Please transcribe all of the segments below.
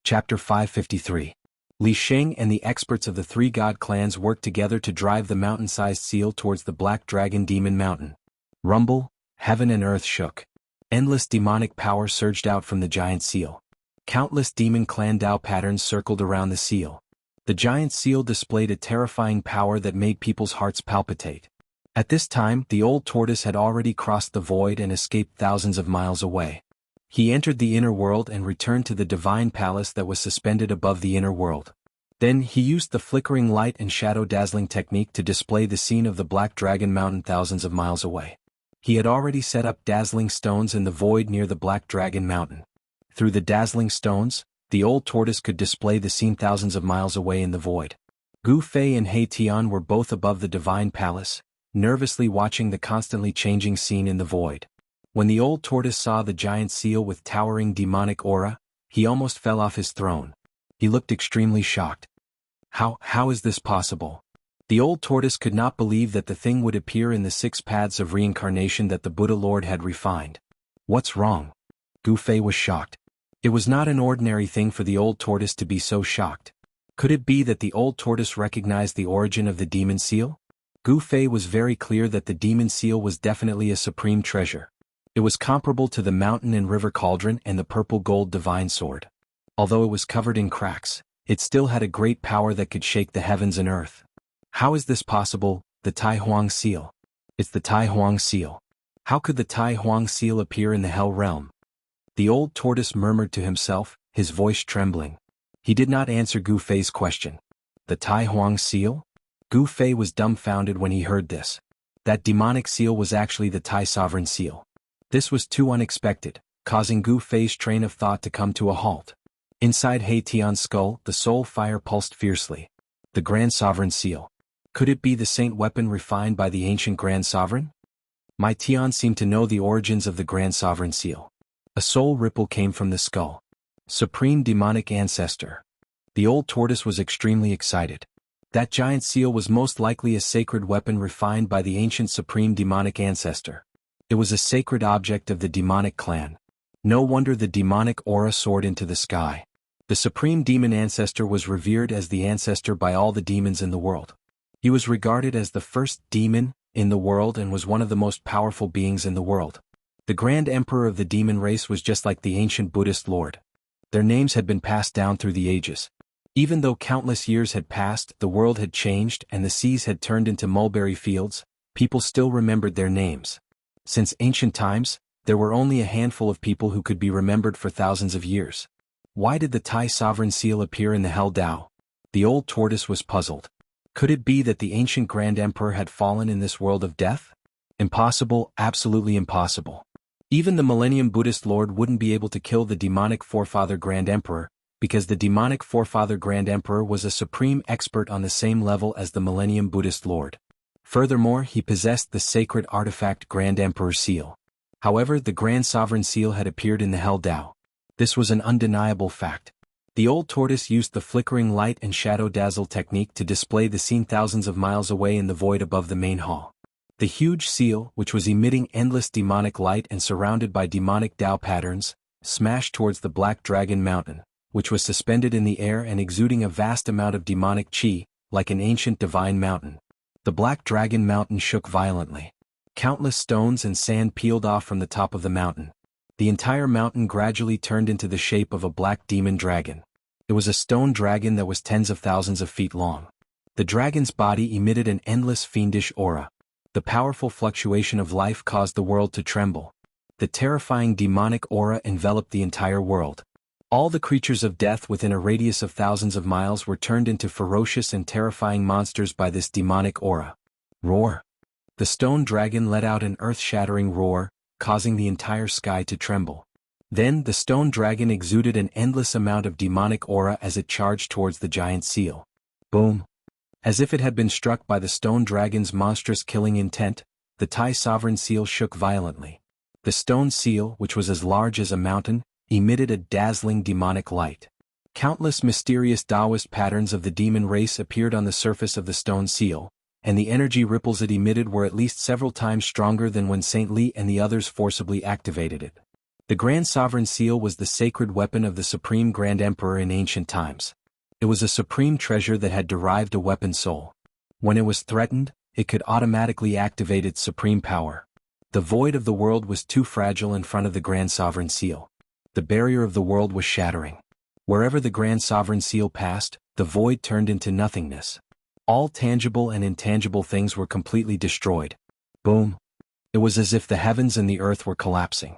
Chapter 553. Li Sheng and the experts of the three god clans worked together to drive the mountain-sized seal towards the Black Dragon Demon Mountain. Rumble, heaven and earth shook. Endless demonic power surged out from the giant seal. Countless demon clan Dao patterns circled around the seal. The giant seal displayed a terrifying power that made people's hearts palpitate. At this time, the old tortoise had already crossed the void and escaped thousands of miles away. He entered the inner world and returned to the divine palace that was suspended above the inner world. Then he used the flickering light and shadow dazzling technique to display the scene of the Black Dragon Mountain thousands of miles away. He had already set up dazzling stones in the void near the Black Dragon Mountain. Through the dazzling stones, the old tortoise could display the scene thousands of miles away in the void. Gu Fei and He Tian were both above the divine palace, nervously watching the constantly changing scene in the void. When the old tortoise saw the giant seal with towering demonic aura, he almost fell off his throne. He looked extremely shocked. How is this possible? The old tortoise could not believe that the thing would appear in the 6 paths of reincarnation that the Buddha Lord had refined. What's wrong? Gu Fei was shocked. It was not an ordinary thing for the old tortoise to be so shocked. Could it be that the old tortoise recognized the origin of the demon seal? Gu Fei was very clear that the demon seal was definitely a supreme treasure. It was comparable to the mountain and river cauldron and the purple gold divine sword. Although it was covered in cracks, it still had a great power that could shake the heavens and earth. How is this possible? The Tai Huang seal. It's the Tai Huang seal. How could the Tai Huang seal appear in the hell realm? The old tortoise murmured to himself, his voice trembling. He did not answer Gu Fei's question. The Tai Huang seal? Gu Fei was dumbfounded when he heard this. That demonic seal was actually the Tai Sovereign seal. This was too unexpected, causing Gu Fei's train of thought to come to a halt. Inside He Tian's skull, the soul fire pulsed fiercely. The Grand Sovereign seal. Could it be the saint weapon refined by the ancient Grand Sovereign? My Tian seemed to know the origins of the Grand Sovereign seal. A soul ripple came from the skull. Supreme demonic ancestor. The old tortoise was extremely excited. That giant seal was most likely a sacred weapon refined by the ancient supreme demonic ancestor. It was a sacred object of the demonic clan. No wonder the demonic aura soared into the sky. The supreme demon ancestor was revered as the ancestor by all the demons in the world. He was regarded as the first demon in the world and was one of the most powerful beings in the world. The Grand Emperor of the demon race was just like the ancient Buddhist Lord. Their names had been passed down through the ages. Even though countless years had passed, the world had changed and the seas had turned into mulberry fields, people still remembered their names. Since ancient times, there were only a handful of people who could be remembered for thousands of years. Why did the Tai Sovereign seal appear in the Hell Dao? The old tortoise was puzzled. Could it be that the ancient Grand Emperor had fallen in this world of death? Impossible, absolutely impossible. Even the Millennium Buddhist Lord wouldn't be able to kill the demonic forefather Grand Emperor, because the demonic forefather Grand Emperor was a supreme expert on the same level as the Millennium Buddhist Lord. Furthermore, he possessed the sacred artifact Grand Emperor Seal. However, the Grand Sovereign Seal had appeared in the Hell Dao. This was an undeniable fact. The old tortoise used the flickering light and shadow dazzle technique to display the scene thousands of miles away in the void above the main hall. The huge seal, which was emitting endless demonic light and surrounded by demonic Dao patterns, smashed towards the Black Dragon Mountain, which was suspended in the air and exuding a vast amount of demonic qi, like an ancient divine mountain. The Black Dragon Mountain shook violently. Countless stones and sand peeled off from the top of the mountain. The entire mountain gradually turned into the shape of a black demon dragon. It was a stone dragon that was tens of thousands of feet long. The dragon's body emitted an endless fiendish aura. The powerful fluctuation of life caused the world to tremble. The terrifying demonic aura enveloped the entire world. All the creatures of death within a radius of thousands of miles were turned into ferocious and terrifying monsters by this demonic aura. Roar! The stone dragon let out an earth-shattering roar, causing the entire sky to tremble. Then the stone dragon exuded an endless amount of demonic aura as it charged towards the giant seal. Boom! As if it had been struck by the stone dragon's monstrous killing intent, the Tai Sovereign seal shook violently. The stone seal, which was as large as a mountain, emitted a dazzling demonic light. Countless mysterious Taoist patterns of the demon race appeared on the surface of the stone seal, and the energy ripples it emitted were at least several times stronger than when Saint Li and the others forcibly activated it. The Grand Sovereign Seal was the sacred weapon of the Supreme Grand Emperor in ancient times. It was a supreme treasure that had derived a weapon soul. When it was threatened, it could automatically activate its supreme power. The void of the world was too fragile in front of the Grand Sovereign Seal. The barrier of the world was shattering. Wherever the Grand Sovereign Seal passed, the void turned into nothingness. All tangible and intangible things were completely destroyed. Boom! It was as if the heavens and the earth were collapsing.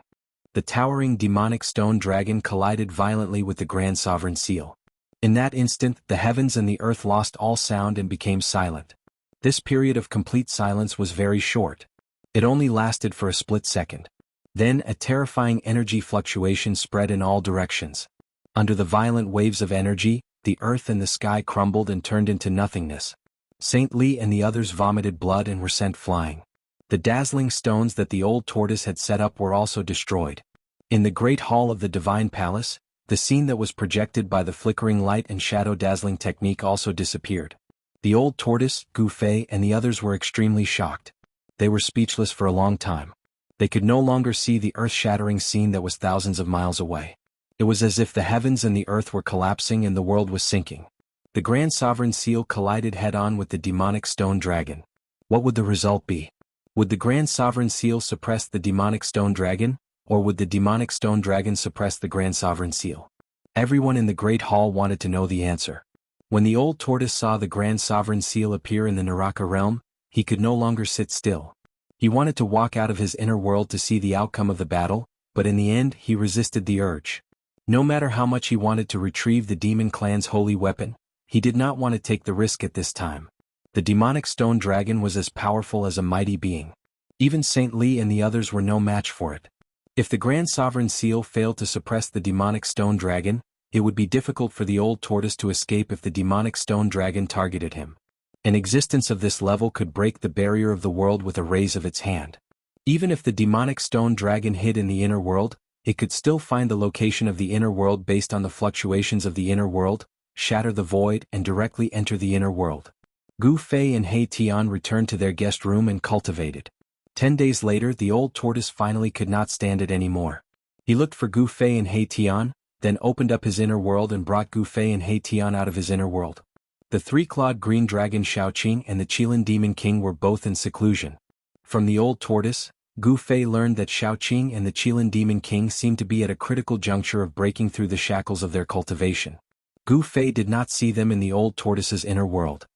The towering demonic stone dragon collided violently with the Grand Sovereign Seal. In that instant, the heavens and the earth lost all sound and became silent. This period of complete silence was very short. It only lasted for a split second. Then a terrifying energy fluctuation spread in all directions. Under the violent waves of energy, the earth and the sky crumbled and turned into nothingness. Saint Li and the others vomited blood and were sent flying. The dazzling stones that the old tortoise had set up were also destroyed. In the great hall of the divine palace, the scene that was projected by the flickering light and shadow dazzling technique also disappeared. The old tortoise, Gu Fei, and the others were extremely shocked. They were speechless for a long time. They could no longer see the earth-shattering scene that was thousands of miles away. It was as if the heavens and the earth were collapsing and the world was sinking. The Grand Sovereign Seal collided head-on with the demonic stone dragon. What would the result be? Would the Grand Sovereign Seal suppress the demonic stone dragon, or would the demonic stone dragon suppress the Grand Sovereign Seal? Everyone in the Great Hall wanted to know the answer. When the old tortoise saw the Grand Sovereign Seal appear in the Naraka realm, he could no longer sit still. He wanted to walk out of his inner world to see the outcome of the battle, but in the end he resisted the urge. No matter how much he wanted to retrieve the demon clan's holy weapon, he did not want to take the risk at this time. The demonic stone dragon was as powerful as a mighty being. Even Saint Li and the others were no match for it. If the Grand Sovereign Seal failed to suppress the demonic stone dragon, it would be difficult for the old tortoise to escape if the demonic stone dragon targeted him. An existence of this level could break the barrier of the world with a raise of its hand. Even if the demonic stone dragon hid in the inner world, it could still find the location of the inner world based on the fluctuations of the inner world, shatter the void and directly enter the inner world. Gu Fei and He Tian returned to their guest room and cultivated. 10 days later, the old tortoise finally could not stand it anymore. He looked for Gu Fei and He Tian, then opened up his inner world and brought Gu Fei and He Tian out of his inner world. The three-clawed green dragon Xiaoqing and the Qilin Demon King were both in seclusion. From the old tortoise, Gu Fei learned that Xiaoqing and the Qilin Demon King seemed to be at a critical juncture of breaking through the shackles of their cultivation. Gu Fei did not see them in the old tortoise's inner world.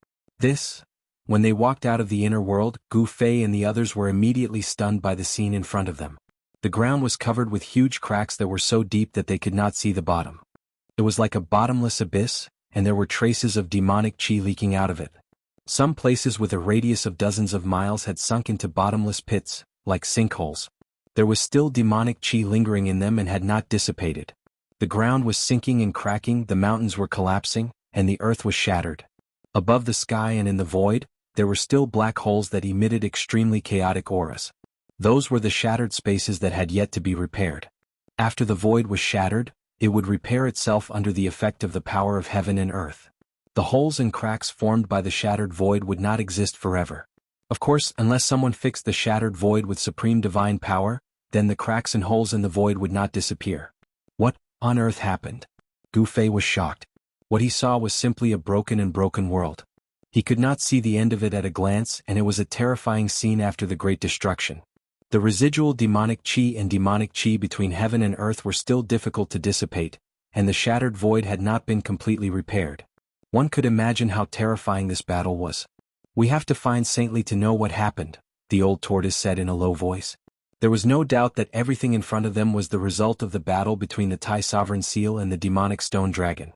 When they walked out of the inner world, Gu Fei and the others were immediately stunned by the scene in front of them. The ground was covered with huge cracks that were so deep that they could not see the bottom. It was like a bottomless abyss, and there were traces of demonic qi leaking out of it. Some places with a radius of dozens of miles had sunk into bottomless pits, like sinkholes. There was still demonic qi lingering in them and had not dissipated. The ground was sinking and cracking, the mountains were collapsing, and the earth was shattered. Above the sky and in the void, there were still black holes that emitted extremely chaotic auras. Those were the shattered spaces that had yet to be repaired. After the void was shattered, it would repair itself under the effect of the power of heaven and earth. The holes and cracks formed by the shattered void would not exist forever. Of course, unless someone fixed the shattered void with supreme divine power, then the cracks and holes in the void would not disappear. What on earth happened? Gu Fei was shocked. What he saw was simply a broken world. He could not see the end of it at a glance, and it was a terrifying scene after the great destruction. The residual demonic qi between heaven and earth were still difficult to dissipate, and the shattered void had not been completely repaired. One could imagine how terrifying this battle was. "We have to find Saint Li to know what happened," the old tortoise said in a low voice. There was no doubt that everything in front of them was the result of the battle between the Tai Sovereign Seal and the demonic stone dragon.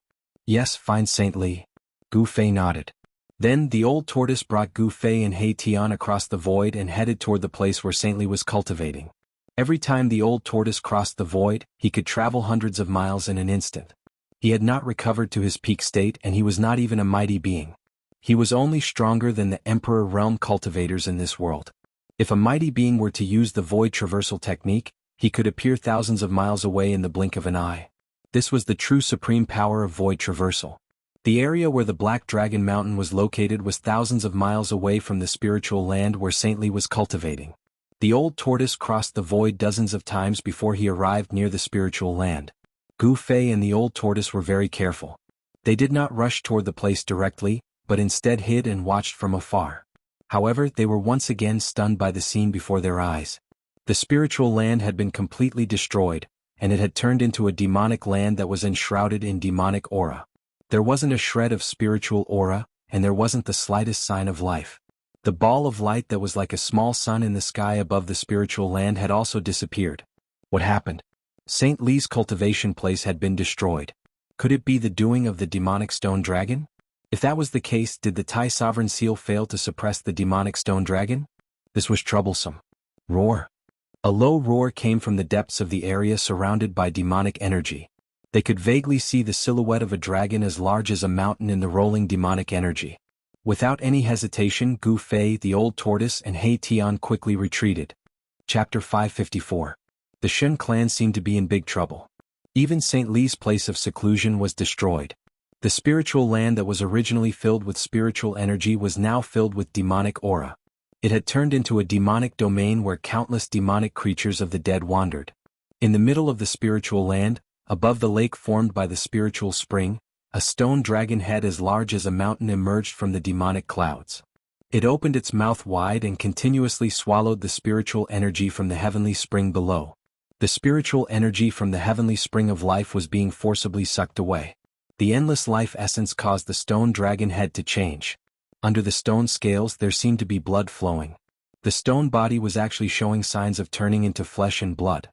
"Yes, find Saint Li." Gu Fei nodded. Then the old tortoise brought Gu Fei and He Tian across the void and headed toward the place where Saint Li was cultivating. Every time the old tortoise crossed the void, he could travel hundreds of miles in an instant. He had not recovered to his peak state, and he was not even a mighty being. He was only stronger than the Emperor realm cultivators in this world. If a mighty being were to use the void traversal technique, he could appear thousands of miles away in the blink of an eye. This was the true supreme power of void traversal. The area where the Black Dragon Mountain was located was thousands of miles away from the spiritual land where Saint Li was cultivating. The old tortoise crossed the void dozens of times before he arrived near the spiritual land. Gu Fei and the old tortoise were very careful. They did not rush toward the place directly, but instead hid and watched from afar. However, they were once again stunned by the scene before their eyes. The spiritual land had been completely destroyed, and it had turned into a demonic land that was enshrouded in demonic aura. There wasn't a shred of spiritual aura, and there wasn't the slightest sign of life. The ball of light that was like a small sun in the sky above the spiritual land had also disappeared. What happened? Saint Li's cultivation place had been destroyed. Could it be the doing of the demonic stone dragon? If that was the case, did the Tai sovereign seal fail to suppress the demonic stone dragon? This was troublesome. Roar. A low roar came from the depths of the area surrounded by demonic energy. They could vaguely see the silhouette of a dragon as large as a mountain in the rolling demonic energy. Without any hesitation, Gu Fei, the old tortoise, and He Tian quickly retreated. Chapter 554. The Shen clan seemed to be in big trouble. Even Saint Li's place of seclusion was destroyed. The spiritual land that was originally filled with spiritual energy was now filled with demonic aura. It had turned into a demonic domain where countless demonic creatures of the dead wandered. In the middle of the spiritual land, above the lake formed by the spiritual spring, a stone dragon head as large as a mountain emerged from the demonic clouds. It opened its mouth wide and continuously swallowed the spiritual energy from the heavenly spring below. The spiritual energy from the heavenly spring of life was being forcibly sucked away. The endless life essence caused the stone dragon head to change. Under the stone scales there seemed to be blood flowing. The stone body was actually showing signs of turning into flesh and blood.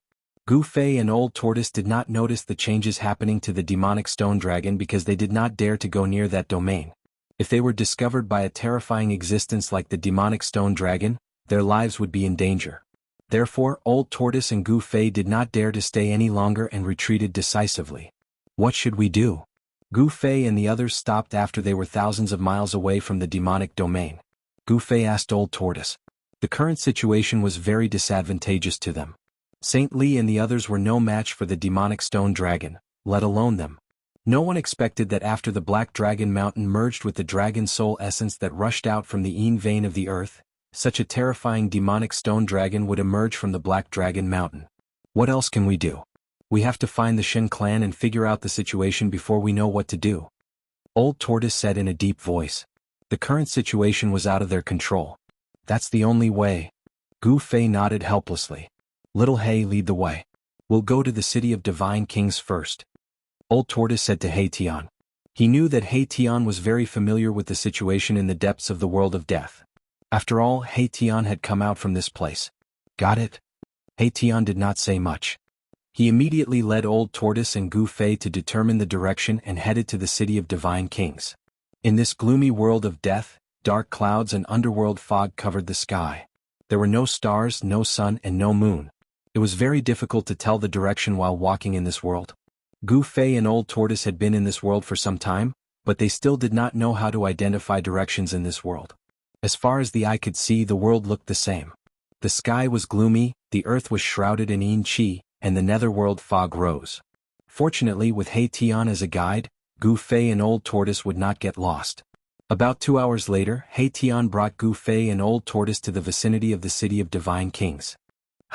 Gu Fei and Old Tortoise did not notice the changes happening to the demonic stone dragon because they did not dare to go near that domain. If they were discovered by a terrifying existence like the demonic stone dragon, their lives would be in danger. Therefore, Old Tortoise and Gu Fei did not dare to stay any longer and retreated decisively. What should we do? Gu Fei and the others stopped after they were thousands of miles away from the demonic domain. Gu Fei asked Old Tortoise. The current situation was very disadvantageous to them. Saint Li and the others were no match for the demonic stone dragon, let alone them. No one expected that after the Black Dragon Mountain merged with the dragon soul essence that rushed out from the Yin vein of the earth, such a terrifying demonic stone dragon would emerge from the Black Dragon Mountain. What else can we do? We have to find the Shen clan and figure out the situation before we know what to do. Old Tortoise said in a deep voice. The current situation was out of their control. That's the only way. Gu Fei nodded helplessly. Little He, lead the way. We'll go to the city of divine kings first. Old Tortoise said to He Tian. He knew that He Tian was very familiar with the situation in the depths of the world of death. After all, He Tian had come out from this place. Got it? He Tian did not say much. He immediately led Old Tortoise and Gu Fei to determine the direction and headed to the city of divine kings. In this gloomy world of death, dark clouds and underworld fog covered the sky. There were no stars, no sun, and no moon. It was very difficult to tell the direction while walking in this world. Gu Fei and Old Tortoise had been in this world for some time, but they still did not know how to identify directions in this world. As far as the eye could see, the world looked the same. The sky was gloomy, the earth was shrouded in Yin Qi, and the netherworld fog rose. Fortunately, with He Tian as a guide, Gu Fei and Old Tortoise would not get lost. About 2 hours later, He Tian brought Gu Fei and Old Tortoise to the vicinity of the city of divine kings.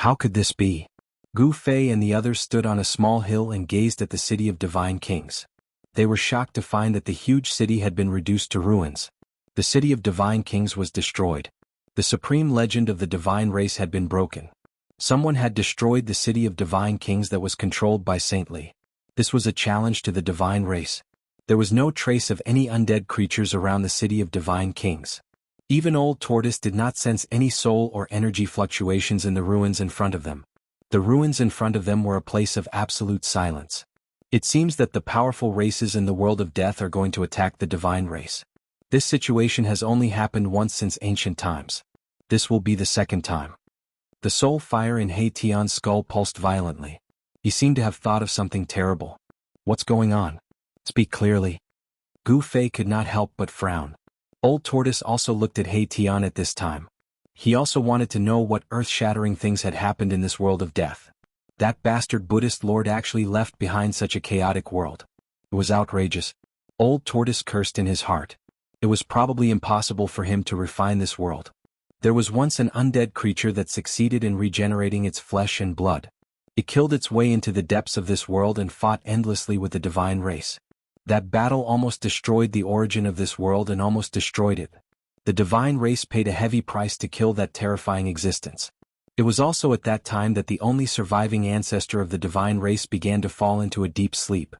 How could this be? Gu Fei and the others stood on a small hill and gazed at the city of divine kings. They were shocked to find that the huge city had been reduced to ruins. The city of divine kings was destroyed. The supreme legend of the divine race had been broken. Someone had destroyed the city of divine kings that was controlled by Saint Li. This was a challenge to the divine race. There was no trace of any undead creatures around the city of divine kings. Even Old Tortoise did not sense any soul or energy fluctuations in the ruins in front of them. The ruins in front of them were a place of absolute silence. It seems that the powerful races in the world of death are going to attack the divine race. This situation has only happened once since ancient times. This will be the second time. The soul fire in He Tian's skull pulsed violently. He seemed to have thought of something terrible. What's going on? Speak clearly. Gu Fei could not help but frown. Old Tortoise also looked at He Tian at this time. He also wanted to know what earth-shattering things had happened in this world of death. That bastard Buddhist lord actually left behind such a chaotic world. It was outrageous. Old Tortoise cursed in his heart. It was probably impossible for him to refine this world. There was once an undead creature that succeeded in regenerating its flesh and blood. It killed its way into the depths of this world and fought endlessly with the divine race. That battle almost destroyed the origin of this world and almost destroyed it. The divine race paid a heavy price to kill that terrifying existence. It was also at that time that the only surviving ancestor of the divine race began to fall into a deep sleep.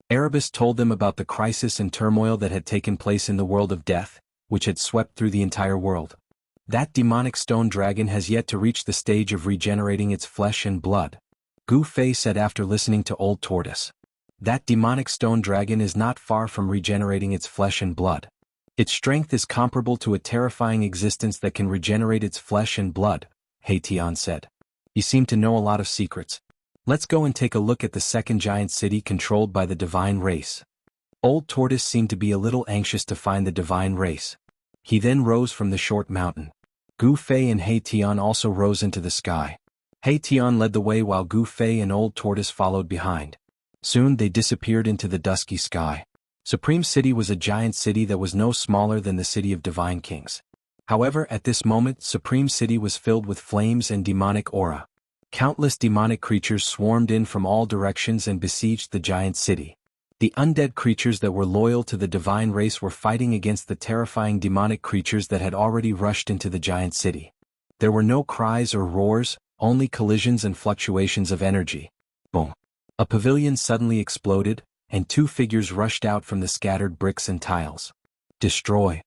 Erebus told them about the crisis and turmoil that had taken place in the world of death, which had swept through the entire world. That demonic stone dragon has yet to reach the stage of regenerating its flesh and blood. Gu Fei said after listening to Old Tortoise. That demonic stone dragon is not far from regenerating its flesh and blood. Its strength is comparable to a terrifying existence that can regenerate its flesh and blood, He Tian said. You seem to know a lot of secrets. Let's go and take a look at the second giant city controlled by the divine race. Old Tortoise seemed to be a little anxious to find the divine race. He then rose from the short mountain. Gu Fei and He Tian also rose into the sky. He Tian led the way while Gu Fei and Old Tortoise followed behind. Soon they disappeared into the dusky sky. Supreme City was a giant city that was no smaller than the city of divine kings. However, at this moment, Supreme City was filled with flames and demonic aura. Countless demonic creatures swarmed in from all directions and besieged the giant city. The undead creatures that were loyal to the divine race were fighting against the terrifying demonic creatures that had already rushed into the giant city. There were no cries or roars, only collisions and fluctuations of energy. Boom! A pavilion suddenly exploded, and two figures rushed out from the scattered bricks and tiles. Destroy!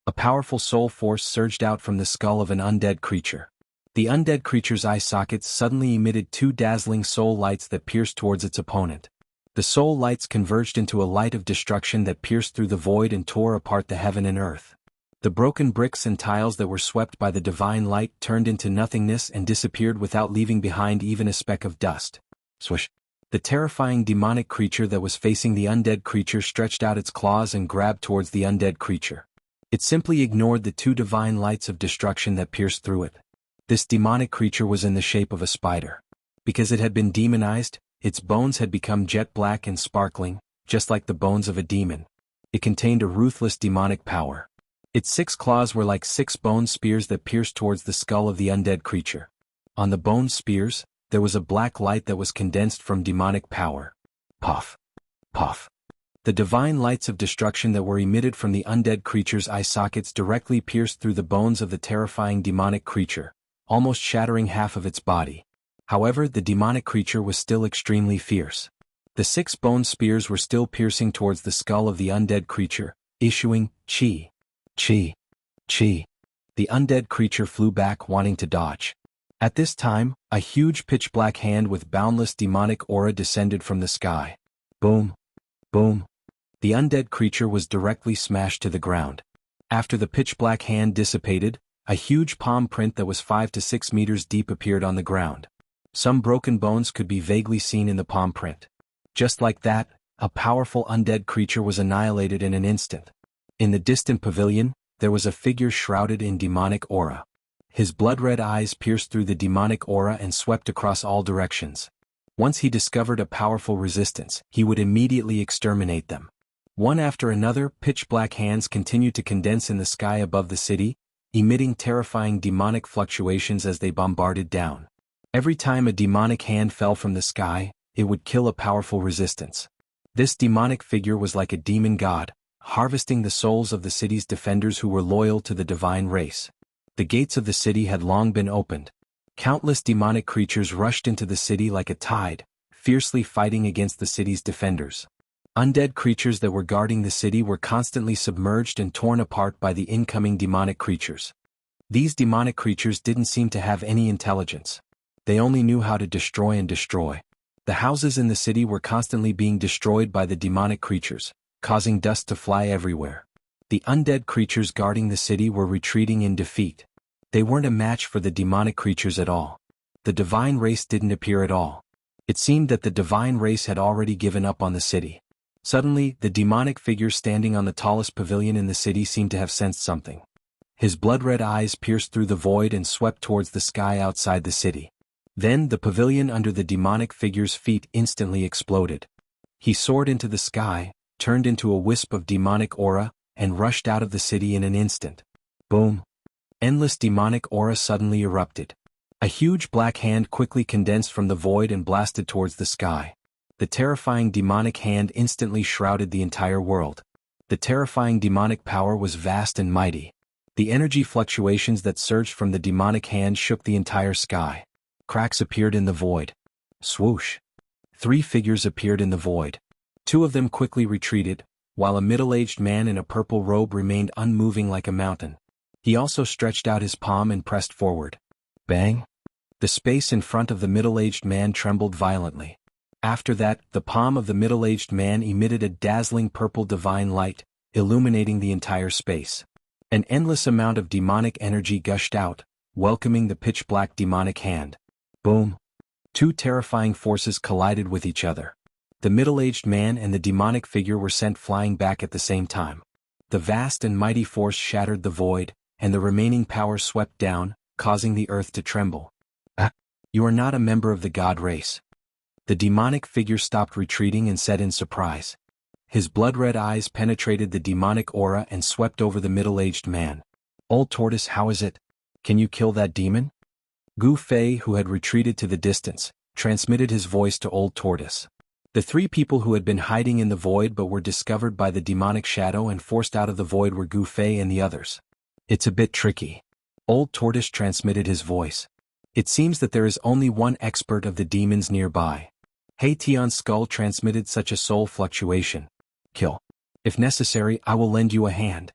A powerful soul force surged out from the skull of an undead creature. The undead creature's eye sockets suddenly emitted two dazzling soul lights that pierced towards its opponent. The soul lights converged into a light of destruction that pierced through the void and tore apart the heaven and earth. The broken bricks and tiles that were swept by the divine light turned into nothingness and disappeared without leaving behind even a speck of dust. Swish! The terrifying demonic creature that was facing the undead creature stretched out its claws and grabbed towards the undead creature. It simply ignored the two divine lights of destruction that pierced through it. This demonic creature was in the shape of a spider. Because it had been demonized, its bones had become jet black and sparkling, just like the bones of a demon. It contained a ruthless demonic power. Its 6 claws were like 6 bone spears that pierced towards the skull of the undead creature. On the bone spears, there was a black light that was condensed from demonic power. Puff! Puff! The divine lights of destruction that were emitted from the undead creature's eye sockets directly pierced through the bones of the terrifying demonic creature, almost shattering half of its body. However, the demonic creature was still extremely fierce. The 6 bone spears were still piercing towards the skull of the undead creature, issuing chi. Chi. Chi. The undead creature flew back wanting to dodge. At this time, a huge pitch-black hand with boundless demonic aura descended from the sky. Boom. Boom. The undead creature was directly smashed to the ground. After the pitch-black hand dissipated, a huge palm print that was 5 to 6 meters deep appeared on the ground. Some broken bones could be vaguely seen in the palm print. Just like that, a powerful undead creature was annihilated in an instant. In the distant pavilion, there was a figure shrouded in demonic aura. His blood-red eyes pierced through the demonic aura and swept across all directions. Once he discovered a powerful resistance, he would immediately exterminate them. One after another, pitch-black hands continued to condense in the sky above the city, emitting terrifying demonic fluctuations as they bombarded down. Every time a demonic hand fell from the sky, it would kill a powerful resistance. This demonic figure was like a demon god, harvesting the souls of the city's defenders who were loyal to the divine race. The gates of the city had long been opened. Countless demonic creatures rushed into the city like a tide, fiercely fighting against the city's defenders. Undead creatures that were guarding the city were constantly submerged and torn apart by the incoming demonic creatures. These demonic creatures didn't seem to have any intelligence. They only knew how to destroy and destroy. The houses in the city were constantly being destroyed by the demonic creatures, causing dust to fly everywhere. The undead creatures guarding the city were retreating in defeat. They weren't a match for the demonic creatures at all. The divine race didn't appear at all. It seemed that the divine race had already given up on the city. Suddenly, the demonic figure standing on the tallest pavilion in the city seemed to have sensed something. His blood-red eyes pierced through the void and swept towards the sky outside the city. Then the pavilion under the demonic figure's feet instantly exploded. He soared into the sky, turned into a wisp of demonic aura, and rushed out of the city in an instant. Boom. Endless demonic aura suddenly erupted. A huge black hand quickly condensed from the void and blasted towards the sky. The terrifying demonic hand instantly shrouded the entire world. The terrifying demonic power was vast and mighty. The energy fluctuations that surged from the demonic hand shook the entire sky. Cracks appeared in the void. Swoosh. 3 figures appeared in the void. 2 of them quickly retreated, while a middle-aged man in a purple robe remained unmoving like a mountain. He also stretched out his palm and pressed forward. Bang! The space in front of the middle-aged man trembled violently. After that, the palm of the middle-aged man emitted a dazzling purple divine light, illuminating the entire space. An endless amount of demonic energy gushed out, welcoming the pitch-black demonic hand. Boom! 2 terrifying forces collided with each other. The middle-aged man and the demonic figure were sent flying back at the same time. The vast and mighty force shattered the void, and the remaining power swept down, causing the earth to tremble. You are not a member of the god race. The demonic figure stopped retreating and said in surprise. His blood-red eyes penetrated the demonic aura and swept over the middle-aged man. Old Tortoise, how is it? Can you kill that demon? Gu Fei, who had retreated to the distance, transmitted his voice to Old Tortoise. The 3 people who had been hiding in the void but were discovered by the demonic shadow and forced out of the void were Gu Fei and the others. It's a bit tricky. Old Tortoise transmitted his voice. It seems that there is only one expert of the demons nearby. Hei Tian's skull transmitted such a soul fluctuation. Kill. If necessary, I will lend you a hand.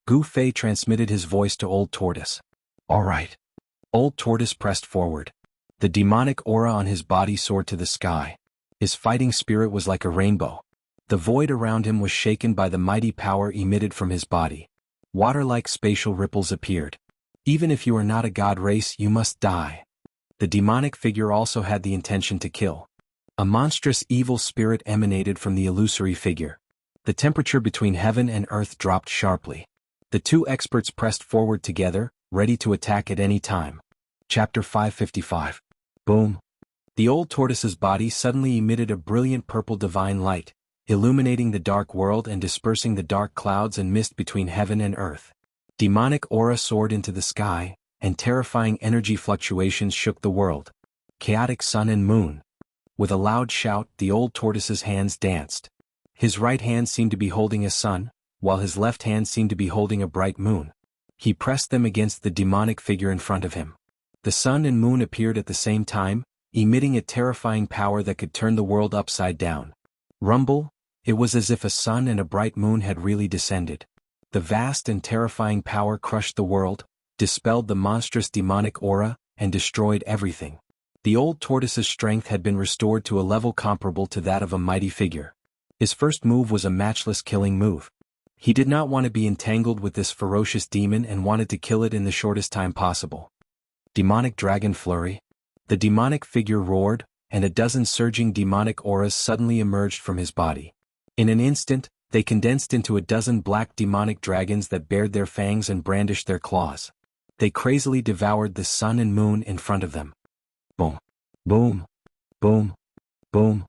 Gu Fei transmitted his voice to Old Tortoise. All right. Old Tortoise pressed forward. The demonic aura on his body soared to the sky. His fighting spirit was like a rainbow. The void around him was shaken by the mighty power emitted from his body. Water-like spatial ripples appeared. Even if you are not a god race, you must die. The demonic figure also had the intention to kill. A monstrous evil spirit emanated from the illusory figure. The temperature between heaven and earth dropped sharply. The 2 experts pressed forward together, ready to attack at any time. Chapter 555. Boom. The old tortoise's body suddenly emitted a brilliant purple divine light, illuminating the dark world and dispersing the dark clouds and mist between heaven and earth. Demonic aura soared into the sky, and terrifying energy fluctuations shook the world. Chaotic sun and moon. With a loud shout, the old tortoise's hands danced. His right hand seemed to be holding a sun, while his left hand seemed to be holding a bright moon. He pressed them against the demonic figure in front of him. The sun and moon appeared at the same time, emitting a terrifying power that could turn the world upside down. Rumble, it was as if a sun and a bright moon had really descended. The vast and terrifying power crushed the world, dispelled the monstrous demonic aura, and destroyed everything. The old tortoise's strength had been restored to a level comparable to that of a mighty figure. His first move was a matchless killing move. He did not want to be entangled with this ferocious demon and wanted to kill it in the shortest time possible. Demonic Dragon Flurry. The demonic figure roared, and a dozen surging demonic auras suddenly emerged from his body. In an instant, they condensed into a dozen black demonic dragons that bared their fangs and brandished their claws. They crazily devoured the sun and moon in front of them. Boom. Boom. Boom. Boom.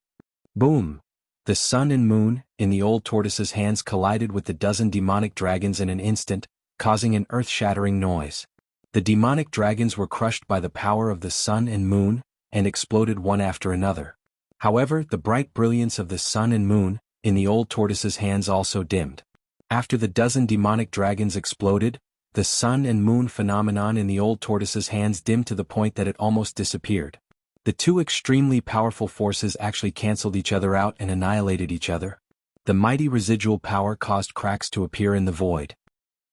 Boom. The sun and moon, in the old tortoise's hands, collided with the dozen demonic dragons in an instant, causing an earth-shattering noise. The demonic dragons were crushed by the power of the sun and moon, and exploded one after another. However, the bright brilliance of the sun and moon, in the old tortoise's hands also dimmed. After the dozen demonic dragons exploded, the sun and moon phenomenon in the old tortoise's hands dimmed to the point that it almost disappeared. The 2 extremely powerful forces actually cancelled each other out and annihilated each other. The mighty residual power caused cracks to appear in the void.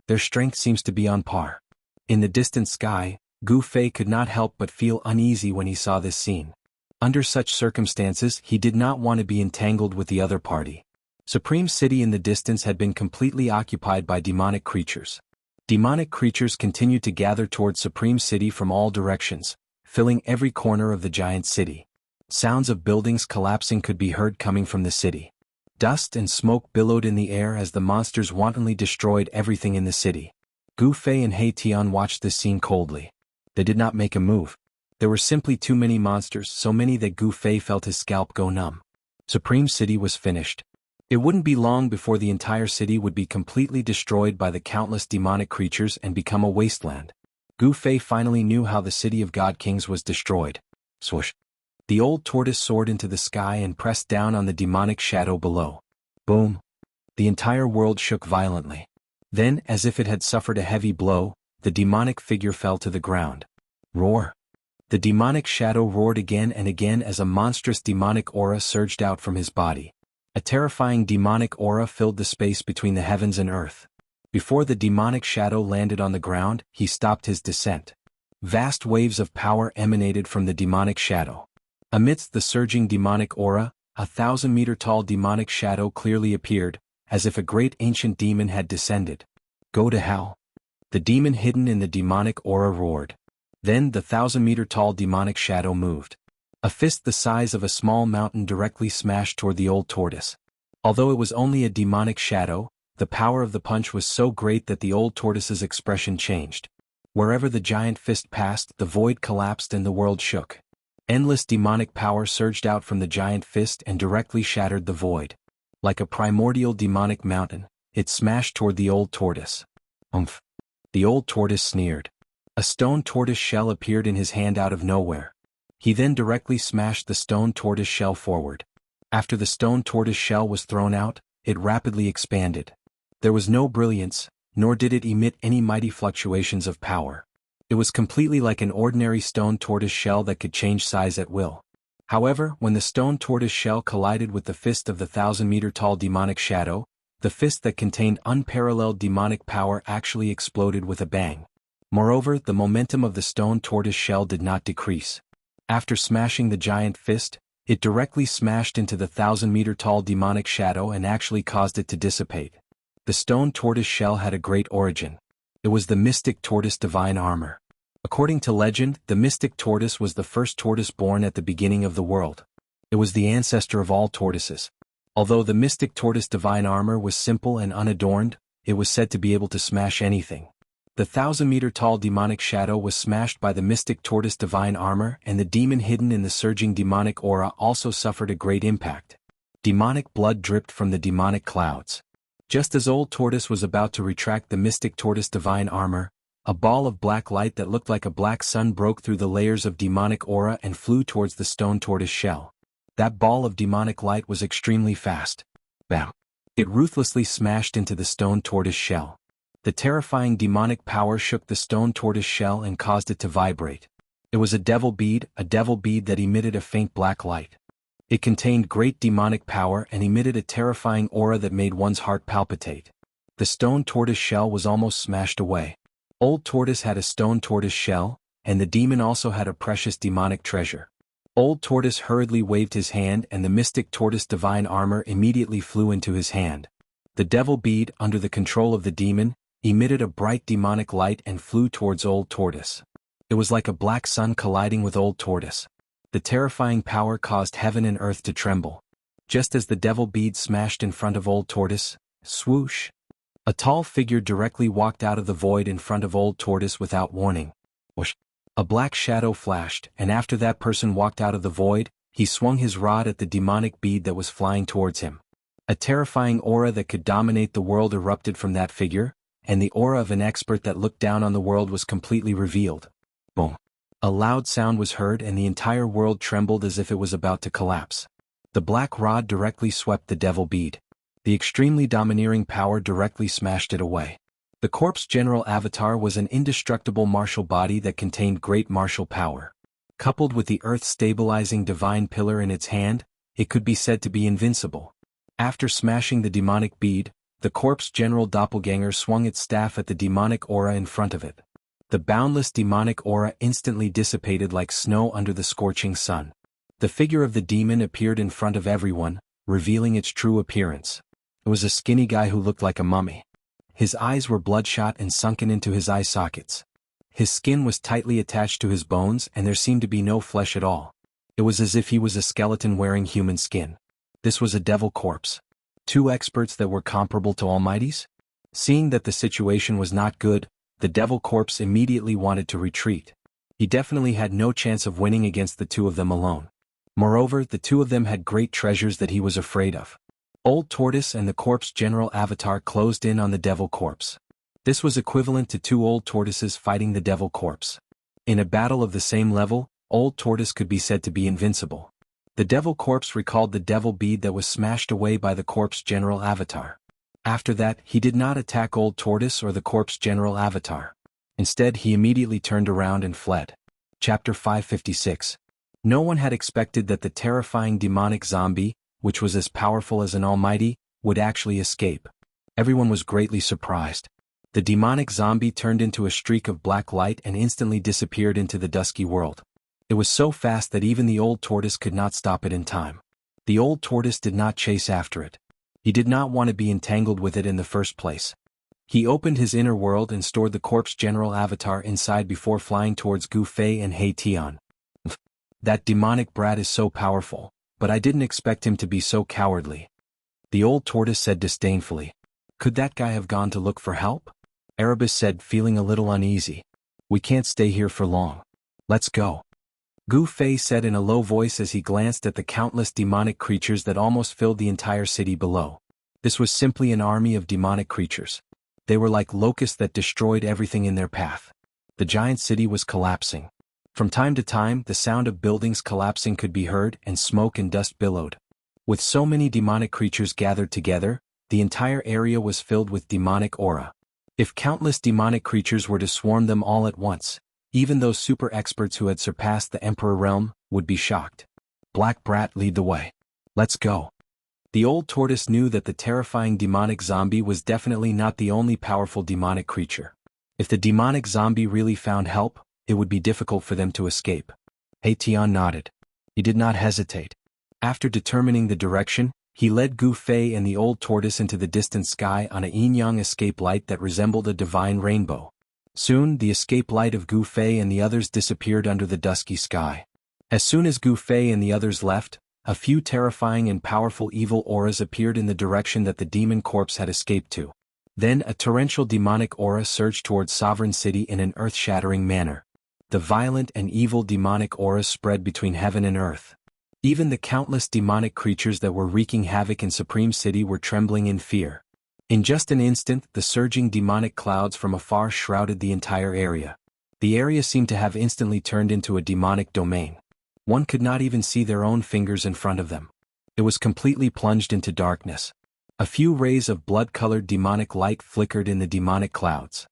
Their strength seems to be on par. In the distant sky, Gu Fei could not help but feel uneasy when he saw this scene. Under such circumstances, he did not want to be entangled with the other party. Supreme City in the distance had been completely occupied by demonic creatures. Demonic creatures continued to gather towards Supreme City from all directions, filling every corner of the giant city. Sounds of buildings collapsing could be heard coming from the city. Dust and smoke billowed in the air as the monsters wantonly destroyed everything in the city. Gu Fei and Hei Tian watched this scene coldly. They did not make a move. There were simply too many monsters, so many that Gu Fei felt his scalp go numb. Supreme City was finished. It wouldn't be long before the entire city would be completely destroyed by the countless demonic creatures and become a wasteland. Gu Fei finally knew how the city of God Kings was destroyed. Swoosh. The old tortoise soared into the sky and pressed down on the demonic shadow below. Boom. The entire world shook violently. Then, as if it had suffered a heavy blow, the demonic figure fell to the ground. Roar. The demonic shadow roared again and again as a monstrous demonic aura surged out from his body. A terrifying demonic aura filled the space between the heavens and earth. Before the demonic shadow landed on the ground, he stopped his descent. Vast waves of power emanated from the demonic shadow. Amidst the surging demonic aura, a 1,000-meter-tall demonic shadow clearly appeared, as if a great ancient demon had descended. Go to hell. The demon hidden in the demonic aura roared. Then the 1,000-meter-tall demonic shadow moved. A fist the size of a small mountain directly smashed toward the old tortoise. Although it was only a demonic shadow, the power of the punch was so great that the old tortoise's expression changed. Wherever the giant fist passed, the void collapsed and the world shook. Endless demonic power surged out from the giant fist and directly shattered the void. Like a primordial demonic mountain, it smashed toward the old tortoise. Umph. The old tortoise sneered. A stone tortoise shell appeared in his hand out of nowhere. He then directly smashed the stone tortoise shell forward. After the stone tortoise shell was thrown out, it rapidly expanded. There was no brilliance, nor did it emit any mighty fluctuations of power. It was completely like an ordinary stone tortoise shell that could change size at will. However, when the stone tortoise shell collided with the fist of the 1,000-meter-tall demonic shadow, the fist that contained unparalleled demonic power actually exploded with a bang. Moreover, the momentum of the stone tortoise shell did not decrease. After smashing the giant fist, it directly smashed into the 1,000-meter-tall demonic shadow and actually caused it to dissipate. The stone tortoise shell had a great origin. It was the mystic tortoise divine armor. According to legend, the mystic tortoise was the first tortoise born at the beginning of the world. It was the ancestor of all tortoises. Although the mystic tortoise divine armor was simple and unadorned, it was said to be able to smash anything. The 1,000-meter-tall demonic shadow was smashed by the mystic tortoise divine armor, and the demon hidden in the surging demonic aura also suffered a great impact. Demonic blood dripped from the demonic clouds. Just as old tortoise was about to retract the mystic tortoise divine armor, a ball of black light that looked like a black sun broke through the layers of demonic aura and flew towards the stone tortoise shell. That ball of demonic light was extremely fast. Bam! It ruthlessly smashed into the stone tortoise shell. The terrifying demonic power shook the stone tortoise shell and caused it to vibrate. It was a devil bead that emitted a faint black light. It contained great demonic power and emitted a terrifying aura that made one's heart palpitate. The stone tortoise shell was almost smashed away. Old tortoise had a stone tortoise shell, and the demon also had a precious demonic treasure. Old tortoise hurriedly waved his hand and the mystic tortoise divine armor immediately flew into his hand. The devil bead, under the control of the demon, emitted a bright demonic light and flew towards old tortoise. It was like a black sun colliding with old tortoise. The terrifying power caused heaven and earth to tremble. Just as the devil bead smashed in front of old tortoise, swoosh! A tall figure directly walked out of the void in front of old tortoise without warning. Whoosh! A black shadow flashed, and after that person walked out of the void, he swung his rod at the demonic bead that was flying towards him. A terrifying aura that could dominate the world erupted from that figure, and the aura of an expert that looked down on the world was completely revealed. Boom! A loud sound was heard and the entire world trembled as if it was about to collapse. The black rod directly swept the devil bead. The extremely domineering power directly smashed it away. The corpse general avatar was an indestructible martial body that contained great martial power. Coupled with the earth-stabilizing divine pillar in its hand, it could be said to be invincible. After smashing the demonic bead, the corpse general doppelganger swung its staff at the demonic aura in front of it. The boundless demonic aura instantly dissipated like snow under the scorching sun. The figure of the demon appeared in front of everyone, revealing its true appearance. It was a skinny guy who looked like a mummy. His eyes were bloodshot and sunken into his eye sockets. His skin was tightly attached to his bones and there seemed to be no flesh at all. It was as if he was a skeleton wearing human skin. This was a devil corpse. 2 experts that were comparable to Almighties? Seeing that the situation was not good, the devil corpse immediately wanted to retreat. He definitely had no chance of winning against the 2 of them alone. Moreover, the 2 of them had great treasures that he was afraid of. Old Tortoise and the Corpse General Avatar closed in on the Devil Corpse. This was equivalent to two Old Tortoises fighting the Devil Corpse. In a battle of the same level, Old Tortoise could be said to be invincible. The Devil Corpse recalled the Devil Bead that was smashed away by the Corpse General Avatar. After that, he did not attack Old Tortoise or the Corpse General Avatar. Instead, he immediately turned around and fled. Chapter 556. No one had expected that the terrifying demonic zombie, which was as powerful as an almighty, would actually escape. Everyone was greatly surprised. The demonic zombie turned into a streak of black light and instantly disappeared into the dusky world. It was so fast that even the Old Tortoise could not stop it in time. The Old Tortoise did not chase after it. He did not want to be entangled with it in the first place. He opened his inner world and stored the Corpse General Avatar inside before flying towards Gu Fei and He Tian. That demonic brat is so powerful, but I didn't expect him to be so cowardly. The Old Tortoise said disdainfully. Could that guy have gone to look for help? Erebus said, feeling a little uneasy. We can't stay here for long. Let's go. Gu Fei said in a low voice as he glanced at the countless demonic creatures that almost filled the entire city below. This was simply an army of demonic creatures. They were like locusts that destroyed everything in their path. The giant city was collapsing. From time to time, the sound of buildings collapsing could be heard and smoke and dust billowed. With so many demonic creatures gathered together, the entire area was filled with demonic aura. If countless demonic creatures were to swarm them all at once, even those super experts who had surpassed the Emperor realm would be shocked. Black Brat, lead the way. Let's go. The Old Tortoise knew that the terrifying demonic zombie was definitely not the only powerful demonic creature. If the demonic zombie really found help, it would be difficult for them to escape. He Tian nodded. He did not hesitate. After determining the direction, he led Gu Fei and the Old Tortoise into the distant sky on a yin-yang escape light that resembled a divine rainbow. Soon, the escape light of Gu Fei and the others disappeared under the dusky sky. As soon as Gu Fei and the others left, a few terrifying and powerful evil auras appeared in the direction that the demon corpse had escaped to. Then a torrential demonic aura surged towards Sovereign City in an earth-shattering manner. The violent and evil demonic auras spread between heaven and earth. Even the countless demonic creatures that were wreaking havoc in Supreme City were trembling in fear. In just an instant, the surging demonic clouds from afar shrouded the entire area. The area seemed to have instantly turned into a demonic domain. One could not even see their own fingers in front of them. It was completely plunged into darkness. A few rays of blood-colored demonic light flickered in the demonic clouds.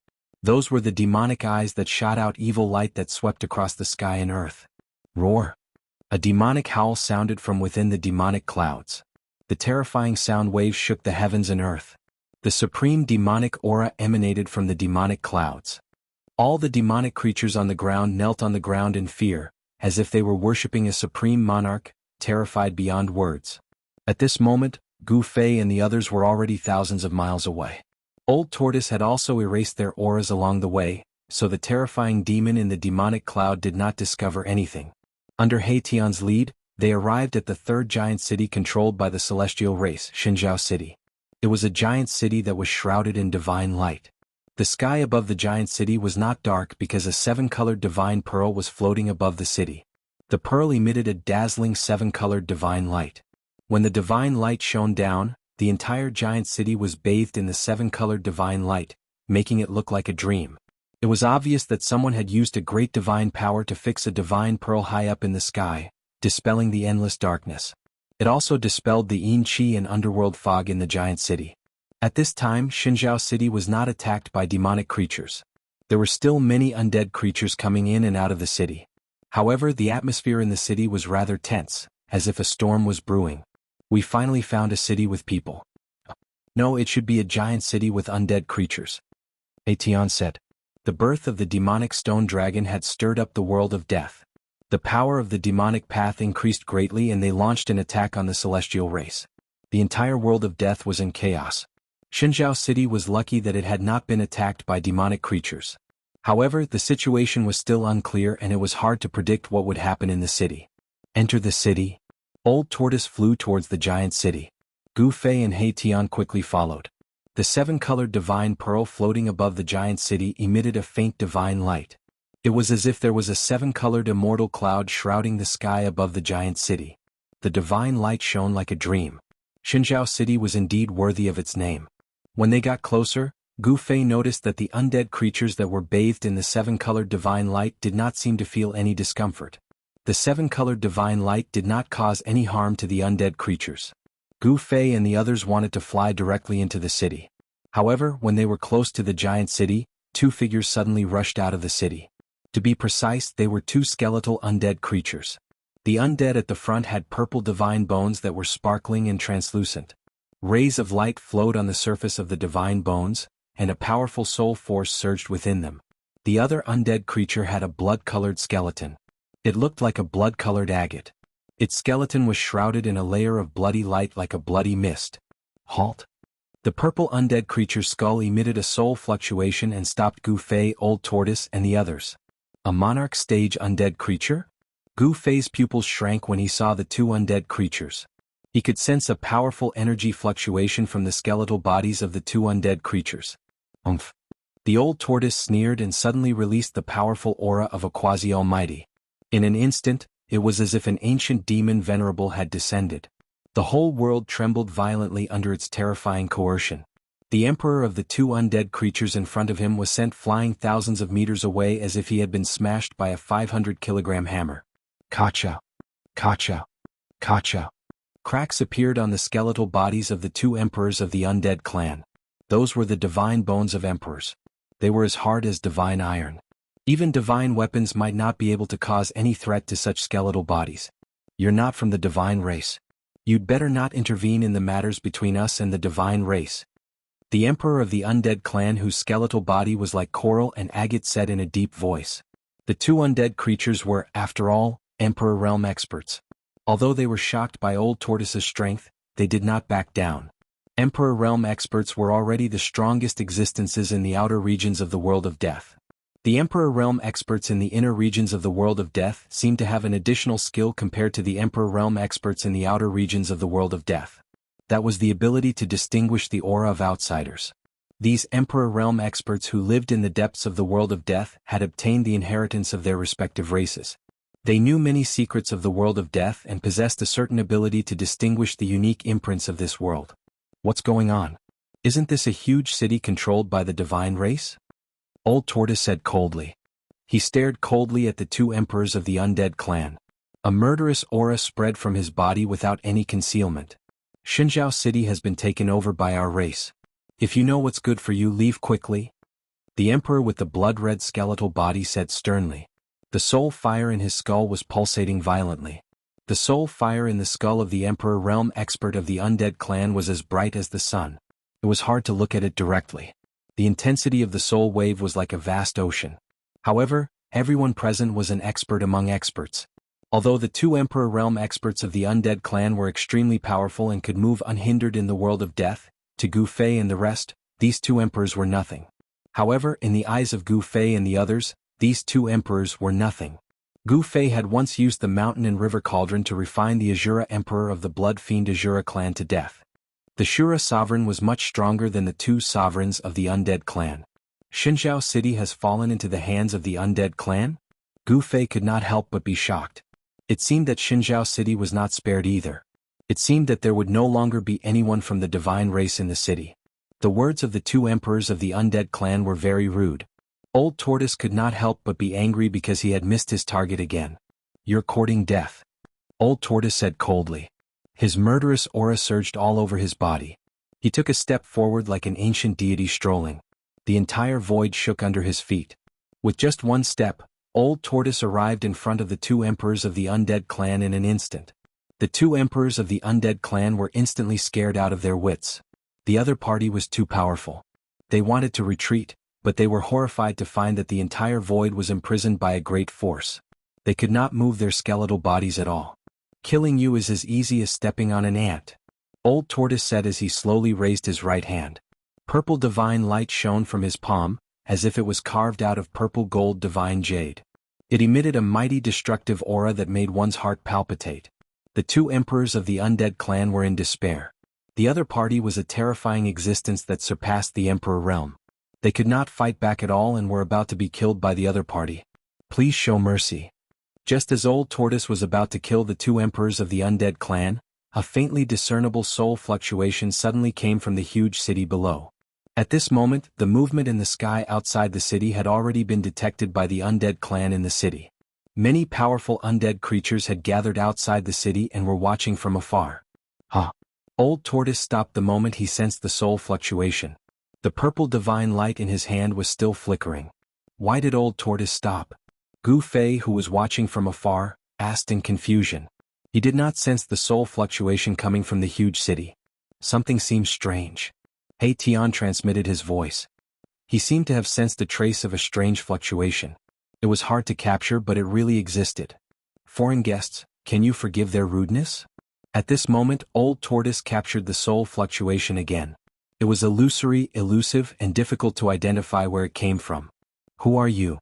Those were the demonic eyes that shot out evil light that swept across the sky and earth. Roar! A demonic howl sounded from within the demonic clouds. The terrifying sound waves shook the heavens and earth. The supreme demonic aura emanated from the demonic clouds. All the demonic creatures on the ground knelt on the ground in fear, as if they were worshipping a supreme monarch, terrified beyond words. At this moment, Gu Fei and the others were already thousands of miles away. Old Tortoise had also erased their auras along the way, so the terrifying demon in the demonic cloud did not discover anything. Under He Tian's lead, they arrived at the third giant city controlled by the celestial race, Xianxia City. It was a giant city that was shrouded in divine light. The sky above the giant city was not dark because a seven-colored divine pearl was floating above the city. The pearl emitted a dazzling seven-colored divine light. When the divine light shone down, the entire giant city was bathed in the seven-colored divine light, making it look like a dream. It was obvious that someone had used a great divine power to fix a divine pearl high up in the sky, dispelling the endless darkness. It also dispelled the yin qi and underworld fog in the giant city. At this time, Xianxia City was not attacked by demonic creatures. There were still many undead creatures coming in and out of the city. However, the atmosphere in the city was rather tense, as if a storm was brewing. We finally found a city with people. No, it should be a giant city with undead creatures. He Tian said. The birth of the demonic stone dragon had stirred up the world of death. The power of the demonic path increased greatly and they launched an attack on the celestial race. The entire world of death was in chaos. Xianxia City was lucky that it had not been attacked by demonic creatures. However, the situation was still unclear and it was hard to predict what would happen in the city. Enter the city. Old Tortoise flew towards the giant city. Gu Fei and He Tian quickly followed. The seven-colored divine pearl floating above the giant city emitted a faint divine light. It was as if there was a seven-colored immortal cloud shrouding the sky above the giant city. The divine light shone like a dream. Xianxia City was indeed worthy of its name. When they got closer, Gu Fei noticed that the undead creatures that were bathed in the seven-colored divine light did not seem to feel any discomfort. The seven-colored divine light did not cause any harm to the undead creatures. Gu Fei and the others wanted to fly directly into the city. However, when they were close to the giant city, two figures suddenly rushed out of the city. To be precise, they were two skeletal undead creatures. The undead at the front had purple divine bones that were sparkling and translucent. Rays of light flowed on the surface of the divine bones, and a powerful soul force surged within them. The other undead creature had a blood-colored skeleton. It looked like a blood-colored agate. Its skeleton was shrouded in a layer of bloody light like a bloody mist. Halt! The purple undead creature's skull emitted a soul fluctuation and stopped Gu Fei, Old Tortoise, and the others. A monarch stage undead creature? Gu Fei's pupils shrank when he saw the two undead creatures. He could sense a powerful energy fluctuation from the skeletal bodies of the two undead creatures. Umph! The old tortoise sneered and suddenly released the powerful aura of a quasi-almighty. In an instant, it was as if an ancient demon venerable had descended. The whole world trembled violently under its terrifying coercion. The emperor of the two undead creatures in front of him was sent flying thousands of meters away as if he had been smashed by a 500-kilogram hammer. Kacha! Kacha! Kacha! Cracks appeared on the skeletal bodies of the two emperors of the undead clan. Those were the divine bones of emperors. They were as hard as divine iron. Even divine weapons might not be able to cause any threat to such skeletal bodies. You're not from the divine race. You'd better not intervene in the matters between us and the divine race. The emperor of the undead clan, whose skeletal body was like coral and agate, said in a deep voice. The two undead creatures were, after all, Emperor Realm experts. Although they were shocked by Old Tortoise's strength, they did not back down. Emperor Realm experts were already the strongest existences in the outer regions of the world of death. The Emperor Realm experts in the inner regions of the world of death seemed to have an additional skill compared to the Emperor Realm experts in the outer regions of the world of death. That was the ability to distinguish the aura of outsiders. These Emperor Realm experts who lived in the depths of the world of death had obtained the inheritance of their respective races. They knew many secrets of the world of death and possessed a certain ability to distinguish the unique imprints of this world. What's going on? Isn't this a huge city controlled by the divine race? Old Tortoise said coldly. He stared coldly at the two emperors of the undead clan. A murderous aura spread from his body without any concealment. Xianxia City has been taken over by our race. If you know what's good for you, leave quickly. The emperor with the blood-red skeletal body said sternly. The soul fire in his skull was pulsating violently. The soul fire in the skull of the Emperor Realm expert of the undead clan was as bright as the sun. It was hard to look at it directly. The intensity of the soul wave was like a vast ocean. However, everyone present was an expert among experts. Although the two Emperor Realm experts of the undead clan were extremely powerful and could move unhindered in the world of death, to Gu Fei and the rest, these two emperors were nothing. However, in the eyes of Gu Fei and the others, these two emperors were nothing. Gu Fei had once used the mountain and river cauldron to refine the Azura emperor of the blood fiend Azura clan to death. The Shura sovereign was much stronger than the two sovereigns of the undead clan. Xianxia City has fallen into the hands of the undead clan? Gu Fei could not help but be shocked. It seemed that Xianxia City was not spared either. It seemed that there would no longer be anyone from the divine race in the city. The words of the two emperors of the undead clan were very rude. Old Tortoise could not help but be angry because he had missed his target again. You're courting death. Old Tortoise said coldly. His murderous aura surged all over his body. He took a step forward like an ancient deity strolling. The entire void shook under his feet. With just one step, Old Tortoise arrived in front of the two emperors of the undead clan in an instant. The two emperors of the undead clan were instantly scared out of their wits. The other party was too powerful. They wanted to retreat, but they were horrified to find that the entire void was imprisoned by a great force. They could not move their skeletal bodies at all. Killing you is as easy as stepping on an ant. Old Tortoise said as he slowly raised his right hand. Purple divine light shone from his palm, as if it was carved out of purple gold divine jade. It emitted a mighty destructive aura that made one's heart palpitate. The two emperors of the undead clan were in despair. The other party was a terrifying existence that surpassed the Emperor realm. They could not fight back at all and were about to be killed by the other party. Please show mercy. Just as Old Tortoise was about to kill the two emperors of the undead clan, a faintly discernible soul fluctuation suddenly came from the huge city below. At this moment, the movement in the sky outside the city had already been detected by the undead clan in the city. Many powerful undead creatures had gathered outside the city and were watching from afar. Huh. Old Tortoise stopped the moment he sensed the soul fluctuation. The purple divine light in his hand was still flickering. Why did Old Tortoise stop? Gu Fei, who was watching from afar, asked in confusion. He did not sense the soul fluctuation coming from the huge city. Something seemed strange. He Tian transmitted his voice. He seemed to have sensed a trace of a strange fluctuation. It was hard to capture, but it really existed. Foreign guests, can you forgive their rudeness? At this moment, Old Tortoise captured the soul fluctuation again. It was illusory, elusive, and difficult to identify where it came from. Who are you?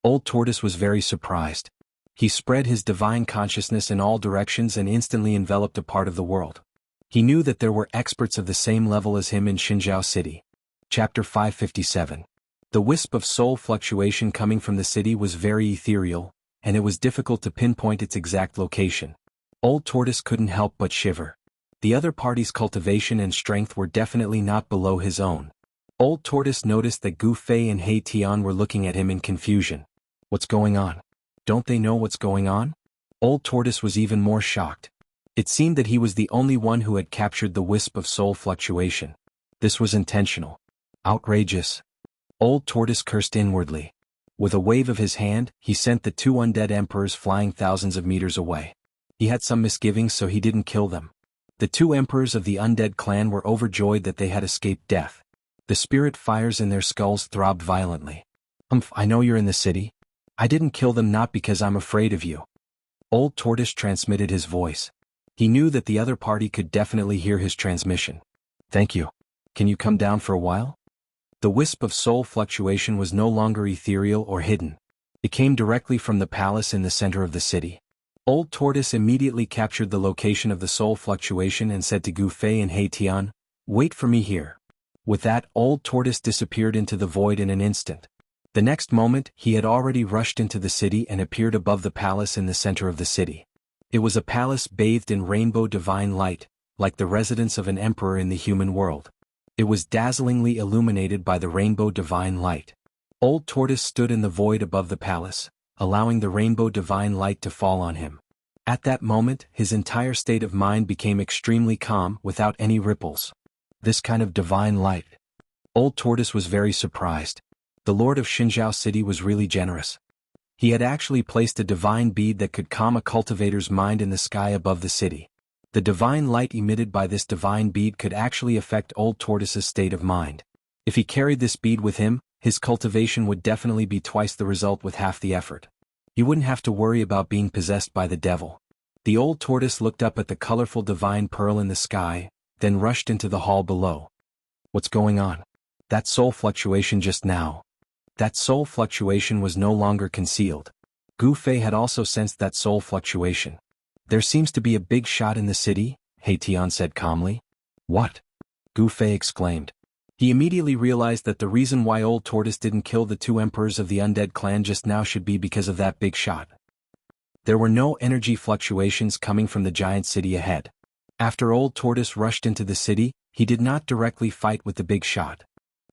Old Tortoise was very surprised. He spread his divine consciousness in all directions and instantly enveloped a part of the world. He knew that there were experts of the same level as him in Xinjiao City. Chapter 557. The wisp of soul fluctuation coming from the city was very ethereal, and it was difficult to pinpoint its exact location. Old Tortoise couldn't help but shiver. The other party's cultivation and strength were definitely not below his own. Old Tortoise noticed that Gu Fei and He Tian were looking at him in confusion. What's going on? Don't they know what's going on? Old Tortoise was even more shocked. It seemed that he was the only one who had captured the wisp of soul fluctuation. This was intentional. Outrageous. Old Tortoise cursed inwardly. With a wave of his hand, he sent the two undead emperors flying thousands of meters away. He had some misgivings, so he didn't kill them. The two emperors of the undead clan were overjoyed that they had escaped death. The spirit fires in their skulls throbbed violently. I know you're in the city. I didn't kill them not because I'm afraid of you. Old Tortoise transmitted his voice. He knew that the other party could definitely hear his transmission. Thank you. Can you come down for a while? The wisp of soul fluctuation was no longer ethereal or hidden. It came directly from the palace in the center of the city. Old Tortoise immediately captured the location of the soul fluctuation and said to Gu Fei and He Tian, "Wait for me here." With that, Old Tortoise disappeared into the void in an instant. The next moment, he had already rushed into the city and appeared above the palace in the center of the city. It was a palace bathed in rainbow divine light, like the residence of an emperor in the human world. It was dazzlingly illuminated by the rainbow divine light. Old Tortoise stood in the void above the palace, allowing the rainbow divine light to fall on him. At that moment, his entire state of mind became extremely calm without any ripples. This kind of divine light. Old Tortoise was very surprised. The Lord of Xinjiao City was really generous. He had actually placed a divine bead that could calm a cultivator's mind in the sky above the city. The divine light emitted by this divine bead could actually affect Old Tortoise's state of mind. If he carried this bead with him, his cultivation would definitely be twice the result with half the effort. He wouldn't have to worry about being possessed by the devil. The Old Tortoise looked up at the colorful divine pearl in the sky, then rushed into the hall below. What's going on? That soul fluctuation just now. That soul fluctuation was no longer concealed. Gu Fei had also sensed that soul fluctuation. There seems to be a big shot in the city, He Tian said calmly. What? Gu Fei exclaimed. He immediately realized that the reason why Old Tortoise didn't kill the two emperors of the undead clan just now should be because of that big shot. There were no energy fluctuations coming from the giant city ahead. After Old Tortoise rushed into the city, he did not directly fight with the big shot.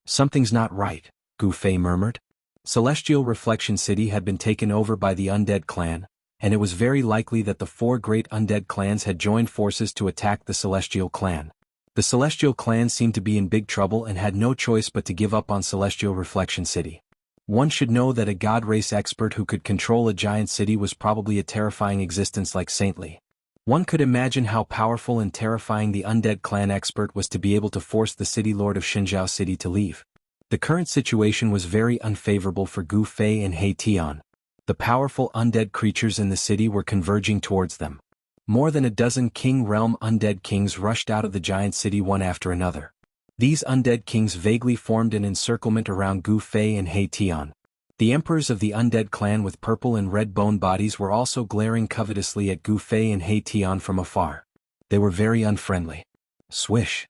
Something's not right, Gu Fei murmured. Celestial Reflection City had been taken over by the undead clan, and it was very likely that the four great undead clans had joined forces to attack the Celestial clan. The Celestial clan seemed to be in big trouble and had no choice but to give up on Celestial Reflection City. One should know that a god race expert who could control a giant city was probably a terrifying existence like Saintly. One could imagine how powerful and terrifying the undead clan expert was to be able to force the city lord of Xinjiao City to leave. The current situation was very unfavorable for Gu Fei and He Tian. The powerful undead creatures in the city were converging towards them. More than a dozen King Realm undead kings rushed out of the giant city one after another. These undead kings vaguely formed an encirclement around Gu Fei and He Tian. The emperors of the undead clan with purple and red bone bodies were also glaring covetously at Gu Fei and He Tian from afar. They were very unfriendly. Swish.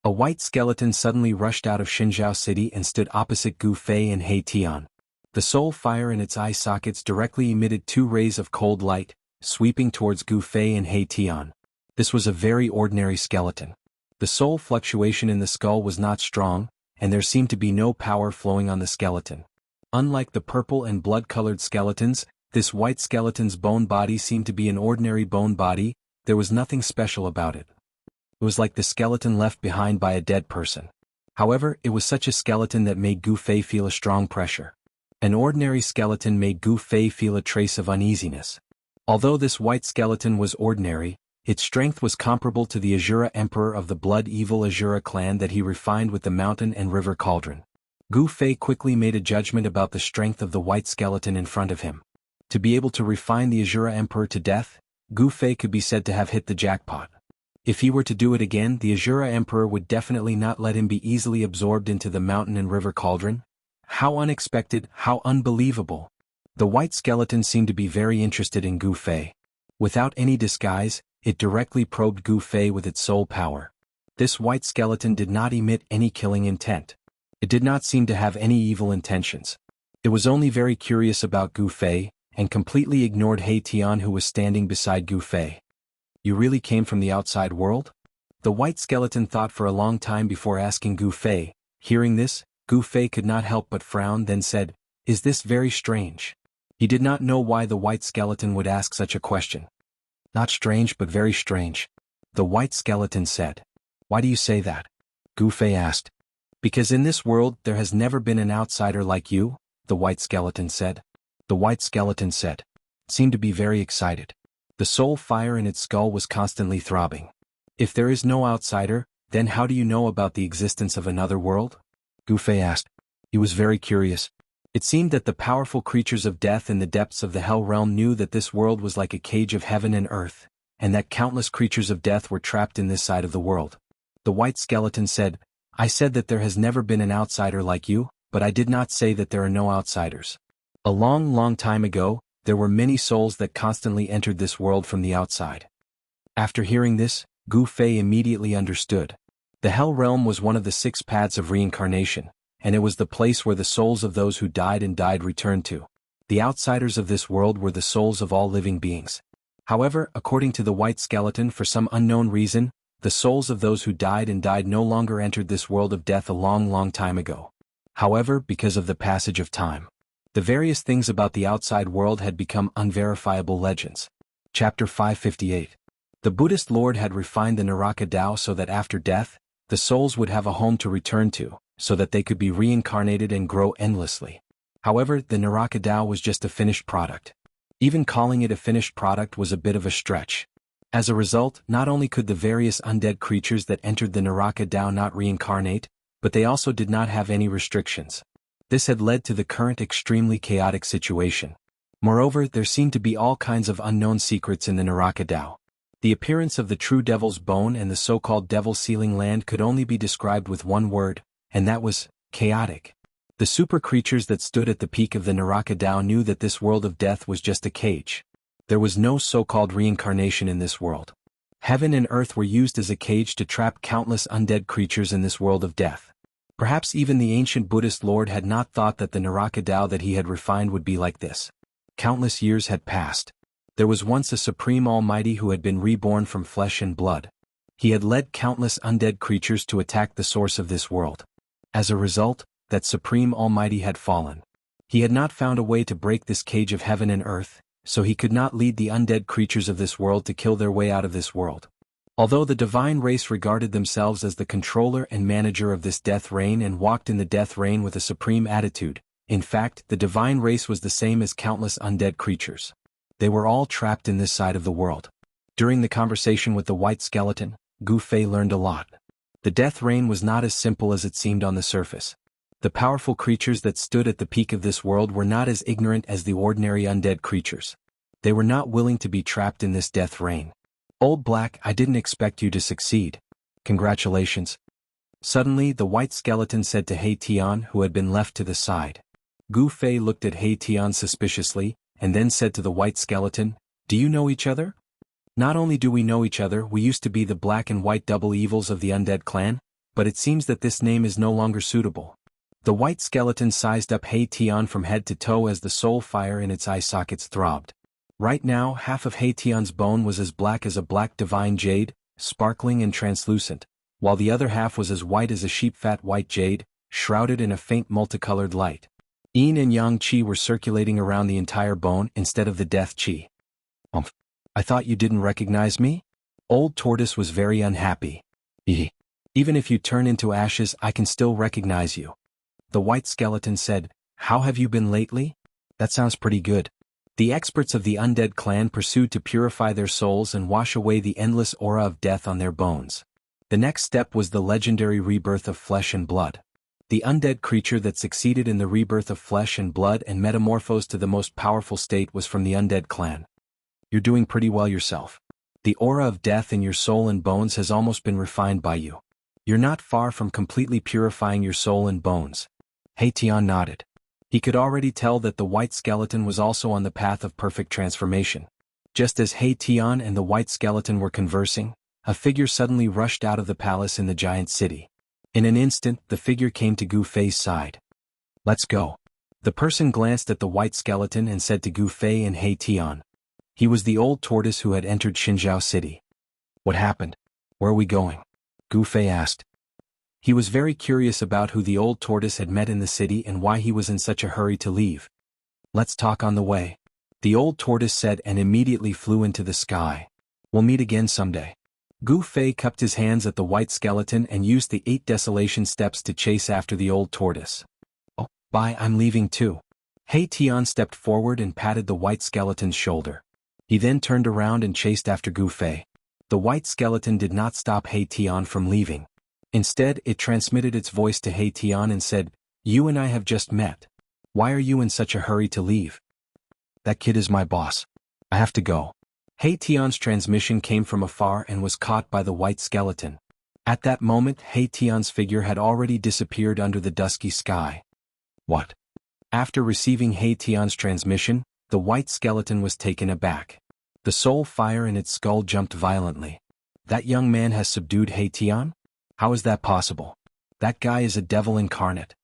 A white skeleton suddenly rushed out of Xinjiao City and stood opposite Gu Fei and He Tian. The soul fire in its eye sockets directly emitted two rays of cold light, sweeping towards Gu Fei and He Tian. This was a very ordinary skeleton. The soul fluctuation in the skull was not strong, and there seemed to be no power flowing on the skeleton. Unlike the purple and blood-colored skeletons, this white skeleton's bone body seemed to be an ordinary bone body. There was nothing special about it. It was like the skeleton left behind by a dead person. However, it was such a skeleton that made Gu Fei feel a strong pressure. An ordinary skeleton made Gu Fei feel a trace of uneasiness. Although this white skeleton was ordinary, its strength was comparable to the Azura Emperor of the blood-evil Azura clan that he refined with the mountain and river cauldron. Gu Fei quickly made a judgment about the strength of the white skeleton in front of him. To be able to refine the Azura Emperor to death, Gu Fei could be said to have hit the jackpot. If he were to do it again, the Azura Emperor would definitely not let him be easily absorbed into the mountain and river cauldron. How unexpected, how unbelievable. The white skeleton seemed to be very interested in Gu Fei. Without any disguise, it directly probed Gu Fei with its soul power. This white skeleton did not emit any killing intent. It did not seem to have any evil intentions. It was only very curious about Gu Fei, and completely ignored He Tian, who was standing beside Gu Fei. You really came from the outside world? The white skeleton thought for a long time before asking Gu Fei. Hearing this, Gu Fei could not help but frown, then said, "Is this very strange?" He did not know why the white skeleton would ask such a question. "Not strange, but very strange," the white skeleton said. "Why do you say that?" Gu Fei asked. "Because in this world there has never been an outsider like you," the white skeleton said. The white skeleton said. Seemed to be very excited. The soul fire in its skull was constantly throbbing. "If there is no outsider, then how do you know about the existence of another world?" Gu Fei asked. He was very curious. It seemed that the powerful creatures of death in the depths of the Hell Realm knew that this world was like a cage of heaven and earth, and that countless creatures of death were trapped in this side of the world. The white skeleton said, "I said that there has never been an outsider like you, but I did not say that there are no outsiders. A long, long time ago, there were many souls that constantly entered this world from the outside." After hearing this, Gu Fei immediately understood. The Hell Realm was one of the 6 paths of reincarnation, and it was the place where the souls of those who died and died returned to. The outsiders of this world were the souls of all living beings. However, according to the white skeleton, for some unknown reason, the souls of those who died and died no longer entered this world of death a long, long time ago. However, because of the passage of time, the various things about the outside world had become unverifiable legends. Chapter 558. The Buddhist Lord had refined the Naraka Tao so that after death, the souls would have a home to return to, so that they could be reincarnated and grow endlessly. However, the Naraka Tao was just a finished product. Even calling it a finished product was a bit of a stretch. As a result, not only could the various undead creatures that entered the Naraka Tao not reincarnate, but they also did not have any restrictions. This had led to the current extremely chaotic situation. Moreover, there seemed to be all kinds of unknown secrets in the Naraka Tao. The appearance of the true Devil's Bone and the so-called Devil Sealing Land could only be described with one word, and that was chaotic. The super creatures that stood at the peak of the Naraka Tao knew that this world of death was just a cage. There was no so-called reincarnation in this world. Heaven and earth were used as a cage to trap countless undead creatures in this world of death. Perhaps even the ancient Buddhist Lord had not thought that the Naraka Tao that he had refined would be like this. Countless years had passed. There was once a Supreme Almighty who had been reborn from flesh and blood. He had led countless undead creatures to attack the source of this world. As a result, that Supreme Almighty had fallen. He had not found a way to break this cage of heaven and earth, so he could not lead the undead creatures of this world to kill their way out of this world. Although the divine race regarded themselves as the controller and manager of this death reign and walked in the death reign with a supreme attitude, in fact, the divine race was the same as countless undead creatures. They were all trapped in this side of the world. During the conversation with the white skeleton, Gu Fei learned a lot. The death reign was not as simple as it seemed on the surface. The powerful creatures that stood at the peak of this world were not as ignorant as the ordinary undead creatures. They were not willing to be trapped in this death reign. "Old Black, I didn't expect you to succeed. Congratulations." Suddenly, the white skeleton said to He Tian, who had been left to the side. Gu Fei looked at He Tian suspiciously, and then said to the white skeleton, "Do you know each other?" "Not only do we know each other, we used to be the black and white double evils of the undead clan, but it seems that this name is no longer suitable." The white skeleton sized up He Tian from head to toe as the soul fire in its eye sockets throbbed. Right now, half of Hation's bone was as black as a black divine jade, sparkling and translucent, while the other half was as white as a sheep-fat white jade, shrouded in a faint multicolored light. Yin and Yang Qi were circulating around the entire bone instead of the death Qi. I thought you didn't recognize me? Old Tortoise was very unhappy. Even if you turn into ashes, I can still recognize you. The white skeleton said, How have you been lately? That sounds pretty good. The experts of the undead clan pursued to purify their souls and wash away the endless aura of death on their bones. The next step was the legendary rebirth of flesh and blood. The undead creature that succeeded in the rebirth of flesh and blood and metamorphosed to the most powerful state was from the undead clan. You're doing pretty well yourself. The aura of death in your soul and bones has almost been refined by you. You're not far from completely purifying your soul and bones. Hatian nodded. He could already tell that the white skeleton was also on the path of perfect transformation. Just as Hatian and the white skeleton were conversing, a figure suddenly rushed out of the palace in the giant city. In an instant, the figure came to Gu Fei's side. Let's go. The person glanced at the white skeleton and said to Gu Fei and Hatian. He was the old tortoise who had entered Xinjiao City. What happened? Where are we going? Gu Fei asked. He was very curious about who the old tortoise had met in the city and why he was in such a hurry to leave. Let's talk on the way. The old tortoise said and immediately flew into the sky. We'll meet again someday. Gu Fei cupped his hands at the white skeleton and used the 8 desolation steps to chase after the old tortoise. Oh, bye, I'm leaving too. Hatian stepped forward and patted the white skeleton's shoulder. He then turned around and chased after Gu Fei. The white skeleton did not stop Hatian from leaving. Instead, it transmitted its voice to Hatian and said, You and I have just met. Why are you in such a hurry to leave? That kid is my boss. I have to go. Hatian's transmission came from afar and was caught by the white skeleton. At that moment, Hatian's figure had already disappeared under the dusky sky. What? After receiving Hatian's transmission, the white skeleton was taken aback. The soul fire in its skull jumped violently. That young man has subdued Hatian? How is that possible? That guy is a devil incarnate.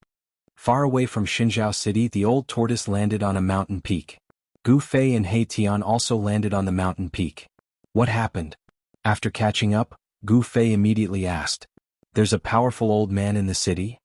Far away from Xinjiao City, the old tortoise landed on a mountain peak. Gu Fei and Hatian also landed on the mountain peak. What happened? After catching up, Gu Fei immediately asked. There's a powerful old man in the city?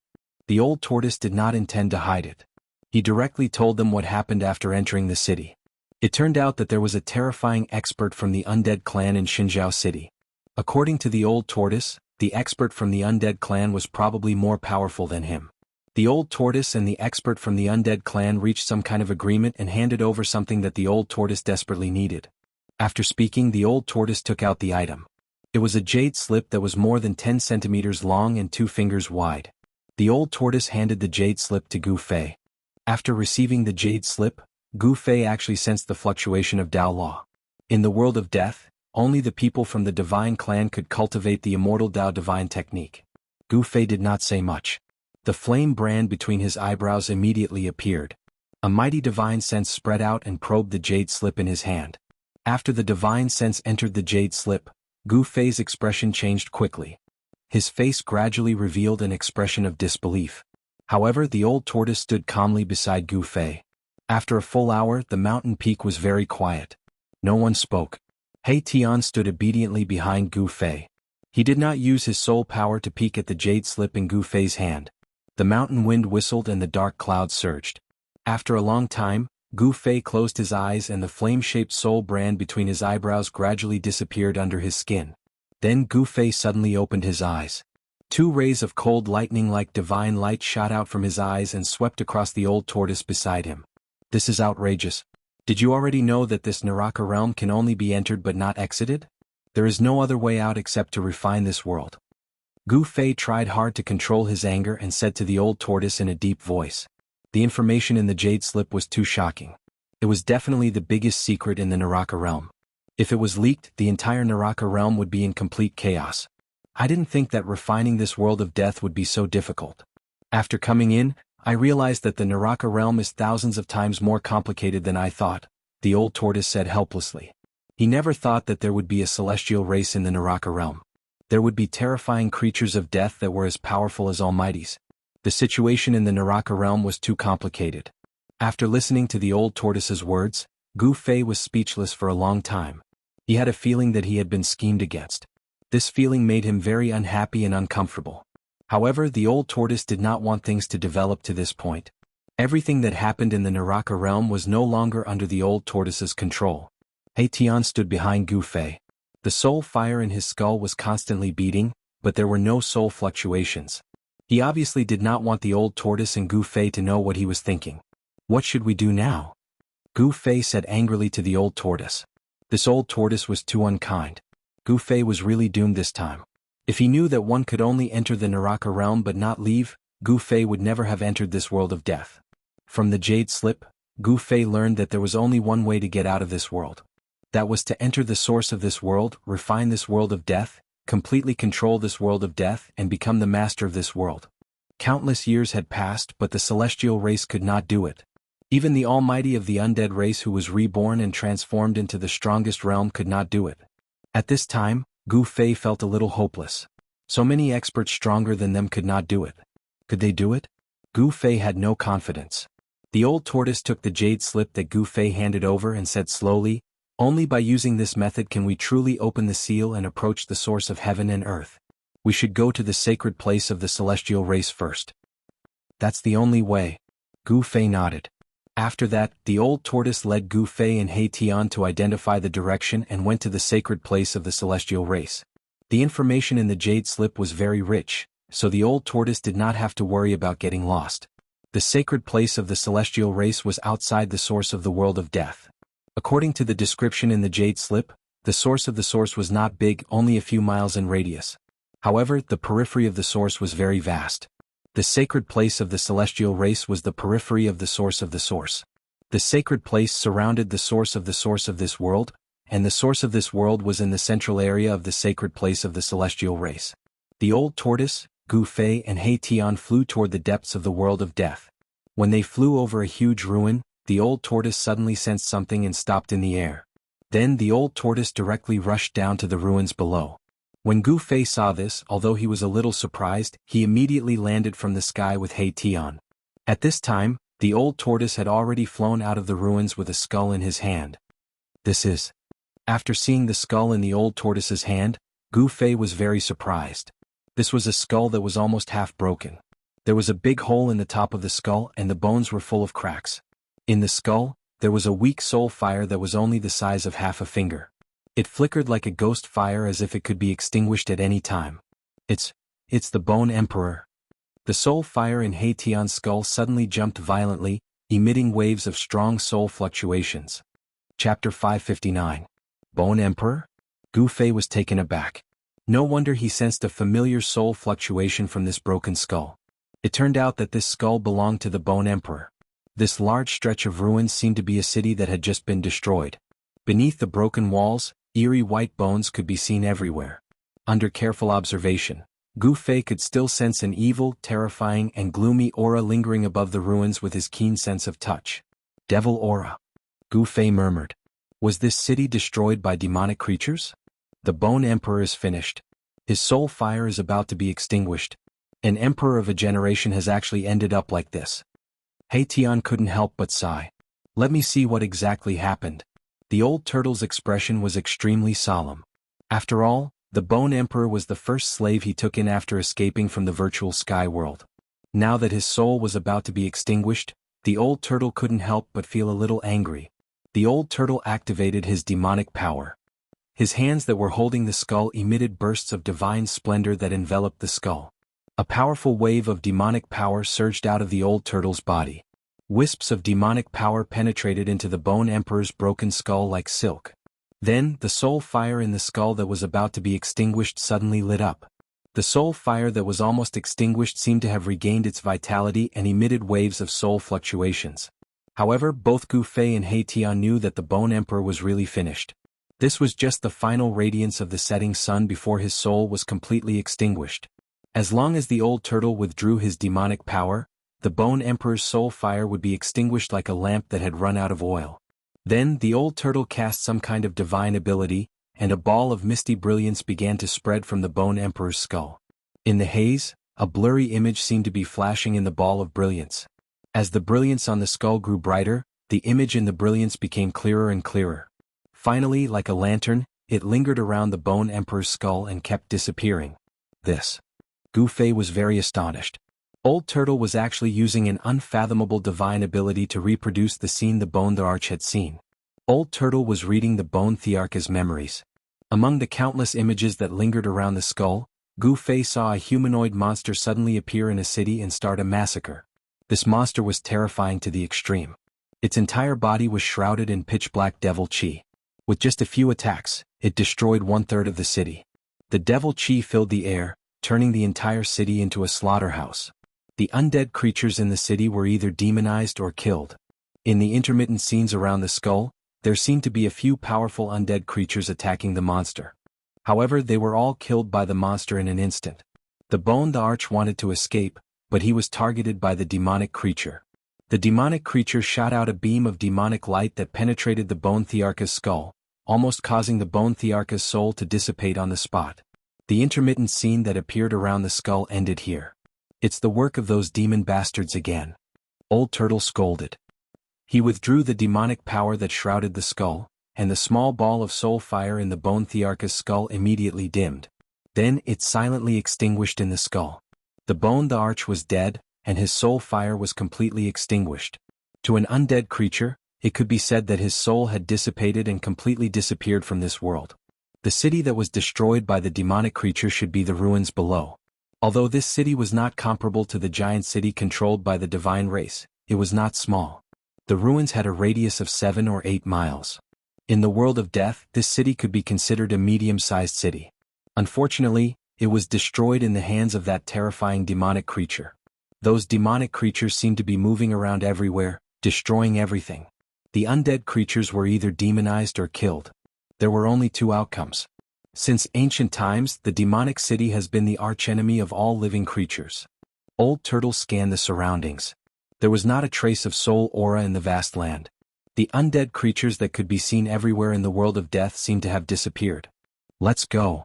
The old tortoise did not intend to hide it. He directly told them what happened after entering the city. It turned out that there was a terrifying expert from the undead clan in Xinjiao City. According to the old tortoise, the expert from the undead clan was probably more powerful than him. The old tortoise and the expert from the undead clan reached some kind of agreement and handed over something that the old tortoise desperately needed. After speaking, the old tortoise took out the item. It was a jade slip that was more than 10 centimeters long and 2 fingers wide. The old tortoise handed the jade slip to Gu Fei. After receiving the jade slip, Gu Fei actually sensed the fluctuation of Dao Law. In the world of death, only the people from the divine clan could cultivate the immortal Dao divine technique. Gu Fei did not say much. The flame brand between his eyebrows immediately appeared. A mighty divine sense spread out and probed the jade slip in his hand. After the divine sense entered the jade slip, Gu Fei's expression changed quickly. His face gradually revealed an expression of disbelief. However, the old tortoise stood calmly beside Gu Fei. After a full hour, the mountain peak was very quiet. No one spoke. Hatian stood obediently behind Gu Fei. He did not use his soul power to peek at the jade slip in Gu Fei's hand. The mountain wind whistled and the dark clouds surged. After a long time, Gu Fei closed his eyes and the flame-shaped soul brand between his eyebrows gradually disappeared under his skin. Then Gu Fei suddenly opened his eyes. 2 rays of cold lightning like divine light shot out from his eyes and swept across the old tortoise beside him. This is outrageous. Did you already know that this Naraka realm can only be entered but not exited? There is no other way out except to refine this world. Gu Fei tried hard to control his anger and said to the old tortoise in a deep voice. The information in the jade slip was too shocking. It was definitely the biggest secret in the Naraka realm. If it was leaked, the entire Naraka realm would be in complete chaos. I didn't think that refining this world of death would be so difficult. After coming in, I realized that the Naraka realm is thousands of times more complicated than I thought, the old tortoise said helplessly. He never thought that there would be a celestial race in the Naraka realm. There would be terrifying creatures of death that were as powerful as almighties. The situation in the Naraka realm was too complicated. After listening to the old tortoise's words, Gu Fei was speechless for a long time. He had a feeling that he had been schemed against. This feeling made him very unhappy and uncomfortable. However, the old tortoise did not want things to develop to this point. Everything that happened in the Naraka realm was no longer under the old tortoise's control. He Tian stood behind Gu Fei. The soul fire in his skull was constantly beating, but there were no soul fluctuations. He obviously did not want the old tortoise and Gu Fei to know what he was thinking. What should we do now? Gu Fei said angrily to the old tortoise. This old tortoise was too unkind. Gu Fei was really doomed this time. If he knew that one could only enter the Naraka realm but not leave, Gu Fei would never have entered this world of death. From the Jade Slip, Gu Fei learned that there was only one way to get out of this world. That was to enter the source of this world, refine this world of death, completely control this world of death and become the master of this world. Countless years had passed but the celestial race could not do it. Even the almighty of the undead race who was reborn and transformed into the strongest realm could not do it. At this time, Gu Fei felt a little hopeless. So many experts stronger than them could not do it. Could they do it? Gu Fei had no confidence. The old tortoise took the jade slip that Gu Fei handed over and said slowly, "Only by using this method can we truly open the seal and approach the source of heaven and earth. We should go to the sacred place of the celestial race first." "That's the only way." Gu Fei nodded. After that, the old tortoise led Gu Fei and He Tian to identify the direction and went to the sacred place of the celestial race. The information in the jade slip was very rich, so the old tortoise did not have to worry about getting lost. The sacred place of the celestial race was outside the source of the world of death. According to the description in the jade slip, the source of the source was not big, only a few miles in radius. However, the periphery of the source was very vast. The sacred place of the celestial race was the periphery of the source of the source. The sacred place surrounded the source of this world, and the source of this world was in the central area of the sacred place of the celestial race. The old tortoise, Gu Fei and He Tian flew toward the depths of the world of death. When they flew over a huge ruin, the old tortoise suddenly sensed something and stopped in the air. Then the old tortoise directly rushed down to the ruins below. When Gu Fei saw this, although he was a little surprised, he immediately landed from the sky with He Tian. At this time, the old tortoise had already flown out of the ruins with a skull in his hand. "This is..." After seeing the skull in the old tortoise's hand, Gu Fei was very surprised. This was a skull that was almost half broken. There was a big hole in the top of the skull and the bones were full of cracks. In the skull, there was a weak soul fire that was only the size of half a finger. It flickered like a ghost fire as if it could be extinguished at any time. It's the Bone Emperor." The soul fire in He Tian's skull suddenly jumped violently, emitting waves of strong soul fluctuations. Chapter 559. Bone Emperor? Gu Fei was taken aback. No wonder he sensed a familiar soul fluctuation from this broken skull. It turned out that this skull belonged to the Bone Emperor. This large stretch of ruins seemed to be a city that had just been destroyed. Beneath the broken walls, eerie white bones could be seen everywhere. Under careful observation, Gu Fei could still sense an evil, terrifying and gloomy aura lingering above the ruins with his keen sense of touch. "Devil aura," Gu Fei murmured. Was this city destroyed by demonic creatures? The Bone Emperor is finished. His soul fire is about to be extinguished. An emperor of a generation has actually ended up like this. He Tian couldn't help but sigh. Let me see what exactly happened. The old turtle's expression was extremely solemn. After all, the Bone Emperor was the first slave he took in after escaping from the virtual sky world. Now that his soul was about to be extinguished, the old turtle couldn't help but feel a little angry. The old turtle activated his demonic power. His hands that were holding the skull emitted bursts of divine splendor that enveloped the skull. A powerful wave of demonic power surged out of the old turtle's body. Wisps of demonic power penetrated into the Bone Emperor's broken skull like silk. Then, the soul fire in the skull that was about to be extinguished suddenly lit up. The soul fire that was almost extinguished seemed to have regained its vitality and emitted waves of soul fluctuations. However, both Gu Fei and He Tian knew that the Bone Emperor was really finished. This was just the final radiance of the setting sun before his soul was completely extinguished. As long as the old turtle withdrew his demonic power, the Bone Emperor's soul fire would be extinguished like a lamp that had run out of oil. Then the old turtle cast some kind of divine ability, and a ball of misty brilliance began to spread from the Bone Emperor's skull. In the haze, a blurry image seemed to be flashing in the ball of brilliance. As the brilliance on the skull grew brighter, The image in the brilliance became clearer and clearer. Finally, like a lantern, it lingered around the Bone Emperor's skull and kept disappearing. This. Gu Fei was very astonished. Old Turtle was actually using an unfathomable divine ability to reproduce the scene the Bone Thearch had seen. Old Turtle was reading the Bone Thearch's memories. Among the countless images that lingered around the skull, Gu Fei saw a humanoid monster suddenly appear in a city and start a massacre. This monster was terrifying to the extreme. Its entire body was shrouded in pitch-black devil chi. With just a few attacks, it destroyed 1/3 of the city. The devil chi filled the air, turning the entire city into a slaughterhouse. The undead creatures in the city were either demonized or killed. In the intermittent scenes around the skull, there seemed to be a few powerful undead creatures attacking the monster. However, they were all killed by the monster in an instant. The Bone Thearch wanted to escape, but he was targeted by the demonic creature. The demonic creature shot out a beam of demonic light that penetrated the Bone Thearch's skull, almost causing the Bone Thearch's soul to dissipate on the spot. The intermittent scene that appeared around the skull ended here. It's the work of those demon bastards again. Old Turtle scolded. He withdrew the demonic power that shrouded the skull, and the small ball of soul fire in the Bone Thearch's skull immediately dimmed. Then it silently extinguished in the skull. The Bone Thearch was dead, and his soul fire was completely extinguished. To an undead creature, it could be said that his soul had dissipated and completely disappeared from this world. The city that was destroyed by the demonic creature should be the ruins below. Although this city was not comparable to the giant city controlled by the divine race, it was not small. The ruins had a radius of 7 or 8 miles. In the world of death, this city could be considered a medium-sized city. Unfortunately, it was destroyed in the hands of that terrifying demonic creature. Those demonic creatures seemed to be moving around everywhere, destroying everything. The undead creatures were either demonized or killed. There were only 2 outcomes. Since ancient times, the demonic city has been the archenemy of all living creatures. Old Turtle scanned the surroundings. There was not a trace of soul aura in the vast land. The undead creatures that could be seen everywhere in the world of death seemed to have disappeared. Let's go.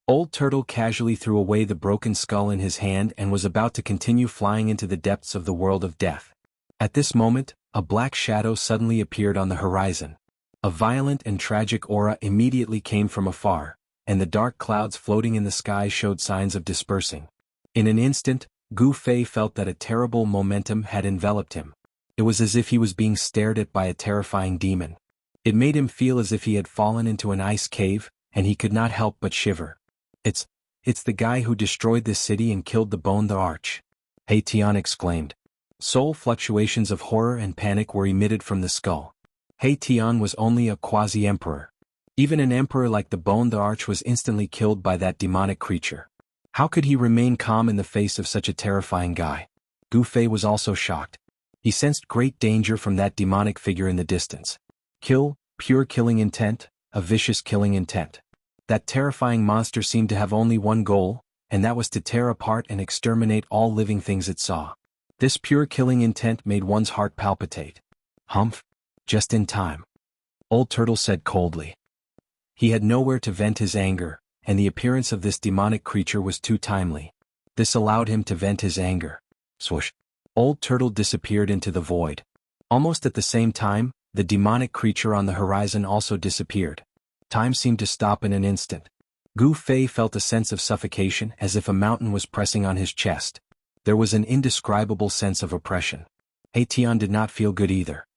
Old Turtle casually threw away the broken skull in his hand and was about to continue flying into the depths of the world of death. At this moment, a black shadow suddenly appeared on the horizon. A violent and tragic aura immediately came from afar, and the dark clouds floating in the sky showed signs of dispersing. In an instant, Gu Fei felt that a terrible momentum had enveloped him. It was as if he was being stared at by a terrifying demon. It made him feel as if he had fallen into an ice cave, and he could not help but shiver. It's the guy who destroyed this city and killed the Bone Thearch. He Tian exclaimed. Soul fluctuations of horror and panic were emitted from the skull. He Tian was only a quasi-emperor. Even an emperor like the Bone Thearch was instantly killed by that demonic creature. How could he remain calm in the face of such a terrifying guy? Gu Fei was also shocked. He sensed great danger from that demonic figure in the distance. Kill, pure killing intent, a vicious killing intent. That terrifying monster seemed to have only one goal, and that was to tear apart and exterminate all living things it saw. This pure killing intent made one's heart palpitate. Humph! Just in time. Old Turtle said coldly. He had nowhere to vent his anger, and the appearance of this demonic creature was too timely. This allowed him to vent his anger. Swoosh! Old Turtle disappeared into the void. Almost at the same time, the demonic creature on the horizon also disappeared. Time seemed to stop in an instant. Gu Fei felt a sense of suffocation as if a mountain was pressing on his chest. There was an indescribable sense of oppression. He Tian did not feel good either.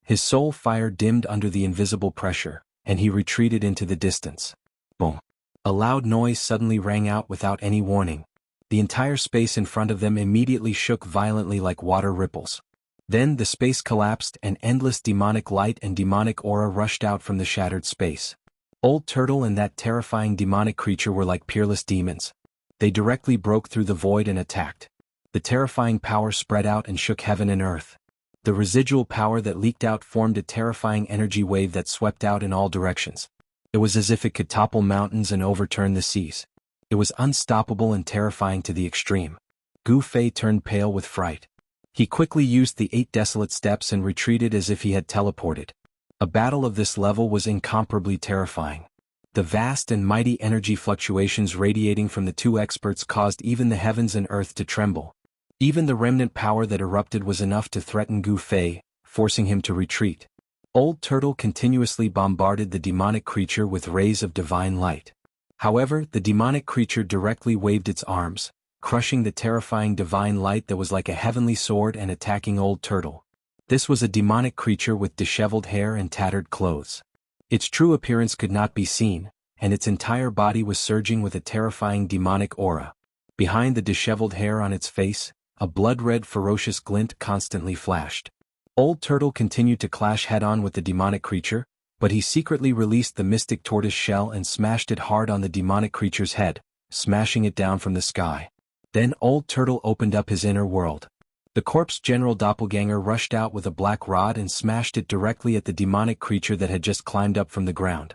His soul fire dimmed under the invisible pressure, and he retreated into the distance. Boom! A loud noise suddenly rang out without any warning. The entire space in front of them immediately shook violently like water ripples. Then the space collapsed and endless demonic light and demonic aura rushed out from the shattered space. Old Turtle and that terrifying demonic creature were like peerless demons. They directly broke through the void and attacked. The terrifying power spread out and shook heaven and earth. The residual power that leaked out formed a terrifying energy wave that swept out in all directions. It was as if it could topple mountains and overturn the seas. It was unstoppable and terrifying to the extreme. Gu Fei turned pale with fright. He quickly used the 8 desolate steps and retreated as if he had teleported. A battle of this level was incomparably terrifying. The vast and mighty energy fluctuations radiating from the 2 experts caused even the heavens and earth to tremble. Even the remnant power that erupted was enough to threaten Gu Fei, forcing him to retreat. Old Turtle continuously bombarded the demonic creature with rays of divine light. However, the demonic creature directly waved its arms, crushing the terrifying divine light that was like a heavenly sword and attacking Old Turtle. This was a demonic creature with disheveled hair and tattered clothes. Its true appearance could not be seen, and its entire body was surging with a terrifying demonic aura. Behind the disheveled hair on its face, a blood-red ferocious glint constantly flashed. Old Turtle continued to clash head-on with the demonic creature, but he secretly released the mystic tortoise shell and smashed it hard on the demonic creature's head, smashing it down from the sky. Then Old Turtle opened up his inner world. The corpse general doppelganger rushed out with a black rod and smashed it directly at the demonic creature that had just climbed up from the ground.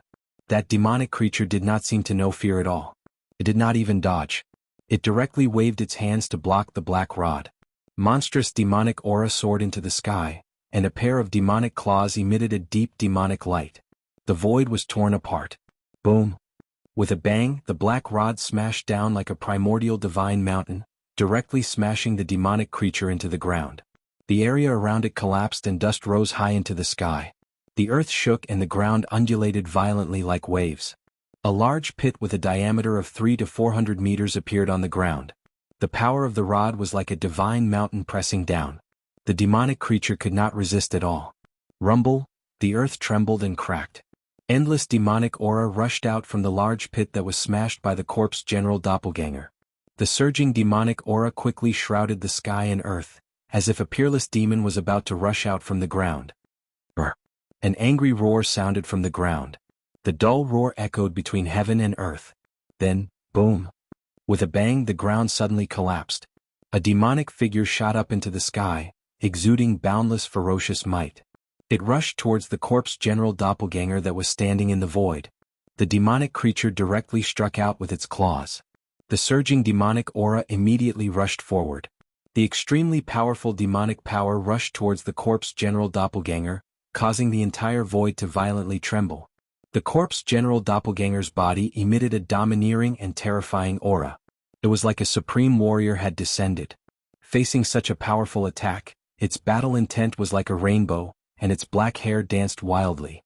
That demonic creature did not seem to know fear at all. It did not even dodge. It directly waved its hands to block the black rod. Monstrous demonic aura soared into the sky, and a pair of demonic claws emitted a deep demonic light. The void was torn apart. Boom! With a bang, the black rod smashed down like a primordial divine mountain, directly smashing the demonic creature into the ground. The area around it collapsed and dust rose high into the sky. The earth shook and the ground undulated violently like waves. A large pit with a diameter of 300 to 400 meters appeared on the ground. The power of the rod was like a divine mountain pressing down. The demonic creature could not resist at all. Rumble, the earth trembled and cracked. Endless demonic aura rushed out from the large pit that was smashed by the corpse general doppelganger. The surging demonic aura quickly shrouded the sky and earth, as if a peerless demon was about to rush out from the ground. Brr! An angry roar sounded from the ground. The dull roar echoed between heaven and earth. Then, boom! With a bang, the ground suddenly collapsed. A demonic figure shot up into the sky, exuding boundless ferocious might. It rushed towards the corpse general doppelganger that was standing in the void. The demonic creature directly struck out with its claws. The surging demonic aura immediately rushed forward. The extremely powerful demonic power rushed towards the corpse general doppelganger, causing the entire void to violently tremble. The corpse general doppelganger's body emitted a domineering and terrifying aura. It was like a supreme warrior had descended. Facing such a powerful attack, its battle intent was like a rainbow, and its black hair danced wildly.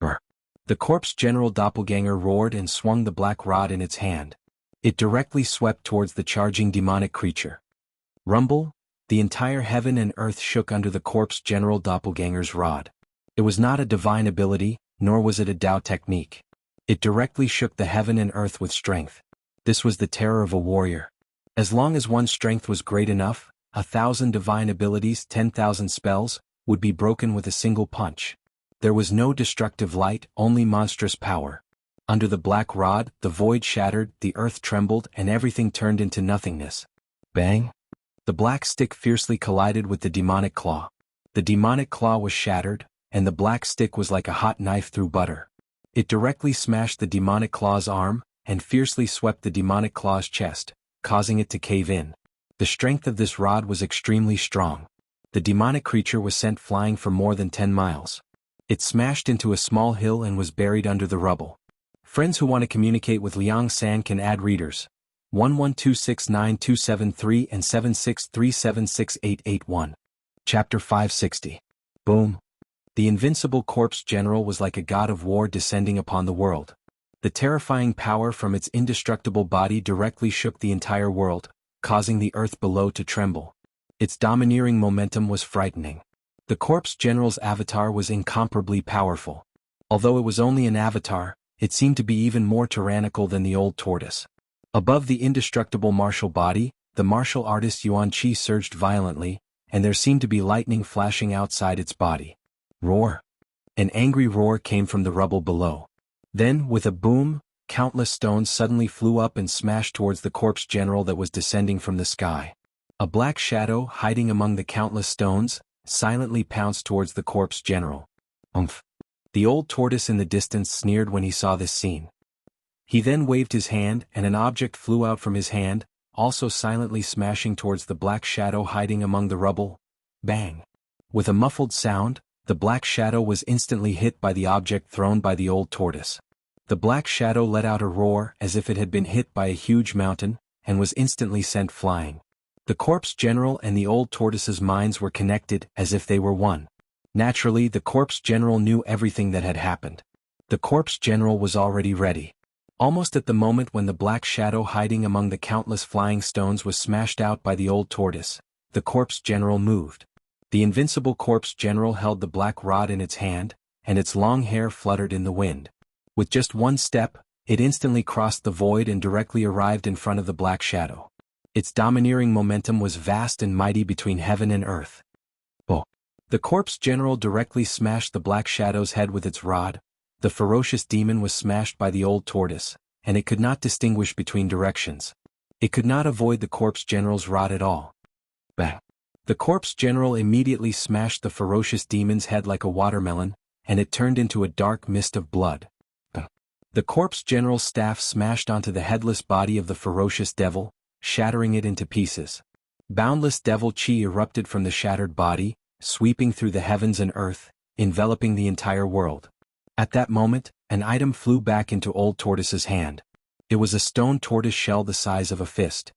Brr! The corpse general doppelganger roared and swung the black rod in its hand. It directly swept towards the charging demonic creature. Rumble! The entire heaven and earth shook under the corpse general doppelganger's rod. It was not a divine ability, nor was it a Tao technique. It directly shook the heaven and earth with strength. This was the terror of a warrior. As long as one's strength was great enough, 1,000 divine abilities, 10,000 spells, would be broken with a single punch. There was no destructive light, only monstrous power. Under the black rod, the void shattered, the earth trembled, and everything turned into nothingness. Bang! The black stick fiercely collided with the demonic claw. The demonic claw was shattered, and the black stick was like a hot knife through butter. It directly smashed the demonic claw's arm, and fiercely swept the demonic claw's chest, causing it to cave in. The strength of this rod was extremely strong. The demonic creature was sent flying for more than 10 miles. It smashed into a small hill and was buried under the rubble. Friends who want to communicate with Liang San can add readers. 11269273 and 76376881. Chapter 560. Boom! The invincible corpse general was like a god of war descending upon the world. The terrifying power from its indestructible body directly shook the entire world, causing the earth below to tremble. Its domineering momentum was frightening. The corpse general's avatar was incomparably powerful. Although it was only an avatar, it seemed to be even more tyrannical than the old tortoise. Above the indestructible martial body, the martial artist Xianxia surged violently, and there seemed to be lightning flashing outside its body. Roar! An angry roar came from the rubble below. Then, with a boom, countless stones suddenly flew up and smashed towards the corpse general that was descending from the sky. A black shadow, hiding among the countless stones, silently pounced towards the corpse general. Umph! The old tortoise in the distance sneered when he saw this scene. He then waved his hand, and an object flew out from his hand, also silently smashing towards the black shadow hiding among the rubble. Bang! With a muffled sound, the black shadow was instantly hit by the object thrown by the old tortoise. The black shadow let out a roar as if it had been hit by a huge mountain, and was instantly sent flying. The corpse general and the old tortoise's minds were connected as if they were one. Naturally, the corpse general knew everything that had happened. The corpse general was already ready. Almost at the moment when the black shadow hiding among the countless flying stones was smashed out by the old tortoise, the corpse general moved. The invincible corpse general held the black rod in its hand, and its long hair fluttered in the wind. With just one step, it instantly crossed the void and directly arrived in front of the black shadow. Its domineering momentum was vast and mighty between heaven and earth. Oh! The corpse general directly smashed the black shadow's head with its rod. The ferocious demon was smashed by the old tortoise, and it could not distinguish between directions. It could not avoid the corpse general's rod at all. Bang! The corpse general immediately smashed the ferocious demon's head like a watermelon, and it turned into a dark mist of blood. The corpse general's staff smashed onto the headless body of the ferocious devil, shattering it into pieces. Boundless devil chi erupted from the shattered body, sweeping through the heavens and earth, enveloping the entire world. At that moment, an item flew back into old tortoise's hand. It was a stone tortoise shell the size of a fist.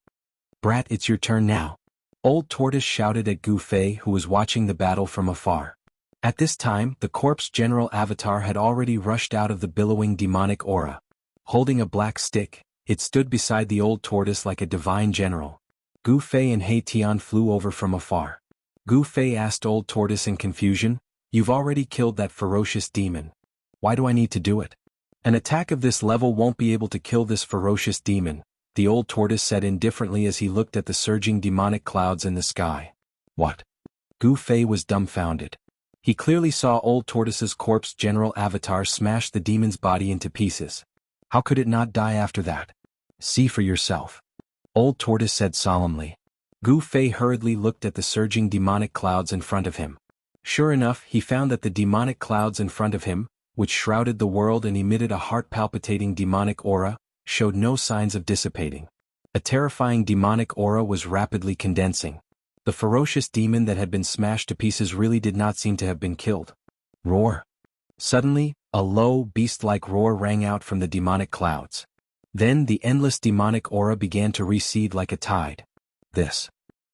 "Brat, it's your turn now," old tortoise shouted at Gu Fei, who was watching the battle from afar. At this time, the corpse general avatar had already rushed out of the billowing demonic aura. Holding a black stick, it stood beside the old tortoise like a divine general. Gu Fei and He Tian flew over from afar. Gu Fei asked old tortoise in confusion, "You've already killed that ferocious demon. Why do I need to do it?" "An attack of this level won't be able to kill this ferocious demon," the old tortoise said indifferently as he looked at the surging demonic clouds in the sky. "What?" Gu Fei was dumbfounded. He clearly saw old tortoise's corpse general avatar smash the demon's body into pieces. How could it not die after that? "See for yourself," old tortoise said solemnly. Gu Fei hurriedly looked at the surging demonic clouds in front of him. Sure enough, he found that the demonic clouds in front of him, which shrouded the world and emitted a heart-palpitating demonic aura, showed no signs of dissipating. A terrifying demonic aura was rapidly condensing. The ferocious demon that had been smashed to pieces really did not seem to have been killed. Roar! Suddenly, a low, beast-like roar rang out from the demonic clouds. Then the endless demonic aura began to recede like a tide. This.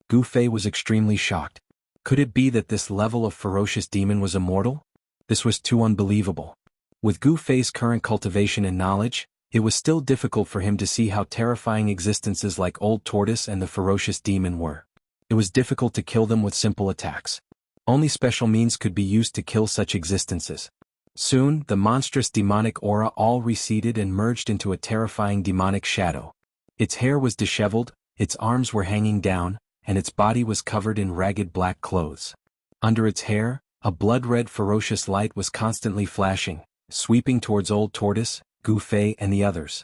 Gu Fei was extremely shocked. Could it be that this level of ferocious demon was immortal? This was too unbelievable. With Gu Fei's current cultivation and knowledge, it was still difficult for him to see how terrifying existences like Old Tortoise and the ferocious demon were. It was difficult to kill them with simple attacks. Only special means could be used to kill such existences. Soon, the monstrous demonic aura all receded and merged into a terrifying demonic shadow. Its hair was disheveled, its arms were hanging down, and its body was covered in ragged black clothes. Under its hair, a blood-red ferocious light was constantly flashing, sweeping towards Old Tortoise, Gu Fei and the others.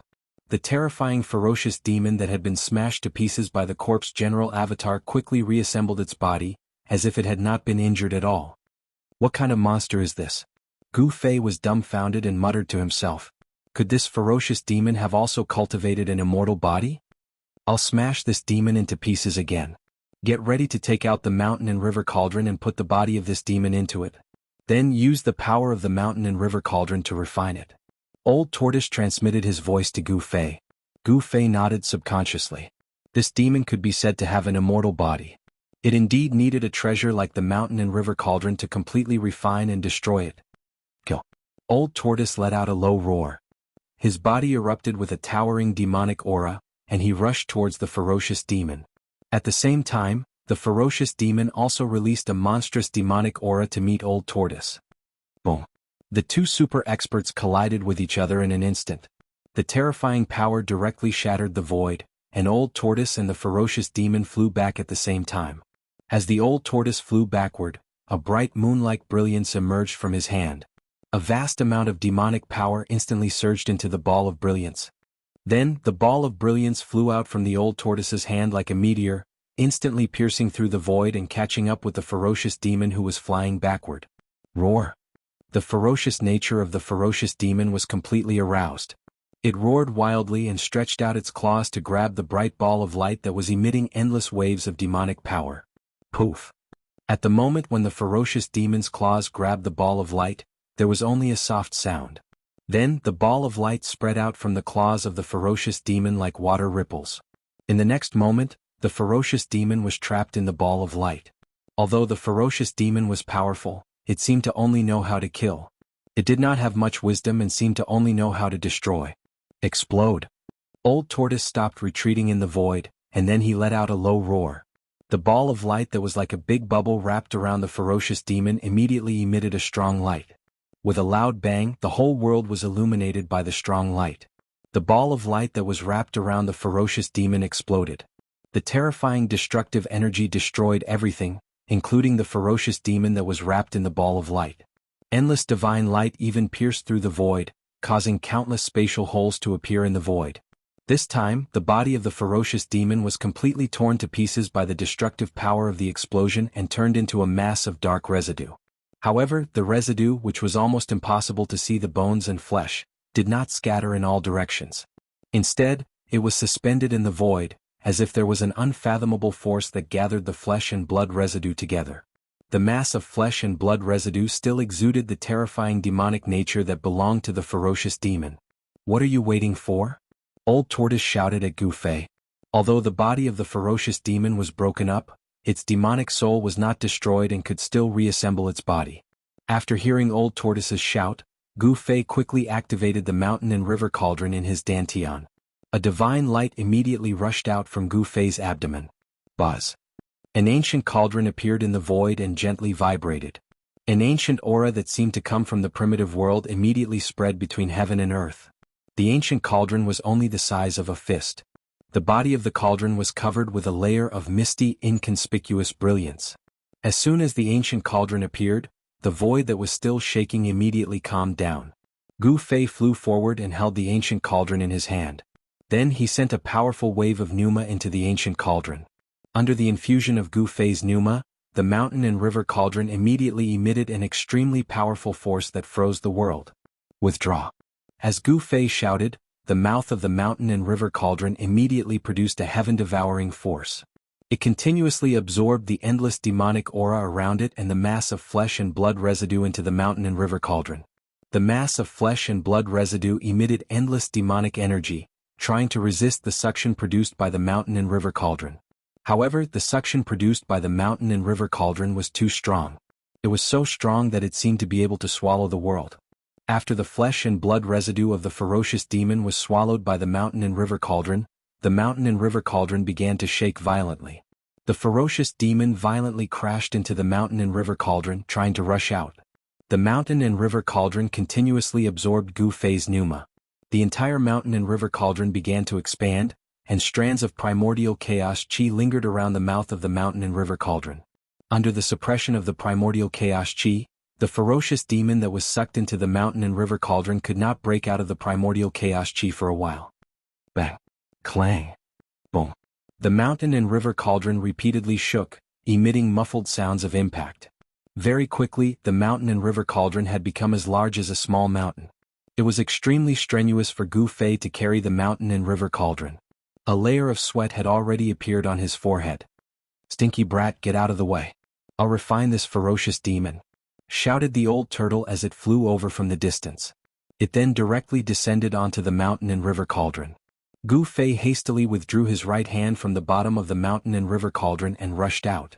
The terrifying ferocious demon that had been smashed to pieces by the corpse general avatar quickly reassembled its body, as if it had not been injured at all. What kind of monster is this? Gu Fei was dumbfounded and muttered to himself. Could this ferocious demon have also cultivated an immortal body? I'll smash this demon into pieces again. Get ready to take out the mountain and river cauldron and put the body of this demon into it. Then use the power of the mountain and river cauldron to refine it. Old Tortoise transmitted his voice to Gu Fei. Gu Fei nodded subconsciously. This demon could be said to have an immortal body. It indeed needed a treasure like the mountain and river cauldron to completely refine and destroy it. Kill. Old Tortoise let out a low roar. His body erupted with a towering demonic aura, and he rushed towards the ferocious demon. At the same time, the ferocious demon also released a monstrous demonic aura to meet Old Tortoise. Boom. The two super experts collided with each other in an instant. The terrifying power directly shattered the void, and Old Tortoise and the ferocious demon flew back at the same time. As the Old Tortoise flew backward, a bright moon-like brilliance emerged from his hand. A vast amount of demonic power instantly surged into the ball of brilliance. Then, the ball of brilliance flew out from the Old Tortoise's hand like a meteor, instantly piercing through the void and catching up with the ferocious demon who was flying backward. Roar! The ferocious nature of the ferocious demon was completely aroused. It roared wildly and stretched out its claws to grab the bright ball of light that was emitting endless waves of demonic power. Poof! At the moment when the ferocious demon's claws grabbed the ball of light, there was only a soft sound. Then, the ball of light spread out from the claws of the ferocious demon like water ripples. In the next moment, the ferocious demon was trapped in the ball of light. Although the ferocious demon was powerful, it seemed to only know how to kill. It did not have much wisdom and seemed to only know how to destroy. Explode. Old Tortoise stopped retreating in the void, and then he let out a low roar. The ball of light that was like a big bubble wrapped around the ferocious demon immediately emitted a strong light. With a loud bang, the whole world was illuminated by the strong light. The ball of light that was wrapped around the ferocious demon exploded. The terrifying destructive energy destroyed everything, including the ferocious demon that was wrapped in the ball of light. Endless divine light even pierced through the void, causing countless spatial holes to appear in the void. This time, the body of the ferocious demon was completely torn to pieces by the destructive power of the explosion and turned into a mass of dark residue. However, the residue, which was almost impossible to see the bones and flesh, did not scatter in all directions. Instead, it was suspended in the void, as if there was an unfathomable force that gathered the flesh and blood residue together. The mass of flesh and blood residue still exuded the terrifying demonic nature that belonged to the ferocious demon. "What are you waiting for?" Old Tortoise shouted at Gu Fei. Although the body of the ferocious demon was broken up, its demonic soul was not destroyed and could still reassemble its body. After hearing Old Tortoise's shout, Gu Fei quickly activated the mountain and river cauldron in his dantian. A divine light immediately rushed out from Gu Fei's abdomen. Buzz. An ancient cauldron appeared in the void and gently vibrated. An ancient aura that seemed to come from the primitive world immediately spread between heaven and earth. The ancient cauldron was only the size of a fist. The body of the cauldron was covered with a layer of misty, inconspicuous brilliance. As soon as the ancient cauldron appeared, the void that was still shaking immediately calmed down. Gu Fei flew forward and held the ancient cauldron in his hand. Then he sent a powerful wave of pneuma into the ancient cauldron. Under the infusion of Gu Fei's pneuma, the mountain and river cauldron immediately emitted an extremely powerful force that froze the world. Withdraw. As Gu Fei shouted, the mouth of the mountain and river cauldron immediately produced a heaven-devouring force. It continuously absorbed the endless demonic aura around it and the mass of flesh and blood residue into the mountain and river cauldron. The mass of flesh and blood residue emitted endless demonic energy, trying to resist the suction produced by the mountain and river cauldron. However, the suction produced by the mountain and river cauldron was too strong. It was so strong that it seemed to be able to swallow the world. After the flesh and blood residue of the ferocious demon was swallowed by the mountain and river cauldron, the mountain and river cauldron began to shake violently. The ferocious demon violently crashed into the mountain and river cauldron, trying to rush out. The mountain and river cauldron continuously absorbed Gu Fei's pneuma. The entire mountain and river cauldron began to expand, and strands of primordial chaos chi lingered around the mouth of the mountain and river cauldron. Under the suppression of the primordial chaos chi, the ferocious demon that was sucked into the mountain and river cauldron could not break out of the primordial chaos chi for a while. Bang. Clang. Boom. The mountain and river cauldron repeatedly shook, emitting muffled sounds of impact. Very quickly, the mountain and river cauldron had become as large as a small mountain. It was extremely strenuous for Gu Fei to carry the mountain and river cauldron. A layer of sweat had already appeared on his forehead. "Stinky brat, get out of the way. I'll refine this ferocious demon," shouted the old turtle as it flew over from the distance. It then directly descended onto the mountain and river cauldron. Gu Fei hastily withdrew his right hand from the bottom of the mountain and river cauldron and rushed out.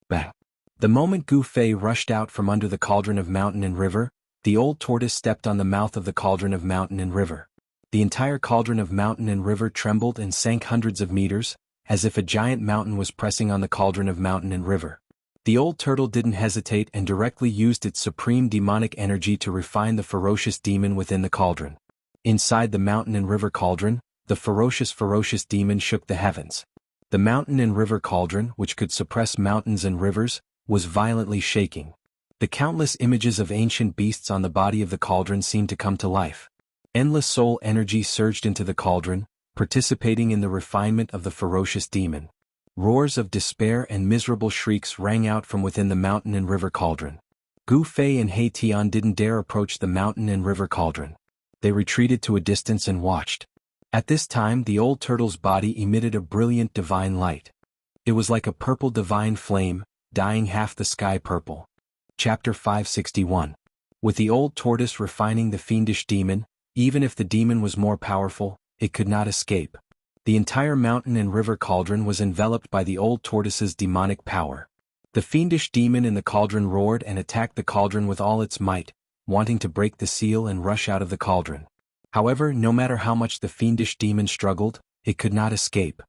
Bang! The moment Gu Fei rushed out from under the cauldron of mountain and river, the old tortoise stepped on the mouth of the cauldron of mountain and river. The entire cauldron of mountain and river trembled and sank hundreds of meters, as if a giant mountain was pressing on the cauldron of mountain and river. The old turtle didn't hesitate and directly used its supreme demonic energy to refine the ferocious demon within the cauldron. Inside the mountain and river cauldron, the ferocious demon shook the heavens. The mountain and river cauldron, which could suppress mountains and rivers, was violently shaking. The countless images of ancient beasts on the body of the cauldron seemed to come to life. Endless soul energy surged into the cauldron, participating in the refinement of the ferocious demon. Roars of despair and miserable shrieks rang out from within the mountain and river cauldron. Gu Fei and He Tian didn't dare approach the mountain and river cauldron. They retreated to a distance and watched. At this time, the old turtle's body emitted a brilliant divine light. It was like a purple divine flame, dyeing half the sky purple. Chapter 561. With the old tortoise refining the fiendish demon, even if the demon was more powerful, it could not escape. The entire mountain and river cauldron was enveloped by the old tortoise's demonic power. The fiendish demon in the cauldron roared and attacked the cauldron with all its might, wanting to break the seal and rush out of the cauldron. However, no matter how much the fiendish demon struggled, it could not escape.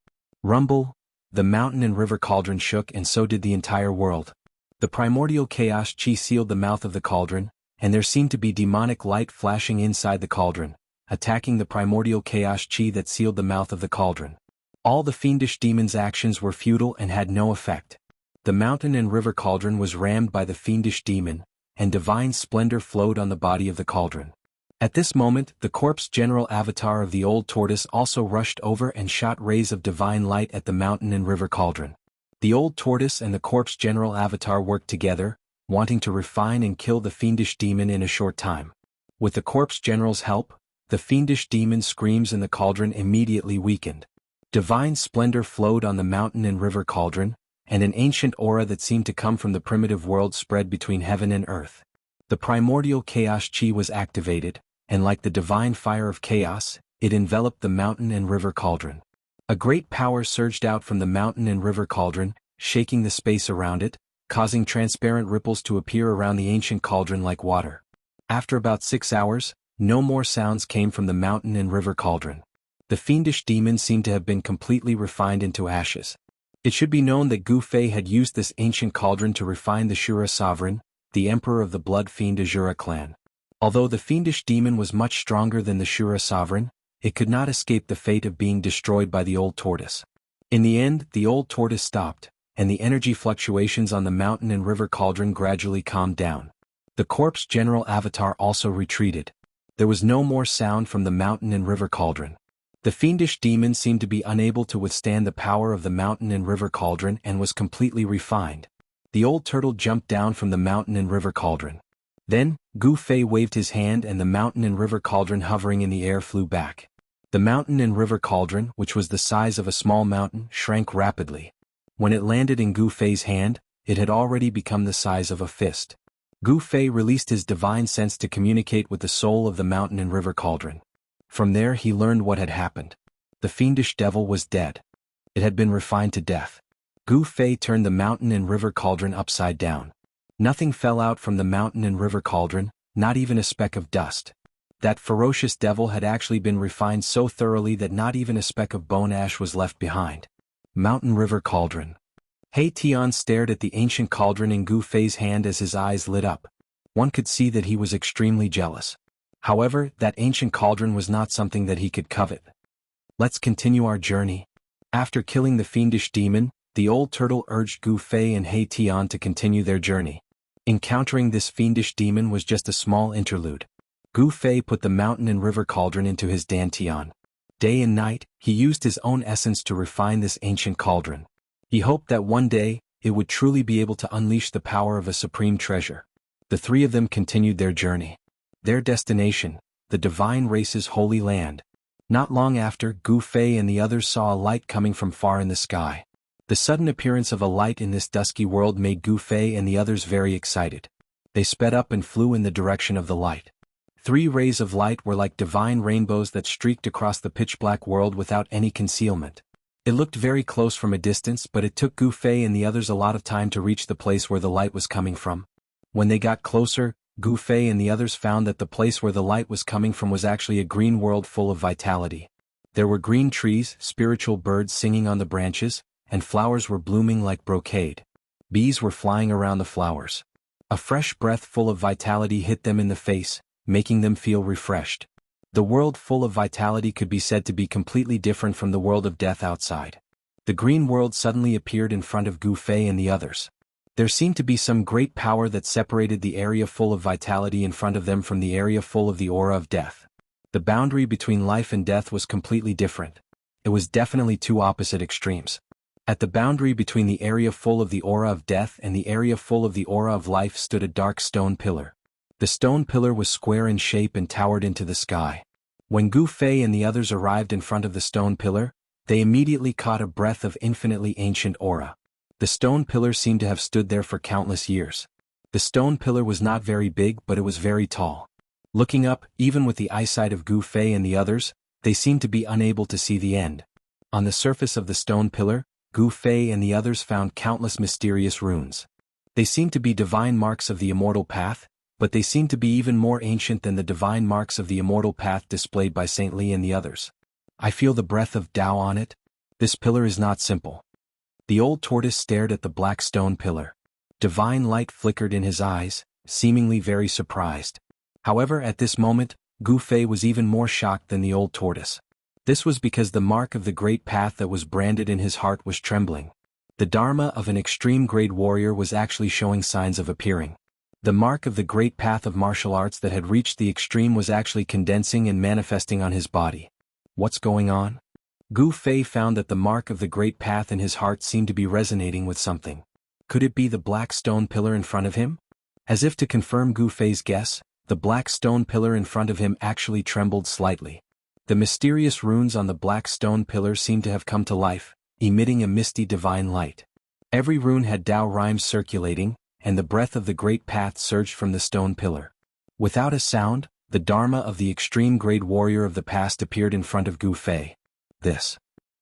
Rumble, the mountain and river cauldron shook, and so did the entire world. The primordial chaos chi sealed the mouth of the cauldron, and there seemed to be demonic light flashing inside the cauldron, attacking the primordial chaos chi that sealed the mouth of the cauldron. All the fiendish demon's actions were futile and had no effect. The mountain and river cauldron was rammed by the fiendish demon, and divine splendor flowed on the body of the cauldron. At this moment, the corpse general avatar of the old tortoise also rushed over and shot rays of divine light at the mountain and river cauldron. The old tortoise and the corpse general avatar worked together, wanting to refine and kill the fiendish demon in a short time. With the corpse general's help, the fiendish demon's screams in the cauldron immediately weakened. Divine splendor flowed on the mountain and river cauldron, and an ancient aura that seemed to come from the primitive world spread between heaven and earth. The primordial chaos chi was activated, and like the divine fire of chaos, it enveloped the mountain and river cauldron. A great power surged out from the mountain and river cauldron, shaking the space around it, causing transparent ripples to appear around the ancient cauldron like water. After about 6 hours, no more sounds came from the mountain and river cauldron. The fiendish demon seemed to have been completely refined into ashes. It should be known that Gu Fei had used this ancient cauldron to refine the Shura sovereign, the emperor of the blood fiend Azura clan. Although the fiendish demon was much stronger than the Shura sovereign, it could not escape the fate of being destroyed by the old tortoise. In the end, the old tortoise stopped, and the energy fluctuations on the mountain and river cauldron gradually calmed down. The corpse general avatar also retreated. There was no more sound from the mountain and river cauldron. The fiendish demon seemed to be unable to withstand the power of the mountain and river cauldron and was completely refined. The old turtle jumped down from the mountain and river cauldron. Then, Gu Fei waved his hand and the mountain and river cauldron hovering in the air flew back. The mountain and river cauldron, which was the size of a small mountain, shrank rapidly. When it landed in Gu Fei's hand, it had already become the size of a fist. Gu Fei released his divine sense to communicate with the soul of the mountain and river cauldron. From there he learned what had happened. The fiendish devil was dead. It had been refined to death. Gu Fei turned the mountain and river cauldron upside down. Nothing fell out from the mountain and river cauldron, not even a speck of dust. That ferocious devil had actually been refined so thoroughly that not even a speck of bone ash was left behind. Mountain River Cauldron. He Tian stared at the ancient cauldron in Gu Fei's hand as his eyes lit up. One could see that he was extremely jealous. However, that ancient cauldron was not something that he could covet. Let's continue our journey. After killing the fiendish demon, the old turtle urged Gu Fei and He Tian to continue their journey. Encountering this fiendish demon was just a small interlude. Gu Fei put the mountain and river cauldron into his dantian. Day and night, he used his own essence to refine this ancient cauldron. He hoped that one day, it would truly be able to unleash the power of a supreme treasure. The three of them continued their journey. Their destination, the divine race's holy land. Not long after, Gu Fei and the others saw a light coming from far in the sky. The sudden appearance of a light in this dusky world made Gu Fei and the others very excited. They sped up and flew in the direction of the light. 3 rays of light were like divine rainbows that streaked across the pitch-black world without any concealment. It looked very close from a distance, but it took Gu Fei and the others a lot of time to reach the place where the light was coming from. When they got closer, Gu Fei and the others found that the place where the light was coming from was actually a green world full of vitality. There were green trees, spiritual birds singing on the branches, and flowers were blooming like brocade. Bees were flying around the flowers. A fresh breath full of vitality hit them in the face, making them feel refreshed. The world full of vitality could be said to be completely different from the world of death outside. The green world suddenly appeared in front of Gu Fei and the others. There seemed to be some great power that separated the area full of vitality in front of them from the area full of the aura of death. The boundary between life and death was completely different. It was definitely 2 opposite extremes. At the boundary between the area full of the aura of death and the area full of the aura of life stood a dark stone pillar. The stone pillar was square in shape and towered into the sky. When Gu Fei and the others arrived in front of the stone pillar, they immediately caught a breath of infinitely ancient aura. The stone pillar seemed to have stood there for countless years. The stone pillar was not very big, but it was very tall. Looking up, even with the eyesight of Gu Fei and the others, they seemed to be unable to see the end. On the surface of the stone pillar, Gu Fei and the others found countless mysterious runes. They seem to be divine marks of the immortal path, but they seem to be even more ancient than the divine marks of the immortal path displayed by Saint Li and the others. I feel the breath of Tao on it. This pillar is not simple. The old tortoise stared at the black stone pillar. Divine light flickered in his eyes, seemingly very surprised. However, at this moment, Gu Fei was even more shocked than the old tortoise. This was because the mark of the great path that was branded in his heart was trembling. The dharma of an extreme grade warrior was actually showing signs of appearing. The mark of the great path of martial arts that had reached the extreme was actually condensing and manifesting on his body. What's going on? Gu Fei found that the mark of the great path in his heart seemed to be resonating with something. Could it be the black stone pillar in front of him? As if to confirm Gu Fei's guess, the black stone pillar in front of him actually trembled slightly. The mysterious runes on the black stone pillar seemed to have come to life, emitting a misty divine light. Every rune had Tao rhymes circulating, and the breath of the great path surged from the stone pillar. Without a sound, the dharma of the extreme grade warrior of the past appeared in front of Gu Fei. This.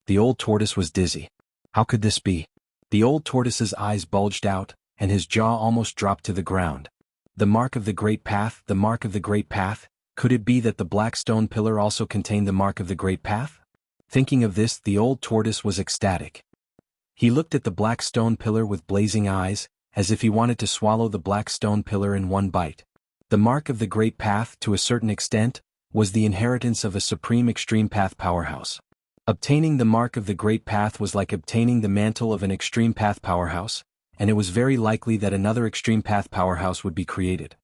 The old tortoise was dizzy. How could this be? The old tortoise's eyes bulged out, and his jaw almost dropped to the ground. The mark of the great path, the mark of the great path, could it be that the black stone pillar also contained the mark of the great path? Thinking of this, the old tortoise was ecstatic. He looked at the black stone pillar with blazing eyes, as if he wanted to swallow the black stone pillar in one bite. The mark of the great path, to a certain extent, was the inheritance of a supreme extreme path powerhouse. Obtaining the mark of the great path was like obtaining the mantle of an extreme path powerhouse, and it was very likely that another extreme path powerhouse would be created.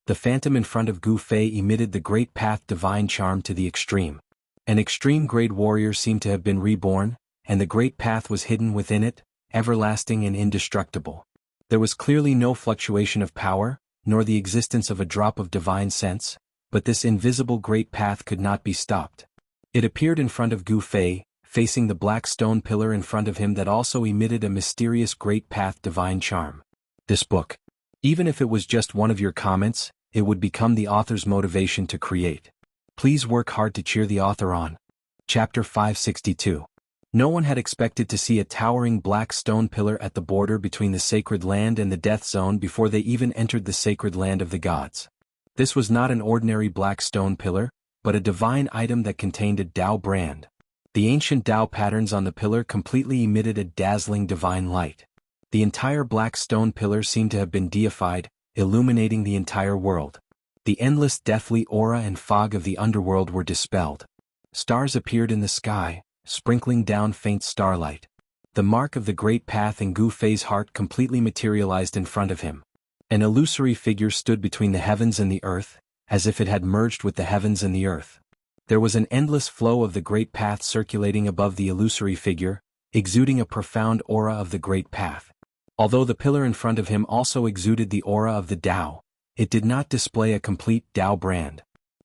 The phantom in front of Gu Fei emitted the great path divine charm to the extreme. An extreme grade warrior seemed to have been reborn, and the great path was hidden within it, everlasting and indestructible. There was clearly no fluctuation of power, nor the existence of a drop of divine sense, but this invisible great path could not be stopped. It appeared in front of Gu Fei, facing the black stone pillar in front of him that also emitted a mysterious great path divine charm. This book. Even if it was just one of your comments, it would become the author's motivation to create. Please work hard to cheer the author on. Chapter 562. No one had expected to see a towering black stone pillar at the border between the sacred land and the death zone before they even entered the sacred land of the gods. This was not an ordinary black stone pillar, but a divine item that contained a Tao brand. The ancient Tao patterns on the pillar completely emitted a dazzling divine light. The entire black stone pillar seemed to have been deified, illuminating the entire world. The endless deathly aura and fog of the underworld were dispelled. Stars appeared in the sky, sprinkling down faint starlight. The mark of the great path in Gu Fei's heart completely materialized in front of him. An illusory figure stood between the heavens and the earth, as if it had merged with the heavens and the earth. There was an endless flow of the great path circulating above the illusory figure, exuding a profound aura of the great path. Although the pillar in front of him also exuded the aura of the Tao, it did not display a complete Tao brand.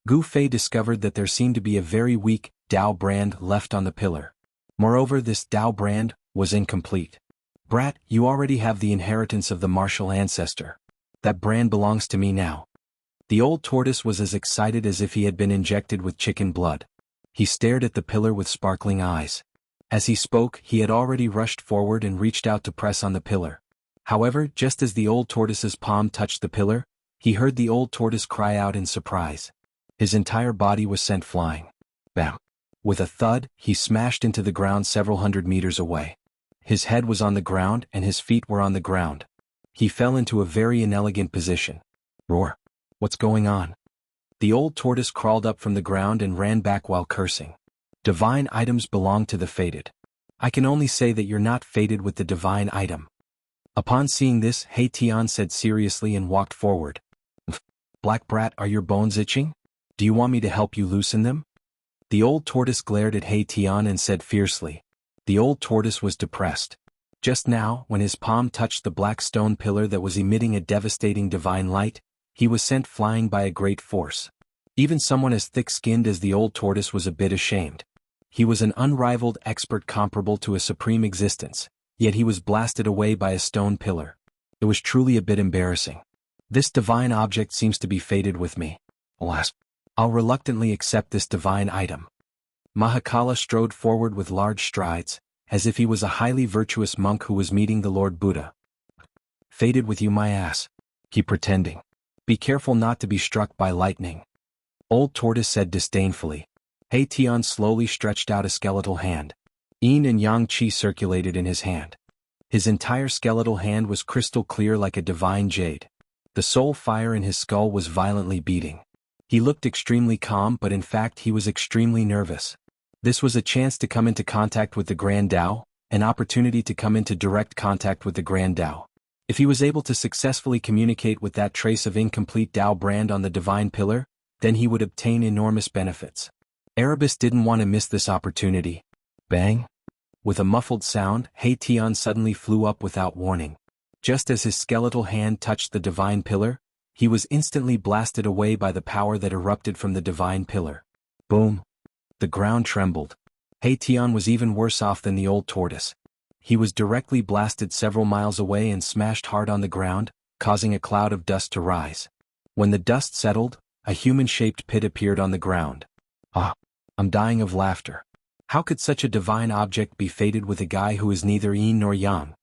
Gu Fei discovered that there seemed to be a very weak Tao brand left on the pillar. Moreover, this Tao brand was incomplete. Brat, you already have the inheritance of the martial ancestor. That brand belongs to me now. The old tortoise was as excited as if he had been injected with chicken blood. He stared at the pillar with sparkling eyes. As he spoke, he had already rushed forward and reached out to press on the pillar. However, just as the old tortoise's palm touched the pillar, he heard the old tortoise cry out in surprise. His entire body was sent flying. Bam! With a thud, he smashed into the ground several hundred meters away. His head was on the ground and his feet were on the ground. He fell into a very inelegant position. Roar! What's going on? The old tortoise crawled up from the ground and ran back while cursing. Divine items belong to the fated. I can only say that you're not fated with the divine item. Upon seeing this, He Tian said seriously and walked forward. Black brat, are your bones itching? Do you want me to help you loosen them? The old tortoise glared at He Tian and said fiercely. The old tortoise was depressed. Just now, when his palm touched the black stone pillar that was emitting a devastating divine light, he was sent flying by a great force. Even someone as thick-skinned as the old tortoise was a bit ashamed. He was an unrivaled expert comparable to a supreme existence, yet he was blasted away by a stone pillar. It was truly a bit embarrassing. This divine object seems to be fated with me. Alas, I'll reluctantly accept this divine item. Mahakala strode forward with large strides, as if he was a highly virtuous monk who was meeting the Lord Buddha. Faded with you my ass. Keep pretending. Be careful not to be struck by lightning. Old Tortoise said disdainfully. He Tian slowly stretched out a skeletal hand. Yin and Yang Qi circulated in his hand. His entire skeletal hand was crystal clear like a divine jade. The soul fire in his skull was violently beating. He looked extremely calm, but in fact he was extremely nervous. This was a chance to come into contact with the Grand Tao, an opportunity to come into direct contact with the Grand Tao. If he was able to successfully communicate with that trace of incomplete Tao brand on the divine pillar, then he would obtain enormous benefits. Erebus didn't want to miss this opportunity. Bang! With a muffled sound, He Tian suddenly flew up without warning. Just as his skeletal hand touched the divine pillar, he was instantly blasted away by the power that erupted from the divine pillar. Boom! The ground trembled. He Tian was even worse off than the old tortoise. He was directly blasted several miles away and smashed hard on the ground, causing a cloud of dust to rise. When the dust settled, a human-shaped pit appeared on the ground. Ah! I'm dying of laughter. How could such a divine object be fated with a guy who is neither yin nor yang?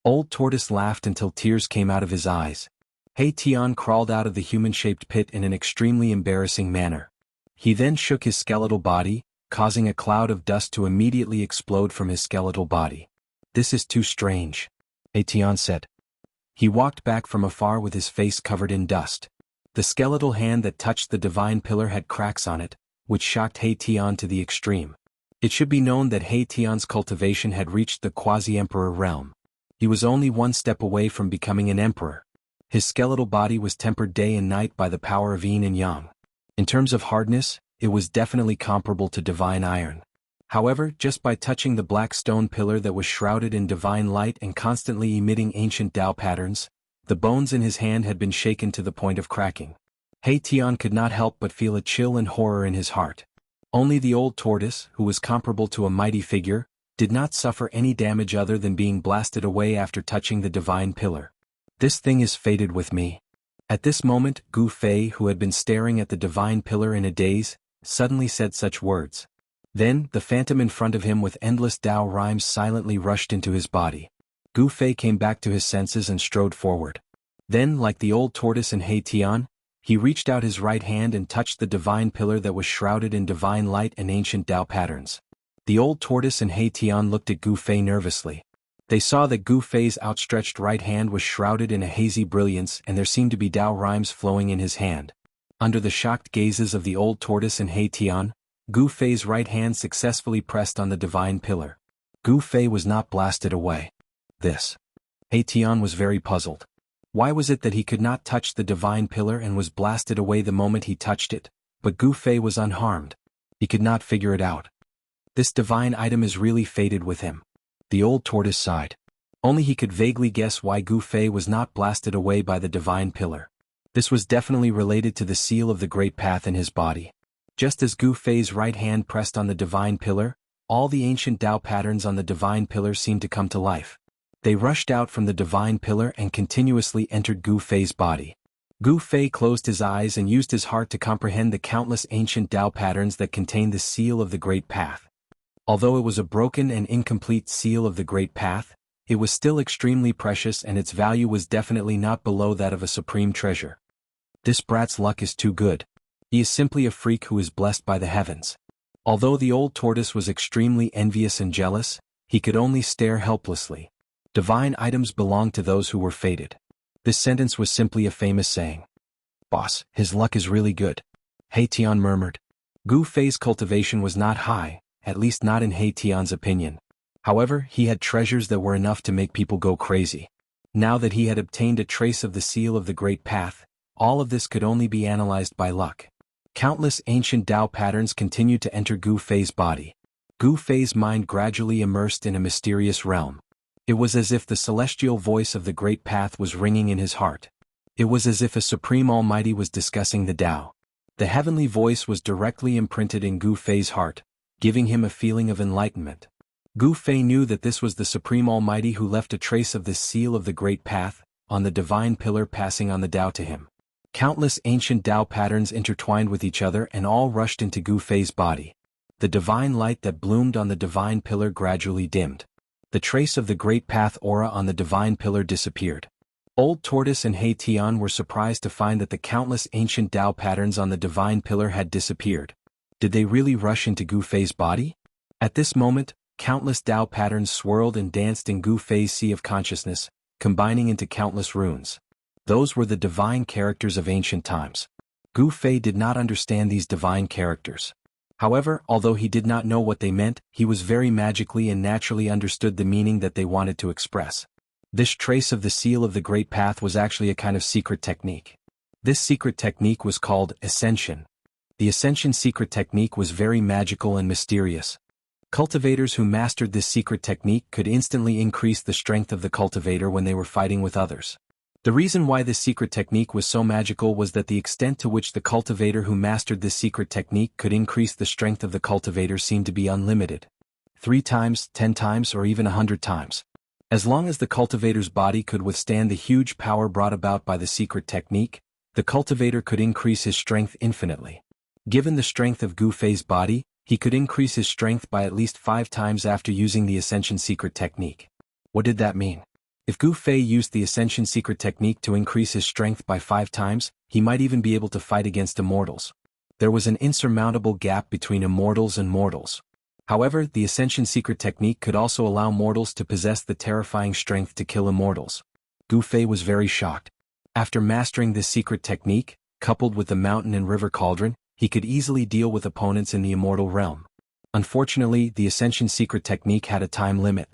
Old Tortoise laughed until tears came out of his eyes. He Tian crawled out of the human-shaped pit in an extremely embarrassing manner. He then shook his skeletal body, causing a cloud of dust to immediately explode from his skeletal body. This is too strange, He Tian said. He walked back from afar with his face covered in dust. The skeletal hand that touched the divine pillar had cracks on it, which shocked He Tian to the extreme. It should be known that He Tian's cultivation had reached the quasi-emperor realm. He was only one step away from becoming an emperor. His skeletal body was tempered day and night by the power of yin and yang. In terms of hardness, it was definitely comparable to divine iron. However, just by touching the black stone pillar that was shrouded in divine light and constantly emitting ancient Tao patterns, the bones in his hand had been shaken to the point of cracking. He Tian could not help but feel a chill and horror in his heart. Only the old tortoise, who was comparable to a mighty figure, did not suffer any damage other than being blasted away after touching the divine pillar. This thing is fated with me. At this moment, Gu Fei, who had been staring at the divine pillar in a daze, suddenly said such words. Then, the phantom in front of him with endless Tao rhymes silently rushed into his body. Gu Fei came back to his senses and strode forward. Then, like the old tortoise and He Tian, he reached out his right hand and touched the divine pillar that was shrouded in divine light and ancient Tao patterns. The old tortoise and He Tian looked at Gu Fei nervously. They saw that Gu Fei's outstretched right hand was shrouded in a hazy brilliance and there seemed to be Tao rhymes flowing in his hand. Under the shocked gazes of the old tortoise and He Tian, Gu Fei's right hand successfully pressed on the divine pillar. Gu Fei was not blasted away. He Tian was very puzzled. Why was it that he could not touch the divine pillar and was blasted away the moment he touched it, but Gu Fei was unharmed? He could not figure it out. This divine item is really fated with him. The old tortoise sighed. Only he could vaguely guess why Gu Fei was not blasted away by the divine pillar. This was definitely related to the seal of the Great Path in his body. Just as Gu Fei's right hand pressed on the divine pillar, all the ancient Tao patterns on the divine pillar seemed to come to life. They rushed out from the divine pillar and continuously entered Gu Fei's body. Gu Fei closed his eyes and used his heart to comprehend the countless ancient Tao patterns that contained the seal of the Great Path. Although it was a broken and incomplete seal of the Great Path, it was still extremely precious and its value was definitely not below that of a supreme treasure. This brat's luck is too good. He is simply a freak who is blessed by the heavens. Although the old tortoise was extremely envious and jealous, he could only stare helplessly. Divine items belong to those who were fated. This sentence was simply a famous saying. Boss, his luck is really good, He Tian murmured. Gu Fei's cultivation was not high, at least not in He Tian's opinion. However, he had treasures that were enough to make people go crazy. Now that he had obtained a trace of the seal of the Great Path, all of this could only be analyzed by luck. Countless ancient Tao patterns continued to enter Gu Fei's body. Gu Fei's mind gradually immersed in a mysterious realm. It was as if the celestial voice of the Great Path was ringing in his heart. It was as if a Supreme Almighty was discussing the Tao. The heavenly voice was directly imprinted in Gu Fei's heart, giving him a feeling of enlightenment. Gu Fei knew that this was the Supreme Almighty who left a trace of this seal of the Great Path, on the divine pillar passing on the Tao to him. Countless ancient Tao patterns intertwined with each other and all rushed into Gu Fei's body. The divine light that bloomed on the divine pillar gradually dimmed. The trace of the Great Path aura on the divine pillar disappeared. Old Tortoise and He Tian were surprised to find that the countless ancient Tao patterns on the divine pillar had disappeared. Did they really rush into Gu Fei's body? At this moment, countless Tao patterns swirled and danced in Gu Fei's sea of consciousness, combining into countless runes. Those were the divine characters of ancient times. Gu Fei did not understand these divine characters. However, although he did not know what they meant, he was very magically and naturally understood the meaning that they wanted to express. This trace of the seal of the Great Path was actually a kind of secret technique. This secret technique was called Ascension. The Ascension secret technique was very magical and mysterious. Cultivators who mastered this secret technique could instantly increase the strength of the cultivator when they were fighting with others. The reason why this secret technique was so magical was that the extent to which the cultivator who mastered this secret technique could increase the strength of the cultivator seemed to be unlimited. 3 times, 10 times, or even 100 times. As long as the cultivator's body could withstand the huge power brought about by the secret technique, the cultivator could increase his strength infinitely. Given the strength of Gu Fei's body, he could increase his strength by at least 5 times after using the Ascension secret technique. What did that mean? If Gu Fei used the Ascension secret technique to increase his strength by 5 times, he might even be able to fight against immortals. There was an insurmountable gap between immortals and mortals. However, the Ascension secret technique could also allow mortals to possess the terrifying strength to kill immortals. Gu Fei was very shocked. After mastering this secret technique, coupled with the mountain and river cauldron, he could easily deal with opponents in the immortal realm. Unfortunately, the Ascension secret technique had a time limit.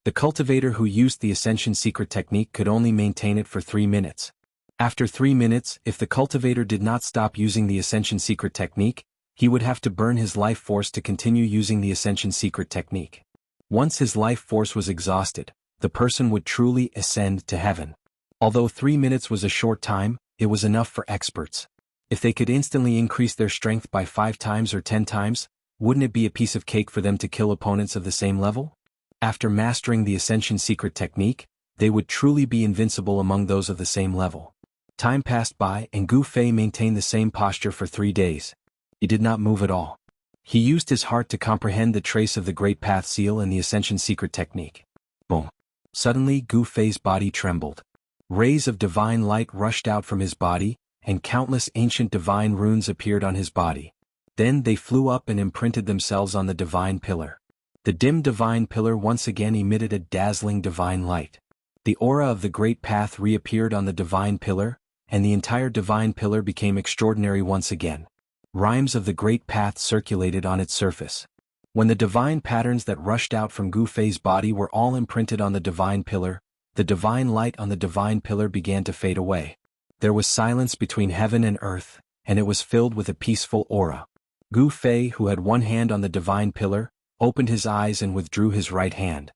The cultivator who used the Ascension secret technique could only maintain it for 3 minutes. After 3 minutes, if the cultivator did not stop using the Ascension secret technique, he would have to burn his life force to continue using the Ascension secret technique. Once his life force was exhausted, the person would truly ascend to heaven. Although 3 minutes was a short time, it was enough for experts. If they could instantly increase their strength by 5 times or 10 times, wouldn't it be a piece of cake for them to kill opponents of the same level? After mastering the Ascension secret technique, they would truly be invincible among those of the same level. Time passed by and Gu Fei maintained the same posture for 3 days. He did not move at all. He used his heart to comprehend the trace of the Great Path seal and the Ascension secret technique. Boom. Suddenly Gu Fei's body trembled. Rays of divine light rushed out from his body, and countless ancient divine runes appeared on his body. Then they flew up and imprinted themselves on the divine pillar. The dim divine pillar once again emitted a dazzling divine light. The aura of the Great Path reappeared on the divine pillar, and the entire divine pillar became extraordinary once again. Rhymes of the Great Path circulated on its surface. When the divine patterns that rushed out from Gu Fei's body were all imprinted on the divine pillar, the divine light on the divine pillar began to fade away. There was silence between heaven and earth, and it was filled with a peaceful aura. Gu Fei, who had one hand on the divine pillar, opened his eyes and withdrew his right hand.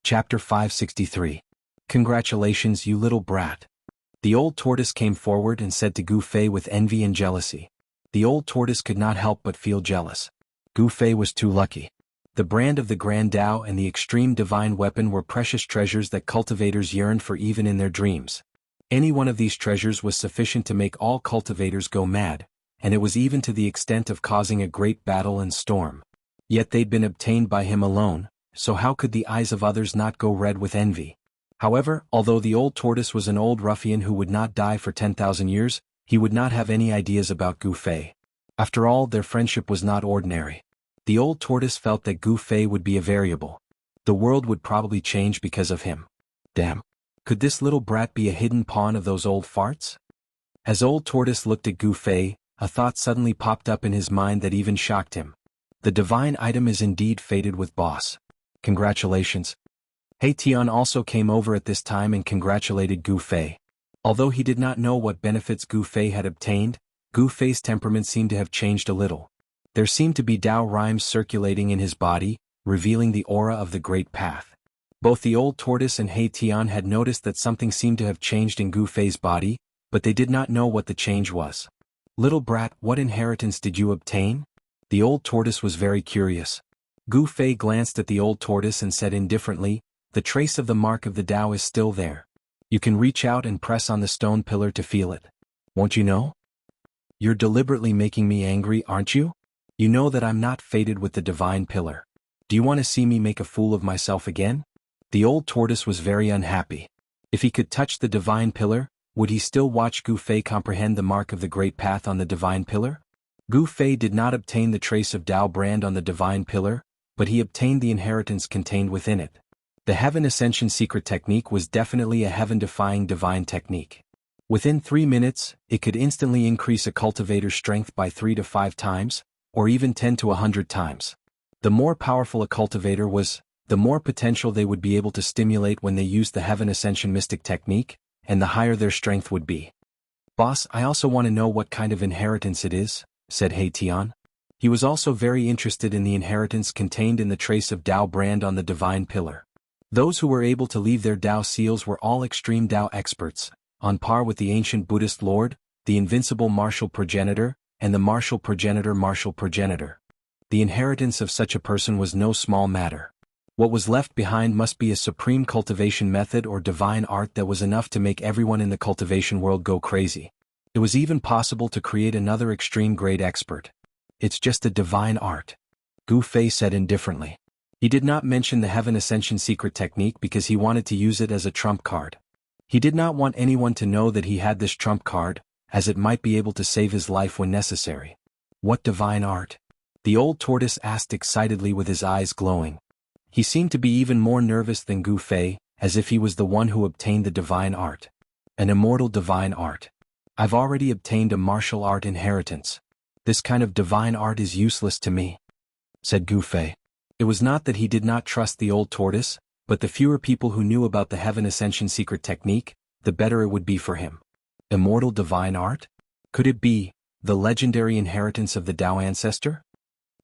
Chapter 563. Congratulations, you little brat. The old tortoise came forward and said to Gu Fei with envy and jealousy. The old tortoise could not help but feel jealous. Gu Fei was too lucky. The brand of the Grand Tao and the extreme divine weapon were precious treasures that cultivators yearned for even in their dreams. Any one of these treasures was sufficient to make all cultivators go mad, and it was even to the extent of causing a great battle and storm. Yet they'd been obtained by him alone, so how could the eyes of others not go red with envy? However, although the old tortoise was an old ruffian who would not die for 10,000 years, he would not have any ideas about Gu Fei. After all, their friendship was not ordinary. The old tortoise felt that Gu Fei would be a variable. The world would probably change because of him. Damn. Could this little brat be a hidden pawn of those old farts? As old tortoise looked at Gu Fei, a thought suddenly popped up in his mind that even shocked him. The divine item is indeed fated with boss. Congratulations. He Tian also came over at this time and congratulated Gu Fei. Although he did not know what benefits Gu Fei had obtained, Gu Fei's temperament seemed to have changed a little. There seemed to be Tao rhymes circulating in his body, revealing the aura of the Great Path. Both the old tortoise and He Tian had noticed that something seemed to have changed in Gu Fei's body, but they did not know what the change was. Little brat, what inheritance did you obtain? The old tortoise was very curious. Gu Fei glanced at the old tortoise and said indifferently, the trace of the mark of the Tao is still there. You can reach out and press on the stone pillar to feel it. Won't you know? You're deliberately making me angry, aren't you? You know that I'm not fated with the divine pillar. Do you want to see me make a fool of myself again? The old tortoise was very unhappy. If he could touch the divine pillar, would he still watch Gu Fei comprehend the mark of the great path on the divine pillar? Gu Fei did not obtain the trace of Dao brand on the divine pillar, but he obtained the inheritance contained within it. The Heaven Ascension secret technique was definitely a heaven-defying divine technique. Within 3 minutes, it could instantly increase a cultivator's strength by 3 to 5 times, or even 10 to 100 times. The more powerful a cultivator was, the more potential they would be able to stimulate when they used the Heaven Ascension mystic technique, and the higher their strength would be. "Boss, I also want to know what kind of inheritance it is," said He Tian. He was also very interested in the inheritance contained in the trace of Dao brand on the divine pillar. Those who were able to leave their Dao seals were all extreme Dao experts, on par with the ancient Buddhist Lord, the invincible martial progenitor, and the martial progenitor. The inheritance of such a person was no small matter. What was left behind must be a supreme cultivation method or divine art that was enough to make everyone in the cultivation world go crazy. It was even possible to create another extreme grade expert. "It's just a divine art," Gu Fei said indifferently. He did not mention the Heaven Ascension secret technique because he wanted to use it as a trump card. He did not want anyone to know that he had this trump card, as it might be able to save his life when necessary. "What divine art?" the old tortoise asked excitedly with his eyes glowing. He seemed to be even more nervous than Gu Fei, as if he was the one who obtained the divine art. "An immortal divine art. I've already obtained a martial art inheritance. This kind of divine art is useless to me," said Gu Fei. It was not that he did not trust the old tortoise, but the fewer people who knew about the Heaven Ascension secret technique, the better it would be for him. Immortal divine art? Could it be the legendary inheritance of the Dao ancestor?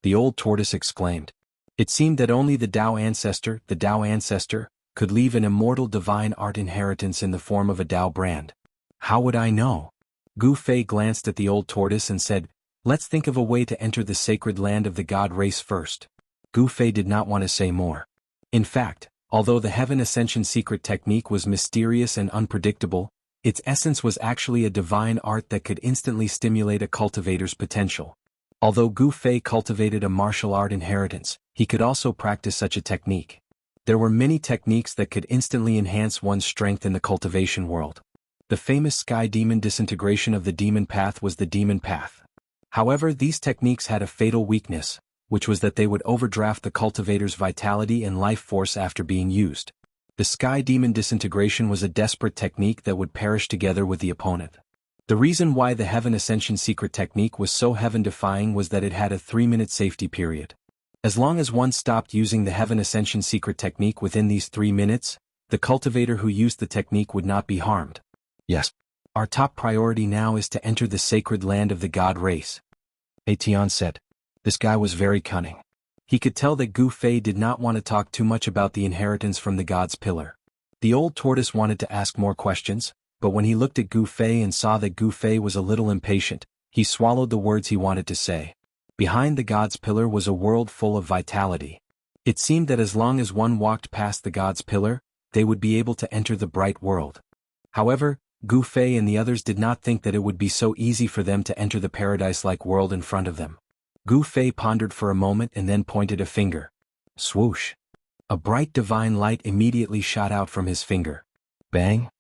The old tortoise exclaimed. It seemed that only the Dao ancestor, could leave an immortal divine art inheritance in the form of a Dao brand. How would I know? Gu Fei glanced at the old tortoise and said, "Let's think of a way to enter the sacred land of the god race first." Gu Fei did not want to say more. In fact, although the Heaven Ascension secret technique was mysterious and unpredictable, its essence was actually a divine art that could instantly stimulate a cultivator's potential. Although Gu Fei cultivated a martial art inheritance, he could also practice such a technique. There were many techniques that could instantly enhance one's strength in the cultivation world. The famous sky demon disintegration of the demon path was the demon path. However, these techniques had a fatal weakness, which was that they would overdraft the cultivator's vitality and life force after being used. The sky demon disintegration was a desperate technique that would perish together with the opponent. The reason why the Heaven Ascension secret technique was so heaven-defying was that it had a 3-minute safety period. As long as one stopped using the Heaven Ascension secret technique within these 3 minutes, the cultivator who used the technique would not be harmed. "Yes. Our top priority now is to enter the sacred land of the god race," He Tian said. This guy was very cunning. He could tell that Gu Fei did not want to talk too much about the inheritance from the god's pillar. The old tortoise wanted to ask more questions, but when he looked at Gu Fei and saw that Gu Fei was a little impatient, he swallowed the words he wanted to say. Behind the god's pillar was a world full of vitality. It seemed that as long as one walked past the god's pillar, they would be able to enter the bright world. However, Gu Fei and the others did not think that it would be so easy for them to enter the paradise-like world in front of them. Gu Fei pondered for a moment and then pointed a finger. Swoosh! A bright divine light immediately shot out from his finger. Bang!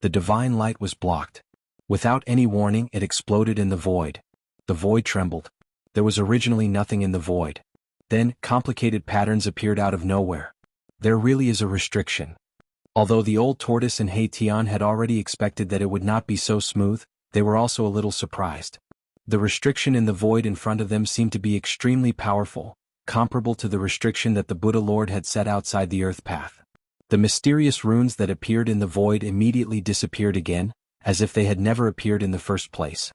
The divine light was blocked. Without any warning, it exploded in the void. The void trembled. There was originally nothing in the void. Then, complicated patterns appeared out of nowhere. There really is a restriction. Although the old tortoise and He Tian had already expected that it would not be so smooth, they were also a little surprised. The restriction in the void in front of them seemed to be extremely powerful, comparable to the restriction that the Buddha Lord had set outside the earth path. The mysterious runes that appeared in the void immediately disappeared again, as if they had never appeared in the first place.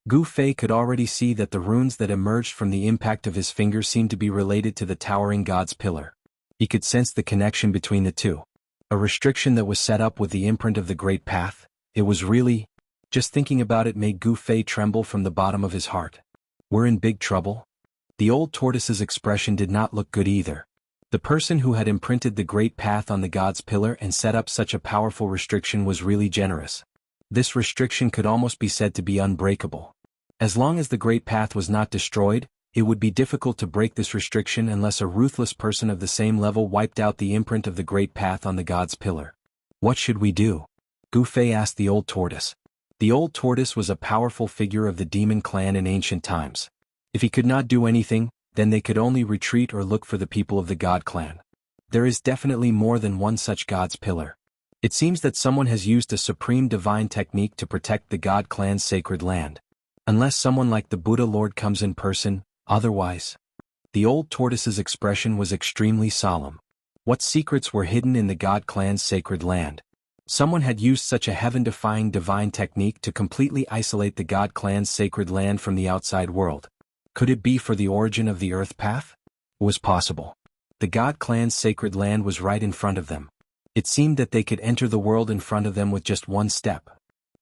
Gu Fei could already see that the runes that emerged from the impact of his finger seemed to be related to the towering god's pillar. He could sense the connection between the two. A restriction that was set up with the imprint of the great path. It was really... Just thinking about it made Gu Fei tremble from the bottom of his heart. We're in big trouble? The old tortoise's expression did not look good either. The person who had imprinted the great path on the god's pillar and set up such a powerful restriction was really generous. This restriction could almost be said to be unbreakable. As long as the great path was not destroyed, it would be difficult to break this restriction unless a ruthless person of the same level wiped out the imprint of the great path on the god's pillar. What should we do? Gu Fei asked the old tortoise. The old tortoise was a powerful figure of the demon clan in ancient times. If he could not do anything, then they could only retreat or look for the people of the god clan. There is definitely more than one such god's pillar. It seems that someone has used a supreme divine technique to protect the god clan's sacred land. Unless someone like the Buddha Lord comes in person, otherwise. The old tortoise's expression was extremely solemn. What secrets were hidden in the god clan's sacred land? Someone had used such a heaven-defying divine technique to completely isolate the god clan's sacred land from the outside world. Could it be for the origin of the earth path? It was possible. The god clan's sacred land was right in front of them. It seemed that they could enter the world in front of them with just one step.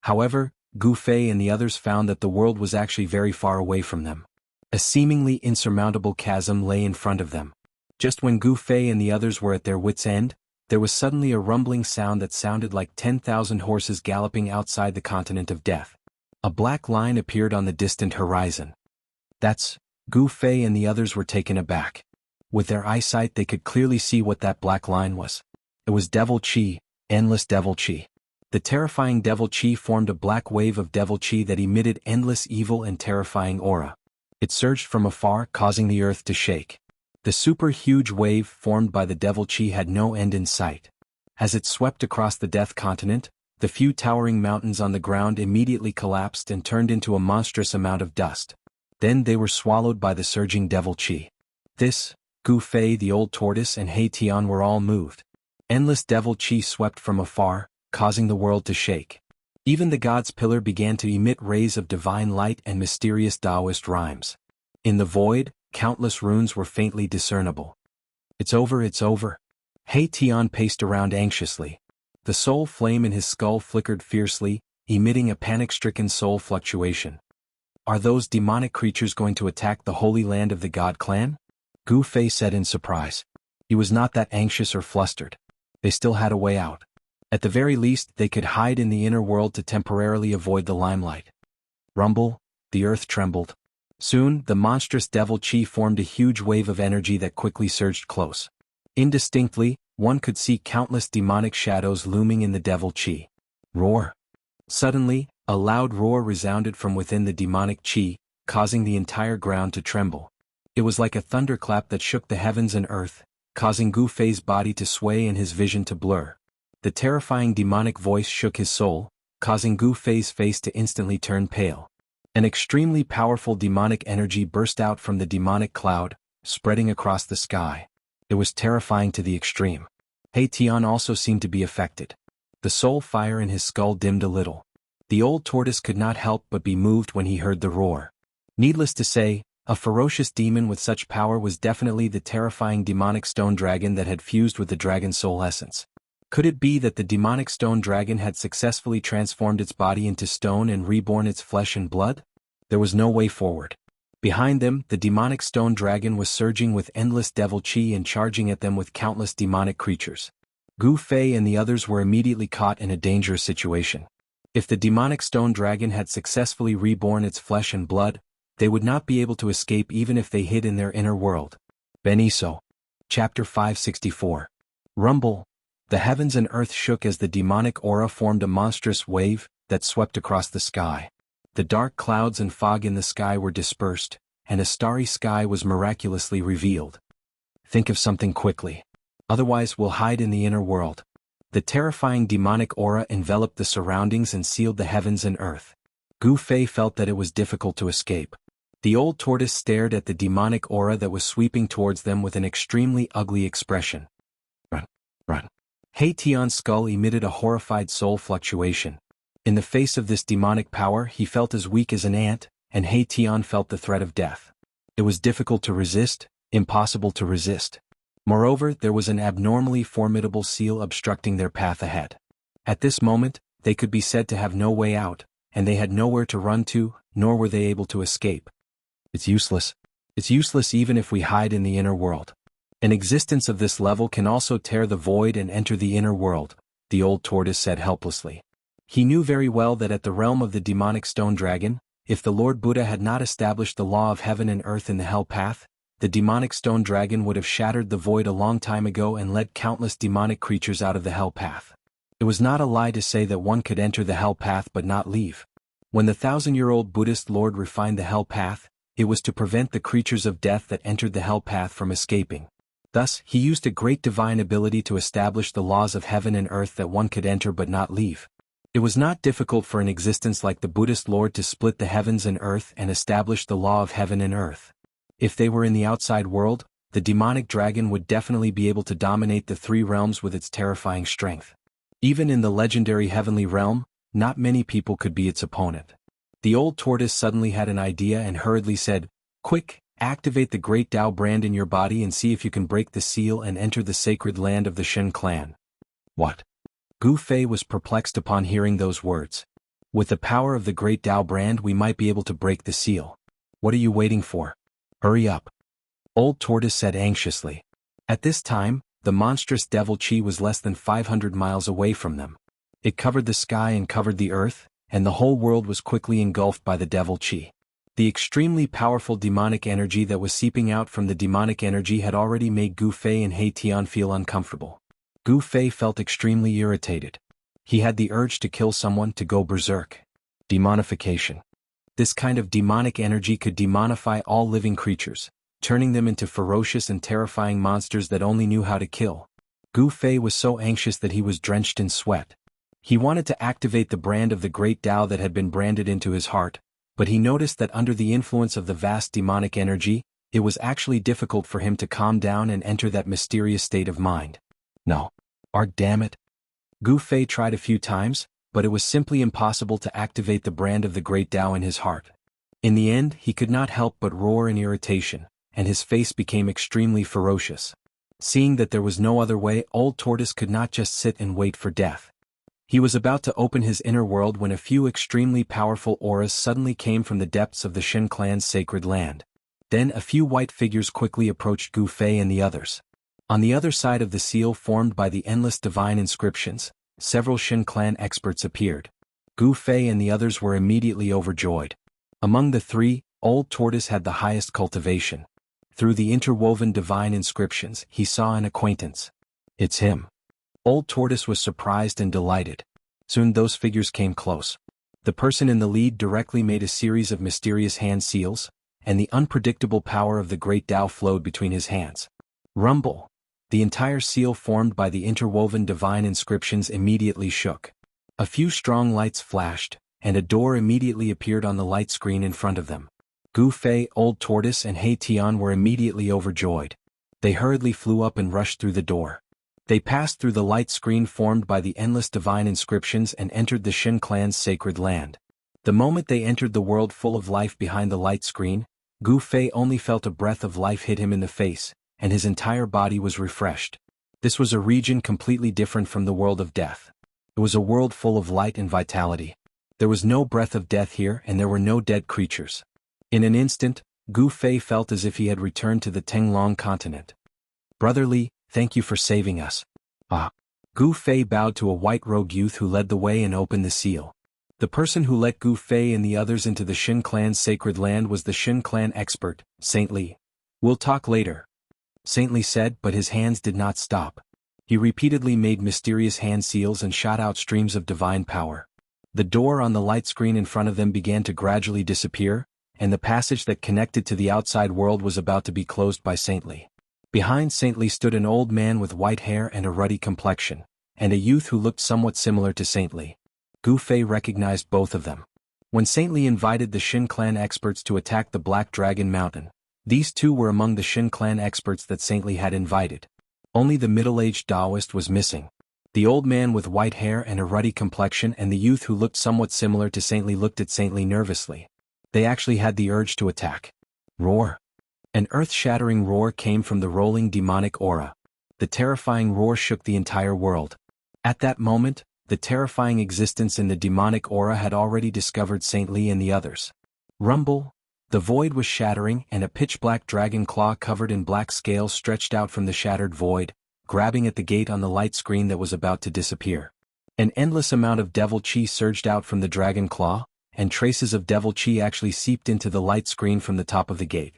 However, Gu Fei and the others found that the world was actually very far away from them. A seemingly insurmountable chasm lay in front of them. Just when Gu Fei and the others were at their wits' end, there was suddenly a rumbling sound that sounded like 10,000 horses galloping outside the continent of death. A black line appeared on the distant horizon. That's... Gu Fei and the others were taken aback. With their eyesight they could clearly see what that black line was. It was devil chi, endless devil chi. The terrifying devil chi formed a black wave of devil chi that emitted endless evil and terrifying aura. It surged from afar, causing the earth to shake. The super-huge wave formed by the devil chi had no end in sight. As it swept across the Death Continent, the few towering mountains on the ground immediately collapsed and turned into a monstrous amount of dust. Then they were swallowed by the surging devil chi. This, Gu Fei, the old tortoise, and He Tian were all moved. Endless devil chi swept from afar, causing the world to shake. Even the god's pillar began to emit rays of divine light and mysterious Taoist rhymes. In the void, countless runes were faintly discernible. It's over, it's over. He Tian paced around anxiously. The soul flame in his skull flickered fiercely, emitting a panic-stricken soul fluctuation. Are those demonic creatures going to attack the holy land of the god clan? Gu Fei said in surprise. He was not that anxious or flustered. They still had a way out. At the very least, they could hide in the inner world to temporarily avoid the limelight. Rumble, the earth trembled. Soon, the monstrous devil chi formed a huge wave of energy that quickly surged close. Indistinctly, one could see countless demonic shadows looming in the devil chi. Roar. Suddenly, a loud roar resounded from within the demonic chi, causing the entire ground to tremble. It was like a thunderclap that shook the heavens and earth, causing Gu Fei's body to sway and his vision to blur. The terrifying demonic voice shook his soul, causing Gu Fei's face to instantly turn pale. An extremely powerful demonic energy burst out from the demonic cloud, spreading across the sky. It was terrifying to the extreme. He Tian also seemed to be affected. The soul fire in his skull dimmed a little. The old tortoise could not help but be moved when he heard the roar. Needless to say, a ferocious demon with such power was definitely the terrifying demonic stone dragon that had fused with the dragon's soul essence. Could it be that the demonic stone dragon had successfully transformed its body into stone and reborn its flesh and blood? There was no way forward. Behind them, the demonic stone dragon was surging with endless devil chi and charging at them with countless demonic creatures. Gu Fei and the others were immediately caught in a dangerous situation. If the demonic stone dragon had successfully reborn its flesh and blood, they would not be able to escape even if they hid in their inner world. Beniso. Chapter 564. Rumble. The heavens and earth shook as the demonic aura formed a monstrous wave that swept across the sky. The dark clouds and fog in the sky were dispersed, and a starry sky was miraculously revealed. Think of something quickly. Otherwise we'll hide in the inner world. The terrifying demonic aura enveloped the surroundings and sealed the heavens and earth. Gu Fei felt that it was difficult to escape. The old tortoise stared at the demonic aura that was sweeping towards them with an extremely ugly expression. Run, run. He Tian's skull emitted a horrified soul fluctuation. In the face of this demonic power he felt as weak as an ant, and He Tian felt the threat of death. It was difficult to resist, impossible to resist. Moreover, there was an abnormally formidable seal obstructing their path ahead. At this moment, they could be said to have no way out, and they had nowhere to run to, nor were they able to escape. It's useless. It's useless even if we hide in the inner world. An existence of this level can also tear the void and enter the inner world, the old tortoise said helplessly. He knew very well that at the realm of the demonic stone dragon, if the Lord Buddha had not established the law of heaven and earth in the hell path, the demonic stone dragon would have shattered the void a long time ago and led countless demonic creatures out of the hell path. It was not a lie to say that one could enter the hell path but not leave. When the 1,000-year-old Buddhist Lord refined the hell path, it was to prevent the creatures of death that entered the hell path from escaping. Thus, he used a great divine ability to establish the laws of heaven and earth that one could enter but not leave. It was not difficult for an existence like the Buddhist Lord to split the heavens and earth and establish the law of heaven and earth. If they were in the outside world, the demonic dragon would definitely be able to dominate the three realms with its terrifying strength. Even in the legendary heavenly realm, not many people could be its opponent. The old tortoise suddenly had an idea and hurriedly said, "Quick, activate the great Tao brand in your body and see if you can break the seal and enter the sacred land of the Shen clan." What? Gu Fei was perplexed upon hearing those words. With the power of the great Tao brand we might be able to break the seal. What are you waiting for? Hurry up. Old Tortoise said anxiously. At this time, the monstrous devil chi was less than 500 miles away from them. It covered the sky and covered the earth, and the whole world was quickly engulfed by the devil chi. The extremely powerful demonic energy that was seeping out from the demonic energy had already made Gu Fei and He Tian feel uncomfortable. Gu Fei felt extremely irritated. He had the urge to kill someone, to go berserk. Demonification. This kind of demonic energy could demonify all living creatures, turning them into ferocious and terrifying monsters that only knew how to kill. Gu Fei was so anxious that he was drenched in sweat. He wanted to activate the brand of the great Tao that had been branded into his heart, but he noticed that under the influence of the vast demonic energy, it was actually difficult for him to calm down and enter that mysterious state of mind. No. Damn it. Gu Fei tried a few times, but it was simply impossible to activate the brand of the great Tao in his heart. In the end, he could not help but roar in irritation, and his face became extremely ferocious. Seeing that there was no other way, Old Tortoise could not just sit and wait for death. He was about to open his inner world when a few extremely powerful auras suddenly came from the depths of the Shen clan's sacred land. Then a few white figures quickly approached Gu Fei and the others. On the other side of the seal formed by the endless divine inscriptions, several Shen clan experts appeared. Gu Fei and the others were immediately overjoyed. Among the three, Old Tortoise had the highest cultivation. Through the interwoven divine inscriptions, he saw an acquaintance. It's him. Old Tortoise was surprised and delighted. Soon those figures came close. The person in the lead directly made a series of mysterious hand seals, and the unpredictable power of the great Tao flowed between his hands. Rumble. The entire seal formed by the interwoven divine inscriptions immediately shook. A few strong lights flashed, and a door immediately appeared on the light screen in front of them. Gu Fei, Old Tortoise and He Tian were immediately overjoyed. They hurriedly flew up and rushed through the door. They passed through the light screen formed by the endless divine inscriptions and entered the Shen clan's sacred land. The moment they entered the world full of life behind the light screen, Gu Fei only felt a breath of life hit him in the face, and his entire body was refreshed. This was a region completely different from the world of death. It was a world full of light and vitality. There was no breath of death here and there were no dead creatures. In an instant, Gu Fei felt as if he had returned to the Tenglong continent. "Brother Li, thank you for saving us." Ah. Gu Fei bowed to a white-robed youth who led the way and opened the seal. The person who let Gu Fei and the others into the Shen clan's sacred land was the Shen clan expert, Saint Li. "We'll talk later," Saint Li said, but his hands did not stop. He repeatedly made mysterious hand seals and shot out streams of divine power. The door on the light screen in front of them began to gradually disappear, and the passage that connected to the outside world was about to be closed by Saint Li. Behind Saint Li stood an old man with white hair and a ruddy complexion, and a youth who looked somewhat similar to Saint Li. Gu Fei recognized both of them. When Saint Li invited the Shen clan experts to attack the Black Dragon Mountain, these two were among the Shen clan experts that Saint Li had invited. Only the middle-aged Taoist was missing. The old man with white hair and a ruddy complexion and the youth who looked somewhat similar to Saint Li looked at Saint Li nervously. They actually had the urge to attack. Roar. An earth-shattering roar came from the rolling demonic aura. The terrifying roar shook the entire world. At that moment, the terrifying existence in the demonic aura had already discovered Saint Li and the others. Rumble. The void was shattering and a pitch-black dragon claw covered in black scales stretched out from the shattered void, grabbing at the gate on the light screen that was about to disappear. An endless amount of devil chi surged out from the dragon claw, and traces of devil chi actually seeped into the light screen from the top of the gate.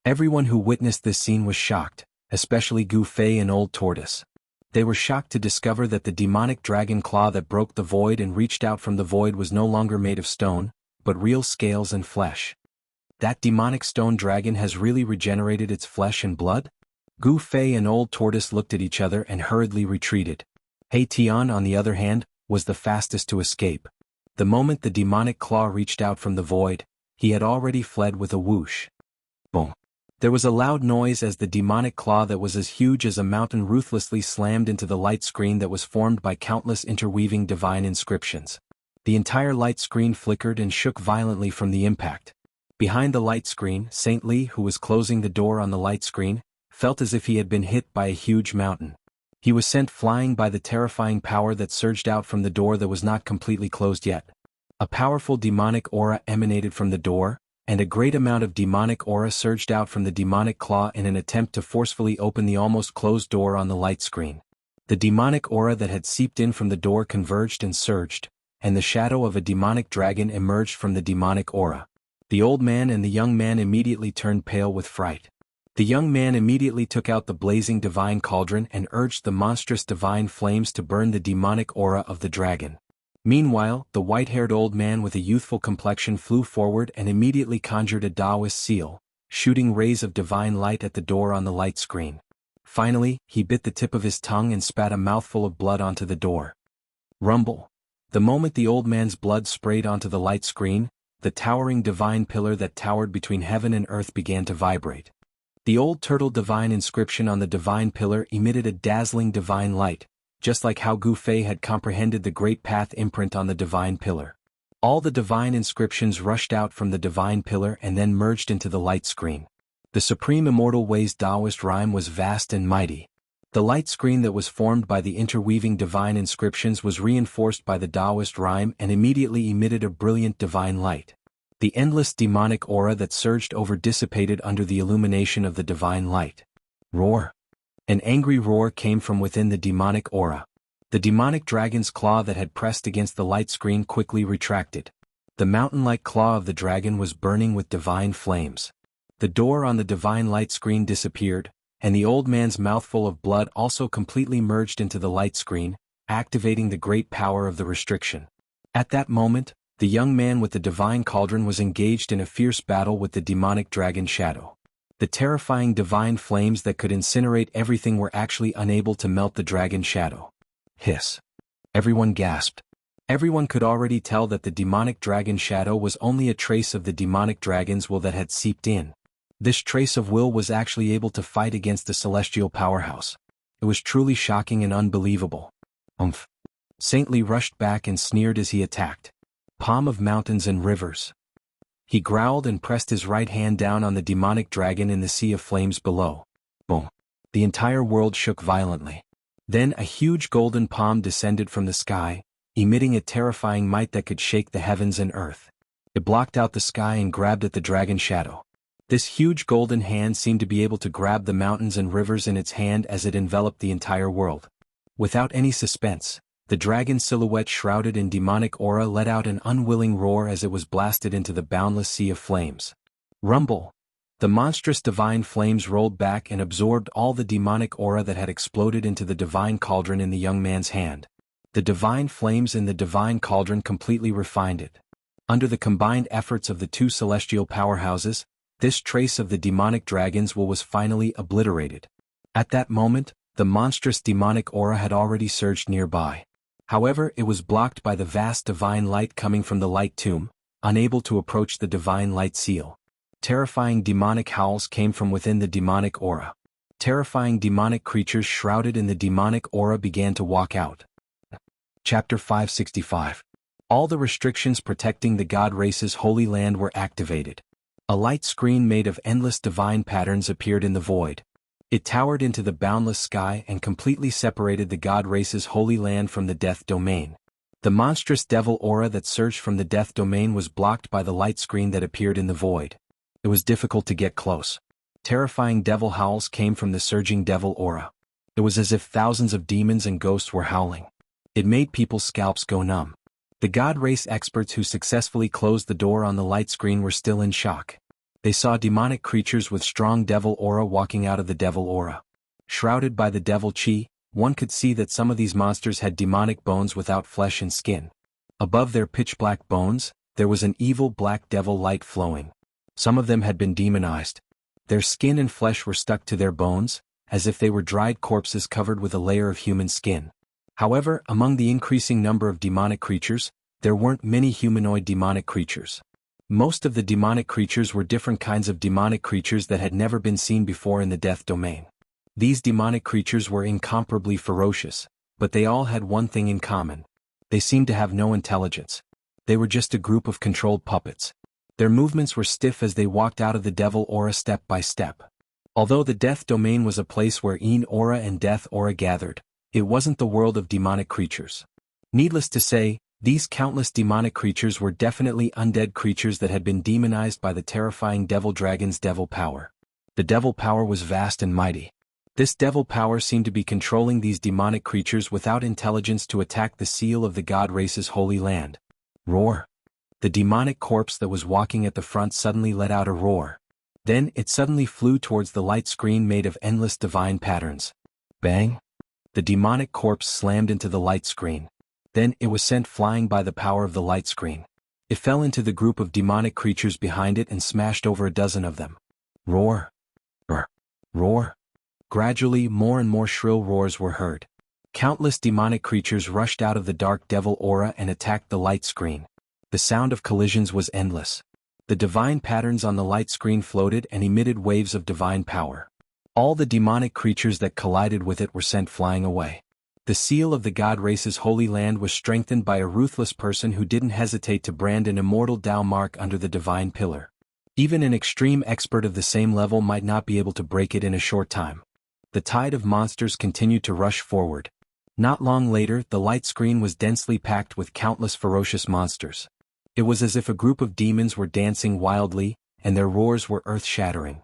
Everyone who witnessed this scene was shocked, especially Gu Fei and Old Tortoise. They were shocked to discover that the demonic dragon claw that broke the void and reached out from the void was no longer made of stone, but real scales and flesh. That demonic stone dragon has really regenerated its flesh and blood? Gu Fei and Old Tortoise looked at each other and hurriedly retreated. He Tian, on the other hand, was the fastest to escape. The moment the demonic claw reached out from the void, he had already fled with a whoosh. Boom. There was a loud noise as the demonic claw that was as huge as a mountain ruthlessly slammed into the light screen that was formed by countless interweaving divine inscriptions. The entire light screen flickered and shook violently from the impact. Behind the light screen, Saint Li, who was closing the door on the light screen, felt as if he had been hit by a huge mountain. He was sent flying by the terrifying power that surged out from the door that was not completely closed yet. A powerful demonic aura emanated from the door, and a great amount of demonic aura surged out from the demonic claw in an attempt to forcefully open the almost closed door on the light screen. The demonic aura that had seeped in from the door converged and surged, and the shadow of a demonic dragon emerged from the demonic aura. The old man and the young man immediately turned pale with fright. The young man immediately took out the blazing divine cauldron and urged the monstrous divine flames to burn the demonic aura of the dragon. Meanwhile, the white-haired old man with a youthful complexion flew forward and immediately conjured a Taoist seal, shooting rays of divine light at the door on the light screen. Finally, he bit the tip of his tongue and spat a mouthful of blood onto the door. Rumble. The moment the old man's blood sprayed onto the light screen, the towering divine pillar that towered between heaven and earth began to vibrate. The old turtle divine inscription on the divine pillar emitted a dazzling divine light, just like how Gu Fei had comprehended the great path imprint on the divine pillar. All the divine inscriptions rushed out from the divine pillar and then merged into the light screen. The supreme immortal way's Taoist rhyme was vast and mighty. The light screen that was formed by the interweaving divine inscriptions was reinforced by the Taoist rhyme and immediately emitted a brilliant divine light. The endless demonic aura that surged over dissipated under the illumination of the divine light. Roar. An angry roar came from within the demonic aura. The demonic dragon's claw that had pressed against the light screen quickly retracted. The mountain-like claw of the dragon was burning with divine flames. The door on the divine light screen disappeared, and the old man's mouthful of blood also completely merged into the light screen, activating the great power of the restriction. At that moment, the young man with the divine cauldron was engaged in a fierce battle with the demonic dragon shadow. The terrifying divine flames that could incinerate everything were actually unable to melt the dragon shadow. Hiss. Everyone gasped. Everyone could already tell that the demonic dragon shadow was only a trace of the demonic dragon's will that had seeped in. This trace of will was actually able to fight against the celestial powerhouse. It was truly shocking and unbelievable. Umph. Saint Li rushed back and sneered as he attacked. Palm of mountains and rivers. He growled and pressed his right hand down on the demonic dragon in the sea of flames below. Boom. The entire world shook violently. Then a huge golden palm descended from the sky, emitting a terrifying might that could shake the heavens and earth. It blocked out the sky and grabbed at the dragon shadow. This huge golden hand seemed to be able to grab the mountains and rivers in its hand as it enveloped the entire world. Without any suspense, the dragon silhouette shrouded in demonic aura let out an unwilling roar as it was blasted into the boundless sea of flames. Rumble. The monstrous divine flames rolled back and absorbed all the demonic aura that had exploded into the divine cauldron in the young man's hand. The divine flames in the divine cauldron completely refined it. Under the combined efforts of the two celestial powerhouses, this trace of the demonic dragon's will was finally obliterated. At that moment, the monstrous demonic aura had already surged nearby. However, it was blocked by the vast divine light coming from the light tomb, unable to approach the divine light seal. Terrifying demonic howls came from within the demonic aura. Terrifying demonic creatures shrouded in the demonic aura began to walk out. Chapter 565. All the restrictions protecting the god race's holy land were activated. A light screen made of endless divine patterns appeared in the void. It towered into the boundless sky and completely separated the god race's holy land from the death domain. The monstrous devil aura that surged from the death domain was blocked by the light screen that appeared in the void. It was difficult to get close. Terrifying devil howls came from the surging devil aura. It was as if thousands of demons and ghosts were howling. It made people's scalps go numb. The god race experts who successfully closed the door on the light screen were still in shock. They saw demonic creatures with strong devil aura walking out of the devil aura. Shrouded by the devil chi, one could see that some of these monsters had demonic bones without flesh and skin. Above their pitch-black bones, there was an evil black devil light flowing. Some of them had been demonized. Their skin and flesh were stuck to their bones, as if they were dried corpses covered with a layer of human skin. However, among the increasing number of demonic creatures, there weren't many humanoid demonic creatures. Most of the demonic creatures were different kinds of demonic creatures that had never been seen before in the death domain. These demonic creatures were incomparably ferocious, but they all had one thing in common. They seemed to have no intelligence. They were just a group of controlled puppets. Their movements were stiff as they walked out of the devil aura step by step. Although the death domain was a place where Een aura and death aura gathered, it wasn't the world of demonic creatures. Needless to say, these countless demonic creatures were definitely undead creatures that had been demonized by the terrifying devil dragon's devil power. The devil power was vast and mighty. This devil power seemed to be controlling these demonic creatures without intelligence to attack the seal of the god race's holy land. Roar! The demonic corpse that was walking at the front suddenly let out a roar. Then it suddenly flew towards the light screen made of endless divine patterns. Bang! The demonic corpse slammed into the light screen. Then it was sent flying by the power of the light screen. It fell into the group of demonic creatures behind it and smashed over a dozen of them. Roar! Roar! Roar! Gradually, more and more shrill roars were heard. Countless demonic creatures rushed out of the dark devil aura and attacked the light screen. The sound of collisions was endless. The divine patterns on the light screen floated and emitted waves of divine power. All the demonic creatures that collided with it were sent flying away. The seal of the god race's holy land was strengthened by a ruthless person who didn't hesitate to brand an immortal Tao mark under the divine pillar. Even an extreme expert of the same level might not be able to break it in a short time. The tide of monsters continued to rush forward. Not long later, the light screen was densely packed with countless ferocious monsters. It was as if a group of demons were dancing wildly, and their roars were earth-shattering.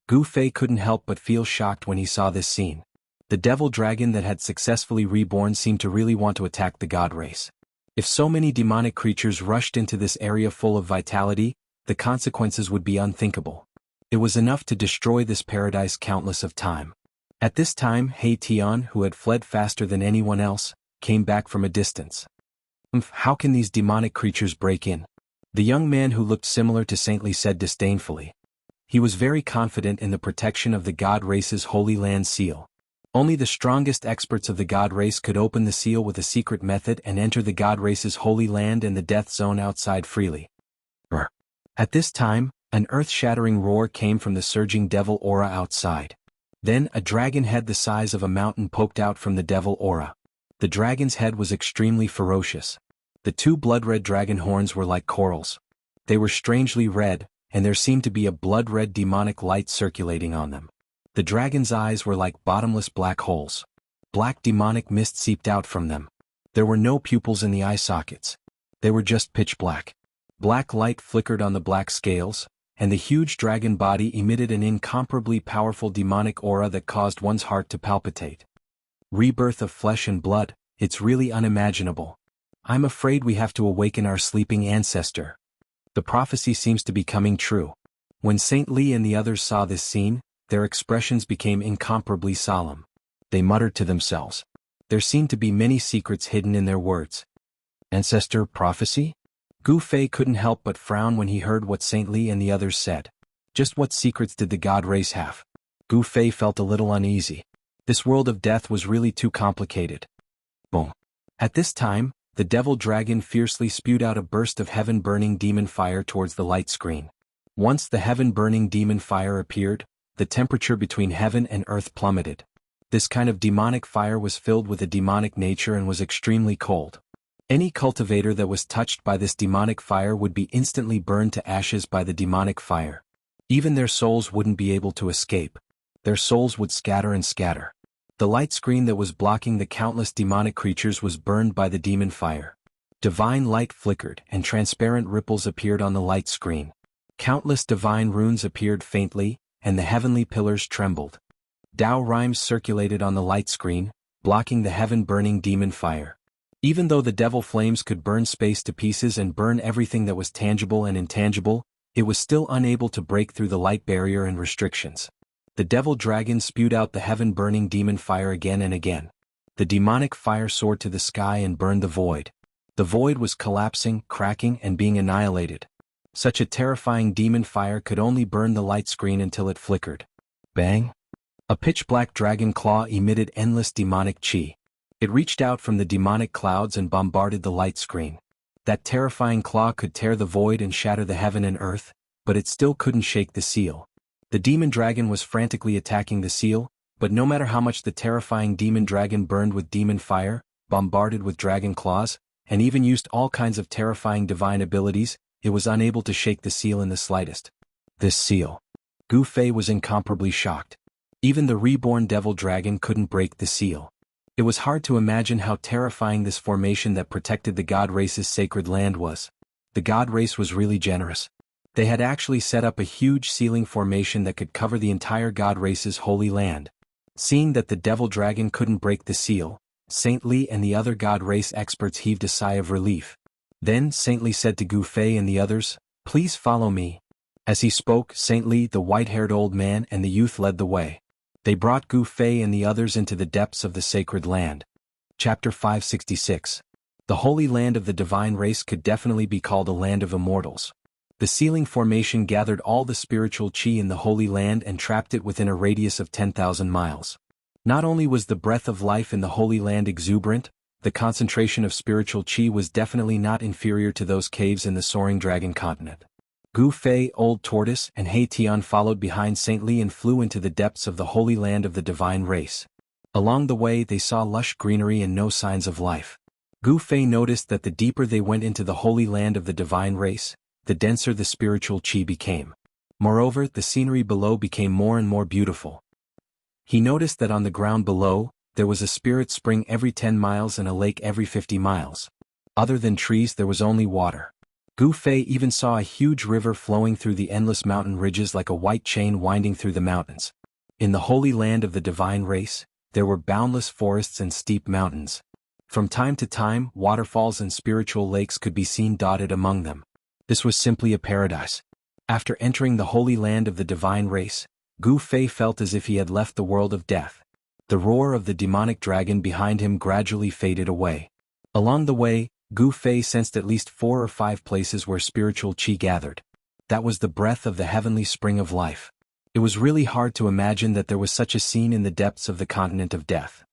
Gu Fei couldn't help but feel shocked when he saw this scene. The devil dragon that had successfully reborn seemed to really want to attack the god race. If so many demonic creatures rushed into this area full of vitality, the consequences would be unthinkable. It was enough to destroy this paradise countless of time. At this time, He Tian, who had fled faster than anyone else, came back from a distance. How can these demonic creatures break in? The young man who looked similar to Saintly said disdainfully. He was very confident in the protection of the god race's holy land seal. Only the strongest experts of the god race could open the seal with a secret method and enter the god race's holy land and the death zone outside freely. At this time, an earth-shattering roar came from the surging devil aura outside. Then a dragon head the size of a mountain poked out from the devil aura. The dragon's head was extremely ferocious. The two blood-red dragon horns were like corals. They were strangely red, and there seemed to be a blood-red demonic light circulating on them. The dragon's eyes were like bottomless black holes. Black demonic mist seeped out from them. There were no pupils in the eye sockets. They were just pitch black. Black light flickered on the black scales, and the huge dragon body emitted an incomparably powerful demonic aura that caused one's heart to palpitate. Rebirth of flesh and blood, it's really unimaginable. I'm afraid we have to awaken our sleeping ancestor. The prophecy seems to be coming true. When Saint Li and the others saw this scene, their expressions became incomparably solemn. They muttered to themselves. There seemed to be many secrets hidden in their words. Ancestor prophecy? Gu Fei couldn't help but frown when he heard what Saint Li and the others said. Just what secrets did the god race have? Gu Fei felt a little uneasy. This world of death was really too complicated. Boom. At this time, the devil dragon fiercely spewed out a burst of heaven-burning demon fire towards the light screen. Once the heaven-burning demon fire appeared, the temperature between heaven and earth plummeted. This kind of demonic fire was filled with a demonic nature and was extremely cold. Any cultivator that was touched by this demonic fire would be instantly burned to ashes by the demonic fire. Even their souls wouldn't be able to escape. Their souls would scatter and scatter. The light screen that was blocking the countless demonic creatures was burned by the demon fire. Divine light flickered and transparent ripples appeared on the light screen. Countless divine runes appeared faintly, and the heavenly pillars trembled. Tao rhymes circulated on the light screen, blocking the heaven-burning demon fire. Even though the devil flames could burn space to pieces and burn everything that was tangible and intangible, it was still unable to break through the light barrier and restrictions. The devil dragon spewed out the heaven-burning demon fire again and again. The demonic fire soared to the sky and burned the void. The void was collapsing, cracking, and being annihilated. Such a terrifying demon fire could only burn the light screen until it flickered. Bang! A pitch-black dragon claw emitted endless demonic chi. It reached out from the demonic clouds and bombarded the light screen. That terrifying claw could tear the void and shatter the heaven and earth, but it still couldn't shake the seal. The demon dragon was frantically attacking the seal, but no matter how much the terrifying demon dragon burned with demon fire, bombarded with dragon claws, and even used all kinds of terrifying divine abilities, it was unable to shake the seal in the slightest. This seal. Gu Fei was incomparably shocked. Even the reborn devil dragon couldn't break the seal. It was hard to imagine how terrifying this formation that protected the god race's sacred land was. The god race was really generous. They had actually set up a huge sealing formation that could cover the entire god race's holy land. Seeing that the devil dragon couldn't break the seal, Saint Li and the other god race experts heaved a sigh of relief. Then Saint Li said to Gu Fei and the others, "Please follow me." As he spoke, Saint Li, the white-haired old man, and the youth led the way. They brought Gu Fei and the others into the depths of the sacred land. Chapter 566. The holy land of the divine race could definitely be called a land of immortals. The sealing formation gathered all the spiritual chi in the holy land and trapped it within a radius of 10,000 miles. Not only was the breath of life in the holy land exuberant, the concentration of spiritual chi was definitely not inferior to those caves in the soaring dragon continent. Gu Fei, Old Tortoise, and He Tian followed behind Saint Li and flew into the depths of the holy land of the divine race. Along the way they saw lush greenery and no signs of life. Gu Fei noticed that the deeper they went into the holy land of the divine race, the denser the spiritual chi became. Moreover, the scenery below became more and more beautiful. He noticed that on the ground below, there was a spirit spring every 10 miles and a lake every 50 miles. Other than trees there was only water. Gu Fei even saw a huge river flowing through the endless mountain ridges like a white chain winding through the mountains. In the holy land of the divine race, there were boundless forests and steep mountains. From time to time, waterfalls and spiritual lakes could be seen dotted among them. This was simply a paradise. After entering the holy land of the divine race, Gu Fei felt as if he had left the world of death. The roar of the demonic dragon behind him gradually faded away. Along the way, Gu Fei sensed at least 4 or 5 places where spiritual chi gathered. That was the breath of the heavenly spring of life. It was really hard to imagine that there was such a scene in the depths of the continent of death.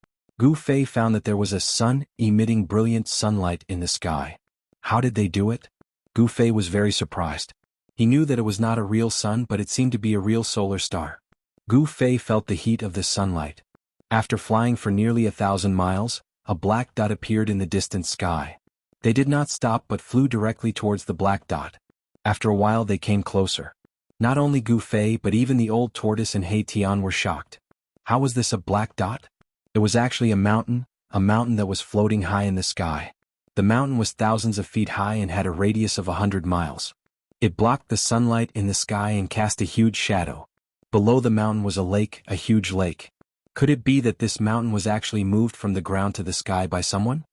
Gu Fei found that there was a sun emitting brilliant sunlight in the sky. How did they do it? Gu Fei was very surprised. He knew that it was not a real sun, but it seemed to be a real solar star. Gu Fei felt the heat of the sunlight. After flying for nearly 1,000 miles, a black dot appeared in the distant sky. They did not stop but flew directly towards the black dot. After a while they came closer. Not only Gu Fei but even the old tortoise and He Tian were shocked. How was this a black dot? It was actually a mountain that was floating high in the sky. The mountain was thousands of feet high and had a radius of 100 miles. It blocked the sunlight in the sky and cast a huge shadow. Below the mountain was a lake, a huge lake. Could it be that this mountain was actually moved from the ground to the sky by someone?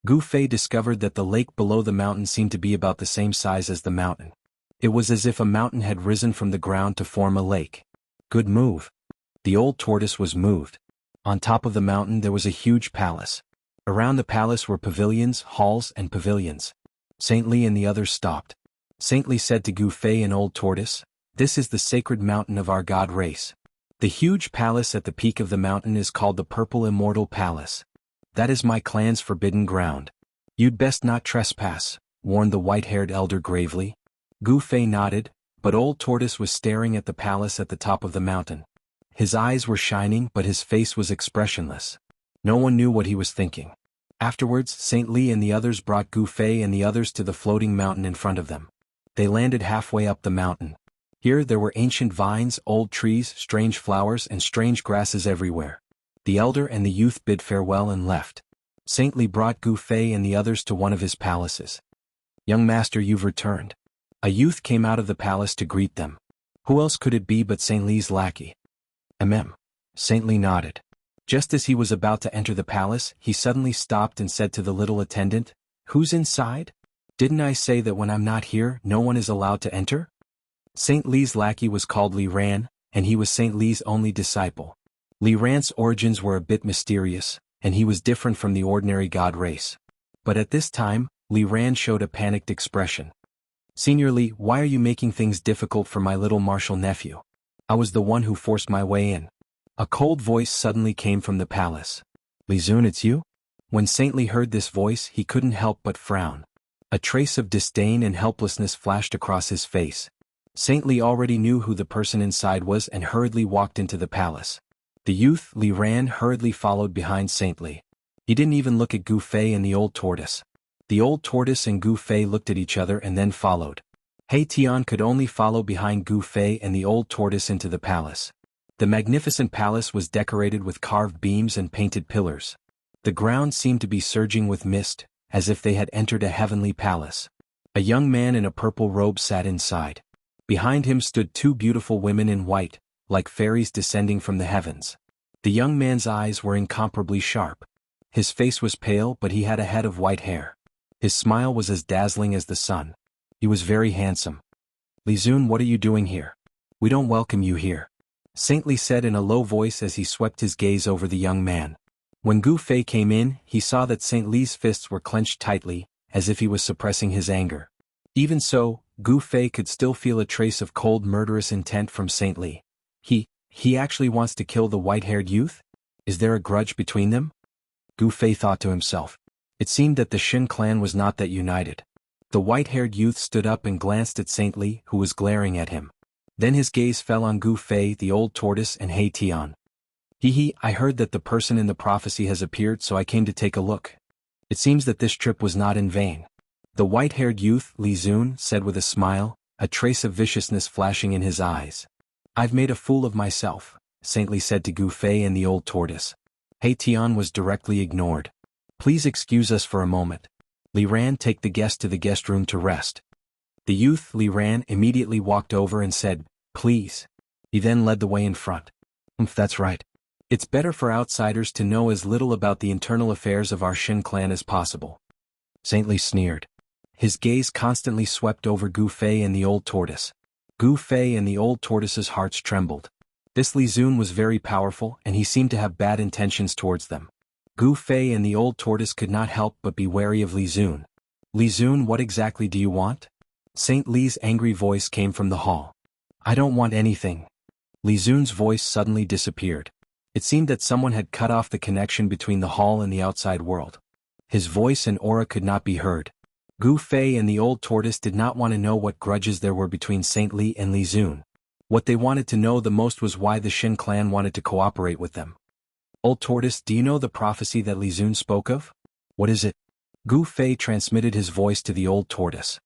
Gu Fei discovered that the lake below the mountain seemed to be about the same size as the mountain. It was as if a mountain had risen from the ground to form a lake. Good move. The old tortoise was moved. On top of the mountain there was a huge palace. Around the palace were pavilions, halls, and pavilions. Saint Li and the others stopped. Saint Li said to Gu Fei and Old Tortoise, "This is the sacred mountain of our god race. The huge palace at the peak of the mountain is called the Purple Immortal Palace. That is my clan's forbidden ground. You'd best not trespass," warned the white-haired elder gravely. Gu Fei nodded, but Old Tortoise was staring at the palace at the top of the mountain. His eyes were shining but his face was expressionless. No one knew what he was thinking. Afterwards, Saint Li and the others brought Gu Fei and the others to the floating mountain in front of them. They landed halfway up the mountain. Here there were ancient vines, old trees, strange flowers, and strange grasses everywhere. The elder and the youth bid farewell and left. Saint Li brought Gu Fei and the others to one of his palaces. "Young master, you've returned." A youth came out of the palace to greet them. Who else could it be but Saint Li's lackey? Saint Li nodded. Just as he was about to enter the palace, he suddenly stopped and said to the little attendant, "Who's inside? Didn't I say that when I'm not here, no one is allowed to enter?" Saint Li's lackey was called Li Ran, and he was Saint Li's only disciple. Li Ran's origins were a bit mysterious, and he was different from the ordinary god race. But at this time, Li Ran showed a panicked expression. "Senior Li, why are you making things difficult for my little martial nephew? I was the one who forced my way in." A cold voice suddenly came from the palace. "Li Zun, it's you?" When Saint Li heard this voice, he couldn't help but frown. A trace of disdain and helplessness flashed across his face. Saint Li already knew who the person inside was and hurriedly walked into the palace. The youth, Li Ran, hurriedly followed behind Saint Li. He didn't even look at Gu Fei and the old tortoise. The old tortoise and Gu Fei looked at each other and then followed. He Tian could only follow behind Gu Fei and the old tortoise into the palace. The magnificent palace was decorated with carved beams and painted pillars. The ground seemed to be surging with mist, as if they had entered a heavenly palace. A young man in a purple robe sat inside. Behind him stood two beautiful women in white, like fairies descending from the heavens. The young man's eyes were incomparably sharp. His face was pale, but he had a head of white hair. His smile was as dazzling as the sun. He was very handsome. "Li Zun, what are you doing here? We don't welcome you here," Saint Li said in a low voice as he swept his gaze over the young man. When Gu Fei came in, he saw that Saint Li's fists were clenched tightly, as if he was suppressing his anger. Even so, Gu Fei could still feel a trace of cold murderous intent from Saint Li. He actually wants to kill the white-haired youth? Is there a grudge between them? Gu Fei thought to himself. It seemed that the Xin clan was not that united. The white-haired youth stood up and glanced at Saint Li, who was glaring at him. Then his gaze fell on Gu Fei, the old tortoise, and He Tian. I heard that the person in the prophecy has appeared, so I came to take a look. It seems that this trip was not in vain. The white-haired youth, Li Zun, said with a smile, a trace of viciousness flashing in his eyes. "I've made a fool of myself," Saint Li said to Gu Fei and the old tortoise. He Tian was directly ignored. "Please excuse us for a moment. Li Ran, take the guest to the guest room to rest." The youth, Li Ran, immediately walked over and said, "Please." He then led the way in front. That's right. It's better for outsiders to know as little about the internal affairs of our Xin clan as possible." Saint Li sneered. His gaze constantly swept over Gu Fei and the old tortoise. Gu Fei and the old tortoise's hearts trembled. This Li Zun was very powerful, and he seemed to have bad intentions towards them. Gu Fei and the old tortoise could not help but be wary of Li Zun. "Li Zun, what exactly do you want?" Saint Li's angry voice came from the hall. "I don't want anything." Li Zun's voice suddenly disappeared. It seemed that someone had cut off the connection between the hall and the outside world. His voice and aura could not be heard. Gu Fei and the old tortoise did not want to know what grudges there were between Saint Li and Li Zun. What they wanted to know the most was why the Xin clan wanted to cooperate with them. "Old tortoise, do you know the prophecy that Li Zun spoke of?" "What is it?" Gu Fei transmitted his voice to the old tortoise.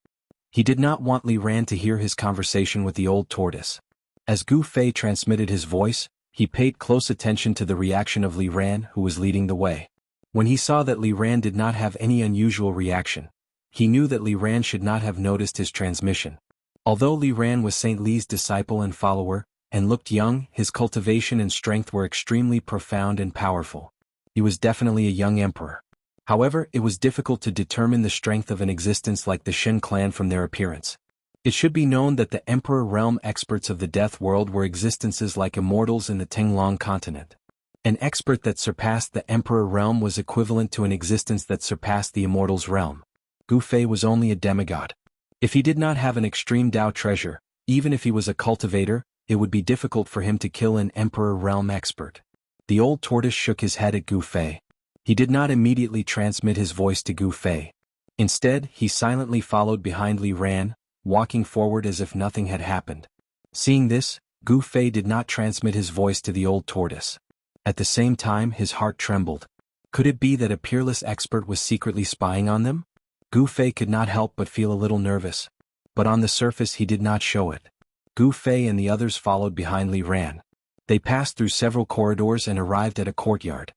He did not want Li Ran to hear his conversation with the old tortoise. As Gu Fei transmitted his voice, he paid close attention to the reaction of Li Ran, who was leading the way. When he saw that Li Ran did not have any unusual reaction, he knew that Li Ran should not have noticed his transmission. Although Li Ran was Saint Li's disciple and follower, and looked young, his cultivation and strength were extremely profound and powerful. He was definitely a young emperor. However, it was difficult to determine the strength of an existence like the Xin clan from their appearance. It should be known that the Emperor realm experts of the death world were existences like immortals in the Tinglong continent. An expert that surpassed the Emperor realm was equivalent to an existence that surpassed the immortals realm. Gu Fei was only a demigod. If he did not have an extreme Dao treasure, even if he was a cultivator, it would be difficult for him to kill an Emperor realm expert. The old tortoise shook his head at Gu Fei. He did not immediately transmit his voice to Gu Fei. Instead, he silently followed behind Li Ran, walking forward as if nothing had happened. Seeing this, Gu Fei did not transmit his voice to the old tortoise. At the same time, his heart trembled. Could it be that a peerless expert was secretly spying on them? Gu Fei could not help but feel a little nervous. But on the surface he did not show it. Gu Fei and the others followed behind Li Ran. They passed through several corridors and arrived at a courtyard.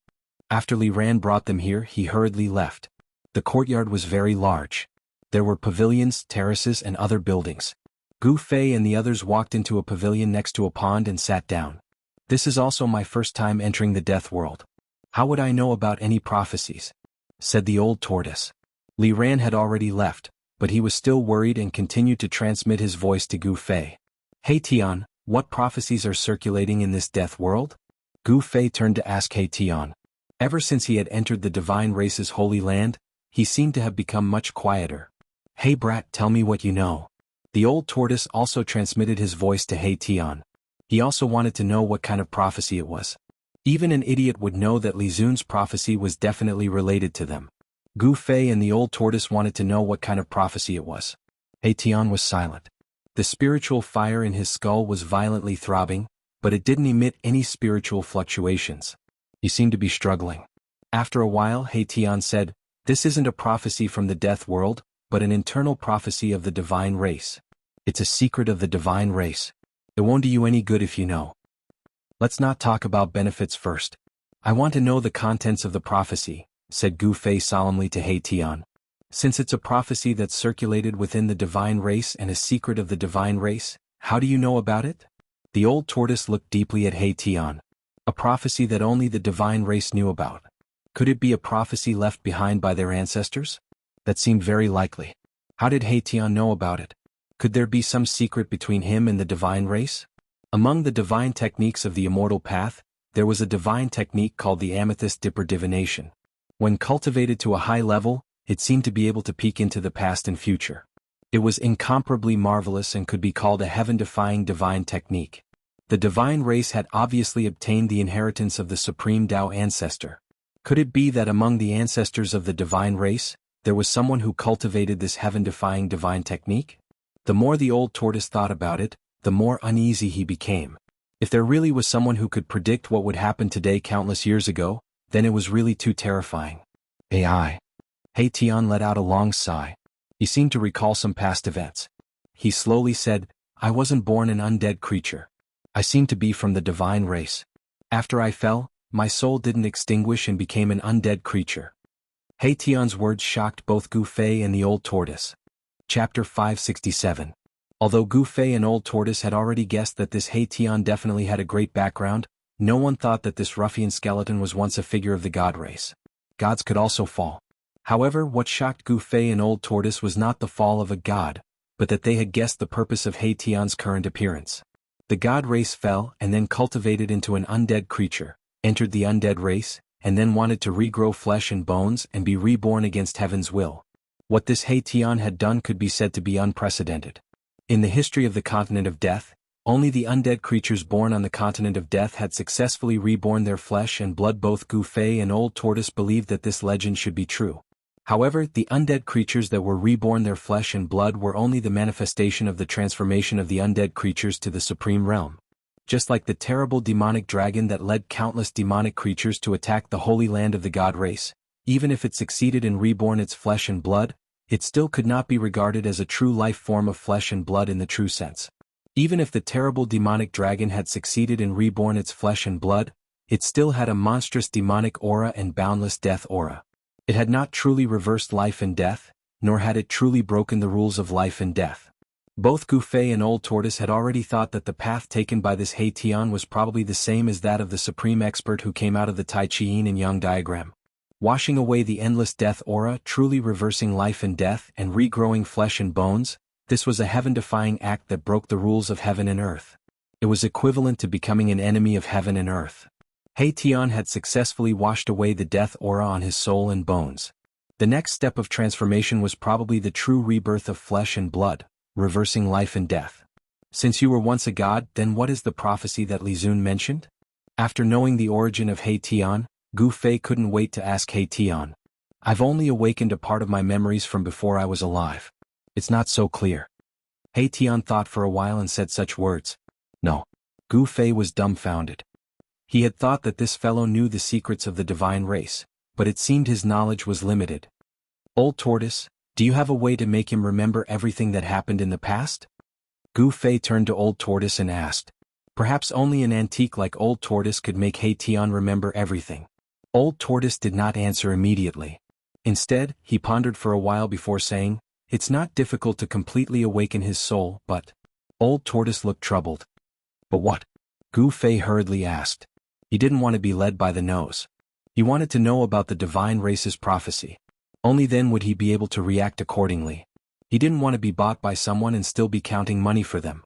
After Li Ran brought them here, he hurriedly left. The courtyard was very large. There were pavilions, terraces, and other buildings. Gu Fei and the others walked into a pavilion next to a pond and sat down. "This is also my first time entering the death world. How would I know about any prophecies?" said the old tortoise. Li Ran had already left, but he was still worried and continued to transmit his voice to Gu Fei. "He Tian, What prophecies are circulating in this death world? Gu Fei turned to ask He Tian. Ever since he had entered the divine race's holy land, he seemed to have become much quieter. Hey brat, tell me what you know. The old tortoise also transmitted his voice to He Tian. He also wanted to know what kind of prophecy it was. Even an idiot would know that Li Zun's prophecy was definitely related to them. Gu Fei and the old tortoise wanted to know what kind of prophecy it was. He Tian was silent. The spiritual fire in his skull was violently throbbing, but it didn't emit any spiritual fluctuations. He seemed to be struggling. After a while, He Tian said, "This isn't a prophecy from the death world, but an internal prophecy of the divine race. It's a secret of the divine race. It won't do you any good if you know. Let's not talk about benefits first. I want to know the contents of the prophecy," said Gu Fei solemnly to He Tian. "Since it's a prophecy that's circulated within the divine race and a secret of the divine race, how do you know about it?" The old tortoise looked deeply at He Tian. A prophecy that only the divine race knew about. Could it be a prophecy left behind by their ancestors? That seemed very likely. How did He Tian know about it? Could there be some secret between him and the divine race? Among the divine techniques of the immortal path, there was a divine technique called the amethyst dipper divination. When cultivated to a high level, it seemed to be able to peek into the past and future. It was incomparably marvelous and could be called a heaven-defying divine technique. The divine race had obviously obtained the inheritance of the supreme Tao ancestor. Could it be that among the ancestors of the divine race, there was someone who cultivated this heaven-defying divine technique? The more the old tortoise thought about it, the more uneasy he became. If there really was someone who could predict what would happen today countless years ago, then it was really too terrifying. AI. He Tian let out a long sigh. He seemed to recall some past events. He slowly said, "I wasn't born an undead creature. I seem to be from the divine race. After I fell, my soul didn't extinguish and became an undead creature." He Tian's words shocked both Gu Fei and the old tortoise. Chapter 567. Although Gu Fei and old tortoise had already guessed that this He Tian definitely had a great background, no one thought that this ruffian skeleton was once a figure of the god race. Gods could also fall. However, what shocked Gu Fei and old tortoise was not the fall of a god, but that they had guessed the purpose of He Tian's current appearance. The god race fell and then cultivated into an undead creature, entered the undead race, and then wanted to regrow flesh and bones and be reborn against heaven's will. What this He Tian had done could be said to be unprecedented. In the history of the continent of death, only the undead creatures born on the continent of death had successfully reborn their flesh and blood. Both Gu Fei and old tortoise believed that this legend should be true. However, the undead creatures that were reborn their flesh and blood were only the manifestation of the transformation of the undead creatures to the supreme realm. Just like the terrible demonic dragon that led countless demonic creatures to attack the holy land of the god race, even if it succeeded in reborn its flesh and blood, it still could not be regarded as a true life form of flesh and blood in the true sense. Even if the terrible demonic dragon had succeeded in reborn its flesh and blood, it still had a monstrous demonic aura and boundless death aura. It had not truly reversed life and death, nor had it truly broken the rules of life and death. Both Gu Fei and old tortoise had already thought that the path taken by this He Tian was probably the same as that of the supreme expert who came out of the Tai Chi Yin and Yang diagram. Washing away the endless death aura, truly reversing life and death and regrowing flesh and bones, this was a heaven-defying act that broke the rules of heaven and earth. It was equivalent to becoming an enemy of heaven and earth. He Tian had successfully washed away the death aura on his soul and bones. The next step of transformation was probably the true rebirth of flesh and blood, reversing life and death. Since you were once a god, then what is the prophecy that Li Zun mentioned? After knowing the origin of He Tian, Gu Fei couldn't wait to ask He Tian. "I've only awakened a part of my memories from before I was alive. It's not so clear." He Tian thought for a while and said such words. "No." Gu Fei was dumbfounded. He had thought that this fellow knew the secrets of the divine race, but it seemed his knowledge was limited. "Old tortoise, do you have a way to make him remember everything that happened in the past?" Gu Fei turned to old tortoise and asked. Perhaps only an antique like old tortoise could make He Tian remember everything. Old tortoise did not answer immediately. Instead, he pondered for a while before saying, "It's not difficult to completely awaken his soul, but..." Old tortoise looked troubled. "But what?" Gu Fei hurriedly asked. He didn't want to be led by the nose. He wanted to know about the divine race's prophecy. Only then would he be able to react accordingly. He didn't want to be bought by someone and still be counting money for them.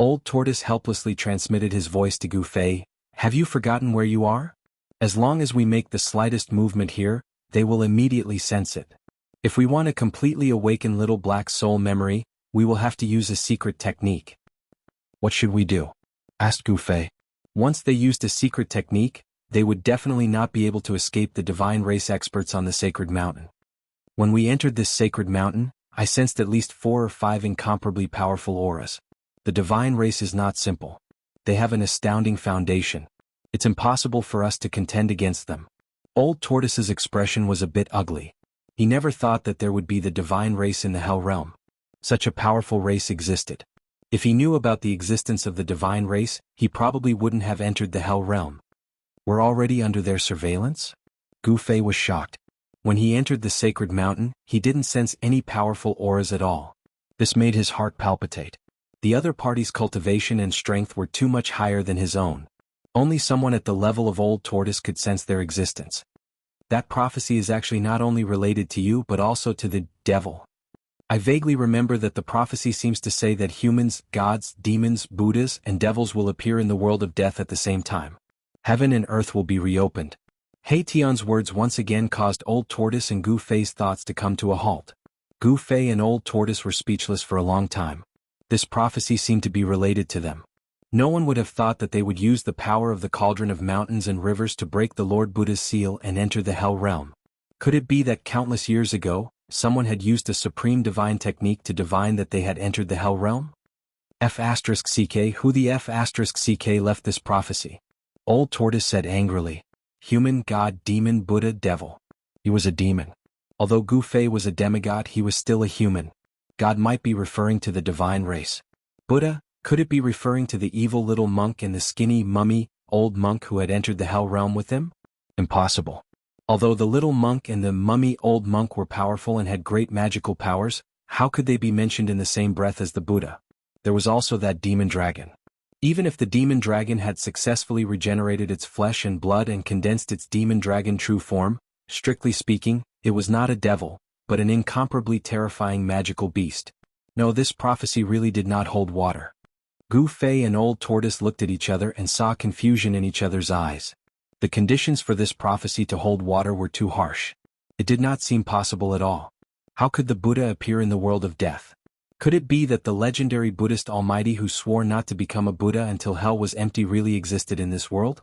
Old Tortoise helplessly transmitted his voice to Gu Fei. Have you forgotten where you are? As long as we make the slightest movement here, they will immediately sense it. If we want to completely awaken Little Black's soul memory, we will have to use a secret technique. What should we do? Asked Gu Fei. Once they used a secret technique, they would definitely not be able to escape the divine race experts on the sacred mountain. When we entered this sacred mountain, I sensed at least 4 or 5 incomparably powerful auras. The divine race is not simple. They have an astounding foundation. It's impossible for us to contend against them. Old Tortoise's expression was a bit ugly. He never thought that there would be the divine race in the Hell Realm. Such a powerful race existed. If he knew about the existence of the divine race, he probably wouldn't have entered the Hell Realm. We're already under their surveillance? Gu Fei was shocked. When he entered the sacred mountain, he didn't sense any powerful auras at all. This made his heart palpitate. The other party's cultivation and strength were too much higher than his own. Only someone at the level of Old Tortoise could sense their existence. That prophecy is actually not only related to you but also to the devil. I vaguely remember that the prophecy seems to say that humans, gods, demons, Buddhas, and devils will appear in the world of death at the same time. Heaven and earth will be reopened. He Tian's words once again caused Old Tortoise and Gu Fei's thoughts to come to a halt. Gu Fei and Old Tortoise were speechless for a long time. This prophecy seemed to be related to them. No one would have thought that they would use the power of the cauldron of mountains and rivers to break the Lord Buddha's seal and enter the Hell Realm. Could it be that countless years ago, someone had used a supreme divine technique to divine that they had entered the Hell Realm? F***ck who the F***ck left this prophecy? Old Tortoise said angrily. Human, god, demon, Buddha, devil. He was a demon. Although Gu Fei was a demigod, he was still a human. God might be referring to the divine race. Buddha, could it be referring to the evil little monk and the skinny, mummy, old monk who had entered the Hell Realm with him? Impossible. Although the little monk and the mummy old monk were powerful and had great magical powers, how could they be mentioned in the same breath as the Buddha? There was also that demon dragon. Even if the demon dragon had successfully regenerated its flesh and blood and condensed its demon dragon true form, strictly speaking, it was not a devil, but an incomparably terrifying magical beast. No, this prophecy really did not hold water. Gu Fei and Old Tortoise looked at each other and saw confusion in each other's eyes. The conditions for this prophecy to hold water were too harsh. It did not seem possible at all. How could the Buddha appear in the world of death? Could it be that the legendary Buddhist Almighty who swore not to become a Buddha until hell was empty really existed in this world?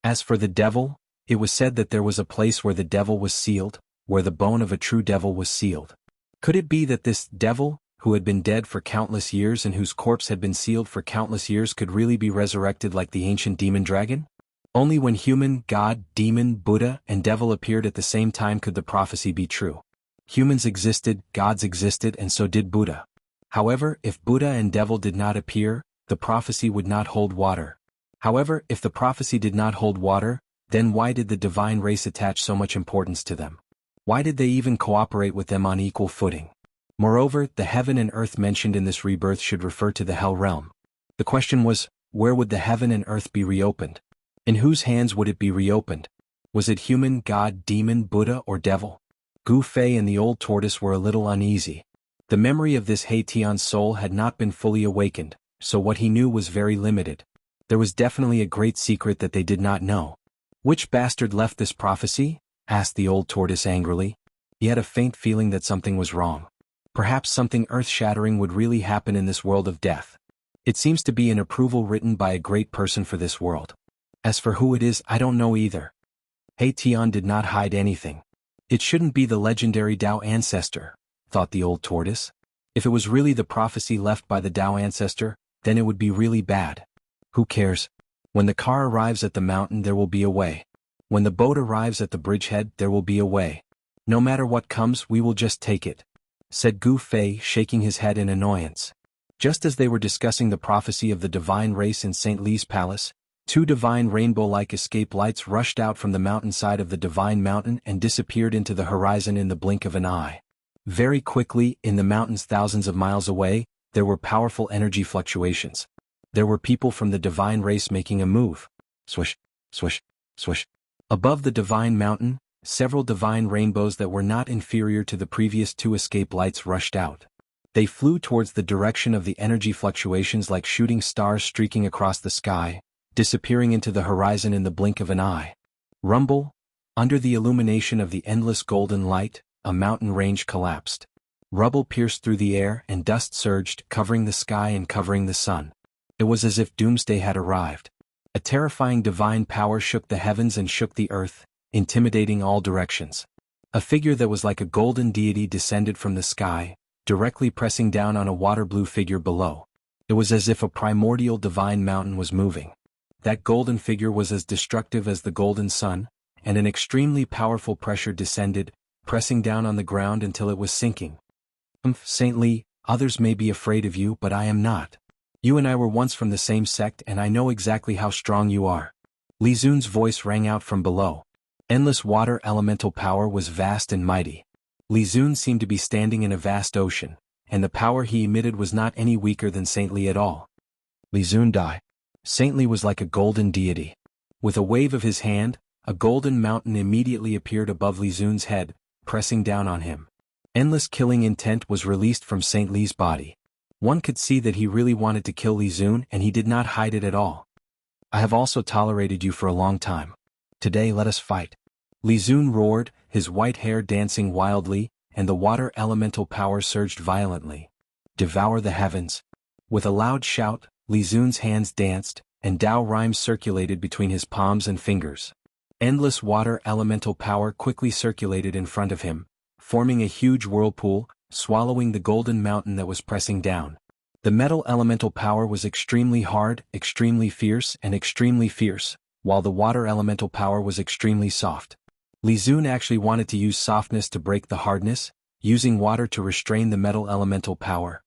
As for the devil, it was said that there was a place where the devil was sealed, where the bone of a true devil was sealed. Could it be that this devil, who had been dead for countless years and whose corpse had been sealed for countless years, could really be resurrected like the ancient demon dragon? Only when human, god, demon, Buddha, and devil appeared at the same time could the prophecy be true. Humans existed, gods existed, and so did Buddha. However, if Buddha and devil did not appear, the prophecy would not hold water. However, if the prophecy did not hold water, then why did the divine race attach so much importance to them? Why did they even cooperate with them on equal footing? Moreover, the heaven and earth mentioned in this rebirth should refer to the Hell Realm. The question was, where would the heaven and earth be reopened? In whose hands would it be reopened? Was it human, god, demon, Buddha, or devil? Gu Fei and the Old Tortoise were a little uneasy. The memory of this He Tian's soul had not been fully awakened, so what he knew was very limited. There was definitely a great secret that they did not know. Which bastard left this prophecy? Asked the Old Tortoise angrily. He had a faint feeling that something was wrong. Perhaps something earth-shattering would really happen in this world of death. It seems to be an approval written by a great person for this world. As for who it is, I don't know either. He Tian did not hide anything. It shouldn't be the legendary Dao ancestor, thought the Old Tortoise. If it was really the prophecy left by the Dao ancestor, then it would be really bad. Who cares? When the car arrives at the mountain, there will be a way. When the boat arrives at the bridgehead, there will be a way. No matter what comes, we will just take it, said Gu Fei, shaking his head in annoyance. Just as they were discussing the prophecy of the divine race in St. Li's palace, 2 divine rainbow-like escape lights rushed out from the mountainside of the divine mountain and disappeared into the horizon in the blink of an eye. Very quickly, in the mountains thousands of miles away, there were powerful energy fluctuations. There were people from the divine race making a move. Swish, swish, swish. Above the divine mountain, several divine rainbows that were not inferior to the previous 2 escape lights rushed out. They flew towards the direction of the energy fluctuations like shooting stars streaking across the sky, disappearing into the horizon in the blink of an eye. Rumble, under the illumination of the endless golden light, a mountain range collapsed. Rubble pierced through the air and dust surged, covering the sky and covering the sun. It was as if doomsday had arrived. A terrifying divine power shook the heavens and shook the earth, intimidating all directions. A figure that was like a golden deity descended from the sky, directly pressing down on a water-blue figure below. It was as if a primordial divine mountain was moving. That golden figure was as destructive as the golden sun, and an extremely powerful pressure descended, pressing down on the ground until it was sinking. Saint Li, others may be afraid of you, but I am not. You and I were once from the same sect and I know exactly how strong you are. Li Xun's voice rang out from below. Endless water elemental power was vast and mighty. Li Xun seemed to be standing in a vast ocean, and the power he emitted was not any weaker than Saint Li at all. Li Xun died. Saint Li was like a golden deity. With a wave of his hand, a golden mountain immediately appeared above Li Xun's head, pressing down on him. Endless killing intent was released from Saint Li's body. One could see that he really wanted to kill Li Xun and he did not hide it at all. I have also tolerated you for a long time. Today let us fight. Li Xun roared, his white hair dancing wildly, and the water elemental power surged violently. Devour the heavens. With a loud shout, Li Xun's hands danced, and Dao rhymes circulated between his palms and fingers. Endless water elemental power quickly circulated in front of him, forming a huge whirlpool, swallowing the golden mountain that was pressing down. The metal elemental power was extremely hard, extremely fierce, while the water elemental power was extremely soft. Li Xun actually wanted to use softness to break the hardness, using water to restrain the metal elemental power.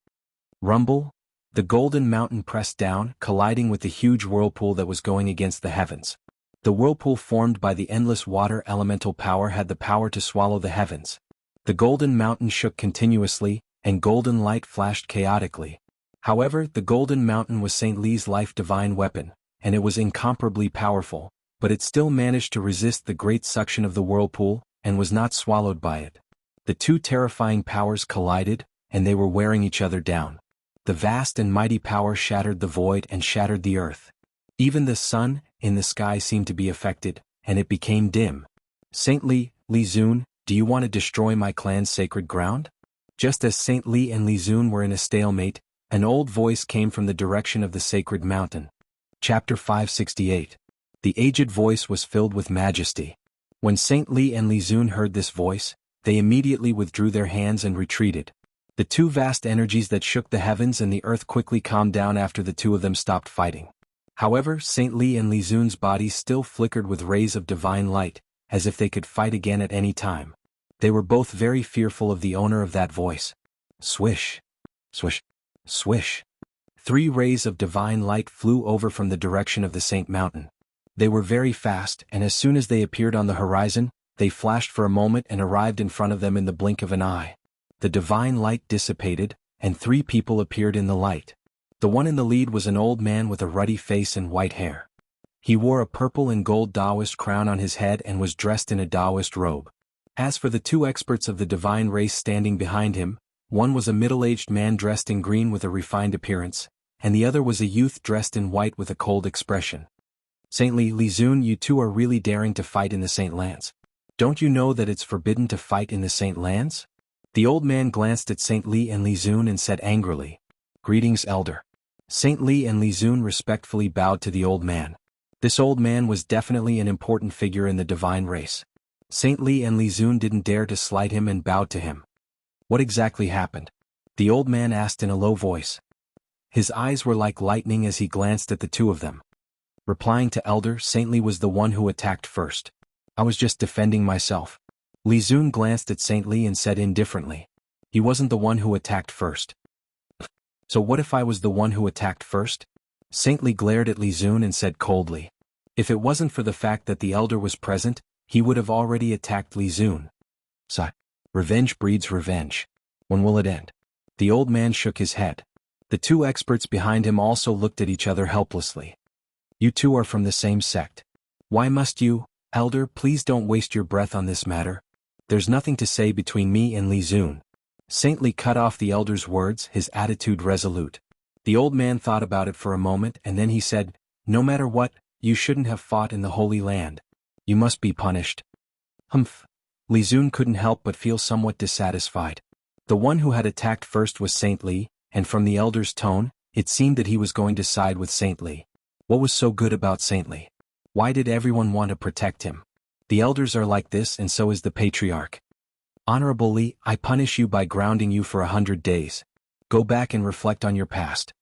Rumble, the golden mountain pressed down, colliding with the huge whirlpool that was going against the heavens. The whirlpool formed by the endless water elemental power had the power to swallow the heavens. The golden mountain shook continuously, and golden light flashed chaotically. However, the golden mountain was Saint Li's life divine weapon, and it was incomparably powerful, but it still managed to resist the great suction of the whirlpool, and was not swallowed by it. The two terrifying powers collided, and they were wearing each other down. The vast and mighty power shattered the void and shattered the earth. Even the sun in the sky seemed to be affected, and it became dim. Saint Li, Li Xun, do you want to destroy my clan's sacred ground? Just as Saint Li and Li Xun were in a stalemate, an old voice came from the direction of the sacred mountain. Chapter 568. The aged voice was filled with majesty. When Saint Li and Li Xun heard this voice, they immediately withdrew their hands and retreated. The two vast energies that shook the heavens and the earth quickly calmed down after the two of them stopped fighting. However, Saint Li and Li Xun's bodies still flickered with rays of divine light, as if they could fight again at any time. They were both very fearful of the owner of that voice. Swish. Swish. Swish. 3 rays of divine light flew over from the direction of the Saint Mountain. They were very fast, and as soon as they appeared on the horizon, they flashed for a moment and arrived in front of them in the blink of an eye. The divine light dissipated, and 3 people appeared in the light. The one in the lead was an old man with a ruddy face and white hair. He wore a purple and gold Taoist crown on his head and was dressed in a Taoist robe. As for the 2 experts of the divine race standing behind him, one was a middle-aged man dressed in green with a refined appearance, and the other was a youth dressed in white with a cold expression. Saint Li, Li Xun, you two are really daring to fight in the Saint Lands. Don't you know that it's forbidden to fight in the Saint Lands? The old man glanced at Saint Li and Li Xun and said angrily, "Greetings, elder." Saint Li and Li Xun respectfully bowed to the old man. This old man was definitely an important figure in the divine race. Saint Li and Li Xun didn't dare to slight him and bowed to him. What exactly happened? The old man asked in a low voice. His eyes were like lightning as he glanced at the two of them. Replying to elder, Saint Li was the one who attacked first. I was just defending myself. Li Xun glanced at Saint Li and said indifferently. He wasn't the one who attacked first. So what if I was the one who attacked first? Saint Li glared at Li Xun and said coldly. If it wasn't for the fact that the elder was present, he would have already attacked Li Xun. Sigh. Revenge breeds revenge. When will it end? The old man shook his head. The 2 experts behind him also looked at each other helplessly. You two are from the same sect. Why must you, elder, please don't waste your breath on this matter? There's nothing to say between me and Li Xun. Saintly cut off the elder's words, his attitude resolute. The old man thought about it for a moment and then he said, "No matter what, you shouldn't have fought in the Holy Land. You must be punished." Humph. Li Zun couldn't help but feel somewhat dissatisfied. The one who had attacked first was Saint Li, and from the elder's tone, it seemed that he was going to side with Saint Li. What was so good about Saint Li? Why did everyone want to protect him? The elders are like this and so is the patriarch. "Honorable Li, I punish you by grounding you for 100 days. Go back and reflect on your past."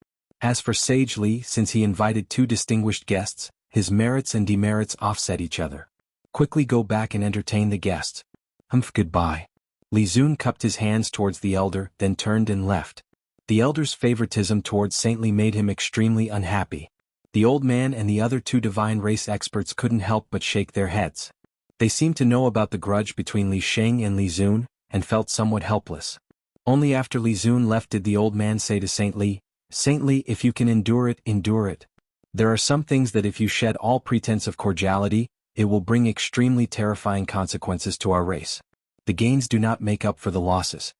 As for Sage Li, since he invited two distinguished guests, his merits and demerits offset each other. "Quickly go back and entertain the guests." "Humph, goodbye." Li Zun cupped his hands towards the elder, then turned and left. The elder's favoritism towards Saint Li made him extremely unhappy. The old man and the other two divine race experts couldn't help but shake their heads. They seemed to know about the grudge between Li Sheng and Li Zun, and felt somewhat helpless. Only after Li Zun left did the old man say to Saint Li, "Saint Li, if you can endure it, endure it. There are some things that if you shed all pretense of cordiality, it will bring extremely terrifying consequences to our race. The gains do not make up for the losses."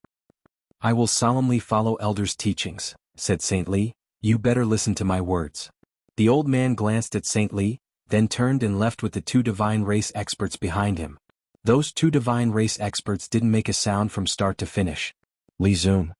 "I will solemnly follow elders' teachings," said Saint Li. "You better listen to my words." The old man glanced at Saint Li, then turned and left with the two divine race experts behind him. Those two divine race experts didn't make a sound from start to finish. Li Zun.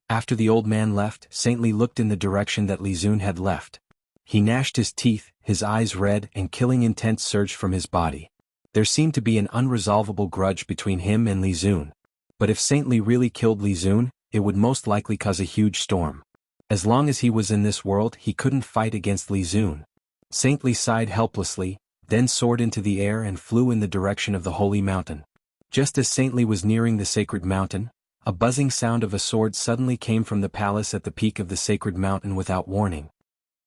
After the old man left, Saint Li looked in the direction that Li Zun had left. He gnashed his teeth, his eyes red, and killing intent surged from his body. There seemed to be an unresolvable grudge between him and Li Zun. But if Saint Li really killed Li Zun, it would most likely cause a huge storm. As long as he was in this world, he couldn't fight against Li Zun. Saint Li sighed helplessly, then soared into the air and flew in the direction of the holy mountain. Just as Saint Li was nearing the sacred mountain, a buzzing sound of a sword suddenly came from the palace at the peak of the sacred mountain without warning.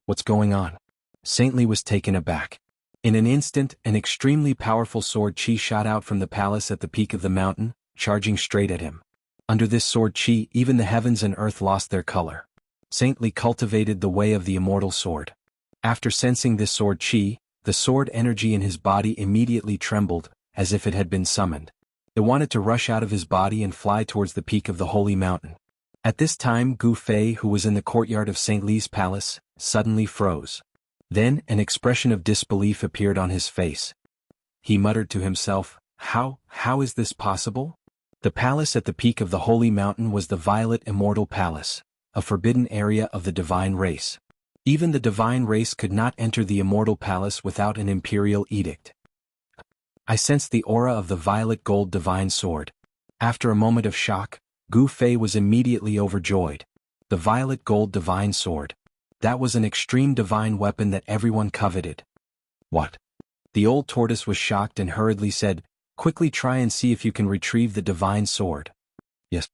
"What's going on?" Saint Li was taken aback. In an instant, an extremely powerful sword chi shot out from the palace at the peak of the mountain, charging straight at him. Under this sword chi, even the heavens and earth lost their color. Saint Li cultivated the way of the immortal sword. After sensing this sword chi, the sword energy in his body immediately trembled, as if it had been summoned. It wanted to rush out of his body and fly towards the peak of the holy mountain. At this time Gu Fei, who was in the courtyard of Saint Li's palace, suddenly froze. Then an expression of disbelief appeared on his face. He muttered to himself, How is this possible? The palace at the peak of the holy mountain was the Violet Immortal Palace, a forbidden area of the divine race. Even the divine race could not enter the immortal palace without an imperial edict. I sensed the aura of the violet gold divine sword. After a moment of shock, Gu Fei was immediately overjoyed. The violet gold divine sword. That was an extreme divine weapon that everyone coveted. What? The old tortoise was shocked and hurriedly said, Quickly try and see if you can retrieve the divine sword. Yes.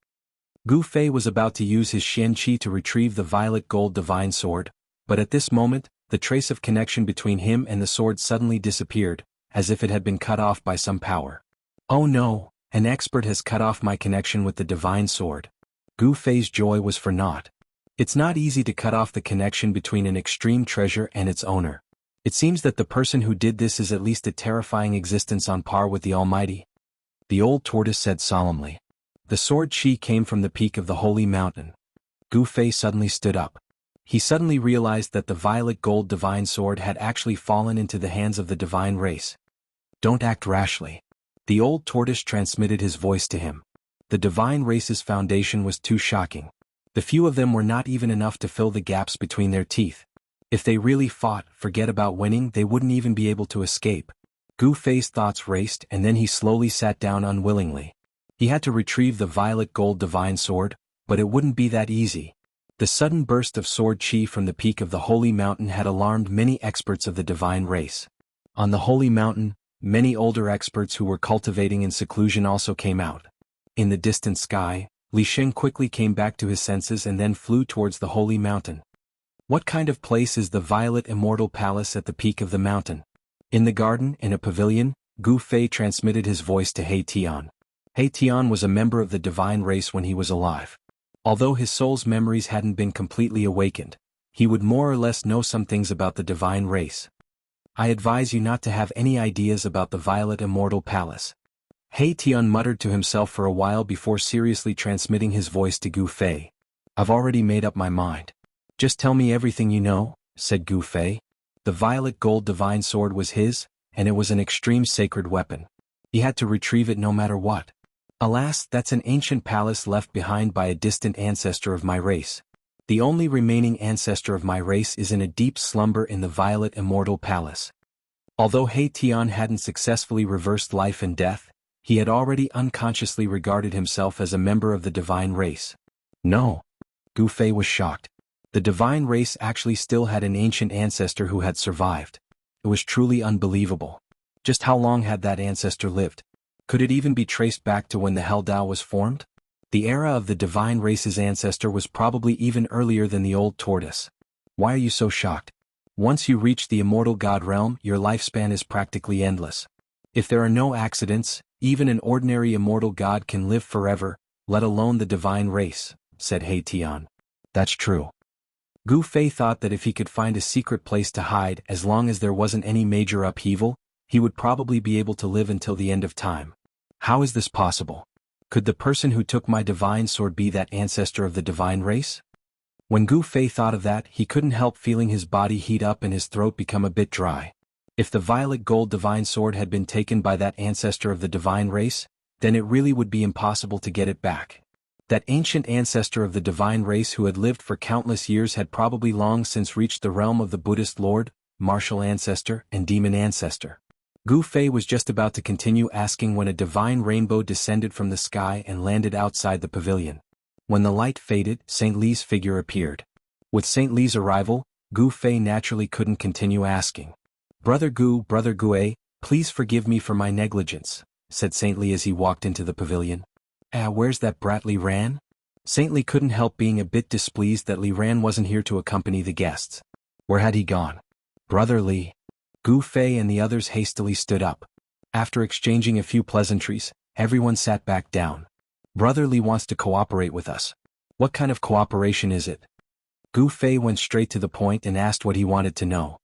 Gu Fei was about to use his Xianxia to retrieve the violet gold divine sword, but at this moment, the trace of connection between him and the sword suddenly disappeared, as if it had been cut off by some power. Oh no, an expert has cut off my connection with the divine sword. Gu Fei's joy was for naught. It's not easy to cut off the connection between an extreme treasure and its owner. It seems that the person who did this is at least a terrifying existence on par with the Almighty. The old tortoise said solemnly. The sword chi came from the peak of the holy mountain. Gu Fei suddenly stood up. He suddenly realized that the violet gold divine sword had actually fallen into the hands of the divine race. Don't act rashly. The old tortoise transmitted his voice to him. The divine race's foundation was too shocking. The few of them were not even enough to fill the gaps between their teeth. If they really fought, forget about winning, they wouldn't even be able to escape. Gu Fei's thoughts raced and then he slowly sat down unwillingly. He had to retrieve the violet gold divine sword, but it wouldn't be that easy. The sudden burst of sword chi from the peak of the holy mountain had alarmed many experts of the divine race. On the holy mountain, many older experts who were cultivating in seclusion also came out. In the distant sky, Li Sheng quickly came back to his senses and then flew towards the holy mountain. What kind of place is the Violet Immortal Palace at the peak of the mountain? In the garden, in a pavilion, Gu Fei transmitted his voice to He Tian. He Tian was a member of the divine race when he was alive. Although his soul's memories hadn't been completely awakened, he would more or less know some things about the divine race. I advise you not to have any ideas about the Violet Immortal Palace. He Tian muttered to himself for a while before seriously transmitting his voice to Gu Fei. I've already made up my mind. Just tell me everything you know, said Gu Fei. The violet gold divine sword was his, and it was an extreme sacred weapon. He had to retrieve it no matter what. Alas, that's an ancient palace left behind by a distant ancestor of my race. The only remaining ancestor of my race is in a deep slumber in the violet immortal palace. Although He Tian hadn't successfully reversed life and death, he had already unconsciously regarded himself as a member of the divine race. No. Gu Fei was shocked. The divine race actually still had an ancient ancestor who had survived. It was truly unbelievable. Just how long had that ancestor lived? Could it even be traced back to when the Hell Dao was formed? The era of the divine race's ancestor was probably even earlier than the old tortoise. Why are you so shocked? Once you reach the immortal god realm, your lifespan is practically endless. If there are no accidents, even an ordinary immortal god can live forever, let alone the divine race, said He Tian. That's true. Gu Fei thought that if he could find a secret place to hide as long as there wasn't any major upheaval, he would probably be able to live until the end of time. How is this possible? Could the person who took my divine sword be that ancestor of the divine race? When Gu Fei thought of that, he couldn't help feeling his body heat up and his throat become a bit dry. If the violet gold divine sword had been taken by that ancestor of the divine race, then it really would be impossible to get it back. That ancient ancestor of the divine race who had lived for countless years had probably long since reached the realm of the Buddhist Lord, martial ancestor, and demon ancestor. Gu Fei was just about to continue asking when a divine rainbow descended from the sky and landed outside the pavilion. When the light faded, St. Li's figure appeared. With St. Li's arrival, Gu Fei naturally couldn't continue asking. Brother Gu, please forgive me for my negligence, said St. Li as he walked into the pavilion. Where's that brat Li Ran? St. Li couldn't help being a bit displeased that Li Ran wasn't here to accompany the guests. Where had he gone? Brother Li. Gu Fei and the others hastily stood up. After exchanging a few pleasantries, everyone sat back down. Brother Li wants to cooperate with us. What kind of cooperation is it? Gu Fei went straight to the point and asked what he wanted to know.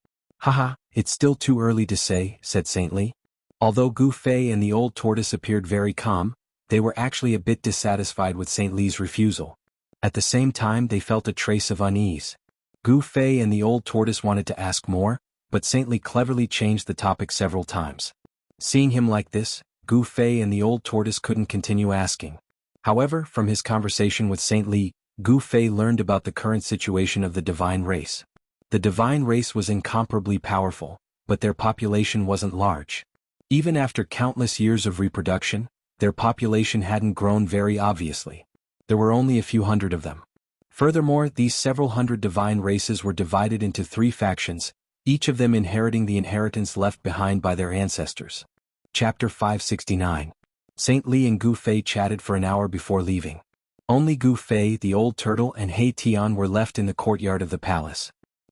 Haha, it's still too early to say, said St. Li. Although Gu Fei and the old tortoise appeared very calm, they were actually a bit dissatisfied with St. Li's refusal. At the same time, they felt a trace of unease. Gu Fei and the old tortoise wanted to ask more, but St. Li cleverly changed the topic several times. Seeing him like this, Gu Fei and the old tortoise couldn't continue asking. However, from his conversation with St. Li, Gu Fei learned about the current situation of the divine race. The divine race was incomparably powerful, but their population wasn't large. Even after countless years of reproduction, their population hadn't grown very obviously. There were only a few hundred of them. Furthermore, these several hundred divine races were divided into 3 factions, each of them inheriting the inheritance left behind by their ancestors. Chapter 569. St. Li and Gu Fei chatted for an hour before leaving. Only Gu Fei, the old turtle, and He Tian were left in the courtyard of the palace.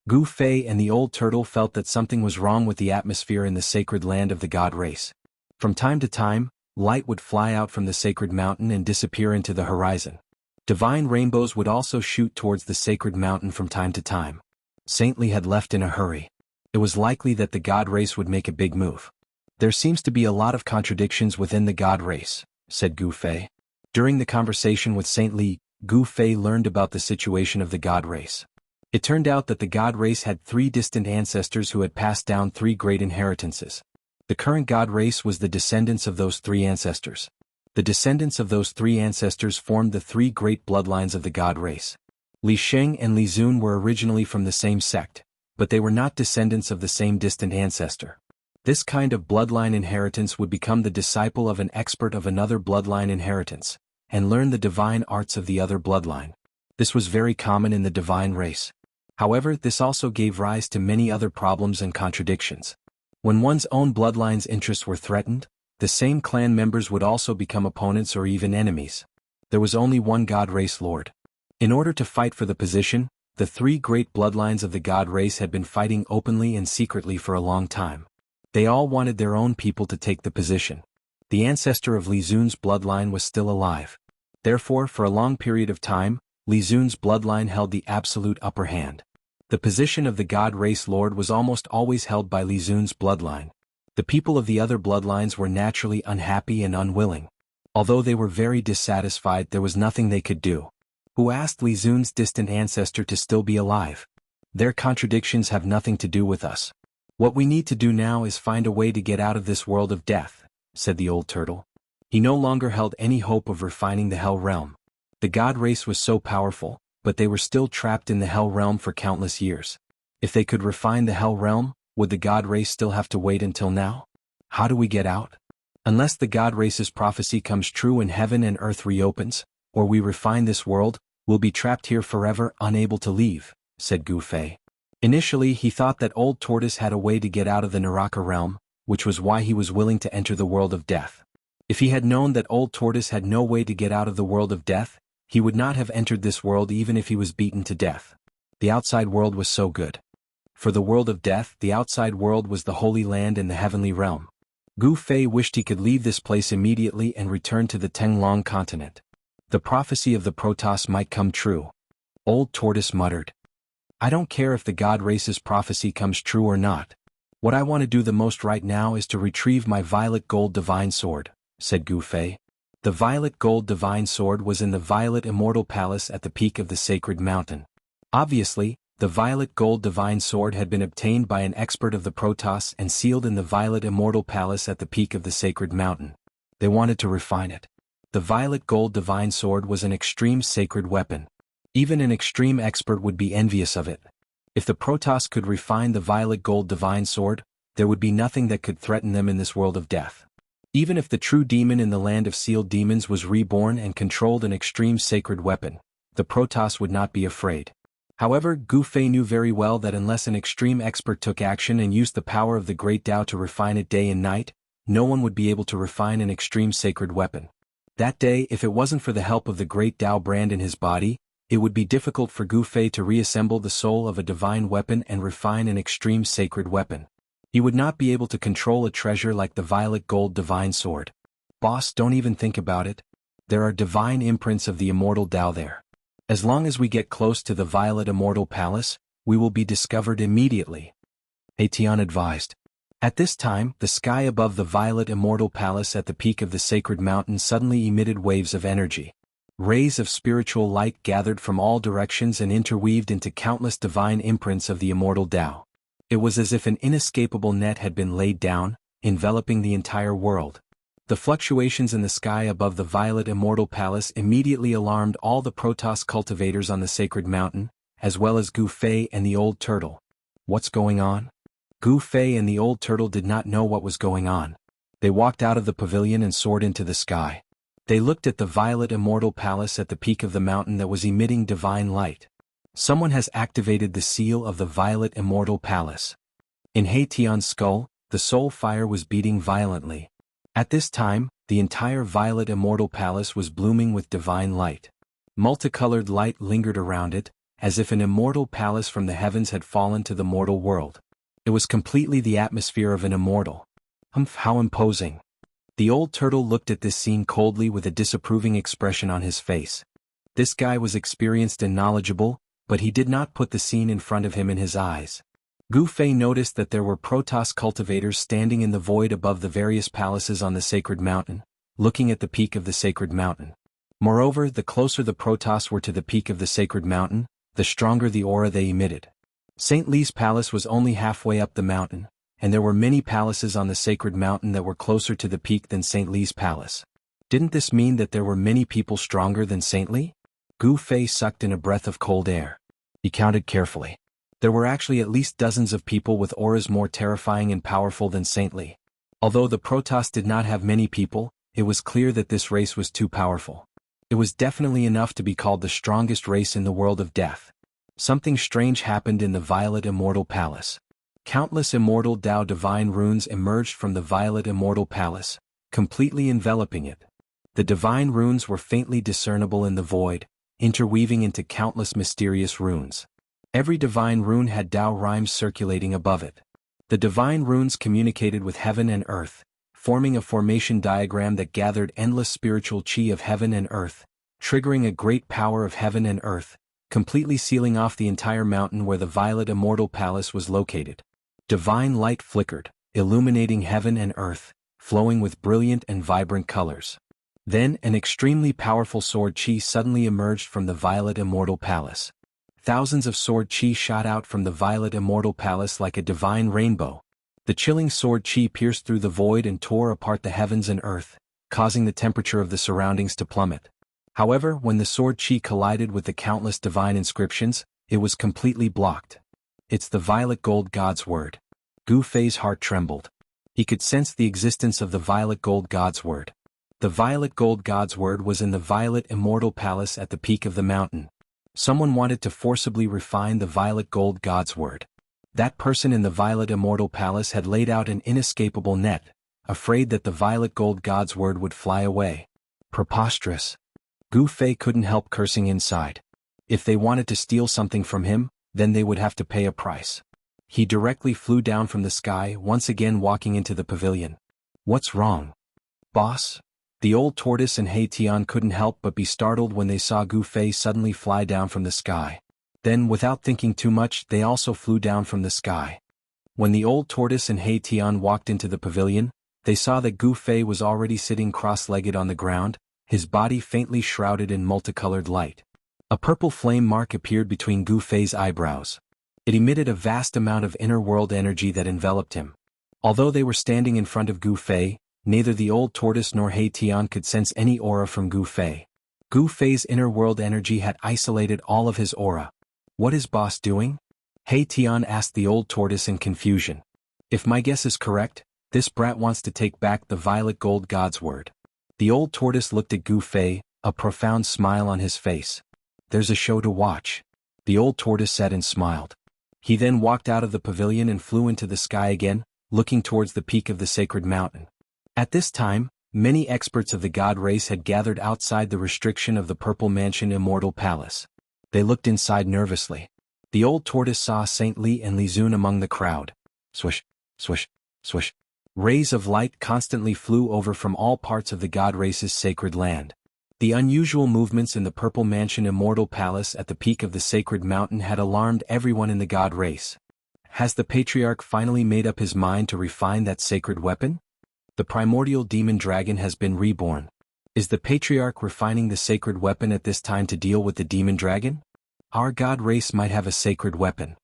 Gu Fei and the old turtle felt that something was wrong with the atmosphere in the sacred land of the god race. From time to time, light would fly out from the sacred mountain and disappear into the horizon. Divine rainbows would also shoot towards the sacred mountain from time to time. St. Li had left in a hurry. It was likely that the god race would make a big move. There seems to be a lot of contradictions within the god race, said Gu Fei. During the conversation with St. Li, Gu Fei learned about the situation of the god race. It turned out that the god race had 3 distant ancestors who had passed down 3 great inheritances. The current god race was the descendants of those 3 ancestors. The descendants of those 3 ancestors formed the 3 great bloodlines of the god race. Li Sheng and Li Zun were originally from the same sect, but they were not descendants of the same distant ancestor. This kind of bloodline inheritance would become the disciple of an expert of another bloodline inheritance, and learn the divine arts of the other bloodline. This was very common in the divine race. However, this also gave rise to many other problems and contradictions. When one's own bloodline's interests were threatened, the same clan members would also become opponents or even enemies. There was only one god race lord. In order to fight for the position, the 3 great bloodlines of the god race had been fighting openly and secretly for a long time. They all wanted their own people to take the position. The ancestor of Li Zun's bloodline was still alive. Therefore, for a long period of time, Li Zun's bloodline held the absolute upper hand. The position of the god race lord was almost always held by Li Zun's bloodline. The people of the other bloodlines were naturally unhappy and unwilling. Although they were very dissatisfied, there was nothing they could do. Who asked Li Zun's distant ancestor to still be alive? Their contradictions have nothing to do with us. What we need to do now is find a way to get out of this world of death, said the old turtle. He no longer held any hope of refining the Hell Realm. The god race was so powerful, but they were still trapped in the Hell Realm for countless years. If they could refine the Hell Realm, would the god race still have to wait until now? How do we get out? Unless the god race's prophecy comes true and heaven and earth reopens, or we refine this world, we'll be trapped here forever, unable to leave, said Gu Fei. Initially he thought that Old Tortoise had a way to get out of the Naraka realm, which was why he was willing to enter the world of death. If he had known that Old Tortoise had no way to get out of the world of death, he would not have entered this world even if he was beaten to death. The outside world was so good. For the world of death, the outside world was the Holy Land and the heavenly realm. Gu Fei wished he could leave this place immediately and return to the Tenglong continent. The prophecy of the Protoss might come true. Old Tortoise muttered. I don't care if the god race's prophecy comes true or not. What I want to do the most right now is to retrieve my violet gold divine sword, said Gu Fei. The violet gold divine sword was in the Violet Immortal Palace at the peak of the sacred mountain. Obviously, the violet gold divine sword had been obtained by an expert of the Protoss and sealed in the Violet Immortal Palace at the peak of the sacred mountain. They wanted to refine it. The violet gold divine sword was an extreme sacred weapon. Even an extreme expert would be envious of it. If the Protoss could refine the violet gold divine sword, there would be nothing that could threaten them in this world of death. Even if the true demon in the land of sealed demons was reborn and controlled an extreme sacred weapon, the Protoss would not be afraid. However, Gu Fei knew very well that unless an extreme expert took action and used the power of the Great Tao to refine it day and night, no one would be able to refine an extreme sacred weapon. That day, if it wasn't for the help of the Great Tao brand in his body, it would be difficult for Gu Fei to reassemble the soul of a divine weapon and refine an extreme sacred weapon. He would not be able to control a treasure like the violet gold divine sword. Boss, don't even think about it. There are divine imprints of the immortal Tao there. As long as we get close to the Violet Immortal Palace, we will be discovered immediately, Tian advised. At this time, the sky above the Violet Immortal Palace at the peak of the sacred mountain suddenly emitted waves of energy. Rays of spiritual light gathered from all directions and interweaved into countless divine imprints of the immortal Tao. It was as if an inescapable net had been laid down, enveloping the entire world. The fluctuations in the sky above the Violet Immortal Palace immediately alarmed all the Protoss cultivators on the sacred mountain, as well as Gu Fei and the old turtle. What's going on? Gu Fei and the old turtle did not know what was going on. They walked out of the pavilion and soared into the sky. They looked at the Violet Immortal Palace at the peak of the mountain that was emitting divine light. Someone has activated the seal of the Violet Immortal Palace. In Tian's skull, the soul fire was beating violently. At this time, the entire Violet Immortal Palace was blooming with divine light. Multicolored light lingered around it, as if an immortal palace from the heavens had fallen to the mortal world. It was completely the atmosphere of an immortal. How imposing. The old turtle looked at this scene coldly with a disapproving expression on his face. This guy was experienced and knowledgeable, but he did not put the scene in front of him in his eyes. Gu Fei noticed that there were Protoss cultivators standing in the void above the various palaces on the sacred mountain, looking at the peak of the sacred mountain. Moreover, the closer the Protoss were to the peak of the sacred mountain, the stronger the aura they emitted. St. Li's palace was only halfway up the mountain, and there were many palaces on the sacred mountain that were closer to the peak than St. Li's palace. Didn't this mean that there were many people stronger than St. Li? Gu Fei sucked in a breath of cold air. He counted carefully. There were actually at least dozens of people with auras more terrifying and powerful than St. Li. Although the Protoss did not have many people, it was clear that this race was too powerful. It was definitely enough to be called the strongest race in the world of death. Something strange happened in the Violet Immortal Palace. Countless immortal Tao divine runes emerged from the Violet Immortal Palace, completely enveloping it. The divine runes were faintly discernible in the void, interweaving into countless mysterious runes. Every divine rune had Tao rhymes circulating above it. The divine runes communicated with heaven and earth, forming a formation diagram that gathered endless spiritual chi of heaven and earth, triggering a great power of heaven and earth, completely sealing off the entire mountain where the Violet Immortal Palace was located. Divine light flickered, illuminating heaven and earth, flowing with brilliant and vibrant colors. Then an extremely powerful sword chi suddenly emerged from the violet Immortal Palace. Thousands of sword chi shot out from the violet Immortal Palace like a divine rainbow. The chilling sword chi pierced through the void and tore apart the heavens and earth, causing the temperature of the surroundings to plummet. However, when the sword chi collided with the countless divine inscriptions, it was completely blocked. It's the violet gold god's word. Gu Fei's heart trembled. He could sense the existence of the violet gold god's word. The violet gold god's word was in the violet Immortal Palace at the peak of the mountain. Someone wanted to forcibly refine the violet gold god's word. That person in the violet Immortal Palace had laid out an inescapable net, afraid that the violet gold god's word would fly away. Preposterous. Gu Fei couldn't help cursing inside. If they wanted to steal something from him, then they would have to pay a price. He directly flew down from the sky, once again walking into the pavilion. What's wrong, boss? The old tortoise and He Tian couldn't help but be startled when they saw Gu Fei suddenly fly down from the sky. Then, without thinking too much, they also flew down from the sky. When the old tortoise and He Tian walked into the pavilion, they saw that Gu Fei was already sitting cross-legged on the ground, his body faintly shrouded in multicolored light. A purple flame mark appeared between Gu Fei's eyebrows. It emitted a vast amount of inner-world energy that enveloped him. Although they were standing in front of Gu Fei, neither the old tortoise nor He Tian could sense any aura from Gu Fei. Gu Fei's inner-world energy had isolated all of his aura. What is boss doing? He Tian asked the old tortoise in confusion. If my guess is correct, this brat wants to take back the violet gold god's word. The old tortoise looked at Gu Fei, a profound smile on his face. There's a show to watch. The old tortoise said and smiled. He then walked out of the pavilion and flew into the sky again, looking towards the peak of the sacred mountain. At this time, many experts of the god race had gathered outside the restriction of the Purple Mansion Immortal Palace. They looked inside nervously. The old tortoise saw Saint Li and Li Zun among the crowd. Swish, swish, swish. Rays of light constantly flew over from all parts of the god race's sacred land. The unusual movements in the Purple Mansion Immortal Palace at the peak of the sacred mountain had alarmed everyone in the god race. Has the patriarch finally made up his mind to refine that sacred weapon? The primordial demon dragon has been reborn. Is the patriarch refining the sacred weapon at this time to deal with the demon dragon? Our god race might have a sacred weapon.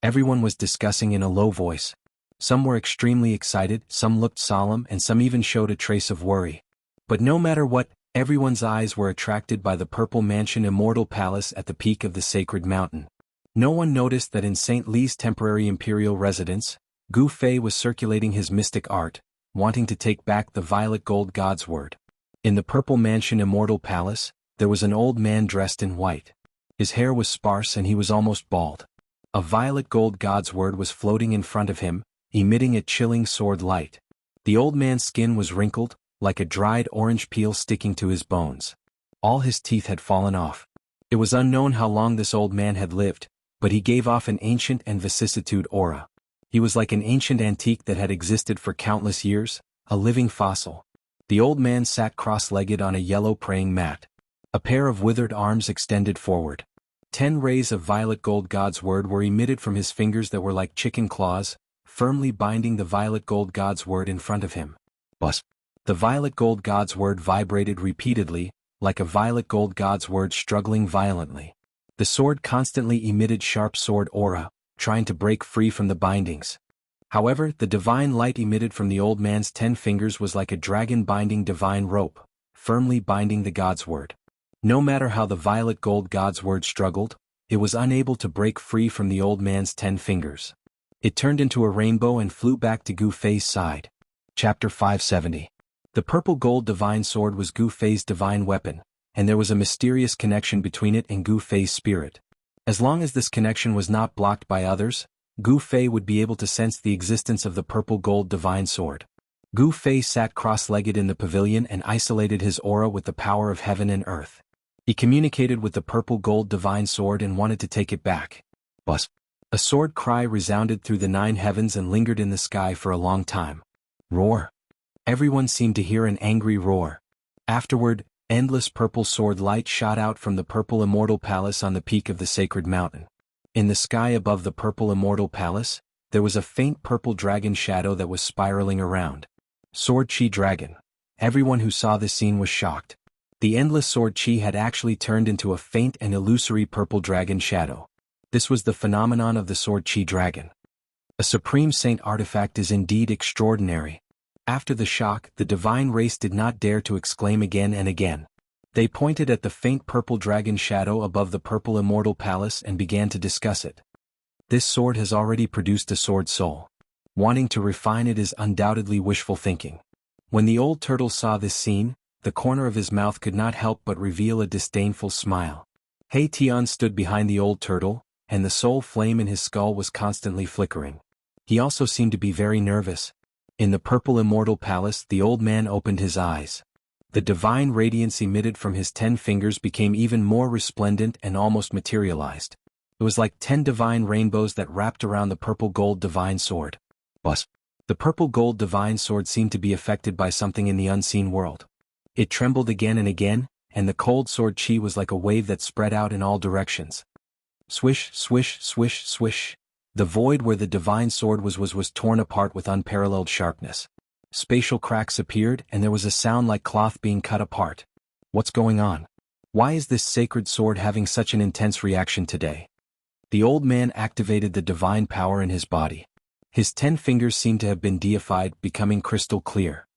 Everyone was discussing in a low voice. Some were extremely excited, some looked solemn, and some even showed a trace of worry. But no matter what, everyone's eyes were attracted by the Purple Mansion Immortal Palace at the peak of the sacred mountain. No one noticed that in Saint Li's temporary imperial residence, Gu Fei was circulating his mystic art, wanting to take back the violet gold god's word. In the Purple Mansion Immortal Palace, there was an old man dressed in white. His hair was sparse and he was almost bald. A violet gold god's word was floating in front of him, emitting a chilling sword light. The old man's skin was wrinkled, like a dried orange peel sticking to his bones. All his teeth had fallen off. It was unknown how long this old man had lived, but he gave off an ancient and vicissitude aura. He was like an ancient antique that had existed for countless years, a living fossil. The old man sat cross-legged on a yellow praying mat. A pair of withered arms extended forward. 10 rays of violet gold god's word were emitted from his fingers that were like chicken claws, firmly binding the violet gold god's word in front of him. Buzz. The violet gold god's word vibrated repeatedly, like a violet gold god's word struggling violently. The sword constantly emitted sharp sword aura, trying to break free from the bindings. However, the divine light emitted from the old man's 10 fingers was like a dragon binding divine rope, firmly binding the god's word. No matter how the violet gold god's word struggled, it was unable to break free from the old man's 10 fingers. It turned into a rainbow and flew back to Gu Fei's side. Chapter 570. The purple gold divine sword was Gu Fei's divine weapon, and there was a mysterious connection between it and Gu Fei's spirit. As long as this connection was not blocked by others, Gu Fei would be able to sense the existence of the purple gold divine sword. Gu Fei sat cross-legged in the pavilion and isolated his aura with the power of heaven and earth. He communicated with the purple gold divine sword and wanted to take it back. Buzz. A sword cry resounded through the 9 heavens and lingered in the sky for a long time. Roar. Everyone seemed to hear an angry roar. Afterward, endless purple sword light shot out from the purple Immortal Palace on the peak of the sacred mountain. In the sky above the purple Immortal Palace, there was a faint purple dragon shadow that was spiraling around. Sword Chi Dragon. Everyone who saw this scene was shocked. The endless sword chi had actually turned into a faint and illusory purple dragon shadow. This was the phenomenon of the Sword Chi Dragon. A Supreme Saint artifact is indeed extraordinary. After the shock, the divine race did not dare to exclaim again and again. They pointed at the faint purple dragon shadow above the purple Immortal Palace and began to discuss it. This sword has already produced a sword soul. Wanting to refine it is undoubtedly wishful thinking. When the old turtle saw this scene, the corner of his mouth could not help but reveal a disdainful smile. Hei Tian stood behind the old turtle, and the soul flame in his skull was constantly flickering. He also seemed to be very nervous. In the purple Immortal Palace, the old man opened his eyes. The divine radiance emitted from his 10 fingers became even more resplendent and almost materialized. It was like 10 divine rainbows that wrapped around the purple gold divine sword. The purple gold divine sword seemed to be affected by something in the unseen world. It trembled again and again, and the cold sword chi was like a wave that spread out in all directions. Swish, swish, swish, swish. The void where the divine sword was torn apart with unparalleled sharpness. Spatial cracks appeared and there was a sound like cloth being cut apart. What's going on? Why is this sacred sword having such an intense reaction today? The old man activated the divine power in his body. His 10 fingers seemed to have been deified, becoming crystal clear.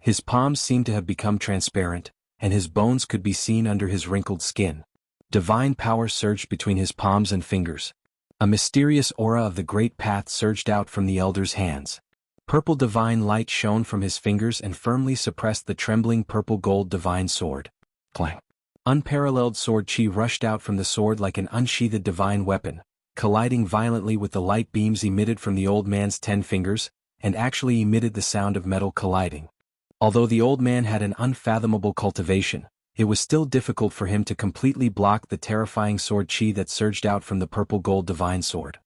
His palms seemed to have become transparent, and his bones could be seen under his wrinkled skin. Divine power surged between his palms and fingers. A mysterious aura of the great path surged out from the elder's hands. Purple divine light shone from his fingers and firmly suppressed the trembling purple gold divine sword. Clang! Unparalleled sword chi rushed out from the sword like an unsheathed divine weapon, colliding violently with the light beams emitted from the old man's 10 fingers, and actually emitted the sound of metal colliding. Although the old man had an unfathomable cultivation, it was still difficult for him to completely block the terrifying sword chi that surged out from the purple gold divine sword.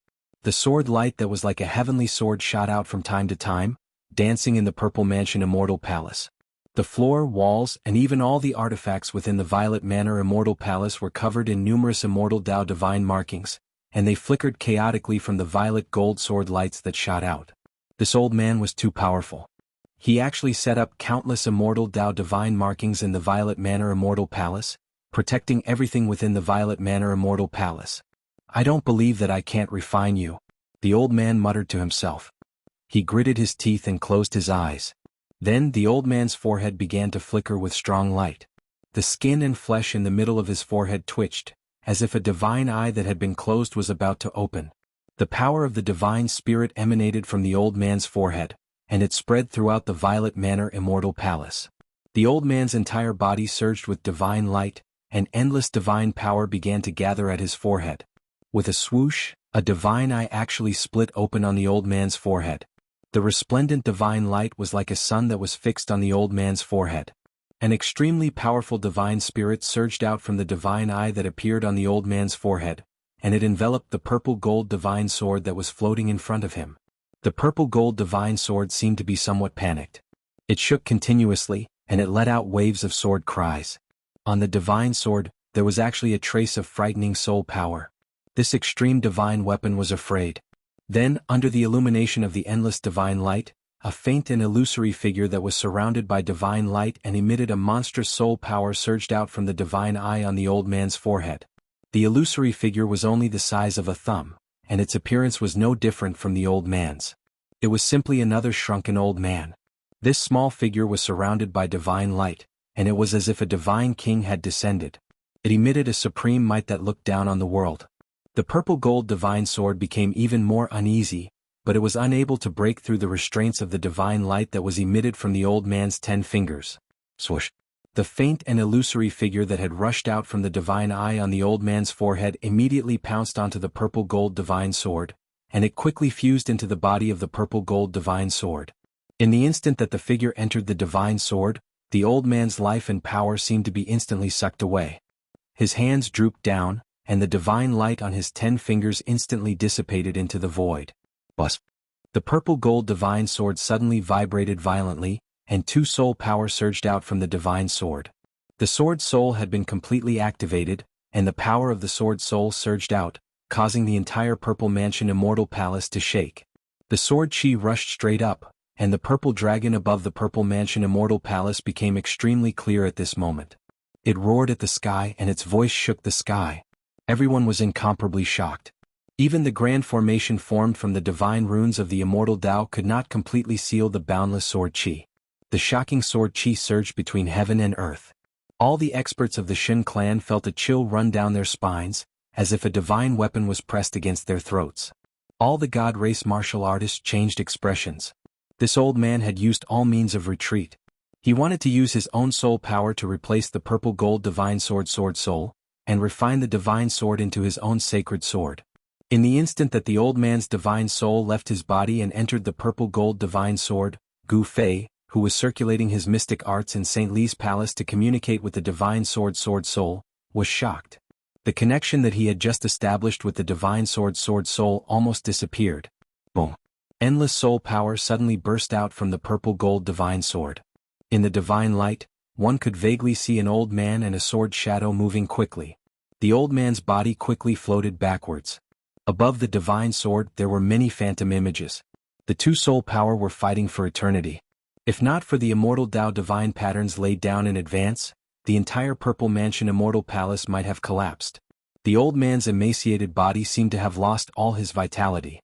The sword light that was like a heavenly sword shot out from time to time, dancing in the purple mansion Immortal Palace. The floor, walls, and even all the artifacts within the Violet Manor Immortal Palace were covered in numerous Immortal Dao divine markings, and they flickered chaotically from the violet gold sword lights that shot out. This old man was too powerful. He actually set up countless Immortal Dao divine markings in the Violet Manor Immortal Palace, protecting everything within the Violet Manor Immortal Palace. I don't believe that I can't refine you, the old man muttered to himself. He gritted his teeth and closed his eyes. Then the old man's forehead began to flicker with strong light. The skin and flesh in the middle of his forehead twitched, as if a divine eye that had been closed was about to open. The power of the divine spirit emanated from the old man's forehead, and it spread throughout the Violet Manor Immortal Palace. The old man's entire body surged with divine light, and endless divine power began to gather at his forehead. With a swoosh, a divine eye actually split open on the old man's forehead. The resplendent divine light was like a sun that was fixed on the old man's forehead. An extremely powerful divine spirit surged out from the divine eye that appeared on the old man's forehead, and it enveloped the purple gold divine sword that was floating in front of him. The purple gold divine sword seemed to be somewhat panicked. It shook continuously, and it let out waves of sword cries. On the divine sword, there was actually a trace of frightening soul power. This extreme divine weapon was afraid. Then, under the illumination of the endless divine light, a faint and illusory figure that was surrounded by divine light and emitted a monstrous soul power surged out from the divine eye on the old man's forehead. The illusory figure was only the size of a thumb, and its appearance was no different from the old man's. It was simply another shrunken old man. This small figure was surrounded by divine light, and it was as if a divine king had descended. It emitted a supreme might that looked down on the world. The purple gold divine sword became even more uneasy, but it was unable to break through the restraints of the divine light that was emitted from the old man's 10 fingers. Swoosh! The faint and illusory figure that had rushed out from the divine eye on the old man's forehead immediately pounced onto the purple gold divine sword, and it quickly fused into the body of the purple gold divine sword. In the instant that the figure entered the divine sword, the old man's life and power seemed to be instantly sucked away. His hands drooped down, and the divine light on his 10 fingers instantly dissipated into the void. Buzz! The purple gold divine sword suddenly vibrated violently, and 2 soul power surged out from the divine sword. The sword soul had been completely activated, and the power of the sword soul surged out, causing the entire purple mansion Immortal Palace to shake. The sword chi rushed straight up, and the purple dragon above the purple mansion Immortal Palace became extremely clear at this moment. It roared at the sky and its voice shook the sky. Everyone was incomparably shocked. Even the grand formation formed from the divine runes of the immortal Tao could not completely seal the boundless sword chi. The shocking sword chi surged between heaven and earth. All the experts of the Shin clan felt a chill run down their spines, as if a divine weapon was pressed against their throats. All the god race martial artists changed expressions. This old man had used all means of retreat. He wanted to use his own soul power to replace the purple gold divine sword soul, and refine the divine sword into his own sacred sword. In the instant that the old man's divine soul left his body and entered the purple gold divine sword, Gu Fei, who was circulating his mystic arts in St. Li's palace to communicate with the divine sword soul, was shocked. The connection that he had just established with the divine sword soul almost disappeared. Boom! Endless soul power suddenly burst out from the purple gold divine sword. In the divine light, one could vaguely see an old man and a sword shadow moving quickly. The old man's body quickly floated backwards. Above the divine sword there were many phantom images. The two soul power were fighting for eternity. If not for the immortal Tao divine patterns laid down in advance, the entire purple mansion Immortal Palace might have collapsed. The old man's emaciated body seemed to have lost all his vitality.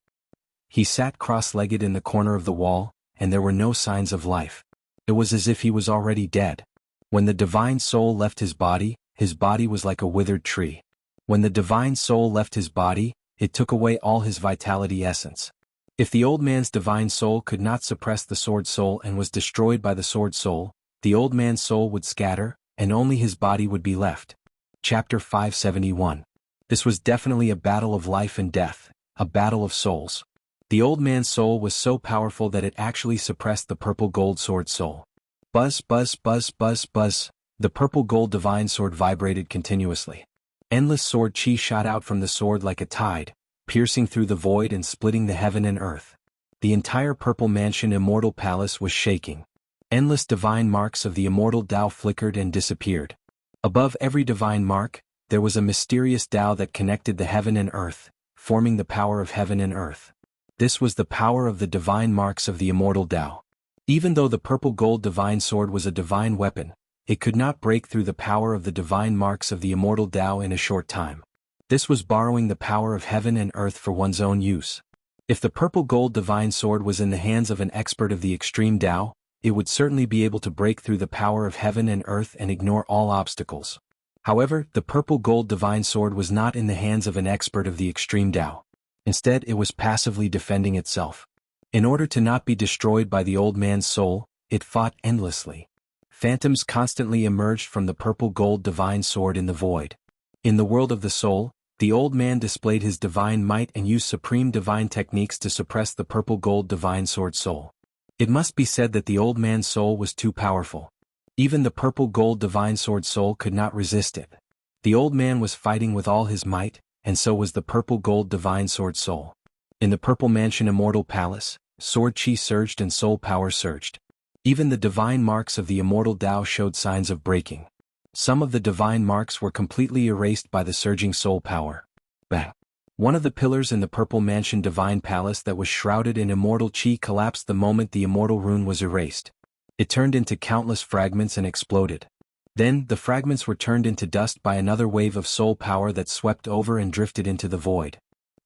He sat cross-legged in the corner of the wall, and there were no signs of life. It was as if he was already dead. When the divine soul left his body was like a withered tree. When the divine soul left his body, it took away all his vitality essence. If the old man's divine soul could not suppress the sword soul and was destroyed by the sword soul, the old man's soul would scatter, and only his body would be left. Chapter 571. This was definitely a battle of life and death, a battle of souls. The old man's soul was so powerful that it actually suppressed the purple gold sword soul. Buzz, buzz, buzz, buzz, buzz. The purple gold divine sword vibrated continuously. Endless sword chi shot out from the sword like a tide, piercing through the void and splitting the heaven and earth. The entire purple mansion Immortal Palace was shaking. Endless divine marks of the immortal Tao flickered and disappeared. Above every divine mark, there was a mysterious Tao that connected the heaven and earth, forming the power of heaven and earth. This was the power of the divine marks of the immortal Tao. Even though the purple gold divine sword was a divine weapon, it could not break through the power of the divine marks of the immortal Tao in a short time. This was borrowing the power of heaven and earth for one's own use. If the purple gold divine sword was in the hands of an expert of the extreme Tao, it would certainly be able to break through the power of heaven and earth and ignore all obstacles. However, the purple gold divine sword was not in the hands of an expert of the extreme Tao. Instead, it was passively defending itself. In order to not be destroyed by the old man's soul, it fought endlessly. Phantoms constantly emerged from the purple gold divine sword in the void. In the world of the soul, the old man displayed his divine might and used supreme divine techniques to suppress the purple gold divine sword soul. It must be said that the old man's soul was too powerful. Even the purple gold divine sword soul could not resist it. The old man was fighting with all his might, and so was the purple gold divine sword soul. In the purple mansion Immortal Palace, sword chi surged and soul power surged. Even the divine marks of the immortal Tao showed signs of breaking. Some of the divine marks were completely erased by the surging soul power. Bang! One of the pillars in the purple mansion divine palace that was shrouded in immortal chi collapsed the moment the immortal rune was erased. It turned into countless fragments and exploded. Then, the fragments were turned into dust by another wave of soul power that swept over and drifted into the void.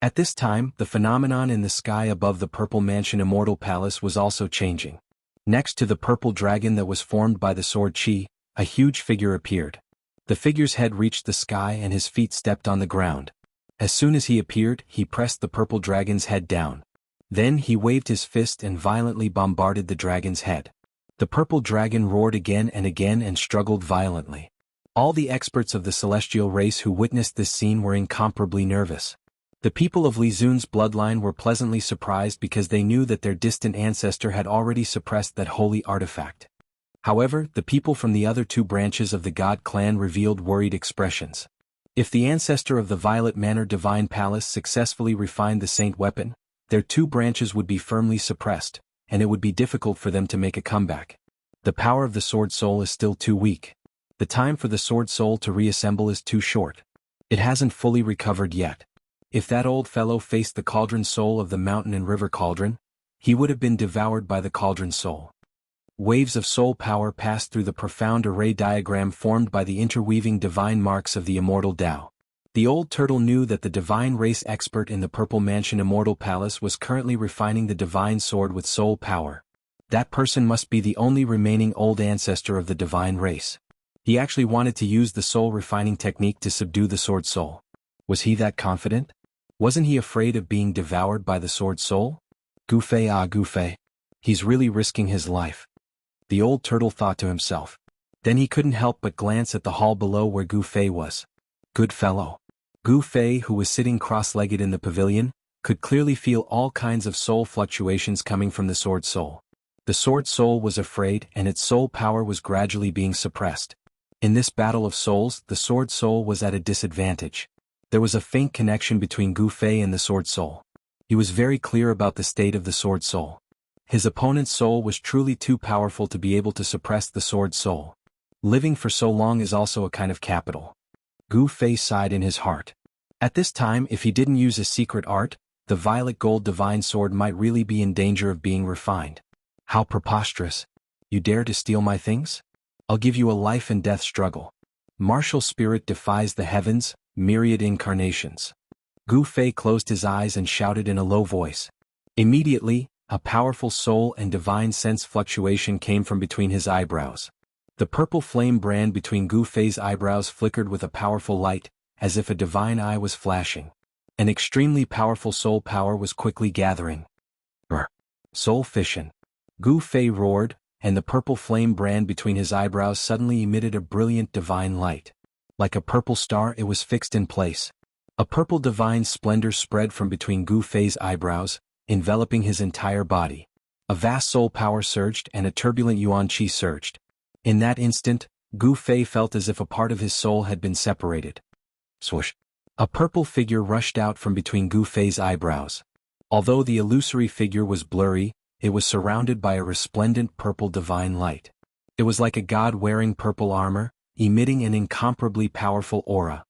At this time, the phenomenon in the sky above the purple mansion Immortal Palace was also changing. Next to the purple dragon that was formed by the sword chi, a huge figure appeared. The figure's head reached the sky and his feet stepped on the ground. As soon as he appeared, he pressed the purple dragon's head down. Then he waved his fist and violently bombarded the dragon's head. The purple dragon roared again and struggled violently. All the experts of the celestial race who witnessed this scene were incomparably nervous. The people of Li Zun's bloodline were pleasantly surprised because they knew that their distant ancestor had already suppressed that holy artifact. However, the people from the other two branches of the God clan revealed worried expressions. If the ancestor of the Violet Manor Divine Palace successfully refined the saint weapon, their two branches would be firmly suppressed, and it would be difficult for them to make a comeback. The power of the sword soul is still too weak. The time for the sword soul to reassemble is too short. It hasn't fully recovered yet. If that old fellow faced the cauldron soul of the mountain and river cauldron, he would have been devoured by the cauldron soul. Waves of soul power passed through the profound array diagram formed by the interweaving divine marks of the immortal Tao. The old turtle knew that the divine race expert in the Purple Mansion Immortal Palace was currently refining the divine sword with soul power. That person must be the only remaining old ancestor of the divine race. He actually wanted to use the soul refining technique to subdue the sword soul. Was he that confident? Wasn't he afraid of being devoured by the sword soul? Gufei. He's really risking his life. The old turtle thought to himself. Then he couldn't help but glance at the hall below where Gufei was. Good fellow. Gufei, who was sitting cross-legged in the pavilion, could clearly feel all kinds of soul fluctuations coming from the sword soul. The sword soul was afraid and its soul power was gradually being suppressed. In this battle of souls, the sword soul was at a disadvantage. There was a faint connection between Gufei and the sword soul. He was very clear about the state of the sword soul. His opponent's soul was truly too powerful to be able to suppress the sword soul. Living for so long is also a kind of capital. Gufei sighed in his heart. At this time, if he didn't use a secret art, the violet gold divine sword might really be in danger of being refined. How preposterous. You dare to steal my things? I'll give you a life and death struggle. Martial spirit defies the heavens, myriad incarnations. Gufei closed his eyes and shouted in a low voice. Immediately, a powerful soul and divine sense fluctuation came from between his eyebrows. The purple flame brand between Gufei's eyebrows flickered with a powerful light, as if a divine eye was flashing. An extremely powerful soul power was quickly gathering. Soul fission. Gufei roared, and the purple flame brand between his eyebrows suddenly emitted a brilliant divine light. Like a purple star, it was fixed in place. A purple divine splendor spread from between Gufei's eyebrows, enveloping his entire body. A vast soul power surged and a turbulent yuan qi surged. In that instant, Gufei felt as if a part of his soul had been separated. Swoosh! A purple figure rushed out from between Gufei's eyebrows. Although the illusory figure was blurry, it was surrounded by a resplendent purple divine light. It was like a god wearing purple armor, emitting an incomparably powerful aura.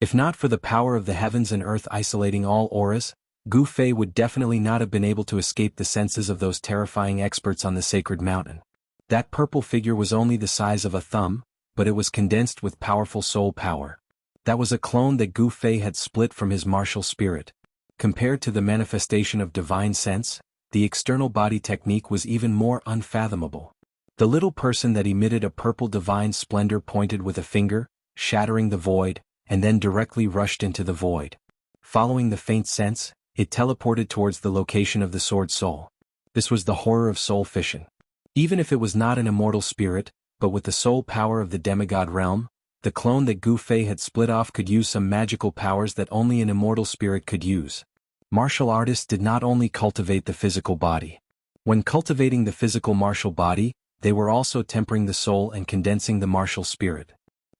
If not for the power of the heavens and earth isolating all auras, Gufei would definitely not have been able to escape the senses of those terrifying experts on the sacred mountain. That purple figure was only the size of a thumb, but it was condensed with powerful soul power. That was a clone that Gufei had split from his martial spirit. Compared to the manifestation of divine sense, the external body technique was even more unfathomable. The little person that emitted a purple divine splendor pointed with a finger, shattering the void, and then directly rushed into the void. Following the faint sense, it teleported towards the location of the sword soul. This was the horror of soul fission. Even if it was not an immortal spirit, but with the soul power of the demigod realm, the clone that Gufei had split off could use some magical powers that only an immortal spirit could use. Martial artists did not only cultivate the physical body. When cultivating the physical martial body, they were also tempering the soul and condensing the martial spirit.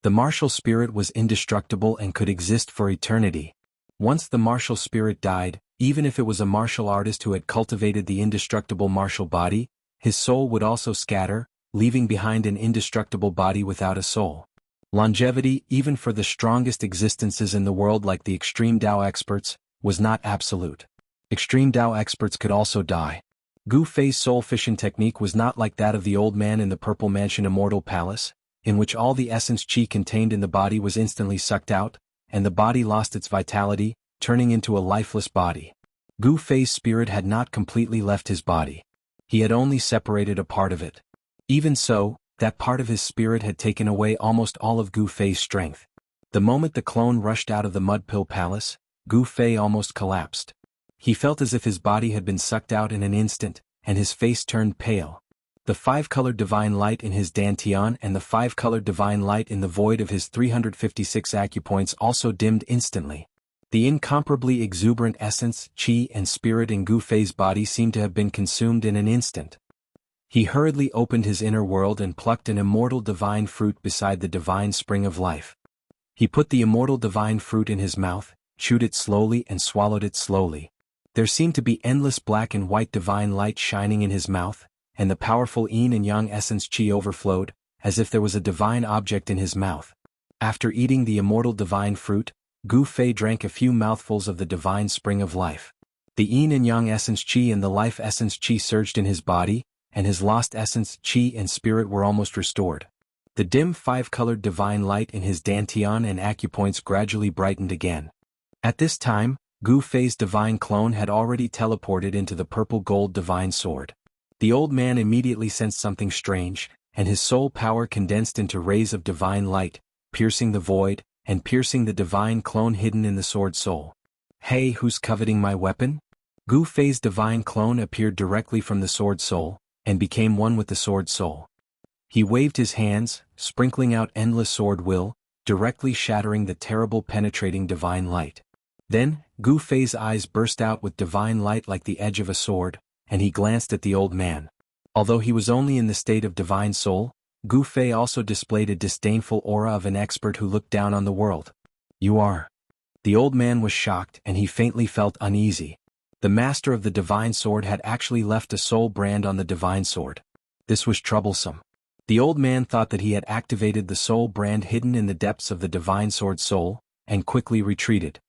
The martial spirit was indestructible and could exist for eternity. Once the martial spirit died, even if it was a martial artist who had cultivated the indestructible martial body, his soul would also scatter, leaving behind an indestructible body without a soul. Longevity, even for the strongest existences in the world like the extreme Tao experts, was not absolute. Extreme Tao experts could also die. Gufei's soul fission technique was not like that of the old man in the Purple Mansion Immortal Palace, in which all the essence qi contained in the body was instantly sucked out, and the body lost its vitality, turning into a lifeless body. Gufei's spirit had not completely left his body. He had only separated a part of it. Even so, that part of his spirit had taken away almost all of Gufei's strength. The moment the clone rushed out of the Mudpill Palace, Gufei almost collapsed. He felt as if his body had been sucked out in an instant, and his face turned pale. The five-colored divine light in his dantian and the five-colored divine light in the void of his 356 acupoints also dimmed instantly. The incomparably exuberant essence, qi and spirit in Gufei's body seemed to have been consumed in an instant. He hurriedly opened his inner world and plucked an immortal divine fruit beside the divine spring of life. He put the immortal divine fruit in his mouth, chewed it slowly and swallowed it slowly. There seemed to be endless black and white divine light shining in his mouth, and the powerful yin and yang essence qi overflowed, as if there was a divine object in his mouth. After eating the immortal divine fruit, Gufei drank a few mouthfuls of the divine spring of life. The yin and yang essence qi and the life essence qi surged in his body, and his lost essence qi and spirit were almost restored. The dim five-colored divine light in his dantian and acupoints gradually brightened again. At this time, Gu Fei's divine clone had already teleported into the purple-gold divine sword. The old man immediately sensed something strange, and his soul power condensed into rays of divine light, piercing the void, and piercing the divine clone hidden in the sword soul. Hey, who's coveting my weapon? Gu Fei's divine clone appeared directly from the sword soul, and became one with the sword soul. He waved his hands, sprinkling out endless sword will, directly shattering the terrible penetrating divine light. Then, Gu Fei's eyes burst out with divine light like the edge of a sword, and he glanced at the old man. Although he was only in the state of divine soul, Gu Fei also displayed a disdainful aura of an expert who looked down on the world. You are. The old man was shocked and he faintly felt uneasy. The master of the divine sword had actually left a soul brand on the divine sword. This was troublesome. The old man thought that he had activated the soul brand hidden in the depths of the divine sword soul, and quickly retreated.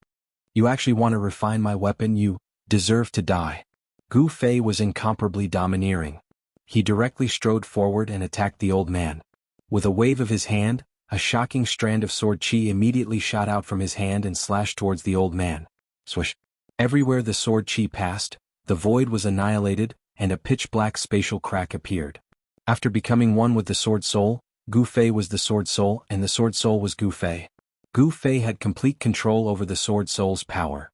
You actually want to refine my weapon? You deserve to die. Gu Fei was incomparably domineering. He directly strode forward and attacked the old man. With a wave of his hand, a shocking strand of sword qi immediately shot out from his hand and slashed towards the old man. Swish. Everywhere the sword qi passed, the void was annihilated, and a pitch-black spatial crack appeared. After becoming one with the sword soul, Gu Fei was the sword soul and the sword soul was Gu Fei. Gu Fei had complete control over the sword soul's power.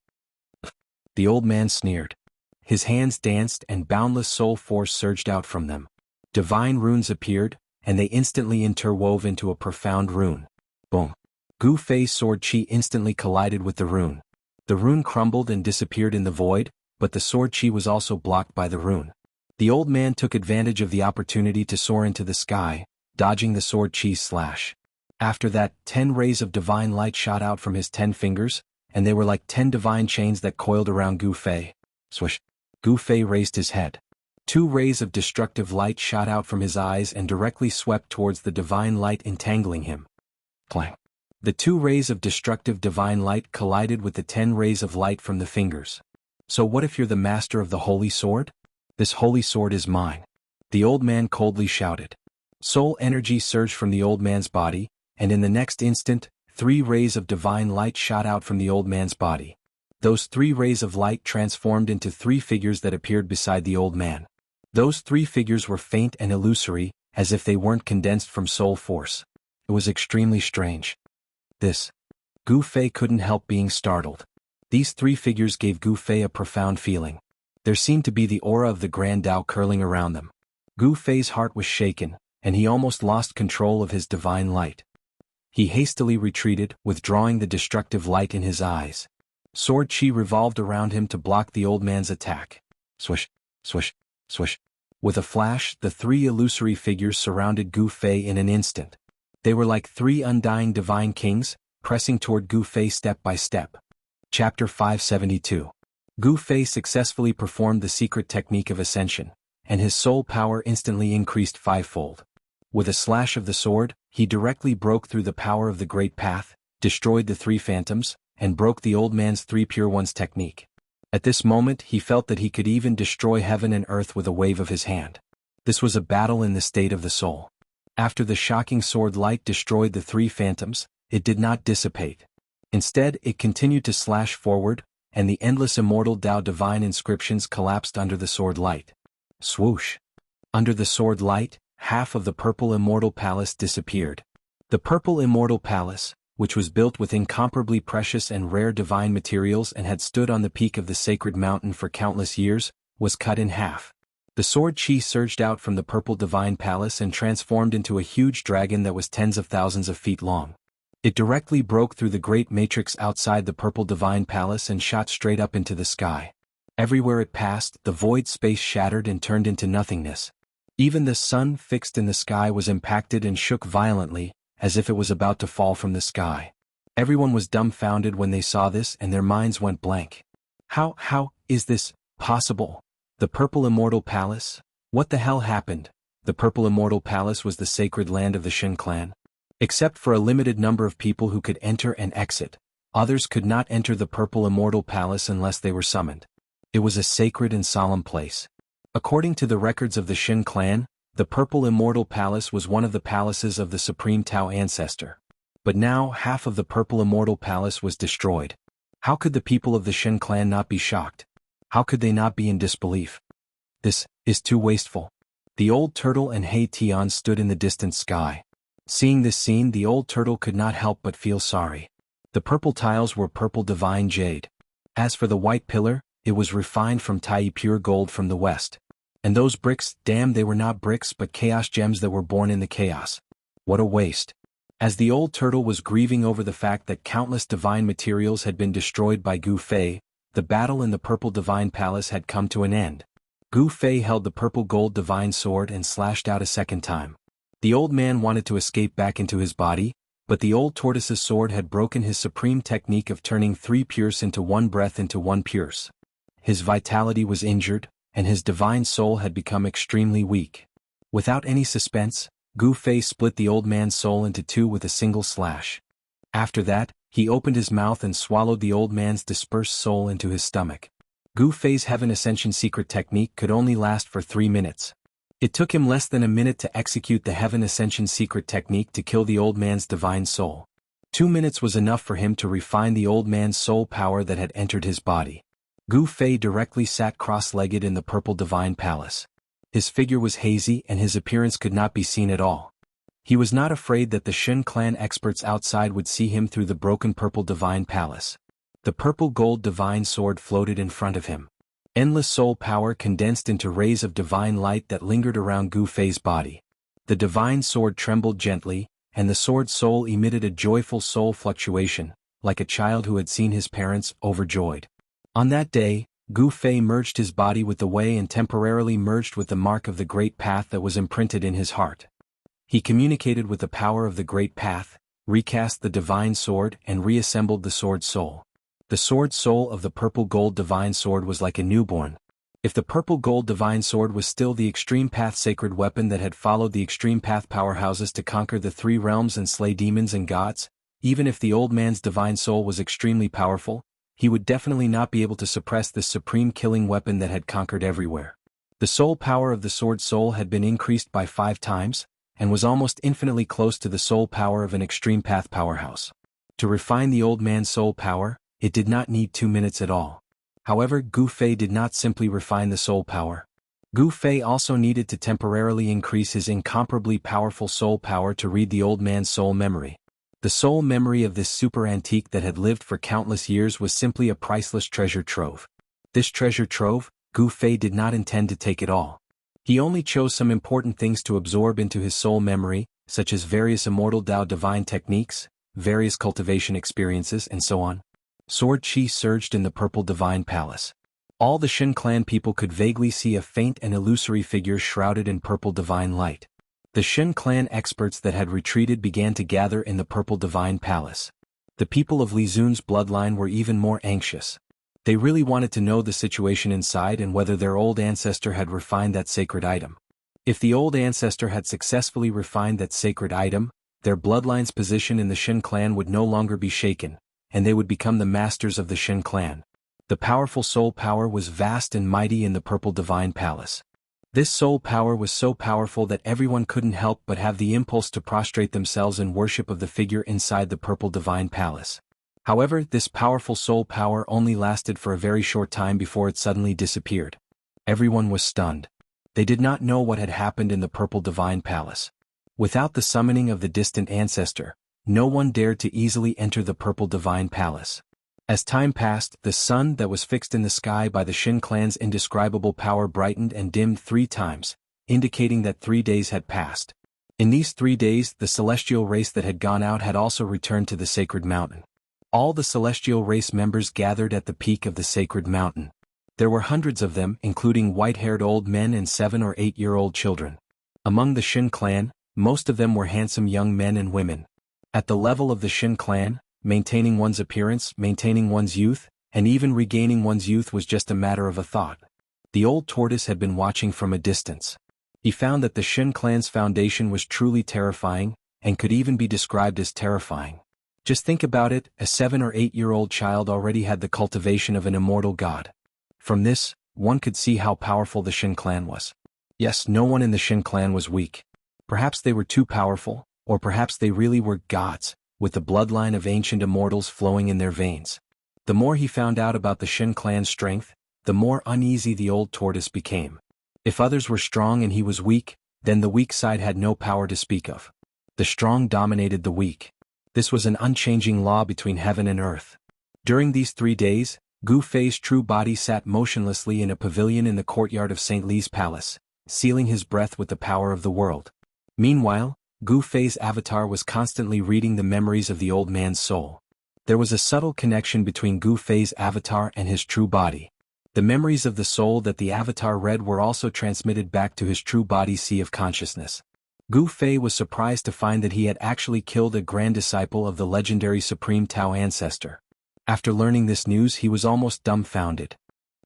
The old man sneered. His hands danced and boundless soul force surged out from them. Divine runes appeared, and they instantly interwove into a profound rune. Boom. Gu Fei's sword qi instantly collided with the rune. The rune crumbled and disappeared in the void, but the sword qi was also blocked by the rune. The old man took advantage of the opportunity to soar into the sky, dodging the sword qi's slash. After that, 10 rays of divine light shot out from his 10 fingers, and they were like 10 divine chains that coiled around Gu Fei. Swish. Gu Fei raised his head. 2 rays of destructive light shot out from his eyes and directly swept towards the divine light, entangling him. Clang. The 2 rays of destructive divine light collided with the 10 rays of light from the fingers. So what if you're the master of the holy sword? This holy sword is mine. The old man coldly shouted. Soul energy surged from the old man's body, and in the next instant, 3 rays of divine light shot out from the old man's body. Those 3 rays of light transformed into 3 figures that appeared beside the old man. Those 3 figures were faint and illusory, as if they weren't condensed from soul force. It was extremely strange. Gu Fei couldn't help being startled. These 3 figures gave Gu Fei a profound feeling. There seemed to be the aura of the Grand Tao curling around them. Gu Fei's heart was shaken, and he almost lost control of his divine light. He hastily retreated, withdrawing the destructive light in his eyes. Sword qi revolved around him to block the old man's attack. Swish, swish, swish. With a flash, the 3 illusory figures surrounded Gu Fei in an instant. They were like 3 undying divine kings, pressing toward Gu Fei step by step. Chapter 572. Gu Fei successfully performed the secret technique of ascension, and his soul power instantly increased 5-fold. With a slash of the sword, he directly broke through the power of the Great Path, destroyed the 3 phantoms, and broke the old man's 3 pure ones technique. At this moment he felt that he could even destroy heaven and earth with a wave of his hand. This was a battle in the state of the soul. After the shocking sword light destroyed the 3 phantoms, it did not dissipate. Instead, it continued to slash forward, and the endless immortal Tao divine inscriptions collapsed under the sword light. Swoosh! Under the sword light, half of the purple immortal palace disappeared. The purple immortal palace, which was built with incomparably precious and rare divine materials and had stood on the peak of the sacred mountain for countless years, was cut in half. The sword qi surged out from the purple divine palace and transformed into a huge dragon that was tens of thousands of feet long. It directly broke through the great matrix outside the purple divine palace and shot straight up into the sky. Everywhere it passed, the void space shattered and turned into nothingness. Even the sun fixed in the sky was impacted and shook violently, as if it was about to fall from the sky. Everyone was dumbfounded when they saw this and their minds went blank. How is this possible? The Purple Immortal Palace? What the hell happened? The Purple Immortal Palace was the sacred land of the Shen clan. Except for a limited number of people who could enter and exit, others could not enter the Purple Immortal Palace unless they were summoned. It was a sacred and solemn place. According to the records of the Xin clan, the Purple Immortal Palace was one of the palaces of the Supreme Tao ancestor. But now half of the Purple Immortal Palace was destroyed. How could the people of the Xin clan not be shocked? How could they not be in disbelief? This is too wasteful. The old turtle and Hei Tian stood in the distant sky. Seeing this scene, the old turtle could not help but feel sorry. The purple tiles were purple divine jade. As for the white pillar, it was refined from Tai pure gold from the west. And those bricks, damn, they were not bricks but chaos gems that were born in the chaos. What a waste. As the old turtle was grieving over the fact that countless divine materials had been destroyed by Gu Fei, the battle in the purple divine palace had come to an end. Gu Fei held the purple gold divine sword and slashed out a second time. The old man wanted to escape back into his body, but the old tortoise's sword had broken his supreme technique of turning 3 pierce into 1 breath into 1 pierce. His vitality was injured, and his divine soul had become extremely weak. Without any suspense, Gu Fei split the old man's soul into 2 with a single slash. After that, he opened his mouth and swallowed the old man's dispersed soul into his stomach. Gu Fei's Heaven Ascension secret technique could only last for 3 minutes. It took him less than a minute to execute the Heaven Ascension secret technique to kill the old man's divine soul. 2 minutes was enough for him to refine the old man's soul power that had entered his body. Gu Fei directly sat cross-legged in the purple divine palace. His figure was hazy and his appearance could not be seen at all. He was not afraid that the Xin clan experts outside would see him through the broken purple divine palace. The purple gold divine sword floated in front of him. Endless soul power condensed into rays of divine light that lingered around Gu Fei's body. The divine sword trembled gently, and the sword's soul emitted a joyful soul fluctuation, like a child who had seen his parents overjoyed. On that day, Gu Fei merged his body with the way and temporarily merged with the mark of the Great Path that was imprinted in his heart. He communicated with the power of the Great Path, recast the divine sword and reassembled the sword soul. The sword soul of the purple gold divine sword was like a newborn. If the purple gold divine sword was still the extreme path sacred weapon that had followed the extreme path powerhouses to conquer the 3 realms and slay demons and gods, even if the old man's divine soul was extremely powerful, he would definitely not be able to suppress this supreme killing weapon that had conquered everywhere. The soul power of the sword soul had been increased by 5 times, and was almost infinitely close to the soul power of an extreme path powerhouse. To refine the old man's soul power, it did not need 2 minutes at all. However, Gu Fei did not simply refine the soul power. Gu Fei also needed to temporarily increase his incomparably powerful soul power to read the old man's soul memory. The soul memory of this super antique that had lived for countless years was simply a priceless treasure trove. This treasure trove, Gu Fei did not intend to take it all. He only chose some important things to absorb into his soul memory, such as various Immortal Tao divine techniques, various cultivation experiences, and so on. Sword chi surged in the purple divine palace. All the Xin clan people could vaguely see a faint and illusory figure shrouded in purple divine light. The Xin clan experts that had retreated began to gather in the purple divine palace. The people of Li Zun's bloodline were even more anxious. They really wanted to know the situation inside and whether their old ancestor had refined that sacred item. If the old ancestor had successfully refined that sacred item, their bloodline's position in the Xin clan would no longer be shaken, and they would become the masters of the Xin clan. The powerful soul power was vast and mighty in the purple divine palace. This soul power was so powerful that everyone couldn't help but have the impulse to prostrate themselves in worship of the figure inside the purple divine palace. However, this powerful soul power only lasted for a very short time before it suddenly disappeared. Everyone was stunned. They did not know what had happened in the purple divine palace. Without the summoning of the distant ancestor, no one dared to easily enter the purple divine palace. As time passed, the sun that was fixed in the sky by the Xin clan's indescribable power brightened and dimmed 3 times, indicating that 3 days had passed. In these 3 days, the celestial race that had gone out had also returned to the sacred mountain. All the celestial race members gathered at the peak of the sacred mountain. There were hundreds of them, including white-haired old men and 7- or 8-year-old children. Among the Xin clan, most of them were handsome young men and women. At the level of the Xin clan, maintaining one's appearance, maintaining one's youth, and even regaining one's youth was just a matter of a thought. The old tortoise had been watching from a distance. He found that the Xin clan's foundation was truly terrifying, and could even be described as terrifying. Just think about it, a 7- or 8-year-old child already had the cultivation of an immortal god. From this, one could see how powerful the Shin clan was. Yes, no one in the Shin clan was weak. Perhaps they were too powerful, or perhaps they really were gods, with the bloodline of ancient immortals flowing in their veins. The more he found out about the Shin clan's strength, the more uneasy the old tortoise became. If others were strong and he was weak, then the weak side had no power to speak of. The strong dominated the weak. This was an unchanging law between heaven and earth. During these 3 days, Gu Fei's true body sat motionlessly in a pavilion in the courtyard of St. Li's palace, sealing his breath with the power of the world. Meanwhile, Gu Fei's avatar was constantly reading the memories of the old man's soul. There was a subtle connection between Gu Fei's avatar and his true body. The memories of the soul that the avatar read were also transmitted back to his true body sea of consciousness. Gu Fei was surprised to find that he had actually killed a grand disciple of the legendary Supreme Tao ancestor. After learning this news, he was almost dumbfounded.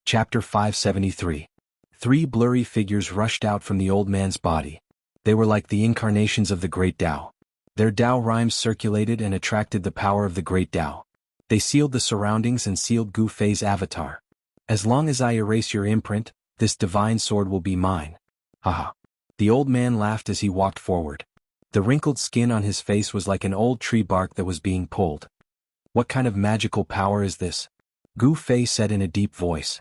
Chapter 573. 3 blurry figures rushed out from the old man's body. They were like the incarnations of the great Tao. Their Tao rhymes circulated and attracted the power of the great Tao. They sealed the surroundings and sealed Gu Fei's avatar. As long as I erase your imprint, this divine sword will be mine. Haha. The old man laughed as he walked forward. The wrinkled skin on his face was like an old tree bark that was being pulled. What kind of magical power is this? Gu Fei said in a deep voice.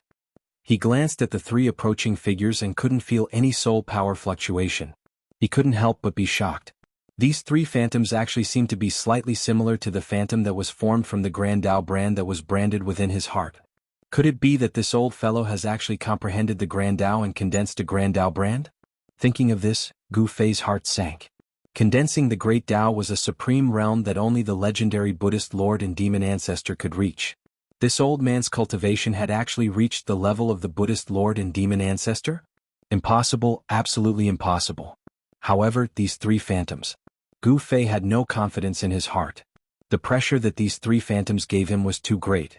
He glanced at the 3 approaching figures and couldn't feel any soul power fluctuation. He couldn't help but be shocked. These 3 phantoms actually seemed to be slightly similar to the phantom that was formed from the Grand Tao brand that was branded within his heart. Could it be that this old fellow has actually comprehended the Grand Tao and condensed a Grand Tao brand? Thinking of this, Gu Fei's heart sank. Condensing the Great Tao was a supreme realm that only the legendary Buddhist Lord and Demon Ancestor could reach. This old man's cultivation had actually reached the level of the Buddhist Lord and Demon Ancestor? Impossible, absolutely impossible. However, these 3 phantoms. Gu Fei had no confidence in his heart. The pressure that these 3 phantoms gave him was too great.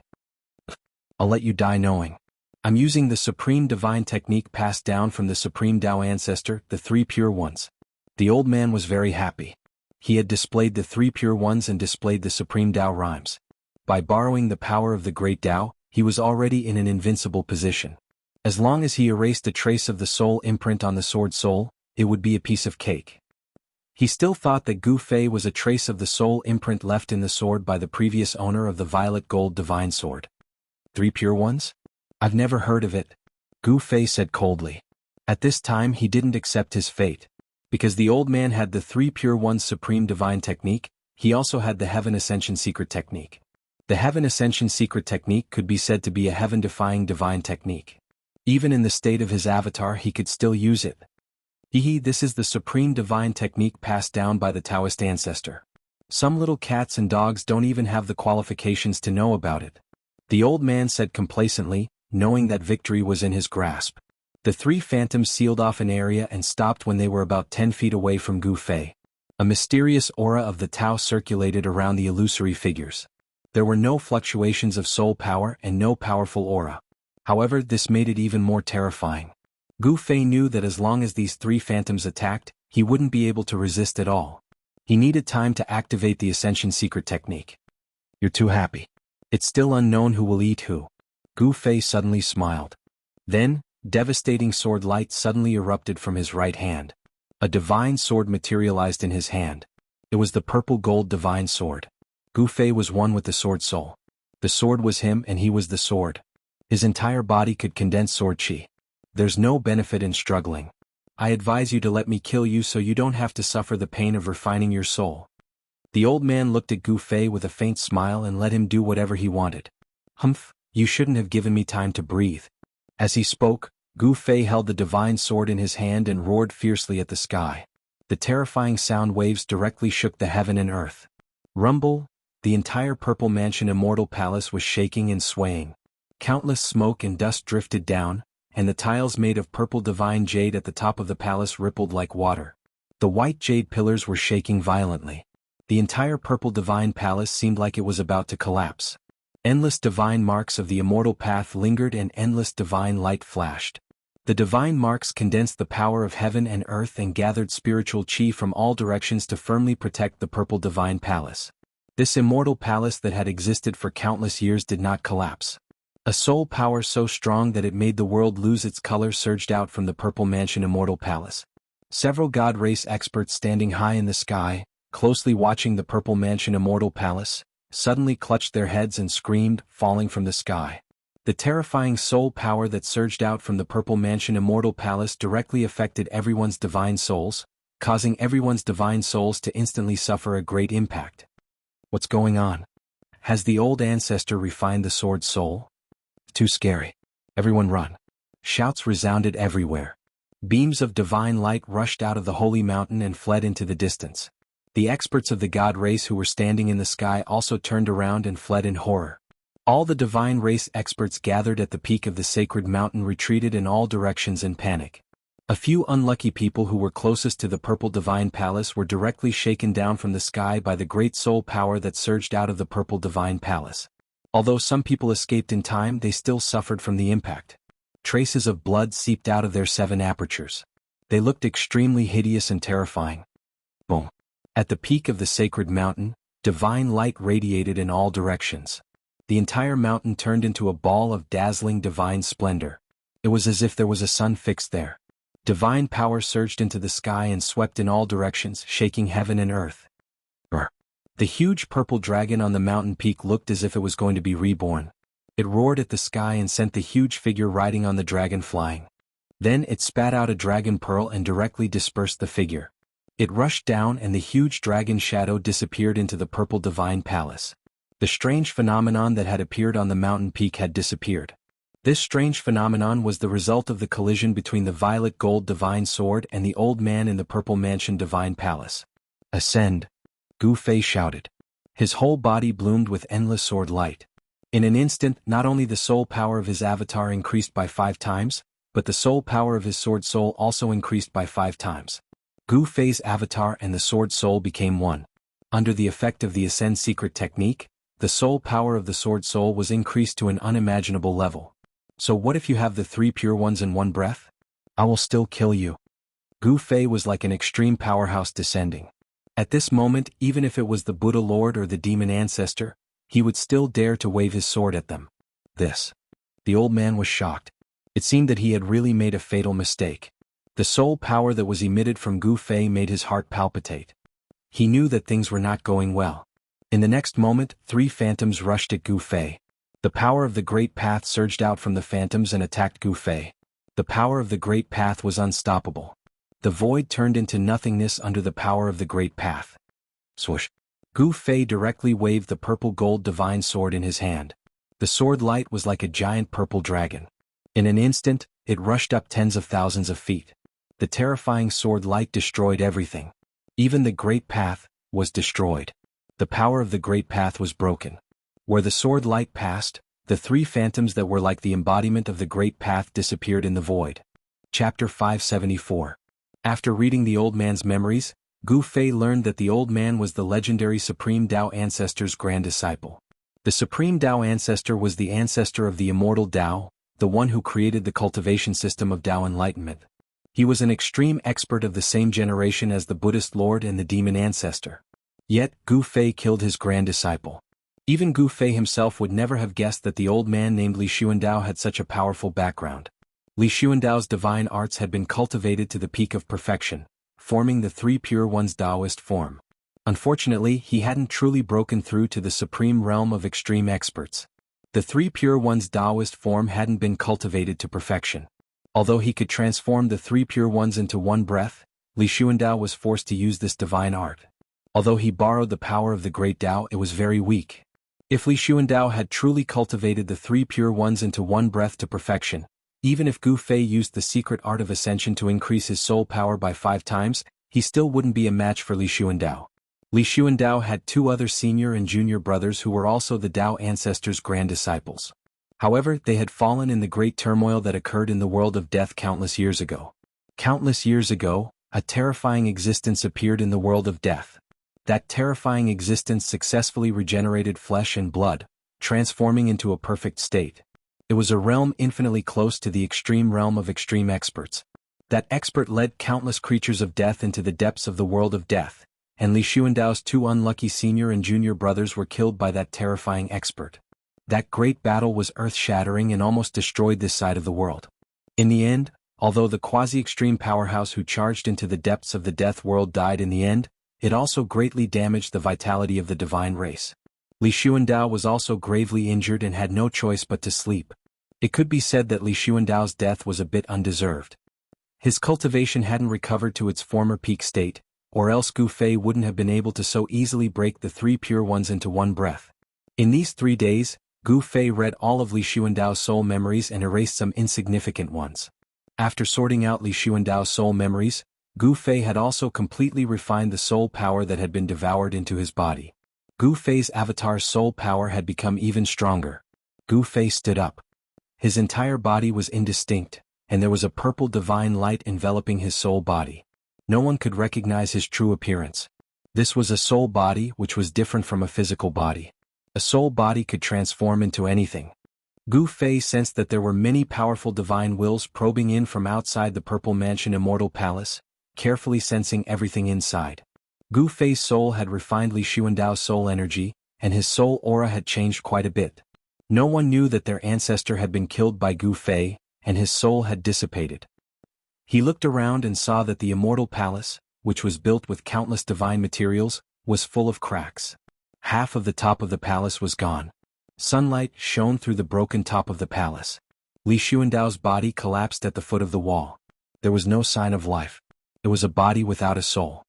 I'll let you die knowing. I'm using the supreme divine technique passed down from the Supreme Tao ancestor, the 3 pure ones. The old man was very happy. He had displayed the 3 pure ones and displayed the Supreme Tao rhymes. By borrowing the power of the Great Tao, he was already in an invincible position. As long as he erased a trace of the soul imprint on the sword soul, it would be a piece of cake. He still thought that Gu Fei was a trace of the soul imprint left in the sword by the previous owner of the violet gold divine sword. 3 pure ones? I've never heard of it, Gu Fei said coldly. At this time he didn't accept his fate. Because the old man had the 3 pure ones supreme divine technique, he also had the Heaven Ascension secret technique. The Heaven Ascension secret technique could be said to be a heaven-defying divine technique. Even in the state of his avatar he could still use it. This is the supreme divine technique passed down by the Taoist ancestor. Some little cats and dogs don't even have the qualifications to know about it. The old man said complacently, knowing that victory was in his grasp. The 3 phantoms sealed off an area and stopped when they were about 10 feet away from Gu Fei. A mysterious aura of the Tao circulated around the illusory figures. There were no fluctuations of soul power and no powerful aura. However, this made it even more terrifying. Gu Fei knew that as long as these 3 phantoms attacked, he wouldn't be able to resist at all. He needed time to activate the Ascension secret technique. You're too happy. It's still unknown who will eat who. Gu Fei suddenly smiled. Then, devastating sword light suddenly erupted from his right hand. A divine sword materialized in his hand. It was the purple gold divine sword. Gu Fei was one with the sword soul. The sword was him and he was the sword. His entire body could condense sword chi. There's no benefit in struggling. I advise you to let me kill you so you don't have to suffer the pain of refining your soul. The old man looked at Gu Fei with a faint smile and let him do whatever he wanted. Humph, you shouldn't have given me time to breathe. As he spoke, Gu Fei held the divine sword in his hand and roared fiercely at the sky. The terrifying sound waves directly shook the heaven and earth. Rumble, the entire purple mansion Immortal Palace was shaking and swaying. Countless smoke and dust drifted down, and the tiles made of purple divine jade at the top of the palace rippled like water. The white jade pillars were shaking violently. The entire purple divine palace seemed like it was about to collapse. Endless divine marks of the immortal path lingered and endless divine light flashed. The divine marks condensed the power of heaven and earth and gathered spiritual chi from all directions to firmly protect the purple divine palace. This immortal palace that had existed for countless years did not collapse. A soul power so strong that it made the world lose its color surged out from the Purple Mansion Immortal Palace. Several god race experts standing high in the sky, closely watching the Purple Mansion Immortal Palace, suddenly clutched their heads and screamed, falling from the sky. The terrifying soul power that surged out from the Purple Mansion Immortal Palace directly affected everyone's divine souls, causing everyone's divine souls to instantly suffer a great impact. What's going on? Has the old ancestor refined the sword soul? Too scary. Everyone run. Shouts resounded everywhere. Beams of divine light rushed out of the holy mountain and fled into the distance. The experts of the god race who were standing in the sky also turned around and fled in horror. All the divine race experts gathered at the peak of the sacred mountain retreated in all directions in panic. A few unlucky people who were closest to the Purple Divine Palace were directly shaken down from the sky by the great soul power that surged out of the Purple Divine Palace. Although some people escaped in time, they still suffered from the impact. Traces of blood seeped out of their 7 apertures. They looked extremely hideous and terrifying. Boom. At the peak of the sacred mountain, divine light radiated in all directions. The entire mountain turned into a ball of dazzling divine splendor. It was as if there was a sun fixed there. Divine power surged into the sky and swept in all directions, shaking heaven and earth. The huge purple dragon on the mountain peak looked as if it was going to be reborn. It roared at the sky and sent the huge figure riding on the dragon flying. Then it spat out a dragon pearl and directly dispersed the figure. It rushed down and the huge dragon shadow disappeared into the Purple Divine Palace. The strange phenomenon that had appeared on the mountain peak had disappeared. This strange phenomenon was the result of the collision between the violet gold divine sword and the old man in the Purple Mansion Divine Palace. Ascend! Gu Fei shouted. His whole body bloomed with endless sword light. In an instant, not only the soul power of his avatar increased by 5 times, but the soul power of his sword soul also increased by 5 times. Gu Fei's avatar and the sword soul became one. Under the effect of the Ascend secret technique, the soul power of the sword soul was increased to an unimaginable level. So what if you have the 3 pure ones in one breath? I will still kill you. Gu Fei was like an extreme powerhouse descending. At this moment, even if it was the Buddha Lord or the demon ancestor, he would still dare to wave his sword at them. The old man was shocked. It seemed that he had really made a fatal mistake. The soul power that was emitted from Gu Fei made his heart palpitate. He knew that things were not going well. In the next moment, 3 phantoms rushed at Gu Fei. The power of the Great Path surged out from the phantoms and attacked Gu Fei. The power of the Great Path was unstoppable. The void turned into nothingness under the power of the Great Path. Swoosh! Gu Fei directly waved the purple gold divine sword in his hand. The sword light was like a giant purple dragon. In an instant, it rushed up tens of thousands of feet. The terrifying sword light destroyed everything. Even the Great Path was destroyed. The power of the Great Path was broken. Where the sword light passed, the 3 phantoms that were like the embodiment of the Great Path disappeared in the void. Chapter 574. After reading the old man's memories, Gu Fei learned that the old man was the legendary Supreme Tao Ancestor's grand disciple. The Supreme Tao Ancestor was the ancestor of the Immortal Tao, the one who created the cultivation system of Tao enlightenment. He was an extreme expert of the same generation as the Buddhist Lord and the demon ancestor. Yet, Gu Fei killed his grand disciple. Even Gu Fei himself would never have guessed that the old man named Li Xuandao had such a powerful background. Li Xuandao's divine arts had been cultivated to the peak of perfection, forming the 3 pure ones' Taoist form. Unfortunately, he hadn't truly broken through to the supreme realm of extreme experts. The 3 pure ones' Taoist form hadn't been cultivated to perfection. Although he could transform the 3 pure ones into one breath, Li Xuandao was forced to use this divine art. Although he borrowed the power of the great Tao, it was very weak. If Li Xuandao had truly cultivated the 3 pure ones into one breath to perfection, even if Gu Fei used the secret art of ascension to increase his soul power by 5 times, he still wouldn't be a match for Li Xuandao. Li Xuandao had 2 other senior and junior brothers who were also the Tao ancestors' grand disciples. However, they had fallen in the great turmoil that occurred in the world of death countless years ago. Countless years ago, a terrifying existence appeared in the world of death. That terrifying existence successfully regenerated flesh and blood, transforming into a perfect state. It was a realm infinitely close to the extreme realm of extreme experts. That expert led countless creatures of death into the depths of the world of death, and Li Xuandao's 2 unlucky senior and junior brothers were killed by that terrifying expert. That great battle was earth-shattering and almost destroyed this side of the world. In the end, although the quasi-extreme powerhouse who charged into the depths of the death world died in the end, it also greatly damaged the vitality of the divine race. Li Xuandao was also gravely injured and had no choice but to sleep. It could be said that Li Xuandao's death was a bit undeserved. His cultivation hadn't recovered to its former peak state, or else Gu Fei wouldn't have been able to so easily break the 3 pure ones into one breath. In these 3 days, Gu Fei read all of Li Xuandao's soul memories and erased some insignificant ones. After sorting out Li Xuandao's soul memories, Gu Fei had also completely refined the soul power that had been devoured into his body. Gu Fei's avatar's soul power had become even stronger. Gu Fei stood up. His entire body was indistinct, and there was a purple divine light enveloping his soul body. No one could recognize his true appearance. This was a soul body which was different from a physical body. A soul body could transform into anything. Gu Fei sensed that there were many powerful divine wills probing in from outside the Purple Mansion Immortal Palace, carefully sensing everything inside. Gu Fei's soul had refined Li Xuandao's soul energy, and his soul aura had changed quite a bit. No one knew that their ancestor had been killed by Gu Fei, and his soul had dissipated. He looked around and saw that the Immortal Palace, which was built with countless divine materials, was full of cracks. Half of the top of the palace was gone. Sunlight shone through the broken top of the palace. Li Xuandao's body collapsed at the foot of the wall. There was no sign of life. It was a body without a soul.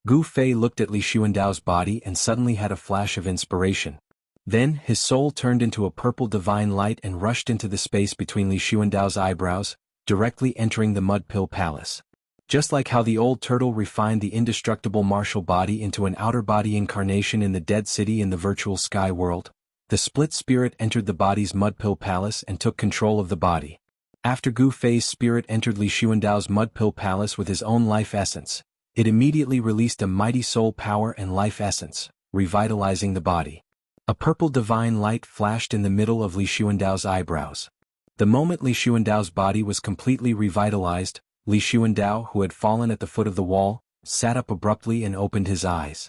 Gu Fei looked at Li Xuandao's body and suddenly had a flash of inspiration. Then, his soul turned into a purple divine light and rushed into the space between Li Xuandao's eyebrows, directly entering the Mud Pill Palace. Just like how the old turtle refined the indestructible martial body into an outer body incarnation in the dead city in the virtual sky world, the split spirit entered the body's Mud Pill Palace and took control of the body. After Gu Fei's spirit entered Li Xuandao's Mud Pill Palace with his own life essence, it immediately released a mighty soul power and life essence, revitalizing the body. A purple divine light flashed in the middle of Li Xuandao's eyebrows. The moment Li Xuandao's body was completely revitalized, Li Xuandao, who had fallen at the foot of the wall, sat up abruptly and opened his eyes.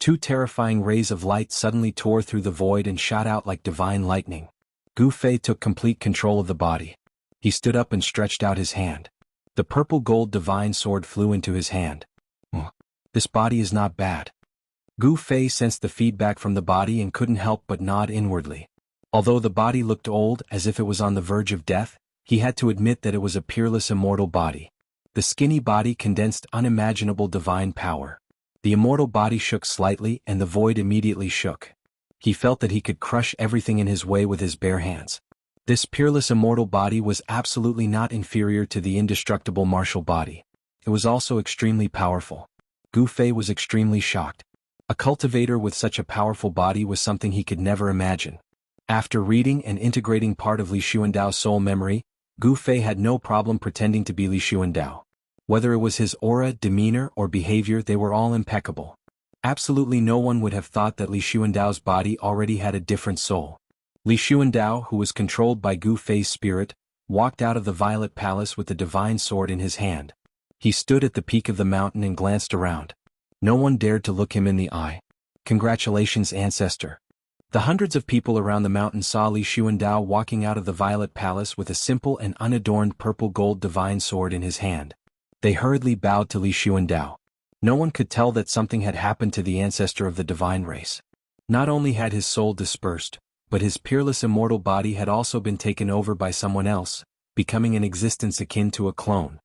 2 terrifying rays of light suddenly tore through the void and shot out like divine lightning. Gu Fei took complete control of the body. He stood up and stretched out his hand. The purple gold divine sword flew into his hand. This body is not bad. Gu Fei sensed the feedback from the body and couldn't help but nod inwardly. Although the body looked old as if it was on the verge of death, he had to admit that it was a peerless immortal body. The skinny body condensed unimaginable divine power. The immortal body shook slightly and the void immediately shook. He felt that he could crush everything in his way with his bare hands. This peerless immortal body was absolutely not inferior to the indestructible martial body. It was also extremely powerful. Gu Fei was extremely shocked. A cultivator with such a powerful body was something he could never imagine. After reading and integrating part of Li Xuandao's soul memory, Gu Fei had no problem pretending to be Li Xuandao. Whether it was his aura, demeanor, or behavior, they were all impeccable. Absolutely no one would have thought that Li Xuandao's body already had a different soul. Li Xuandao, who was controlled by Gu Fei's spirit, walked out of the Violet Palace with the divine sword in his hand. He stood at the peak of the mountain and glanced around. No one dared to look him in the eye. Congratulations, ancestor. The hundreds of people around the mountain saw Li Xuandao walking out of the Violet Palace with a simple and unadorned purple gold divine sword in his hand. They hurriedly bowed to Li Xuandao. No one could tell that something had happened to the ancestor of the divine race. Not only had his soul dispersed, but his peerless immortal body had also been taken over by someone else, becoming an existence akin to a clone.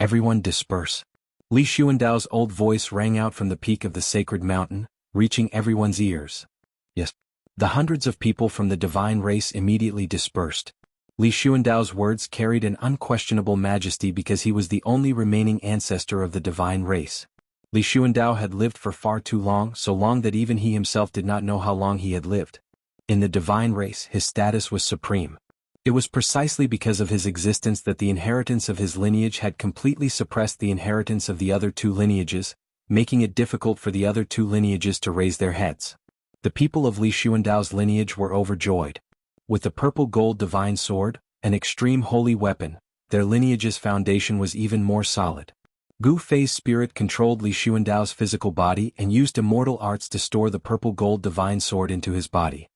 Everyone disperse. Li Xuandao's old voice rang out from the peak of the sacred mountain, reaching everyone's ears. Yes. The hundreds of people from the divine race immediately dispersed. Li Xuandao's words carried an unquestionable majesty because he was the only remaining ancestor of the divine race. Li Xuandao had lived for far too long, so long that even he himself did not know how long he had lived. In the divine race, his status was supreme. It was precisely because of his existence that the inheritance of his lineage had completely suppressed the inheritance of the other 2 lineages, making it difficult for the other 2 lineages to raise their heads. The people of Li Xuandao's lineage were overjoyed. With the purple gold divine sword, an extreme holy weapon, their lineage's foundation was even more solid. Gu Fei's spirit controlled Li Xuandao's physical body and used immortal arts to store the purple gold divine sword into his body.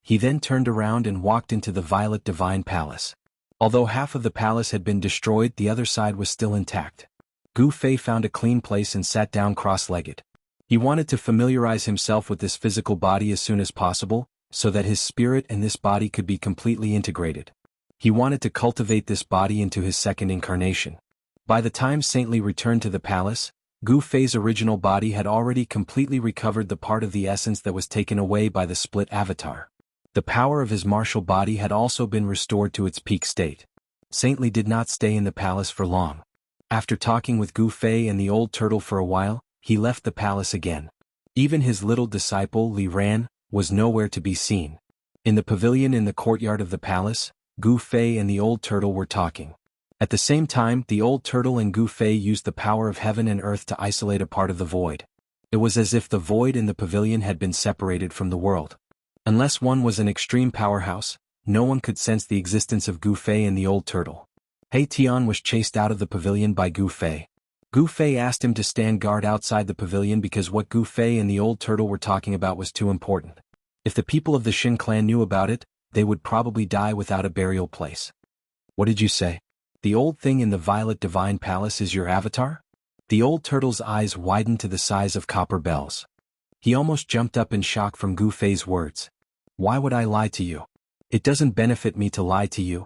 He then turned around and walked into the Violet Divine Palace. Although half of the palace had been destroyed, the other side was still intact. Gu Fei found a clean place and sat down cross-legged. He wanted to familiarize himself with this physical body as soon as possible, so that his spirit and this body could be completely integrated. He wanted to cultivate this body into his second incarnation. By the time Saintly returned to the palace, Gu Fei's original body had already completely recovered the part of the essence that was taken away by the split avatar. The power of his martial body had also been restored to its peak state. Saintly did not stay in the palace for long. After talking with Gu Fei and the old turtle for a while, he left the palace again. Even his little disciple Li Ran was nowhere to be seen. In the pavilion in the courtyard of the palace, Gu Fei and the old turtle were talking. At the same time, the old turtle and Gu Fei used the power of heaven and earth to isolate a part of the void. It was as if the void in the pavilion had been separated from the world. Unless one was an extreme powerhouse, no one could sense the existence of Gu Fei and the old turtle. He Tian was chased out of the pavilion by Gu Fei. Gu Fei asked him to stand guard outside the pavilion because what Gu Fei and the old turtle were talking about was too important. If the people of the Xin clan knew about it, they would probably die without a burial place. What did you say? The old thing in the Violet Divine Palace is your avatar? The old turtle's eyes widened to the size of copper bells. He almost jumped up in shock from Gu Fei's words. Why would I lie to you? It doesn't benefit me to lie to you.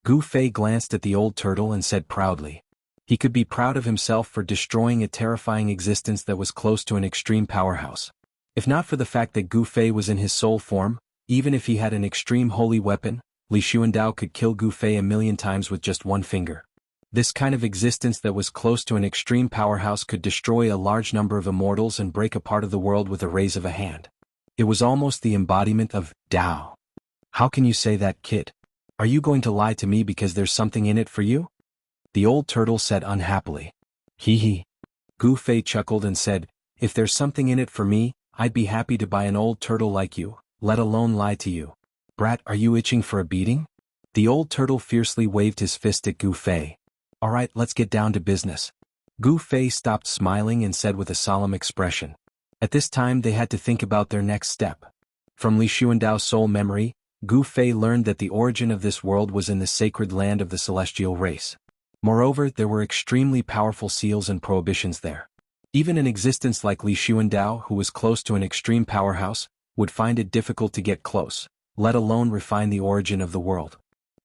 Gu Fei glanced at the old turtle and said proudly. He could be proud of himself for destroying a terrifying existence that was close to an extreme powerhouse. If not for the fact that Gu Fei was in his soul form, even if he had an extreme holy weapon, Li Xuandao could kill Gu Fei 1,000,000 times with just one finger. This kind of existence that was close to an extreme powerhouse could destroy a large number of immortals and break a part of the world with a raise of a hand. It was almost the embodiment of Tao. How can you say that, kid? Are you going to lie to me because there's something in it for you? The old turtle said unhappily. Hee hee. Gu Fei chuckled and said, if there's something in it for me, I'd be happy to buy an old turtle like you, let alone lie to you. Brat, are you itching for a beating? The old turtle fiercely waved his fist at Gu Fei. Alright, let's get down to business. Gu Fei stopped smiling and said with a solemn expression. At this time they had to think about their next step. From Li Xuandao's soul memory, Gu Fei learned that the origin of this world was in the sacred land of the celestial race. Moreover, there were extremely powerful seals and prohibitions there. Even an existence like Li Xuandao, who was close to an extreme powerhouse, would find it difficult to get close, let alone refine the origin of the world.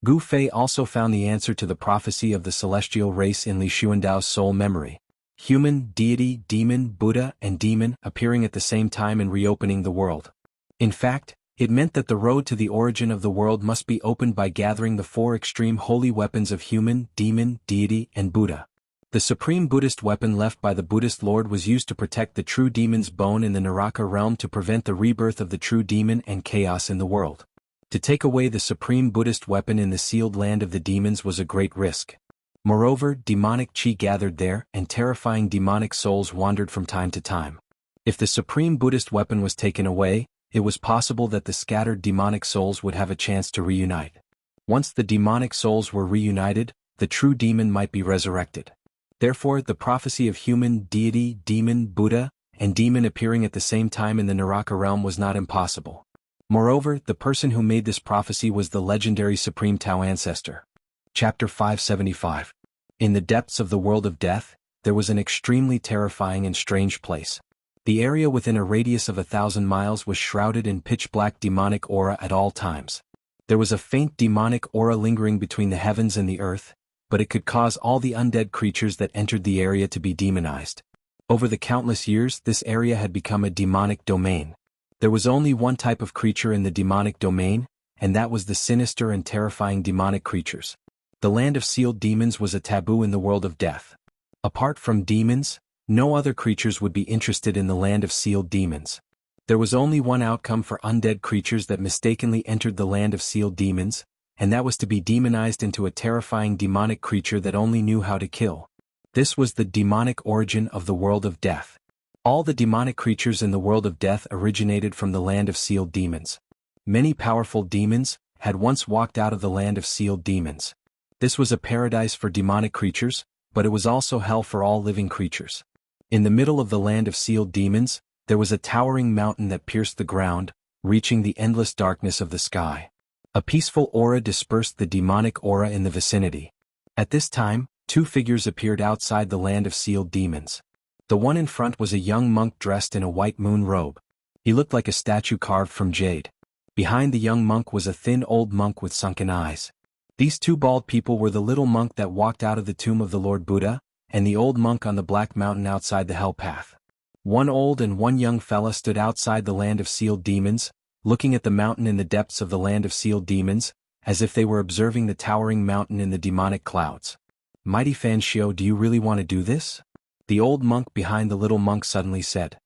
Gu Fei also found the answer to the prophecy of the celestial race in Li Xuandao's soul memory. Human, deity, demon, Buddha, and demon appearing at the same time and reopening the world. In fact, it meant that the road to the origin of the world must be opened by gathering the four extreme holy weapons of human, demon, deity, and Buddha. The supreme Buddhist weapon left by the Buddhist Lord was used to protect the true demon's bone in the Naraka realm to prevent the rebirth of the true demon and chaos in the world. To take away the supreme Buddhist weapon in the sealed land of the demons was a great risk. Moreover, demonic chi gathered there, and terrifying demonic souls wandered from time to time. If the supreme Buddhist weapon was taken away, it was possible that the scattered demonic souls would have a chance to reunite. Once the demonic souls were reunited, the true demon might be resurrected. Therefore, the prophecy of human, deity, demon, Buddha, and demon appearing at the same time in the Naraka realm was not impossible. Moreover, the person who made this prophecy was the legendary Supreme Tao Ancestor. Chapter 575. In the depths of the world of death, there was an extremely terrifying and strange place. The area within a radius of 1,000 miles was shrouded in pitch-black demonic aura at all times. There was a faint demonic aura lingering between the heavens and the earth, but it could cause all the undead creatures that entered the area to be demonized. Over the countless years, this area had become a demonic domain. There was only one type of creature in the demonic domain, and that was the sinister and terrifying demonic creatures. The land of sealed demons was a taboo in the world of death. Apart from demons, no other creatures would be interested in the land of sealed demons. There was only one outcome for undead creatures that mistakenly entered the land of sealed demons, and that was to be demonized into a terrifying demonic creature that only knew how to kill. This was the demonic origin of the world of death. All the demonic creatures in the world of death originated from the land of sealed demons. Many powerful demons had once walked out of the land of sealed demons. This was a paradise for demonic creatures, but it was also hell for all living creatures. In the middle of the land of sealed demons, there was a towering mountain that pierced the ground, reaching the endless darkness of the sky. A peaceful aura dispersed the demonic aura in the vicinity. At this time, two figures appeared outside the land of sealed demons. The one in front was a young monk dressed in a white moon robe. He looked like a statue carved from jade. Behind the young monk was a thin old monk with sunken eyes. These two bald people were the little monk that walked out of the tomb of the Lord Buddha, and the old monk on the black mountain outside the hell path. One old and one young fella stood outside the land of sealed demons, looking at the mountain in the depths of the land of sealed demons, as if they were observing the towering mountain in the demonic clouds. "Mighty Fanshio, do you really want to do this?" The old monk behind the little monk suddenly said.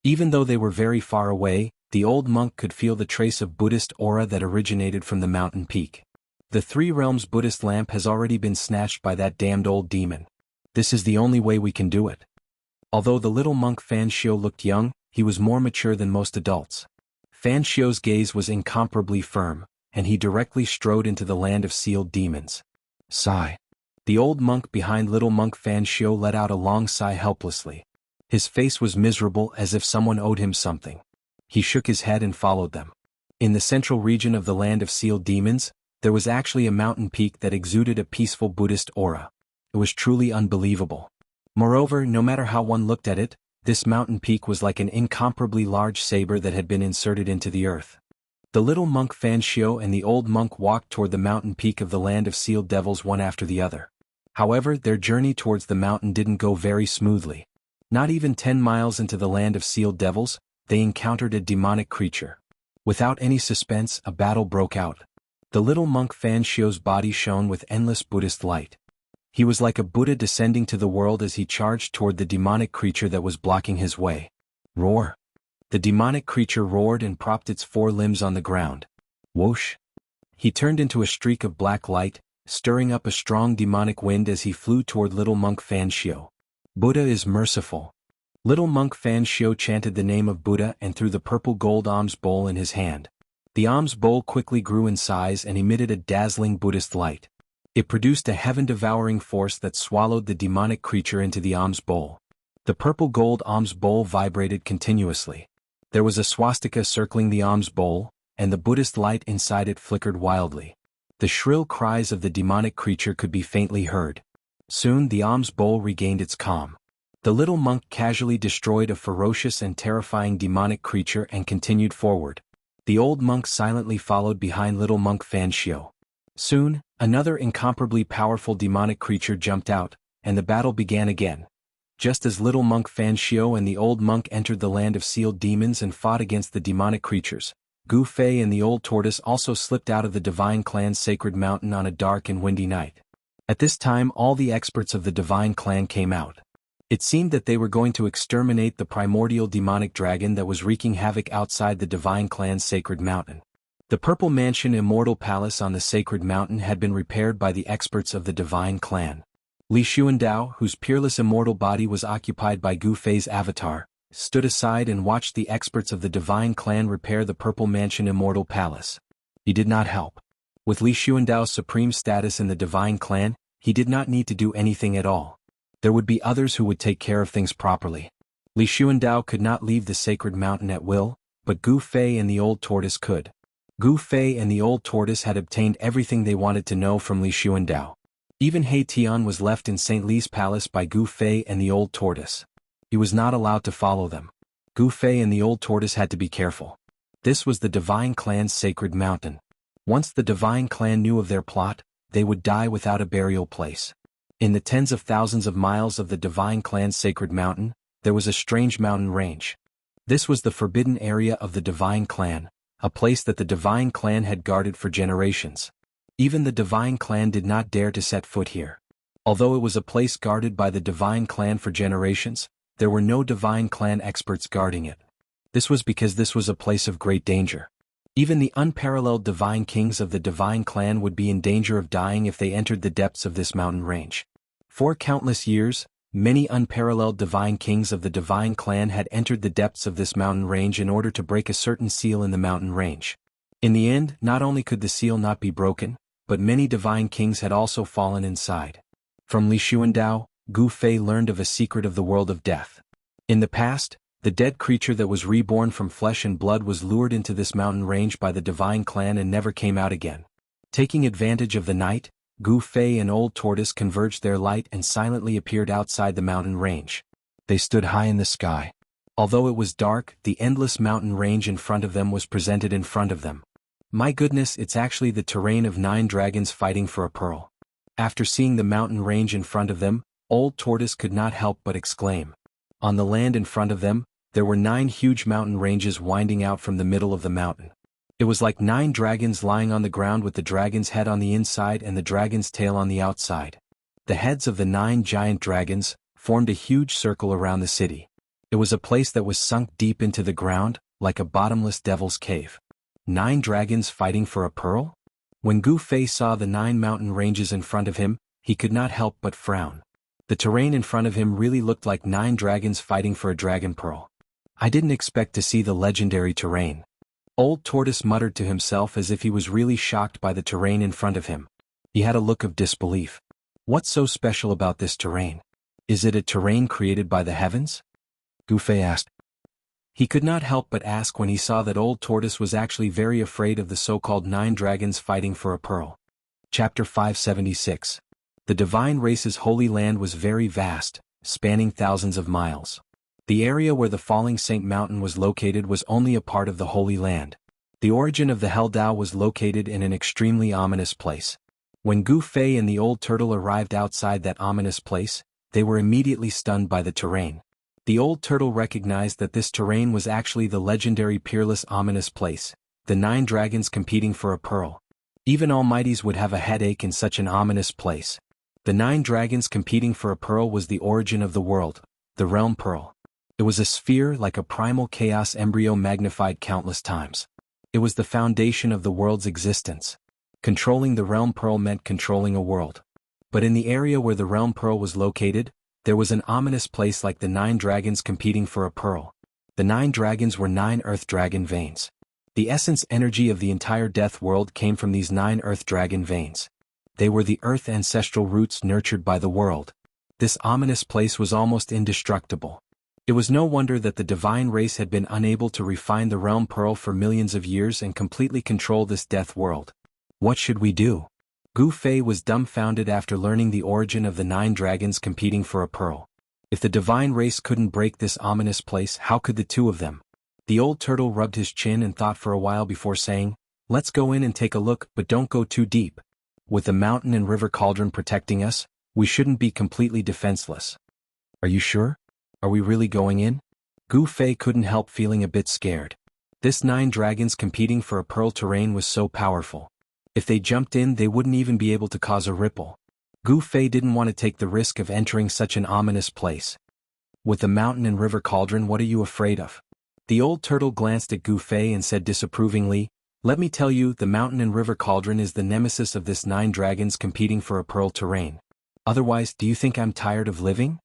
Even though they were very far away, the old monk could feel the trace of Buddhist aura that originated from the mountain peak. The Three Realms Buddhist lamp has already been snatched by that damned old demon. This is the only way we can do it. Although the little monk Fanshio looked young, he was more mature than most adults. Fanshio's gaze was incomparably firm, and he directly strode into the land of sealed demons. Sigh. The old monk behind little monk Fanshio let out a long sigh helplessly. His face was miserable as if someone owed him something. He shook his head and followed them. In the central region of the land of sealed demons, there was actually a mountain peak that exuded a peaceful Buddhist aura. It was truly unbelievable. Moreover, no matter how one looked at it, this mountain peak was like an incomparably large saber that had been inserted into the earth. The little monk Fanshio and the old monk walked toward the mountain peak of the land of sealed devils one after the other. However, their journey towards the mountain didn't go very smoothly. Not even 10 miles into the land of sealed devils, they encountered a demonic creature. Without any suspense, a battle broke out. The little monk Fanshio's body shone with endless Buddhist light. He was like a Buddha descending to the world as he charged toward the demonic creature that was blocking his way. Roar! The demonic creature roared and propped its four limbs on the ground. Whoosh! He turned into a streak of black light, stirring up a strong demonic wind as he flew toward little monk Fanshio. Buddha is merciful. Little monk Fanshio chanted the name of Buddha and threw the purple gold alms bowl in his hand. The alms bowl quickly grew in size and emitted a dazzling Buddhist light. It produced a heaven-devouring force that swallowed the demonic creature into the alms bowl. The purple gold alms bowl vibrated continuously. There was a swastika circling the alms bowl, and the Buddhist light inside it flickered wildly. The shrill cries of the demonic creature could be faintly heard. Soon the alms bowl regained its calm. The little monk casually destroyed a ferocious and terrifying demonic creature and continued forward. The old monk silently followed behind little monk Fanshio. Soon, another incomparably powerful demonic creature jumped out, and the battle began again. Just as little monk Fanshio and the old monk entered the land of sealed demons and fought against the demonic creatures, Gu Fei and the old tortoise also slipped out of the Divine Clan's sacred mountain on a dark and windy night. At this time all the experts of the Divine Clan came out. It seemed that they were going to exterminate the primordial demonic dragon that was wreaking havoc outside the Divine Clan's sacred mountain. The Purple Mansion Immortal Palace on the sacred mountain had been repaired by the experts of the Divine Clan. Li Xuandao, whose peerless immortal body was occupied by Gu Fei's avatar, stood aside and watched the experts of the Divine Clan repair the Purple Mansion Immortal Palace. He did not help. With Li Xuandao's supreme status in the Divine Clan, he did not need to do anything at all. There would be others who would take care of things properly. Li Xuandao could not leave the sacred mountain at will, but Gu Fei and the old tortoise could. Gu Fei and the old tortoise had obtained everything they wanted to know from Li Xuandao. Even He Tian was left in St. Li's palace by Gu Fei and the old tortoise. He was not allowed to follow them. Gu Fei and the old tortoise had to be careful. This was the Divine Clan's sacred mountain. Once the Divine Clan knew of their plot, they would die without a burial place. In the tens of thousands of miles of the Divine Clan's sacred mountain, there was a strange mountain range. This was the forbidden area of the Divine Clan, a place that the Divine Clan had guarded for generations. Even the Divine Clan did not dare to set foot here. Although it was a place guarded by the Divine Clan for generations, there were no Divine Clan experts guarding it. This was because this was a place of great danger. Even the unparalleled Divine Kings of the Divine Clan would be in danger of dying if they entered the depths of this mountain range. For countless years, many unparalleled Divine Kings of the Divine Clan had entered the depths of this mountain range in order to break a certain seal in the mountain range. In the end, not only could the seal not be broken, but many Divine Kings had also fallen inside. From Li Xuandao, Gu Fei learned of a secret of the world of death. In the past, the The dead creature that was reborn from flesh and blood was lured into this mountain range by the divine clan and never came out again. Taking advantage of the night, Gu Fei and Old Tortoise converged their light and silently appeared outside the mountain range. They stood high in the sky. Although it was dark, the endless mountain range in front of them was presented in front of them. My goodness, it's actually the terrain of 9 dragons fighting for a pearl. After seeing the mountain range in front of them, Old Tortoise could not help but exclaim. On the land in front of them, there were 9 huge mountain ranges winding out from the middle of the mountain. It was like 9 dragons lying on the ground with the dragon's head on the inside and the dragon's tail on the outside. The heads of the 9 giant dragons formed a huge circle around the city. It was a place that was sunk deep into the ground, like a bottomless devil's cave. 9 dragons fighting for a pearl? When Gu Fei saw the 9 mountain ranges in front of him, he could not help but frown. The terrain in front of him really looked like 9 dragons fighting for a dragon pearl. I didn't expect to see the legendary terrain. Old Tortoise muttered to himself as if he was really shocked by the terrain in front of him. He had a look of disbelief. What's so special about this terrain? Is it a terrain created by the heavens? Gu Fei asked. He could not help but ask when he saw that Old Tortoise was actually very afraid of the so-called 9 dragons fighting for a pearl. Chapter 576. The divine race's holy land was very vast, spanning thousands of miles. The area where the falling Saint Mountain was located was only a part of the Holy Land. The origin of the Hell Dao was located in an extremely ominous place. When Gu Fei and the old turtle arrived outside that ominous place, they were immediately stunned by the terrain. The old turtle recognized that this terrain was actually the legendary peerless ominous place, the 9 dragons competing for a pearl. Even almighties would have a headache in such an ominous place. The 9 dragons competing for a pearl was the origin of the world, the realm pearl. It was a sphere like a primal chaos embryo magnified countless times. It was the foundation of the world's existence. Controlling the realm pearl meant controlling a world. But in the area where the realm pearl was located, there was an ominous place like the 9 dragons competing for a pearl. The 9 dragons were 9 earth dragon veins. The essence energy of the entire death world came from these 9 earth dragon veins. They were the earth ancestral roots nurtured by the world. This ominous place was almost indestructible. It was no wonder that the divine race had been unable to refine the realm pearl for millions of years and completely control this death world. What should we do? Gu Fei was dumbfounded after learning the origin of the 9 dragons competing for a pearl. If the divine race couldn't break this ominous place, how could the 2 of them? The old turtle rubbed his chin and thought for a while before saying, "Let's go in and take a look, but don't go too deep. With the mountain and river cauldron protecting us, we shouldn't be completely defenseless." "Are you sure? Are we really going in?" Gu Fei couldn't help feeling a bit scared. This 9 dragons competing for a pearl terrain was so powerful. If they jumped in, they wouldn't even be able to cause a ripple. Gu Fei didn't want to take the risk of entering such an ominous place. "With the mountain and river cauldron, what are you afraid of?" The old turtle glanced at Gu Fei and said disapprovingly, "Let me tell you, the mountain and river cauldron is the nemesis of this 9 dragons competing for a pearl terrain. Otherwise, do you think I'm tired of living?"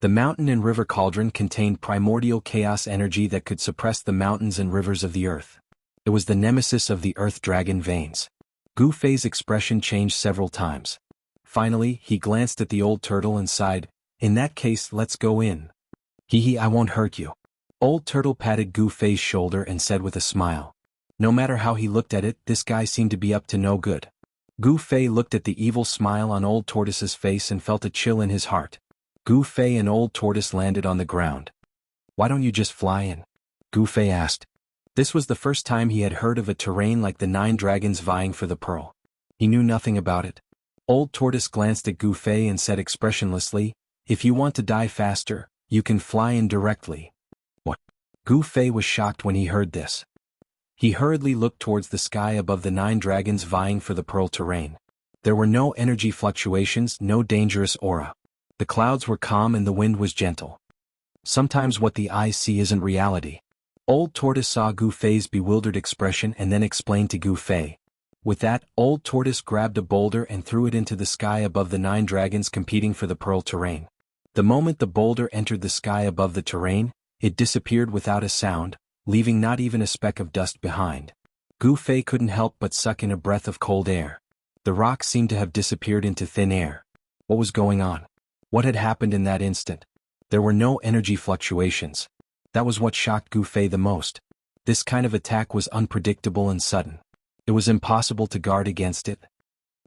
The mountain and river cauldron contained primordial chaos energy that could suppress the mountains and rivers of the earth. It was the nemesis of the earth dragon veins. Gu Fei's expression changed several times. Finally, he glanced at the old turtle and sighed, "In that case, let's go in." "Hee, I won't hurt you." Old turtle patted Gu Fei's shoulder and said with a smile. No matter how he looked at it, this guy seemed to be up to no good. Gu Fei looked at the evil smile on old tortoise's face and felt a chill in his heart. Gu Fei and old tortoise landed on the ground. "Why don't you just fly in?" Gu Fei asked. This was the first time he had heard of a terrain like the 9 dragons vying for the pearl. He knew nothing about it. Old tortoise glanced at Gu Fei and said expressionlessly, "If you want to die faster, you can fly in directly." What? Gu Fei was shocked when he heard this. He hurriedly looked towards the sky above the 9 dragons vying for the pearl terrain. There were no energy fluctuations, no dangerous aura. The clouds were calm and the wind was gentle. Sometimes what the eyes see isn't reality. Old Tortoise saw Gu Fei's bewildered expression and then explained to Gu Fei. With that, Old Tortoise grabbed a boulder and threw it into the sky above the 9 dragons competing for the pearl terrain. The moment the boulder entered the sky above the terrain, it disappeared without a sound, leaving not even a speck of dust behind. Gu Fei couldn't help but suck in a breath of cold air. The rock seemed to have disappeared into thin air. What was going on? What had happened in that instant? There were no energy fluctuations. That was what shocked Gu Fei the most. This kind of attack was unpredictable and sudden. It was impossible to guard against it.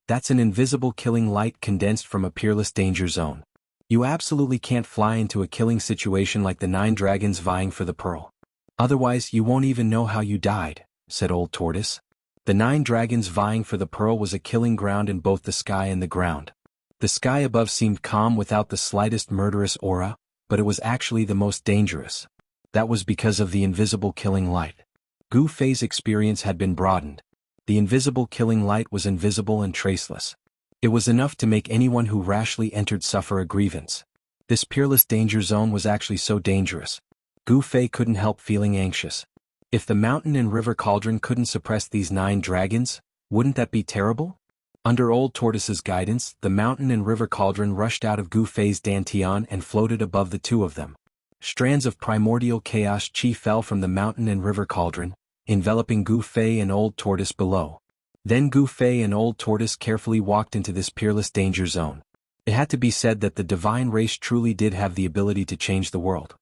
That's an invisible killing light condensed from a peerless danger zone. You absolutely can't fly into a killing situation like the 9 dragons vying for the pearl. Otherwise you won't even know how you died, said Old Tortoise. The 9 dragons vying for the pearl was a killing ground in both the sky and the ground. The sky above seemed calm without the slightest murderous aura, but it was actually the most dangerous. That was because of the invisible killing light. Gu Fei's experience had been broadened. The invisible killing light was invisible and traceless. It was enough to make anyone who rashly entered suffer a grievance. This peerless danger zone was actually so dangerous. Gu Fei couldn't help feeling anxious. If the mountain and river cauldron couldn't suppress these 9 dragons, wouldn't that be terrible? Under Old Tortoise's guidance, the mountain and river cauldron rushed out of Gu Fei's dantian and floated above the two of them. Strands of primordial chaos chi fell from the mountain and river cauldron, enveloping Gu Fei and Old Tortoise below. Then Gu Fei and Old Tortoise carefully walked into this peerless danger zone. It had to be said that the divine race truly did have the ability to change the world.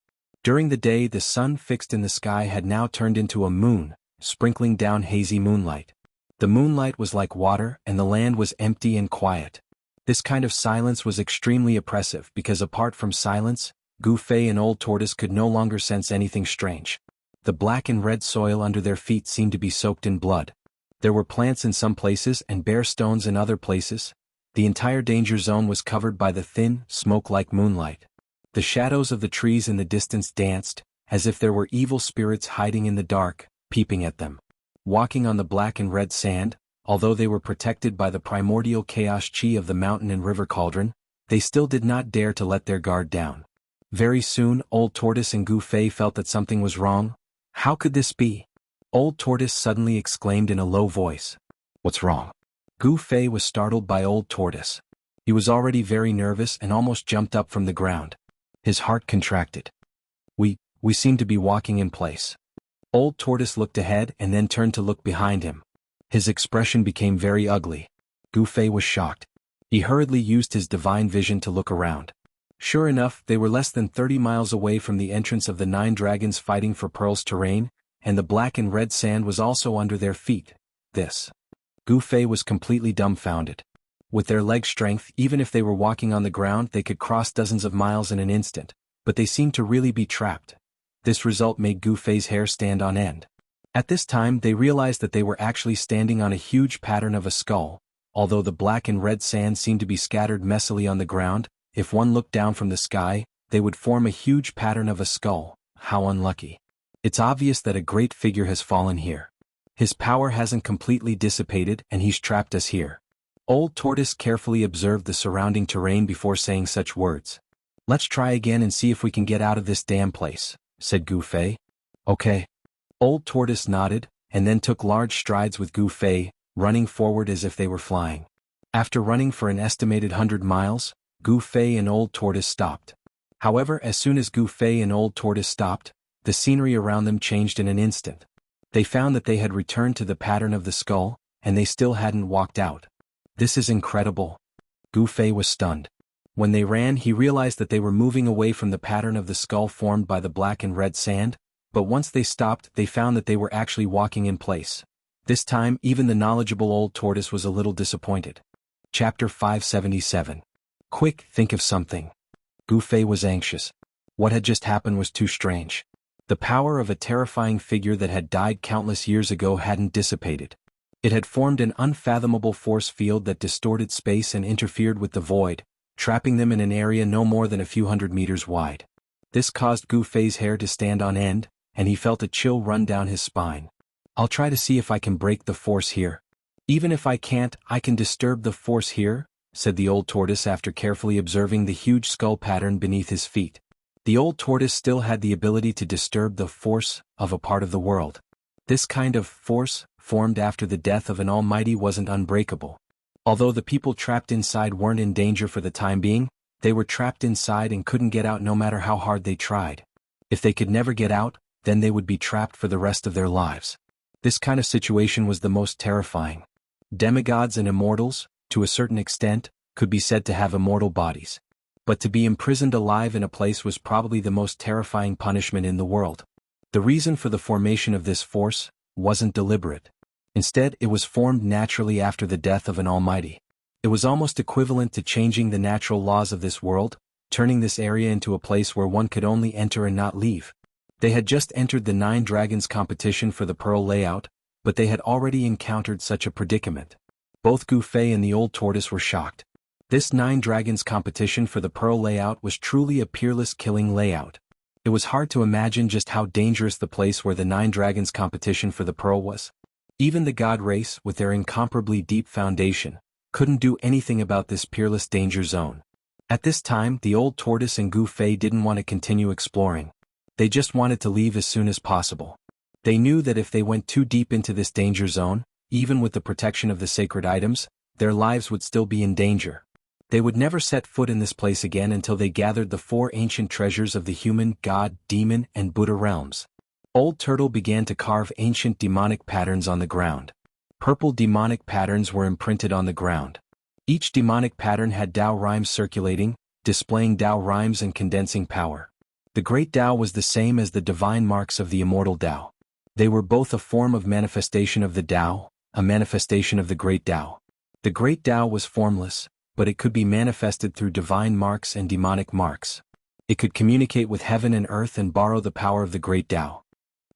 During the day the sun fixed in the sky had now turned into a moon, sprinkling down hazy moonlight. The moonlight was like water and the land was empty and quiet. This kind of silence was extremely oppressive because apart from silence, Gu Fei and Old Tortoise could no longer sense anything strange. The black and red soil under their feet seemed to be soaked in blood. There were plants in some places and bare stones in other places. The entire danger zone was covered by the thin, smoke-like moonlight. The shadows of the trees in the distance danced, as if there were evil spirits hiding in the dark, peeping at them. Walking on the black and red sand, although they were protected by the primordial chaos chi of the mountain and river cauldron, they still did not dare to let their guard down. Very soon Old Tortoise and Gu Fei felt that something was wrong. How could this be? Old Tortoise suddenly exclaimed in a low voice. What's wrong? Gu Fei was startled by Old Tortoise. He was already very nervous and almost jumped up from the ground. His heart contracted. We seem to be walking in place. Old Tortoise looked ahead and then turned to look behind him. His expression became very ugly. Gu Fei was shocked. He hurriedly used his divine vision to look around. Sure enough, they were less than 30 miles away from the entrance of the 9 dragons fighting for Pearl's terrain, and the black and red sand was also under their feet. Gu Fei was completely dumbfounded. With their leg strength, even if they were walking on the ground, they could cross dozens of miles in an instant, but they seemed to really be trapped. This result made Gu Fei's hair stand on end. At this time they realized that they were actually standing on a huge pattern of a skull. Although the black and red sand seemed to be scattered messily on the ground, if one looked down from the sky, they would form a huge pattern of a skull. How unlucky. It's obvious that a great figure has fallen here. His power hasn't completely dissipated and he's trapped us here. Old Tortoise carefully observed the surrounding terrain before saying such words. Let's try again and see if we can get out of this damn place, said Gu Fei. Okay. Old Tortoise nodded, and then took large strides with Gu Fei, running forward as if they were flying. After running for an estimated 100 miles, Gu Fei and Old Tortoise stopped. However, as soon as Gu Fei and Old Tortoise stopped, the scenery around them changed in an instant. They found that they had returned to the pattern of the skull, and they still hadn't walked out. This is incredible. Gu Fei was stunned. When they ran, he realized that they were moving away from the pattern of the skull formed by the black and red sand, but once they stopped, they found that they were actually walking in place. This time, even the knowledgeable Old Tortoise was a little disappointed. Chapter 577. Quick, think of something. Gu Fei was anxious. What had just happened was too strange. The power of a terrifying figure that had died countless years ago hadn't dissipated. It had formed an unfathomable force field that distorted space and interfered with the void, trapping them in an area no more than a few hundred meters wide. This caused Gu Fei's hair to stand on end, and he felt a chill run down his spine. I'll try to see if I can break the force here. Even if I can't, I can disturb the force here, said the Old Tortoise after carefully observing the huge skull pattern beneath his feet. The Old Tortoise still had the ability to disturb the force of a part of the world. This kind of force, formed after the death of an almighty, wasn't unbreakable. Although the people trapped inside weren't in danger for the time being, they were trapped inside and couldn't get out no matter how hard they tried. If they could never get out, then they would be trapped for the rest of their lives. This kind of situation was the most terrifying. Demigods and immortals, to a certain extent, could be said to have immortal bodies. But to be imprisoned alive in a place was probably the most terrifying punishment in the world. The reason for the formation of this force wasn't deliberate. Instead, it was formed naturally after the death of an almighty. It was almost equivalent to changing the natural laws of this world, turning this area into a place where one could only enter and not leave. They had just entered the 9 Dragons competition for the Pearl layout, but they had already encountered such a predicament. Both Gu Fei and the old tortoise were shocked. This 9 Dragons competition for the Pearl layout was truly a peerless killing layout. It was hard to imagine just how dangerous the place where the 9 Dragons competition for the Pearl was. Even the God race, with their incomparably deep foundation, couldn't do anything about this peerless danger zone. At this time, the old tortoise and Gu Fei didn't want to continue exploring. They just wanted to leave as soon as possible. They knew that if they went too deep into this danger zone, even with the protection of the sacred items, their lives would still be in danger. They would never set foot in this place again until they gathered the 4 ancient treasures of the human, god, demon, and Buddha realms. Old Turtle began to carve ancient demonic patterns on the ground. Purple demonic patterns were imprinted on the ground. Each demonic pattern had Tao rhymes circulating, displaying Tao rhymes and condensing power. The Great Tao was the same as the divine marks of the Immortal Tao. They were both a form of manifestation of the Tao, a manifestation of the Great Tao. The Great Tao was formless, but it could be manifested through divine marks and demonic marks. It could communicate with heaven and earth and borrow the power of the Great Tao.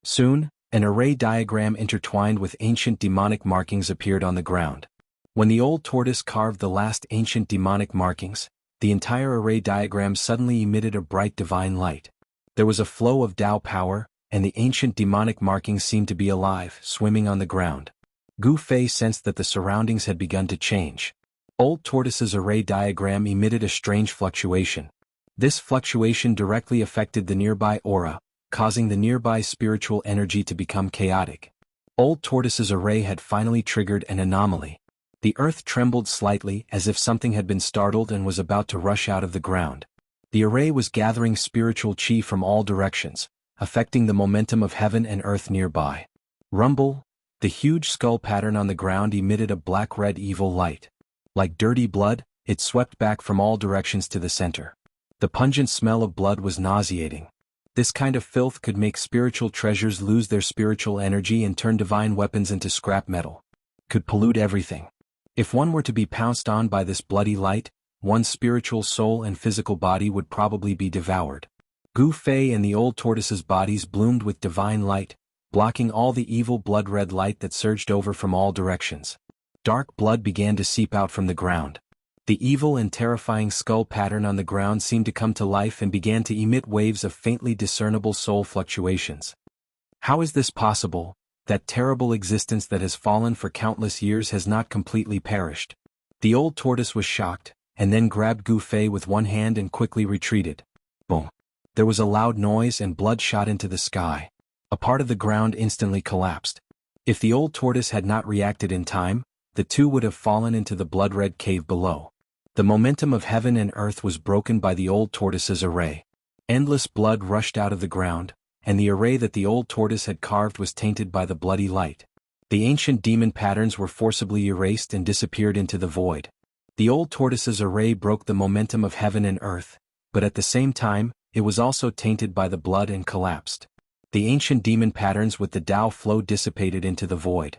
Soon, an array diagram intertwined with ancient demonic markings appeared on the ground. When the old tortoise carved the last ancient demonic markings, the entire array diagram suddenly emitted a bright divine light. There was a flow of Tao power, and the ancient demonic markings seemed to be alive, swimming on the ground. Gu Fei sensed that the surroundings had begun to change. Old Tortoise's array diagram emitted a strange fluctuation. This fluctuation directly affected the nearby aura, causing the nearby spiritual energy to become chaotic. Old Tortoise's array had finally triggered an anomaly. The earth trembled slightly as if something had been startled and was about to rush out of the ground. The array was gathering spiritual chi from all directions, affecting the momentum of heaven and earth nearby. Rumble, the huge skull pattern on the ground emitted a black-red evil light. Like dirty blood, it swept back from all directions to the center. The pungent smell of blood was nauseating. This kind of filth could make spiritual treasures lose their spiritual energy and turn divine weapons into scrap metal. Could pollute everything. If one were to be pounced on by this bloody light, one's spiritual soul and physical body would probably be devoured. Gu Fei and the old tortoise's bodies bloomed with divine light, blocking all the evil blood-red light that surged over from all directions. Dark blood began to seep out from the ground. The evil and terrifying skull pattern on the ground seemed to come to life and began to emit waves of faintly discernible soul fluctuations. How is this possible? That terrible existence that has fallen for countless years has not completely perished. The old tortoise was shocked, and then grabbed Gu Fei with one hand and quickly retreated. Boom! There was a loud noise and blood shot into the sky. A part of the ground instantly collapsed. If the old tortoise had not reacted in time, the two would have fallen into the blood-red cave below. The momentum of heaven and earth was broken by the old tortoise's array. Endless blood rushed out of the ground, and the array that the old tortoise had carved was tainted by the bloody light. The ancient demon patterns were forcibly erased and disappeared into the void. The old tortoise's array broke the momentum of heaven and earth, but at the same time, it was also tainted by the blood and collapsed. The ancient demon patterns with the Tao flow dissipated into the void.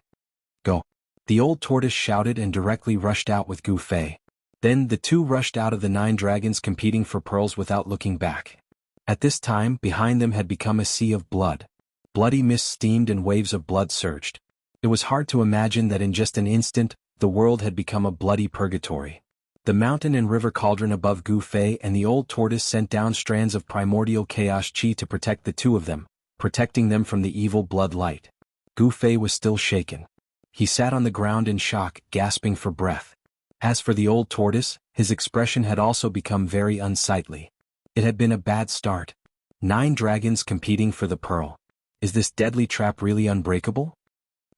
Go! The old tortoise shouted and directly rushed out with Gu Fei. Then the two rushed out of the 9 dragons competing for pearls without looking back. At this time, behind them had become a sea of blood. Bloody mist steamed and waves of blood surged. It was hard to imagine that in just an instant, the world had become a bloody purgatory. The mountain and river cauldron above Gu Fei and the old tortoise sent down strands of primordial chaos chi to protect the two of them, protecting them from the evil blood light. Gu Fei was still shaken. He sat on the ground in shock, gasping for breath. As for the old tortoise, his expression had also become very unsightly. It had been a bad start. 9 dragons competing for the pearl. Is this deadly trap really unbreakable?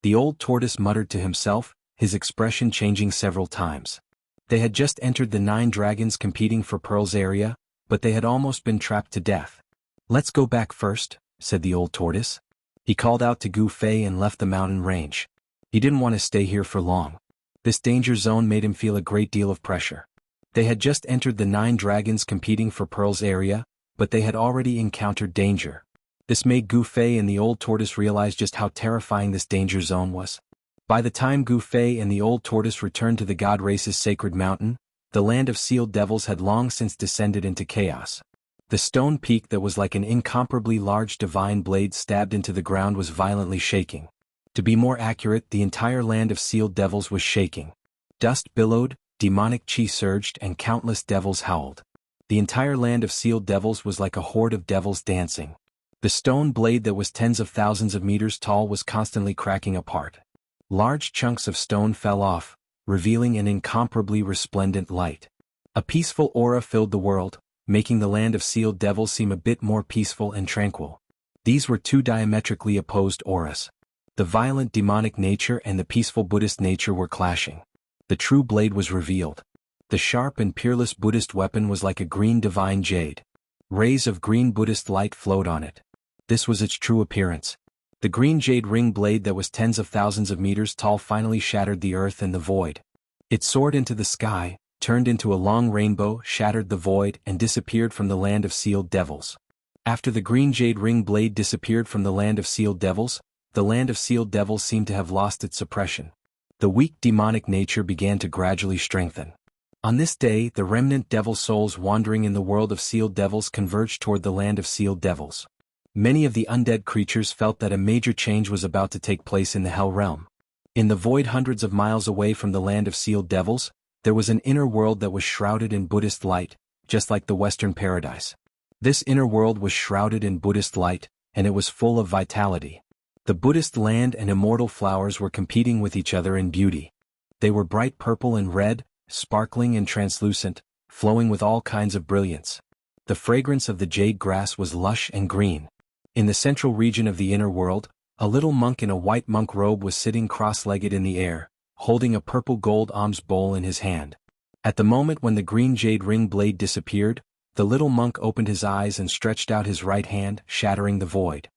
The old tortoise muttered to himself, his expression changing several times. They had just entered the 9 dragons competing for pearls area, but they had almost been trapped to death. Let's go back first, said the old tortoise. He called out to Gu Fei and left the mountain range. He didn't want to stay here for long. This danger zone made him feel a great deal of pressure. They had just entered the 9 dragons competing for Pearl's area, but they had already encountered danger. This made Gu Fei and the old tortoise realize just how terrifying this danger zone was. By the time Gu Fei and the old tortoise returned to the god race's sacred mountain, the land of sealed devils had long since descended into chaos. The stone peak that was like an incomparably large divine blade stabbed into the ground was violently shaking. To be more accurate, the entire land of sealed devils was shaking. Dust billowed, demonic chi surged, and countless devils howled. The entire land of sealed devils was like a horde of devils dancing. The stone blade that was tens of thousands of meters tall was constantly cracking apart. Large chunks of stone fell off, revealing an incomparably resplendent light. A peaceful aura filled the world, making the land of sealed devils seem a bit more peaceful and tranquil. These were 2 diametrically opposed auras. The violent demonic nature and the peaceful Buddhist nature were clashing. The true blade was revealed. The sharp and peerless Buddhist weapon was like a green divine jade. Rays of green Buddhist light flowed on it. This was its true appearance. The green jade ring blade that was tens of thousands of meters tall finally shattered the earth and the void. It soared into the sky, turned into a long rainbow, shattered the void, and disappeared from the land of sealed devils. After the green jade ring blade disappeared from the land of sealed devils, the land of sealed devils seemed to have lost its suppression. The weak demonic nature began to gradually strengthen. On this day, the remnant devil souls wandering in the world of sealed devils converged toward the land of sealed devils. Many of the undead creatures felt that a major change was about to take place in the Hell Realm. In the void hundreds of miles away from the land of sealed devils, there was an inner world that was shrouded in Buddhist light, just like the Western paradise. This inner world was shrouded in Buddhist light, and it was full of vitality. The Buddhist land and immortal flowers were competing with each other in beauty. They were bright purple and red, sparkling and translucent, flowing with all kinds of brilliance. The fragrance of the jade grass was lush and green. In the central region of the inner world, a little monk in a white monk robe was sitting cross-legged in the air, holding a purple gold alms bowl in his hand. At the moment when the green jade ring blade disappeared, the little monk opened his eyes and stretched out his right hand, shattering the void.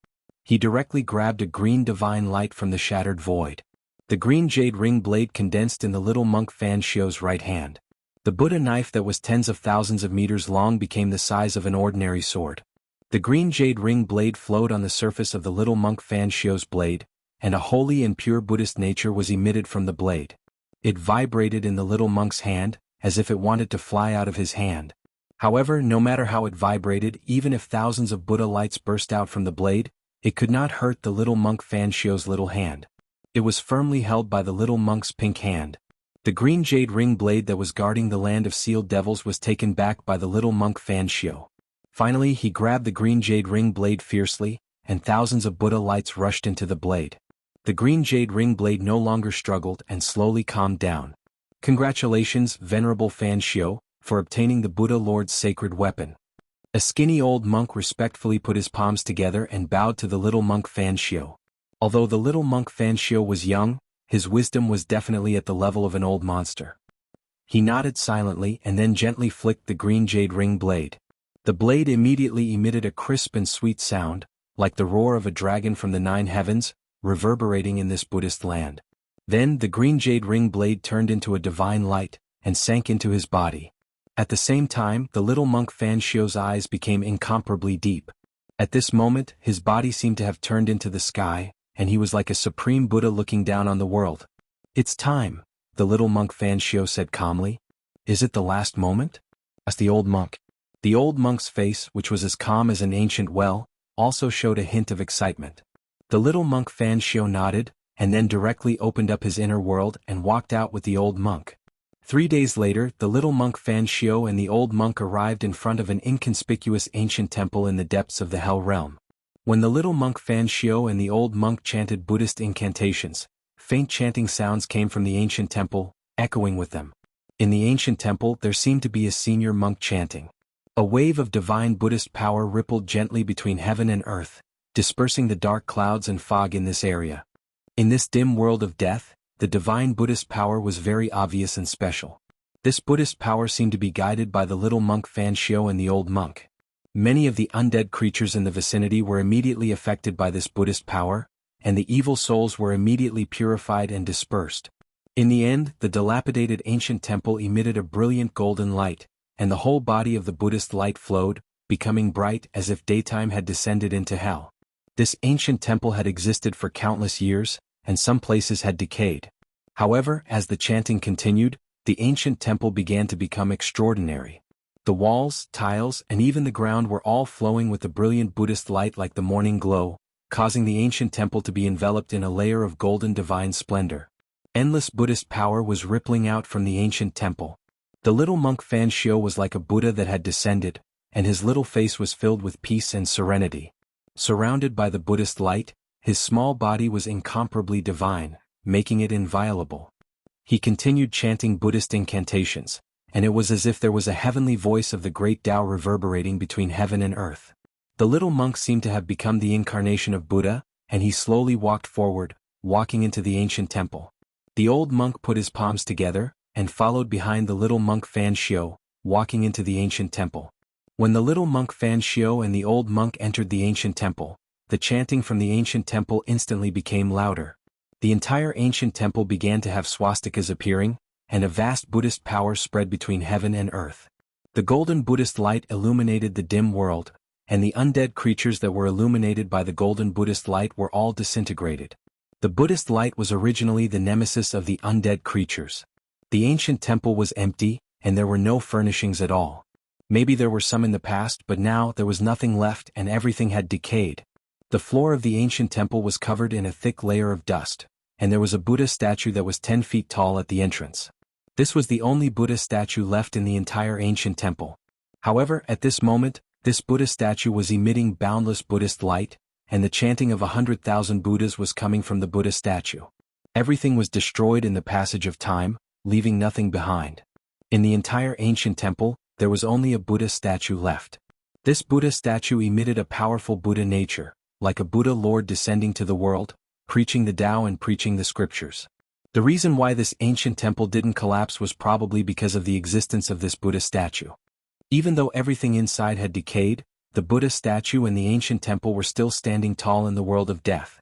He directly grabbed a green divine light from the shattered void. The green jade ring blade condensed in the little monk Xianxia's right hand. The Buddha knife that was tens of thousands of meters long became the size of an ordinary sword. The green jade ring blade flowed on the surface of the little monk Xianxia's blade, and a holy and pure Buddhist nature was emitted from the blade. It vibrated in the little monk's hand, as if it wanted to fly out of his hand. However, no matter how it vibrated, even if thousands of Buddha lights burst out from the blade, it could not hurt the little monk Xianxia's little hand. It was firmly held by the little monk's pink hand. The green jade ring blade that was guarding the land of sealed devils was taken back by the little monk Xianxia. Finally, he grabbed the green jade ring blade fiercely, and thousands of Buddha lights rushed into the blade. The green jade ring blade no longer struggled and slowly calmed down. Congratulations, Venerable Xianxia, for obtaining the Buddha Lord's sacred weapon. A skinny old monk respectfully put his palms together and bowed to the little monk Xianxia. Although the little monk Xianxia was young, his wisdom was definitely at the level of an old monster. He nodded silently and then gently flicked the green jade ring blade. The blade immediately emitted a crisp and sweet sound, like the roar of a dragon from the 9 heavens, reverberating in this Buddhist land. Then the green jade ring blade turned into a divine light, and sank into his body. At the same time, the little monk Xianxia's eyes became incomparably deep. At this moment, his body seemed to have turned into the sky, and he was like a supreme Buddha looking down on the world. "It's time," the little monk Xianxia said calmly. "Is it the last moment?" asked the old monk. The old monk's face, which was as calm as an ancient well, also showed a hint of excitement. The little monk Xianxia nodded, and then directly opened up his inner world and walked out with the old monk. 3 days later, the little monk Xianxia and the old monk arrived in front of an inconspicuous ancient temple in the depths of the Hell Realm. When the little monk Xianxia and the old monk chanted Buddhist incantations, faint chanting sounds came from the ancient temple, echoing with them. In the ancient temple there seemed to be a senior monk chanting. A wave of divine Buddhist power rippled gently between heaven and earth, dispersing the dark clouds and fog in this area. In this dim world of death, the divine Buddhist power was very obvious and special. This Buddhist power seemed to be guided by the little monk Xianxia and the old monk. Many of the undead creatures in the vicinity were immediately affected by this Buddhist power, and the evil souls were immediately purified and dispersed. In the end, the dilapidated ancient temple emitted a brilliant golden light, and the whole body of the Buddhist light flowed, becoming bright as if daytime had descended into hell. This ancient temple had existed for countless years, and some places had decayed. However, as the chanting continued, the ancient temple began to become extraordinary. The walls, tiles, and even the ground were all flowing with the brilliant Buddhist light like the morning glow, causing the ancient temple to be enveloped in a layer of golden divine splendor. Endless Buddhist power was rippling out from the ancient temple. The little monk Xianxia was like a Buddha that had descended, and his little face was filled with peace and serenity. Surrounded by the Buddhist light, his small body was incomparably divine, making it inviolable. He continued chanting Buddhist incantations, and it was as if there was a heavenly voice of the great Tao reverberating between heaven and earth. The little monk seemed to have become the incarnation of Buddha, and he slowly walked forward, walking into the ancient temple. The old monk put his palms together, and followed behind the little monk Xianxia, walking into the ancient temple. When the little monk Xianxia and the old monk entered the ancient temple, the chanting from the ancient temple instantly became louder. The entire ancient temple began to have swastikas appearing, and a vast Buddhist power spread between heaven and earth. The golden Buddhist light illuminated the dim world, and the undead creatures that were illuminated by the golden Buddhist light were all disintegrated. The Buddhist light was originally the nemesis of the undead creatures. The ancient temple was empty, and there were no furnishings at all. Maybe there were some in the past, but now there was nothing left and everything had decayed. The floor of the ancient temple was covered in a thick layer of dust, and there was a Buddha statue that was 10 feet tall at the entrance. This was the only Buddha statue left in the entire ancient temple. However, at this moment, this Buddha statue was emitting boundless Buddhist light, and the chanting of 100,000 Buddhas was coming from the Buddha statue. Everything was destroyed in the passage of time, leaving nothing behind. In the entire ancient temple, there was only a Buddha statue left. This Buddha statue emitted a powerful Buddha nature, like a Buddha Lord descending to the world, preaching the Tao and preaching the scriptures. The reason why this ancient temple didn't collapse was probably because of the existence of this Buddha statue. Even though everything inside had decayed, the Buddha statue and the ancient temple were still standing tall in the world of death.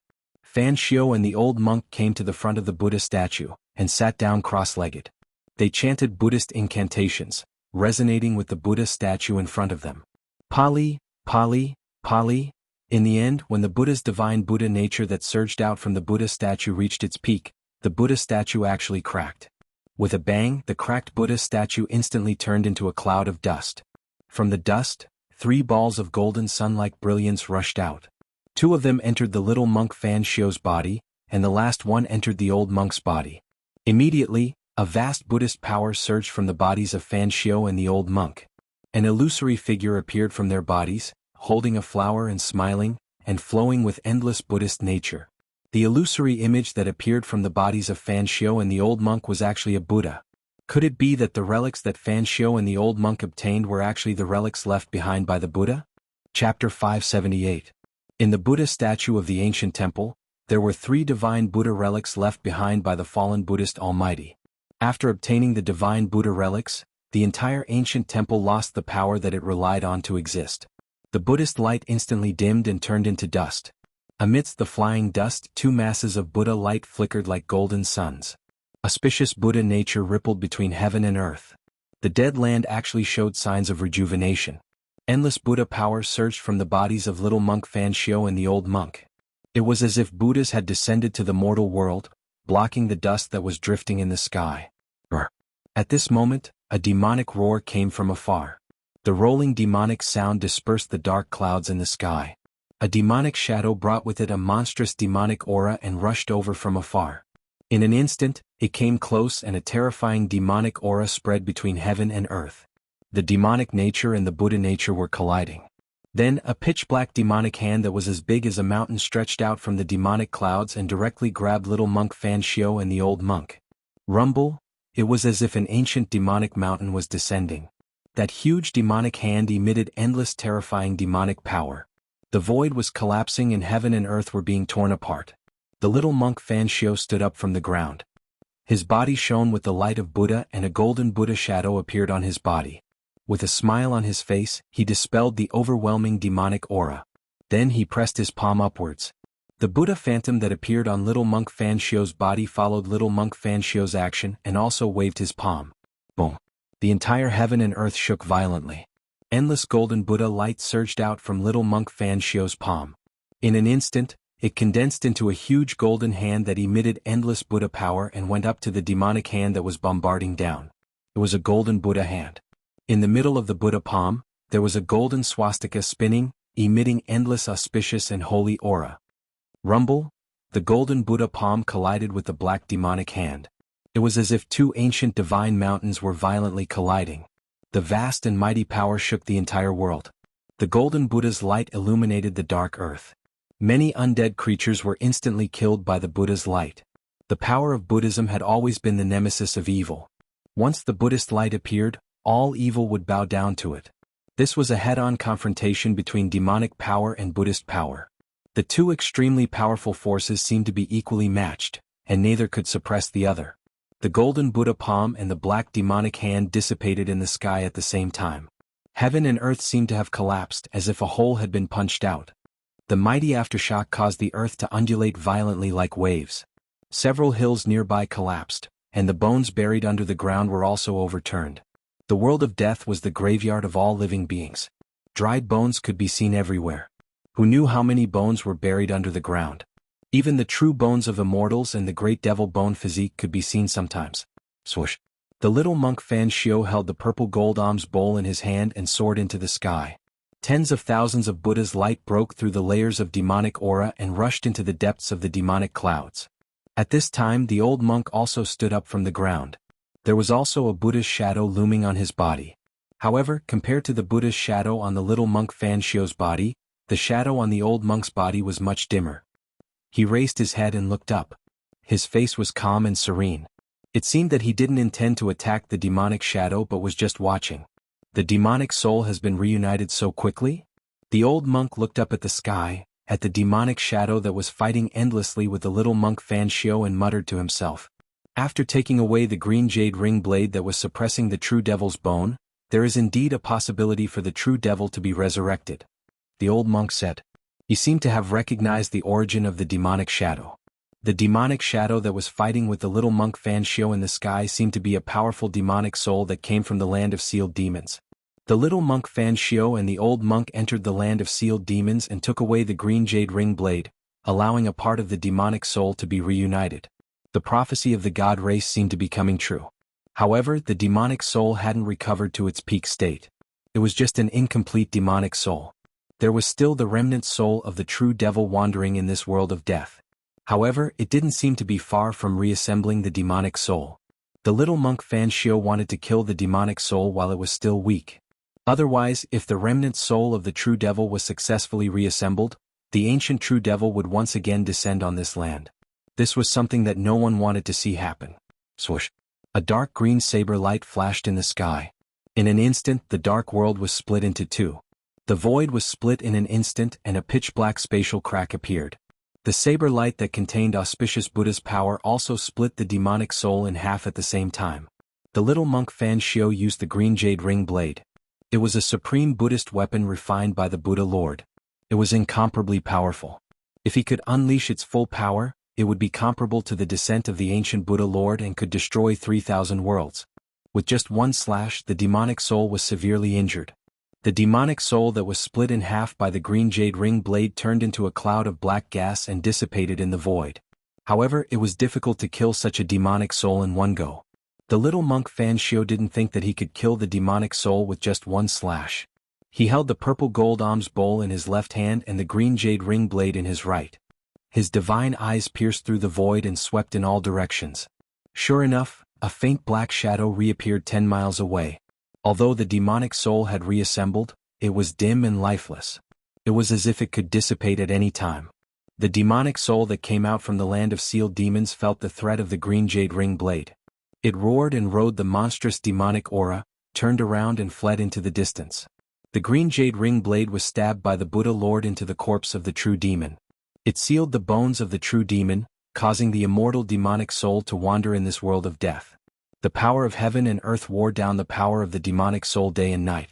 Xianxia and the old monk came to the front of the Buddha statue, and sat down cross-legged. They chanted Buddhist incantations, resonating with the Buddha statue in front of them. Pali, Pali, Pali. In the end, when the Buddha's divine Buddha nature that surged out from the Buddha statue reached its peak, the Buddha statue actually cracked. With a bang, the cracked Buddha statue instantly turned into a cloud of dust. From the dust, 3 balls of golden sun-like brilliance rushed out. 2 of them entered the little monk Xianxia's body, and the last one entered the old monk's body. Immediately, a vast Buddhist power surged from the bodies of Xianxia and the old monk. An illusory figure appeared from their bodies, holding a flower and smiling, and flowing with endless Buddhist nature. The illusory image that appeared from the bodies of Xianxia and the old monk was actually a Buddha. Could it be that the relics that Xianxia and the old monk obtained were actually the relics left behind by the Buddha? Chapter 578. In the Buddha statue of the ancient temple, there were 3 divine Buddha relics left behind by the fallen Buddhist Almighty. After obtaining the divine Buddha relics, the entire ancient temple lost the power that it relied on to exist. The Buddhist light instantly dimmed and turned into dust. Amidst the flying dust, 2 masses of Buddha light flickered like golden suns. Auspicious Buddha nature rippled between heaven and earth. The dead land actually showed signs of rejuvenation. Endless Buddha power surged from the bodies of little monk Xianxia and the old monk. It was as if Buddhas had descended to the mortal world, blocking the dust that was drifting in the sky. At this moment, a demonic roar came from afar. The rolling demonic sound dispersed the dark clouds in the sky. A demonic shadow brought with it a monstrous demonic aura and rushed over from afar. In an instant, it came close and a terrifying demonic aura spread between heaven and earth. The demonic nature and the Buddha nature were colliding. Then a pitch-black demonic hand that was as big as a mountain stretched out from the demonic clouds and directly grabbed little monk Xianxia and the old monk. Rumble! It was as if an ancient demonic mountain was descending. That huge demonic hand emitted endless terrifying demonic power. The void was collapsing and heaven and earth were being torn apart. The little monk Xianxia stood up from the ground. His body shone with the light of Buddha and a golden Buddha shadow appeared on his body. With a smile on his face, he dispelled the overwhelming demonic aura. Then he pressed his palm upwards. The Buddha phantom that appeared on Little Monk Fanxio's body followed Little Monk Fanxio's action and also waved his palm. Boom! The entire heaven and earth shook violently. Endless golden Buddha light surged out from Little Monk Fanxio's palm. In an instant, it condensed into a huge golden hand that emitted endless Buddha power and went up to the demonic hand that was bombarding down. It was a golden Buddha hand. In the middle of the Buddha palm, there was a golden swastika spinning, emitting endless auspicious and holy aura. Rumble! The golden Buddha palm collided with the black demonic hand. It was as if two ancient divine mountains were violently colliding. The vast and mighty power shook the entire world. The golden Buddha's light illuminated the dark earth. Many undead creatures were instantly killed by the Buddha's light. The power of Buddhism had always been the nemesis of evil. Once the Buddhist light appeared, all evil would bow down to it. This was a head-on confrontation between demonic power and Buddhist power. The two extremely powerful forces seemed to be equally matched, and neither could suppress the other. The golden Buddha palm and the black demonic hand dissipated in the sky at the same time. Heaven and earth seemed to have collapsed as if a hole had been punched out. The mighty aftershock caused the earth to undulate violently like waves. Several hills nearby collapsed, and the bones buried under the ground were also overturned. The world of death was the graveyard of all living beings. Dried bones could be seen everywhere. Who knew how many bones were buried under the ground? Even the true bones of immortals and the great devil bone physique could be seen sometimes. Swoosh! The little monk Fanxio held the purple gold alms bowl in his hand and soared into the sky. Tens of thousands of Buddha's light broke through the layers of demonic aura and rushed into the depths of the demonic clouds. At this time the old monk also stood up from the ground. There was also a Buddha's shadow looming on his body. However, compared to the Buddha's shadow on the little monk Fanxio's body, the shadow on the old monk's body was much dimmer. He raised his head and looked up. His face was calm and serene. It seemed that he didn't intend to attack the demonic shadow but was just watching. The demonic soul has been reunited so quickly? The old monk looked up at the sky, at the demonic shadow that was fighting endlessly with the little monk Fanxio and muttered to himself. After taking away the green jade ring blade that was suppressing the true devil's bone, there is indeed a possibility for the true devil to be resurrected. The old monk said. He seemed to have recognized the origin of the demonic shadow. The demonic shadow that was fighting with the little monk Fanxio in the sky seemed to be a powerful demonic soul that came from the land of sealed demons. The little monk Fanxio and the old monk entered the land of sealed demons and took away the green jade ring blade, allowing a part of the demonic soul to be reunited. The prophecy of the god race seemed to be coming true. However, the demonic soul hadn't recovered to its peak state. It was just an incomplete demonic soul. There was still the remnant soul of the true devil wandering in this world of death. However, it didn't seem to be far from reassembling the demonic soul. The little monk Fanxio wanted to kill the demonic soul while it was still weak. Otherwise, if the remnant soul of the true devil was successfully reassembled, the ancient true devil would once again descend on this land. This was something that no one wanted to see happen. Swoosh! A dark green saber light flashed in the sky. In an instant, the dark world was split into two. The void was split in an instant and a pitch-black spatial crack appeared. The saber light that contained auspicious Buddha's power also split the demonic soul in half at the same time. The little monk Fanxio used the green jade ring blade. It was a supreme Buddhist weapon refined by the Buddha Lord. It was incomparably powerful. If he could unleash its full power, it would be comparable to the descent of the ancient Buddha Lord and could destroy 3,000 worlds. With just one slash, the demonic soul was severely injured. The demonic soul that was split in half by the green jade ring blade turned into a cloud of black gas and dissipated in the void. However, it was difficult to kill such a demonic soul in one go. The little monk Fanxio didn't think that he could kill the demonic soul with just one slash. He held the purple gold alms bowl in his left hand and the green jade ring blade in his right. His divine eyes pierced through the void and swept in all directions. Sure enough, a faint black shadow reappeared 10 miles away. Although the demonic soul had reassembled, it was dim and lifeless. It was as if it could dissipate at any time. The demonic soul that came out from the land of sealed demons felt the threat of the green jade ring blade. It roared and rode the monstrous demonic aura, turned around and fled into the distance. The green jade ring blade was stabbed by the Buddha Lord into the corpse of the true demon. It sealed the bones of the true demon, causing the immortal demonic soul to wander in this world of death. The power of heaven and earth wore down the power of the demonic soul day and night.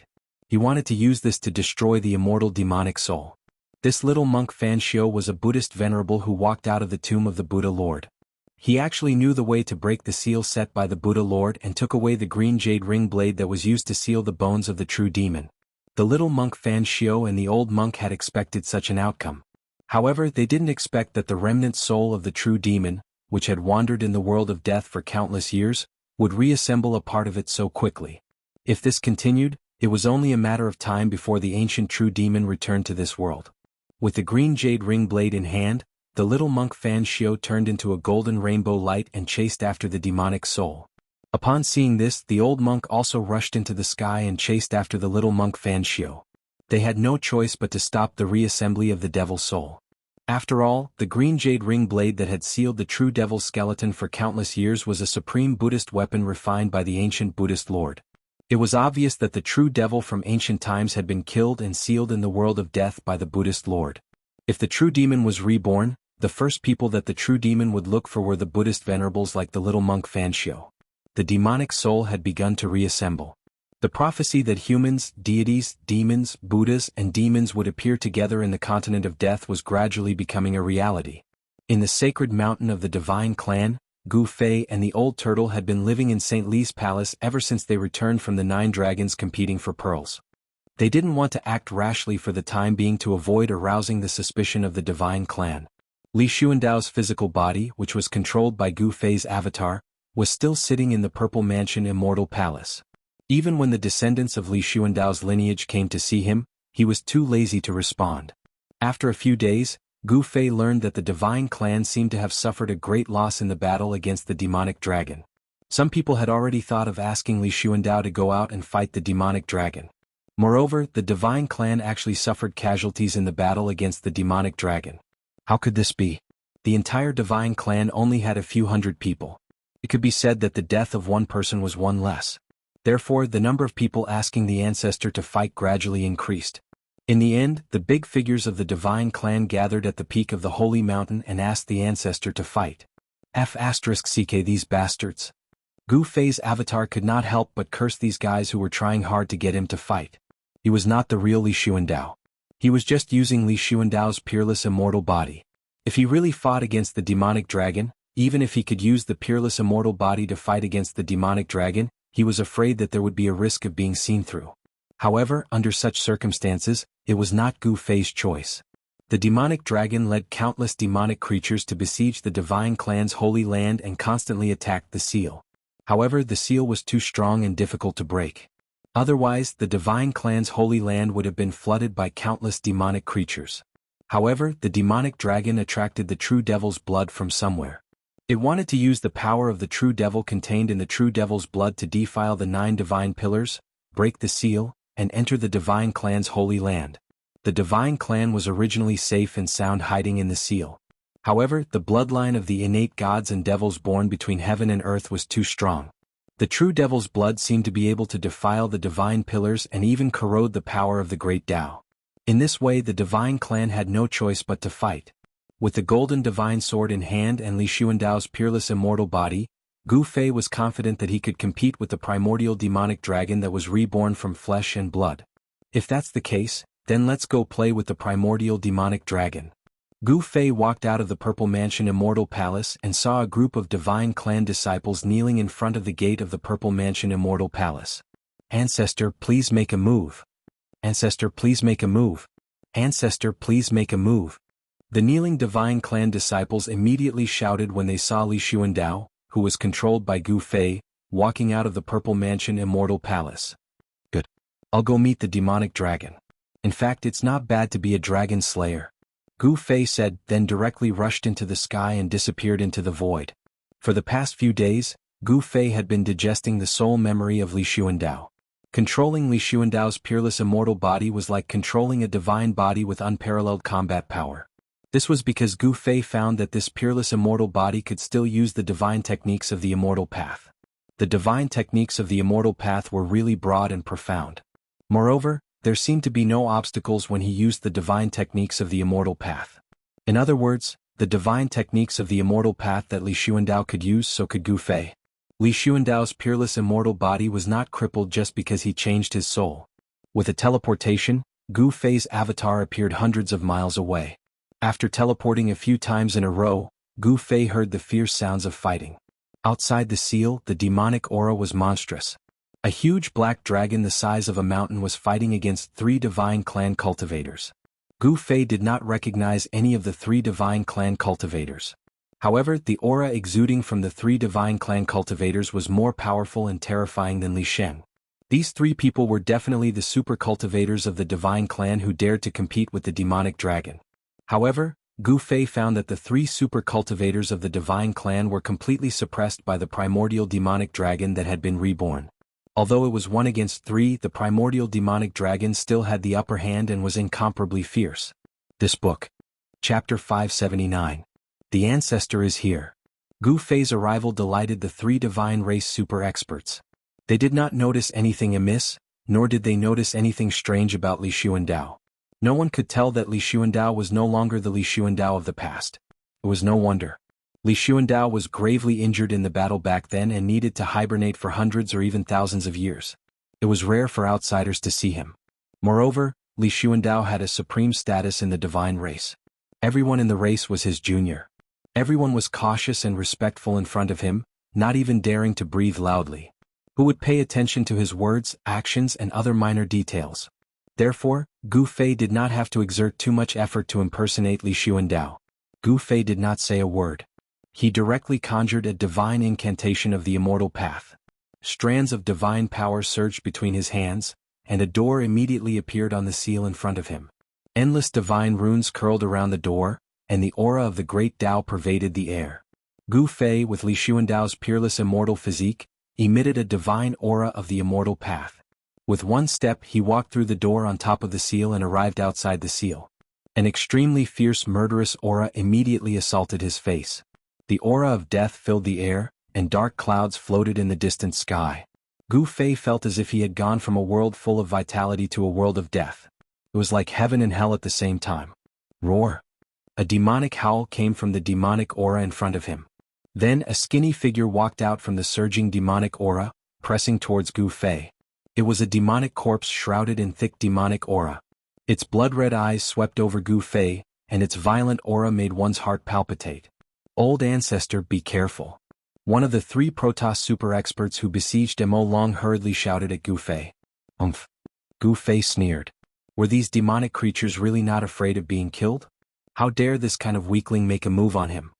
He wanted to use this to destroy the immortal demonic soul. This little monk Fan Xiu was a Buddhist venerable who walked out of the tomb of the Buddha Lord. He actually knew the way to break the seal set by the Buddha Lord and took away the green jade ring blade that was used to seal the bones of the true demon. The little monk Fan Xiu and the old monk had expected such an outcome. However, they didn't expect that the remnant soul of the true demon, which had wandered in the world of death for countless years, would reassemble a part of it so quickly. If this continued, it was only a matter of time before the ancient true demon returned to this world. With the green jade ring blade in hand, the little monk Fan Xiu turned into a golden rainbow light and chased after the demonic soul. Upon seeing this, the old monk also rushed into the sky and chased after the little monk Fan Xiu. They had no choice but to stop the reassembly of the devil's soul. After all, the green jade ring blade that had sealed the true devil's skeleton for countless years was a supreme Buddhist weapon refined by the ancient Buddhist Lord. It was obvious that the true devil from ancient times had been killed and sealed in the world of death by the Buddhist Lord. If the true demon was reborn, the first people that the true demon would look for were the Buddhist venerables like the little monk Fan Xiu. The demonic soul had begun to reassemble. The prophecy that humans, deities, demons, Buddhas, and demons would appear together in the continent of death was gradually becoming a reality. In the sacred mountain of the divine clan, Gu Fei and the old turtle had been living in St. Li's palace ever since they returned from the 9 dragons competing for pearls. They didn't want to act rashly for the time being to avoid arousing the suspicion of the divine clan. Li Xuandao's physical body, which was controlled by Gu Fei's avatar, was still sitting in the purple mansion Immortal Palace. Even when the descendants of Li Xuandao's lineage came to see him, he was too lazy to respond. After a few days, Gu Fei learned that the divine clan seemed to have suffered a great loss in the battle against the demonic dragon. Some people had already thought of asking Li Xuandao to go out and fight the demonic dragon. Moreover, the divine clan actually suffered casualties in the battle against the demonic dragon. How could this be? The entire divine clan only had a few hundred people. It could be said that the death of one person was one less. Therefore, the number of people asking the ancestor to fight gradually increased. In the end, the big figures of the divine clan gathered at the peak of the holy mountain and asked the ancestor to fight. *CK these bastards. Gu Fei's avatar could not help but curse these guys who were trying hard to get him to fight. He was not the real Li Xuandao. He was just using Li Xuandao's peerless immortal body. If he really fought against the demonic dragon, even if he could use the peerless immortal body to fight against the demonic dragon, he was afraid that there would be a risk of being seen through. However, under such circumstances, it was not Gu Fei's choice. The demonic dragon led countless demonic creatures to besiege the divine clan's holy land and constantly attacked the seal. However, the seal was too strong and difficult to break. Otherwise, the divine clan's holy land would have been flooded by countless demonic creatures. However, the demonic dragon attracted the true devil's blood from somewhere. It wanted to use the power of the true devil contained in the true devil's blood to defile the 9 divine pillars, break the seal, and enter the divine clan's holy land. The divine clan was originally safe and sound hiding in the seal. However, the bloodline of the innate gods and devils born between heaven and earth was too strong. The true devil's blood seemed to be able to defile the divine pillars and even corrode the power of the great Tao. In this way, the divine clan had no choice but to fight. With the golden divine sword in hand and Li Xuandao's peerless immortal body, Gu Fei was confident that he could compete with the primordial demonic dragon that was reborn from flesh and blood. If that's the case, then let's go play with the primordial demonic dragon. Gu Fei walked out of the Purple Mansion Immortal Palace and saw a group of divine clan disciples kneeling in front of the gate of the Purple Mansion Immortal Palace. Ancestor, please make a move. Ancestor, please make a move. Ancestor, please make a move. The kneeling divine clan disciples immediately shouted when they saw Li Xuandao, who was controlled by Gu Fei, walking out of the Purple Mansion Immortal Palace. Good. I'll go meet the demonic dragon. In fact, it's not bad to be a dragon slayer. Gu Fei said, then directly rushed into the sky and disappeared into the void. For the past few days, Gu Fei had been digesting the soul memory of Li Xuandao. Controlling Li Xuandao's peerless immortal body was like controlling a divine body with unparalleled combat power. This was because Gu Fei found that this peerless immortal body could still use the divine techniques of the immortal path. The divine techniques of the immortal path were really broad and profound. Moreover, there seemed to be no obstacles when he used the divine techniques of the immortal path. In other words, the divine techniques of the immortal path that Li Xuandao could use, so could Gu Fei. Li Xuandao's peerless immortal body was not crippled just because he changed his soul. With a teleportation, Gu Fei's avatar appeared hundreds of miles away. After teleporting a few times in a row, Gu Fei heard the fierce sounds of fighting. Outside the seal, the demonic aura was monstrous. A huge black dragon the size of a mountain was fighting against 3 divine clan cultivators. Gu Fei did not recognize any of the 3 divine clan cultivators. However, the aura exuding from the 3 divine clan cultivators was more powerful and terrifying than Li Sheng. These 3 people were definitely the super cultivators of the divine clan who dared to compete with the demonic dragon. However, Gu Fei found that the 3 super cultivators of the divine clan were completely suppressed by the primordial demonic dragon that had been reborn. Although it was 1 against 3, the primordial demonic dragon still had the upper hand and was incomparably fierce. This book. Chapter 579. The Ancestor is here. Gu Fei's arrival delighted the 3 divine race super experts. They did not notice anything amiss, nor did they notice anything strange about Li Xuandao. No one could tell that Li Xuandao was no longer the Li Xuandao of the past. It was no wonder. Li Xuandao was gravely injured in the battle back then and needed to hibernate for hundreds or even thousands of years. It was rare for outsiders to see him. Moreover, Li Xuandao had a supreme status in the divine race. Everyone in the race was his junior. Everyone was cautious and respectful in front of him, not even daring to breathe loudly. Who would pay attention to his words, actions, and other minor details? Therefore, Gu Fei did not have to exert too much effort to impersonate Li Xuandao. Gu Fei did not say a word. He directly conjured a divine incantation of the immortal path. Strands of divine power surged between his hands, and a door immediately appeared on the seal in front of him. Endless divine runes curled around the door, and the aura of the great Tao pervaded the air. Gu Fei, with Li Xuandao's peerless immortal physique, emitted a divine aura of the immortal path. With 1 step he walked through the door on top of the seal and arrived outside the seal. An extremely fierce murderous aura immediately assaulted his face. The aura of death filled the air, and dark clouds floated in the distant sky. Gu Fei felt as if he had gone from a world full of vitality to a world of death. It was like heaven and hell at the same time. Roar! A demonic howl came from the demonic aura in front of him. Then a skinny figure walked out from the surging demonic aura, pressing towards Gu Fei. It was a demonic corpse shrouded in thick demonic aura. Its blood-red eyes swept over Gu Fei, and its violent aura made one's heart palpitate. Old Ancestor, be careful. One of the 3 Protoss super experts who besieged Mo Long hurriedly shouted at Gu Fei. Umph. Gu Fei sneered. Were these demonic creatures really not afraid of being killed? How dare this kind of weakling make a move on him?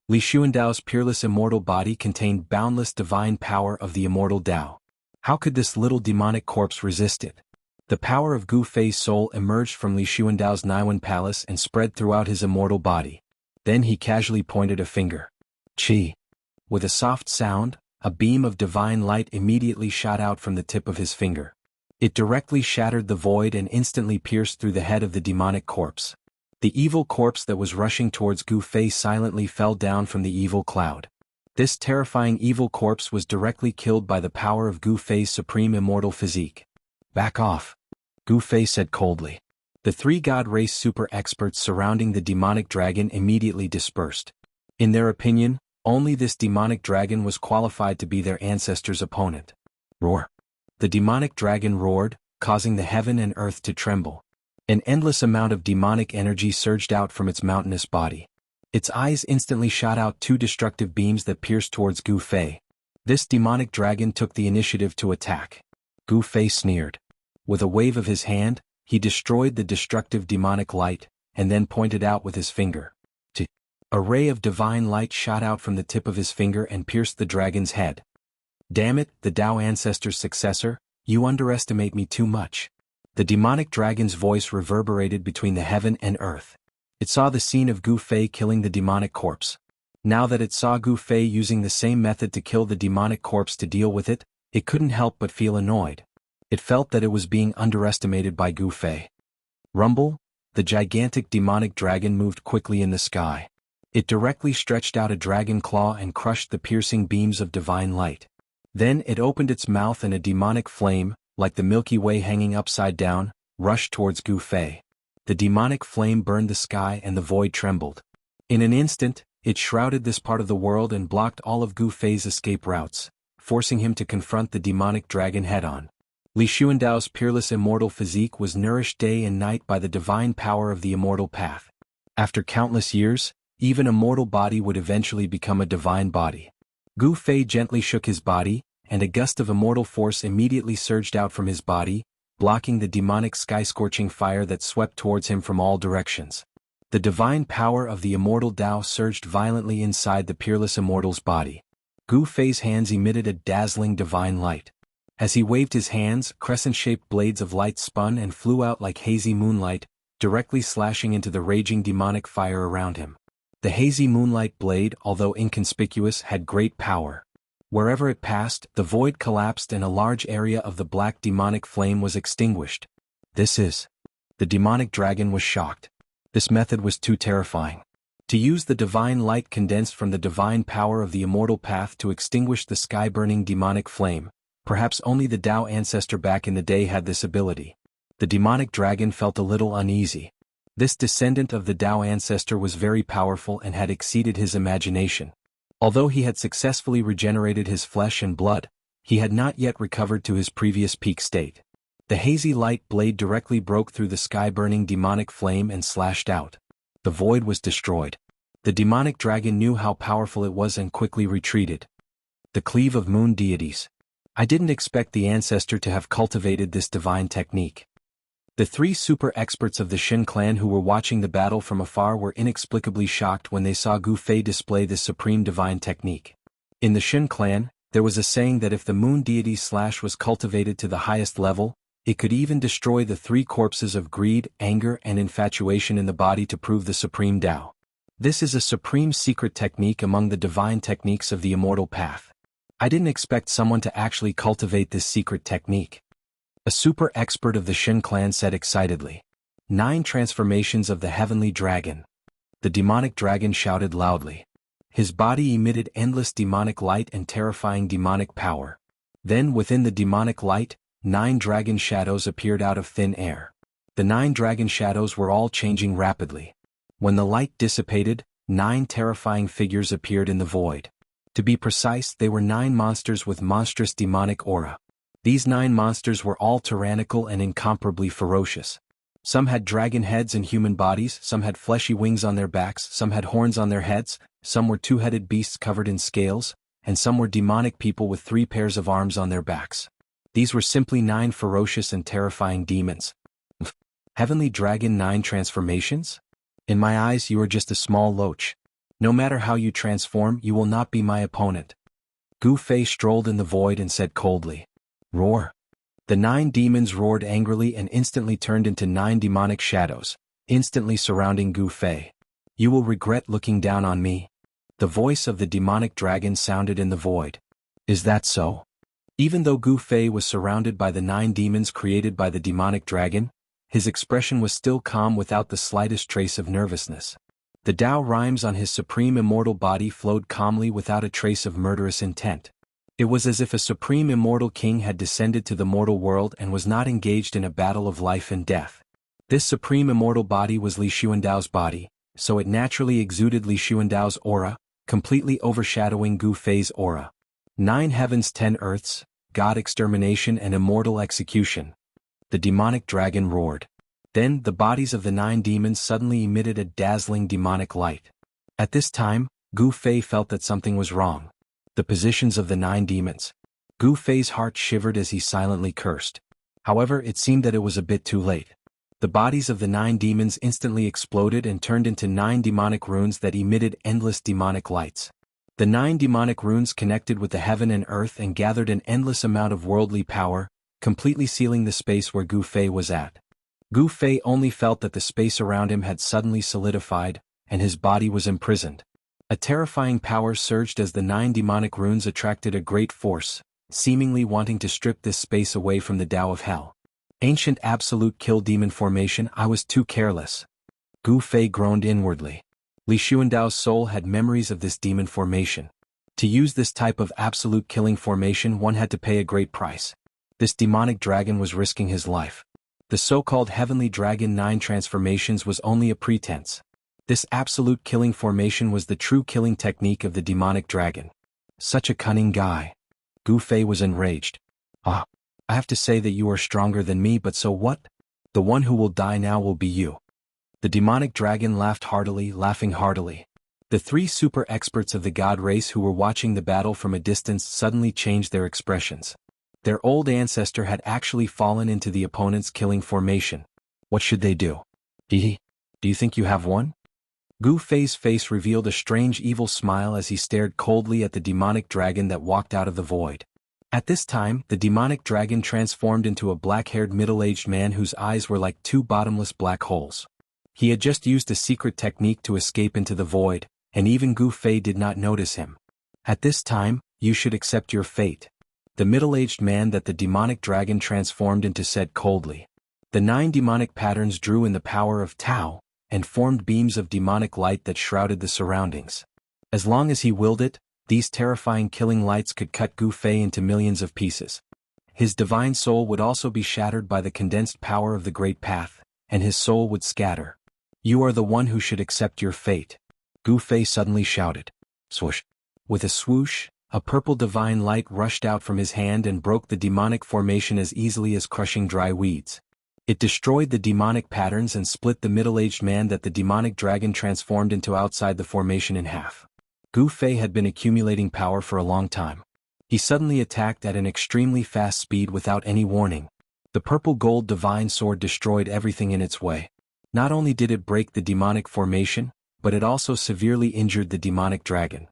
Li Xuandao's peerless immortal body contained boundless divine power of the immortal Tao. How could this little demonic corpse resist it? The power of Gu Fei's soul emerged from Li Xuandao's Naiwan palace and spread throughout his immortal body. Then he casually pointed a finger. Chi. With a soft sound, a beam of divine light immediately shot out from the tip of his finger. It directly shattered the void and instantly pierced through the head of the demonic corpse. The evil corpse that was rushing towards Gu Fei silently fell down from the evil cloud. This terrifying evil corpse was directly killed by the power of Gu Fei's supreme immortal physique. Back off, Gu Fei said coldly. The 3 god race super experts surrounding the demonic dragon immediately dispersed. In their opinion, only this demonic dragon was qualified to be their ancestor's opponent. Roar! The demonic dragon roared, causing the heaven and earth to tremble. An endless amount of demonic energy surged out from its mountainous body. Its eyes instantly shot out 2 destructive beams that pierced towards Gu Fei. This demonic dragon took the initiative to attack. Gu Fei sneered. With a wave of his hand, he destroyed the destructive demonic light, and then pointed out with his finger. A ray of divine light shot out from the tip of his finger and pierced the dragon's head. Damn it, the Tao Ancestor's successor, you underestimate me too much. The demonic dragon's voice reverberated between the heaven and earth. It saw the scene of Gu Fei killing the demonic corpse. Now that it saw Gu Fei using the same method to kill the demonic corpse to deal with it, it couldn't help but feel annoyed. It felt that it was being underestimated by Gu Fei. Rumble, the gigantic demonic dragon moved quickly in the sky. It directly stretched out a dragon claw and crushed the piercing beams of divine light. Then it opened its mouth and a demonic flame, like the Milky Way hanging upside down, rushed towards Gu Fei. The demonic flame burned the sky and the void trembled. In an instant, it shrouded this part of the world and blocked all of Gu Fei's escape routes, forcing him to confront the demonic dragon head-on. Li Xuandao's peerless immortal physique was nourished day and night by the divine power of the immortal path. After countless years, even a mortal body would eventually become a divine body. Gu Fei gently shook his body, and a gust of immortal force immediately surged out from his body, blocking the demonic sky-scorching fire that swept towards him from all directions. The divine power of the immortal Tao surged violently inside the peerless immortal's body. Gu Fei's hands emitted a dazzling divine light. As he waved his hands, crescent-shaped blades of light spun and flew out like hazy moonlight, directly slashing into the raging demonic fire around him. The hazy moonlight blade, although inconspicuous, had great power. Wherever it passed, the void collapsed and a large area of the black demonic flame was extinguished. This is. The demonic dragon was shocked. This method was too terrifying. To use the divine light condensed from the divine power of the immortal path to extinguish the sky-burning demonic flame, perhaps only the Tao ancestor back in the day had this ability. The demonic dragon felt a little uneasy. This descendant of the Tao ancestor was very powerful and had exceeded his imagination. Although he had successfully regenerated his flesh and blood, he had not yet recovered to his previous peak state. The hazy light blade directly broke through the sky-burning demonic flame and slashed out. The void was destroyed. The demonic dragon knew how powerful it was and quickly retreated. The cleave of moon deities. I didn't expect the ancestor to have cultivated this divine technique. The three super experts of the Xin clan who were watching the battle from afar were inexplicably shocked when they saw Gu Fei display this supreme divine technique. In the Xin clan, there was a saying that if the moon deity's slash was cultivated to the highest level, it could even destroy the three corpses of greed, anger, and infatuation in the body to prove the supreme Tao. This is a supreme secret technique among the divine techniques of the immortal path. I didn't expect someone to actually cultivate this secret technique. A super expert of the Xin clan said excitedly. 9 transformations of the heavenly dragon. The demonic dragon shouted loudly. His body emitted endless demonic light and terrifying demonic power. Then within the demonic light, 9 dragon shadows appeared out of thin air. The 9 dragon shadows were all changing rapidly. When the light dissipated, 9 terrifying figures appeared in the void. To be precise, they were 9 monsters with monstrous demonic aura. These 9 monsters were all tyrannical and incomparably ferocious. Some had dragon heads and human bodies, some had fleshy wings on their backs, some had horns on their heads, some were 2-headed beasts covered in scales, and some were demonic people with 3 pairs of arms on their backs. These were simply 9 ferocious and terrifying demons. Heavenly Dragon 9 transformations? In my eyes you are just a small loach. No matter how you transform, you will not be my opponent. Gu Fei strolled in the void and said coldly. Roar. The 9 demons roared angrily and instantly turned into 9 demonic shadows, instantly surrounding Gu Fei. You will regret looking down on me. The voice of the demonic dragon sounded in the void. Is that so? Even though Gu Fei was surrounded by the 9 demons created by the demonic dragon, his expression was still calm without the slightest trace of nervousness. The Tao rhymes on his supreme immortal body flowed calmly without a trace of murderous intent. It was as if a supreme immortal king had descended to the mortal world and was not engaged in a battle of life and death. This supreme immortal body was Li Xuandao's body, so it naturally exuded Li Xuandao's aura, completely overshadowing Gu Fei's aura. 9 heavens 10 earths, God extermination and immortal execution. The demonic dragon roared. Then the bodies of the 9 demons suddenly emitted a dazzling demonic light. At this time, Gu Fei felt that something was wrong. The positions of the 9 demons. Gu Fei's heart shivered as he silently cursed. However, it seemed that it was a bit too late. The bodies of the 9 demons instantly exploded and turned into 9 demonic runes that emitted endless demonic lights. The 9 demonic runes connected with the heaven and earth and gathered an endless amount of worldly power, completely sealing the space where Gu Fei was at. Gu Fei only felt that the space around him had suddenly solidified, and his body was imprisoned. A terrifying power surged as the 9 demonic runes attracted a great force, seemingly wanting to strip this space away from the Tao of Hell. Ancient absolute kill demon formation, I was too careless. Gu Fei groaned inwardly. Li Xuandao's soul had memories of this demon formation. To use this type of absolute killing formation, one had to pay a great price. This demonic dragon was risking his life. The so-called Heavenly Dragon 9 transformations was only a pretense. This absolute killing formation was the true killing technique of the demonic dragon. Such a cunning guy. Gu Fei was enraged. Ah! I have to say that you are stronger than me, but so what? The one who will die now will be you. The demonic dragon laughed heartily, laughing heartily. The three super experts of the god race who were watching the battle from a distance suddenly changed their expressions. Their old ancestor had actually fallen into the opponent's killing formation. What should they do? Do you think you have won? Gu Fei's face revealed a strange evil smile as he stared coldly at the demonic dragon that walked out of the void. At this time, the demonic dragon transformed into a black-haired middle-aged man whose eyes were like two bottomless black holes. He had just used a secret technique to escape into the void, and even Gu Fei did not notice him. At this time, you should accept your fate. The middle-aged man that the demonic dragon transformed into said coldly. The 9 demonic patterns drew in the power of Tao, and formed beams of demonic light that shrouded the surroundings. As long as he willed it, these terrifying killing lights could cut Gu Fei into millions of pieces. His divine soul would also be shattered by the condensed power of the Great Path, and his soul would scatter. You are the one who should accept your fate. Gu Fei suddenly shouted. Swoosh. With a swoosh, a purple divine light rushed out from his hand and broke the demonic formation as easily as crushing dry weeds. It destroyed the demonic patterns and split the middle-aged man that the demonic dragon transformed into outside the formation in half. Gu Fei had been accumulating power for a long time. He suddenly attacked at an extremely fast speed without any warning. The purple gold divine sword destroyed everything in its way. Not only did it break the demonic formation, but it also severely injured the demonic dragon.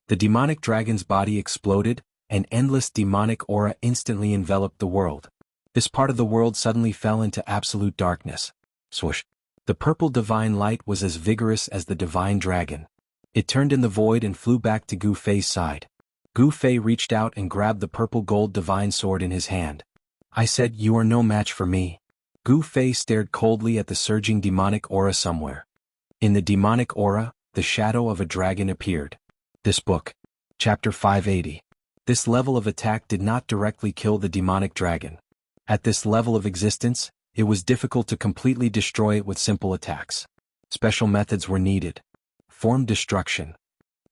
The demonic dragon's body exploded, and endless demonic aura instantly enveloped the world. This part of the world suddenly fell into absolute darkness. Swoosh. The purple divine light was as vigorous as the divine dragon. It turned in the void and flew back to Gu Fei's side. Gu Fei reached out and grabbed the purple gold divine sword in his hand. I said, you are no match for me. Gu Fei stared coldly at the surging demonic aura somewhere. In the demonic aura, the shadow of a dragon appeared. This book. Chapter 580. This level of attack did not directly kill the demonic dragon. At this level of existence, it was difficult to completely destroy it with simple attacks. Special methods were needed. Form destruction.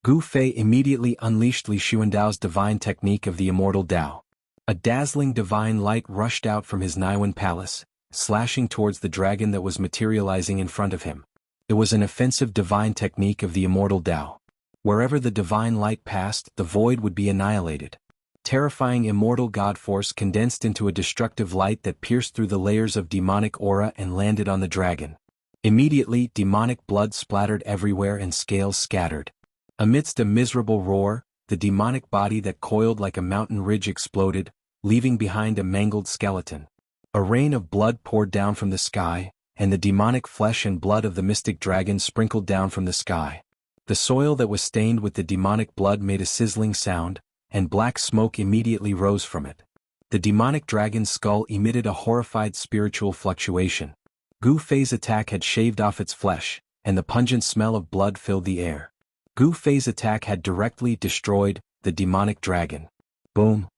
Gu Fei immediately unleashed Li Xuandao's divine technique of the Immortal Dao. A dazzling divine light rushed out from his Naiwan palace, slashing towards the dragon that was materializing in front of him. It was an offensive divine technique of the Immortal Dao. Wherever the divine light passed, the void would be annihilated. Terrifying immortal god force condensed into a destructive light that pierced through the layers of demonic aura and landed on the dragon. Immediately, demonic blood splattered everywhere and scales scattered. Amidst a miserable roar, the demonic body that coiled like a mountain ridge exploded, leaving behind a mangled skeleton. A rain of blood poured down from the sky, and the demonic flesh and blood of the mystic dragon sprinkled down from the sky. The soil that was stained with the demonic blood made a sizzling sound, and black smoke immediately rose from it. The demonic dragon's skull emitted a horrified spiritual fluctuation. Gu Fei's attack had shaved off its flesh, and the pungent smell of blood filled the air. Gu Fei's attack had directly destroyed the demonic dragon. Boom!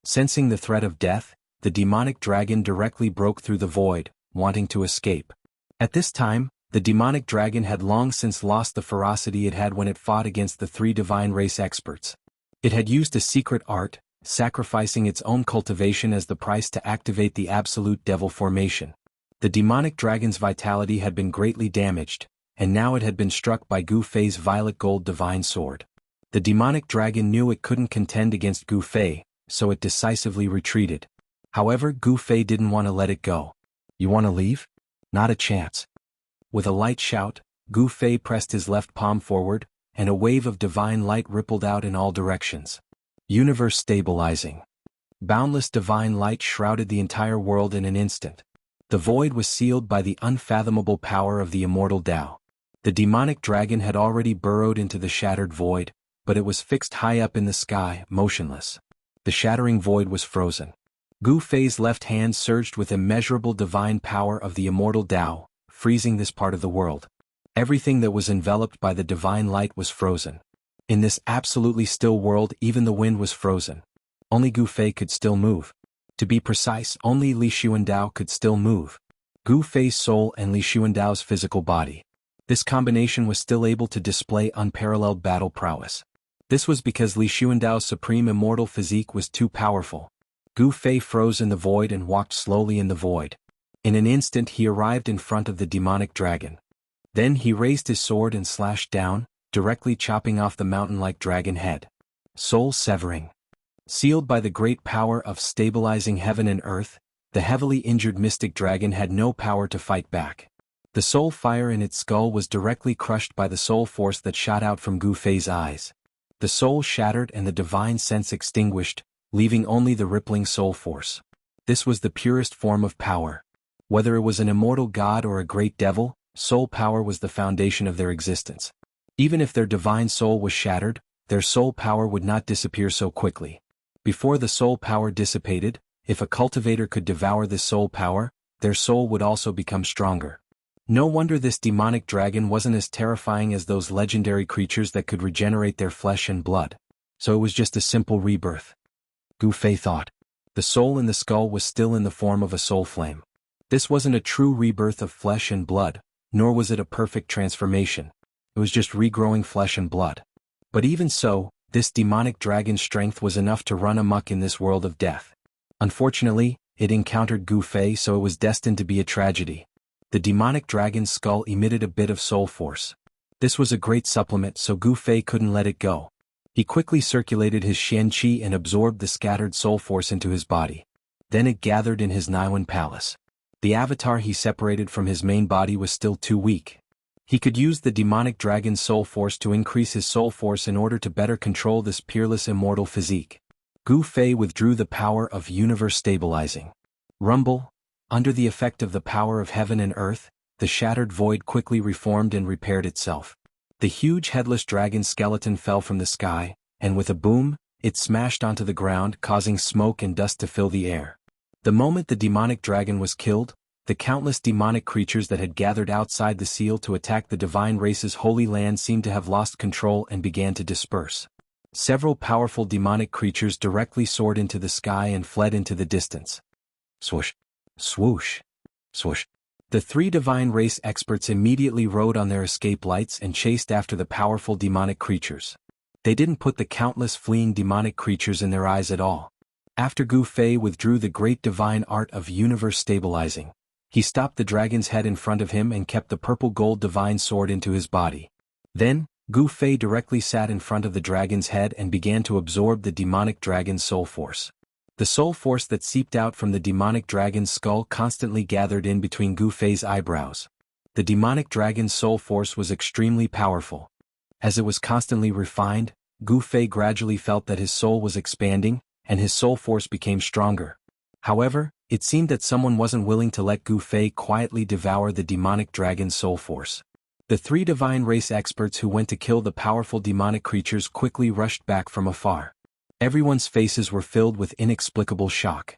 Sensing the threat of death, the demonic dragon directly broke through the void, wanting to escape. At this time, the demonic dragon had long since lost the ferocity it had when it fought against the 3 divine race experts. It had used a secret art, sacrificing its own cultivation as the price to activate the absolute devil formation. The demonic dragon's vitality had been greatly damaged, and now it had been struck by Gu Fei's violet gold divine sword. The demonic dragon knew it couldn't contend against Gu Fei, so it decisively retreated. However, Gu Fei didn't want to let it go. You want to leave? Not a chance. With a light shout, Gu Fei pressed his left palm forward, and a wave of divine light rippled out in all directions. Universe stabilizing. Boundless divine light shrouded the entire world in an instant. The void was sealed by the unfathomable power of the Immortal Dao. The demonic dragon had already burrowed into the shattered void, but it was fixed high up in the sky, motionless. The shattering void was frozen. Gu Fei's left hand surged with immeasurable divine power of the Immortal Dao, freezing this part of the world. Everything that was enveloped by the divine light was frozen. In this absolutely still world, even the wind was frozen. Only Gu Fei could still move. To be precise, only Li Xuandao could still move. Gu Fei's soul and Li Xuandao's physical body. This combination was still able to display unparalleled battle prowess. This was because Li Xuandao's supreme immortal physique was too powerful. Gu Fei froze in the void and walked slowly in the void. In an instant he arrived in front of the demonic dragon. Then he raised his sword and slashed down, directly chopping off the mountain-like dragon head. Soul severing. Sealed by the great power of stabilizing heaven and earth, the heavily injured mystic dragon had no power to fight back. The soul fire in its skull was directly crushed by the soul force that shot out from Gu Fei's eyes. The soul shattered and the divine sense extinguished, leaving only the rippling soul force. This was the purest form of power. Whether it was an immortal god or a great devil, soul power was the foundation of their existence. Even if their divine soul was shattered, their soul power would not disappear so quickly. Before the soul power dissipated, if a cultivator could devour this soul power, their soul would also become stronger. No wonder this demonic dragon wasn't as terrifying as those legendary creatures that could regenerate their flesh and blood. So it was just a simple rebirth. Gu Fei thought. The soul in the skull was still in the form of a soul flame. This wasn't a true rebirth of flesh and blood, nor was it a perfect transformation. It was just regrowing flesh and blood. But even so, this demonic dragon's strength was enough to run amok in this world of death. Unfortunately, it encountered Gu Fei, so it was destined to be a tragedy. The demonic dragon's skull emitted a bit of soul force. This was a great supplement, so Gu Fei couldn't let it go. He quickly circulated his Xianxia and absorbed the scattered soul force into his body. Then it gathered in his Niwen palace. The avatar he separated from his main body was still too weak. He could use the demonic dragon's soul force to increase his soul force in order to better control this peerless immortal physique. Gu Fei withdrew the power of universe stabilizing. Rumble. Under the effect of the power of heaven and earth, the shattered void quickly reformed and repaired itself. The huge headless dragon skeleton fell from the sky, and with a boom, it smashed onto the ground, causing smoke and dust to fill the air. The moment the demonic dragon was killed, the countless demonic creatures that had gathered outside the seal to attack the divine race's holy land seemed to have lost control and began to disperse. Several powerful demonic creatures directly soared into the sky and fled into the distance. Swoosh. Swoosh. Swoosh. The three divine race experts immediately rode on their escape lights and chased after the powerful demonic creatures. They didn't put the countless fleeing demonic creatures in their eyes at all. After Gu Fei withdrew the great divine art of universe stabilizing, he stopped the dragon's head in front of him and kept the purple gold divine sword into his body. Then, Gu Fei directly sat in front of the dragon's head and began to absorb the demonic dragon's soul force. The soul force that seeped out from the demonic dragon's skull constantly gathered in between Gu Fei's eyebrows. The demonic dragon's soul force was extremely powerful. As it was constantly refined, Gu Fei gradually felt that his soul was expanding, and his soul force became stronger. However, it seemed that someone wasn't willing to let Gu Fei quietly devour the demonic dragon's soul force. The three divine race experts who went to kill the powerful demonic creatures quickly rushed back from afar. Everyone's faces were filled with inexplicable shock.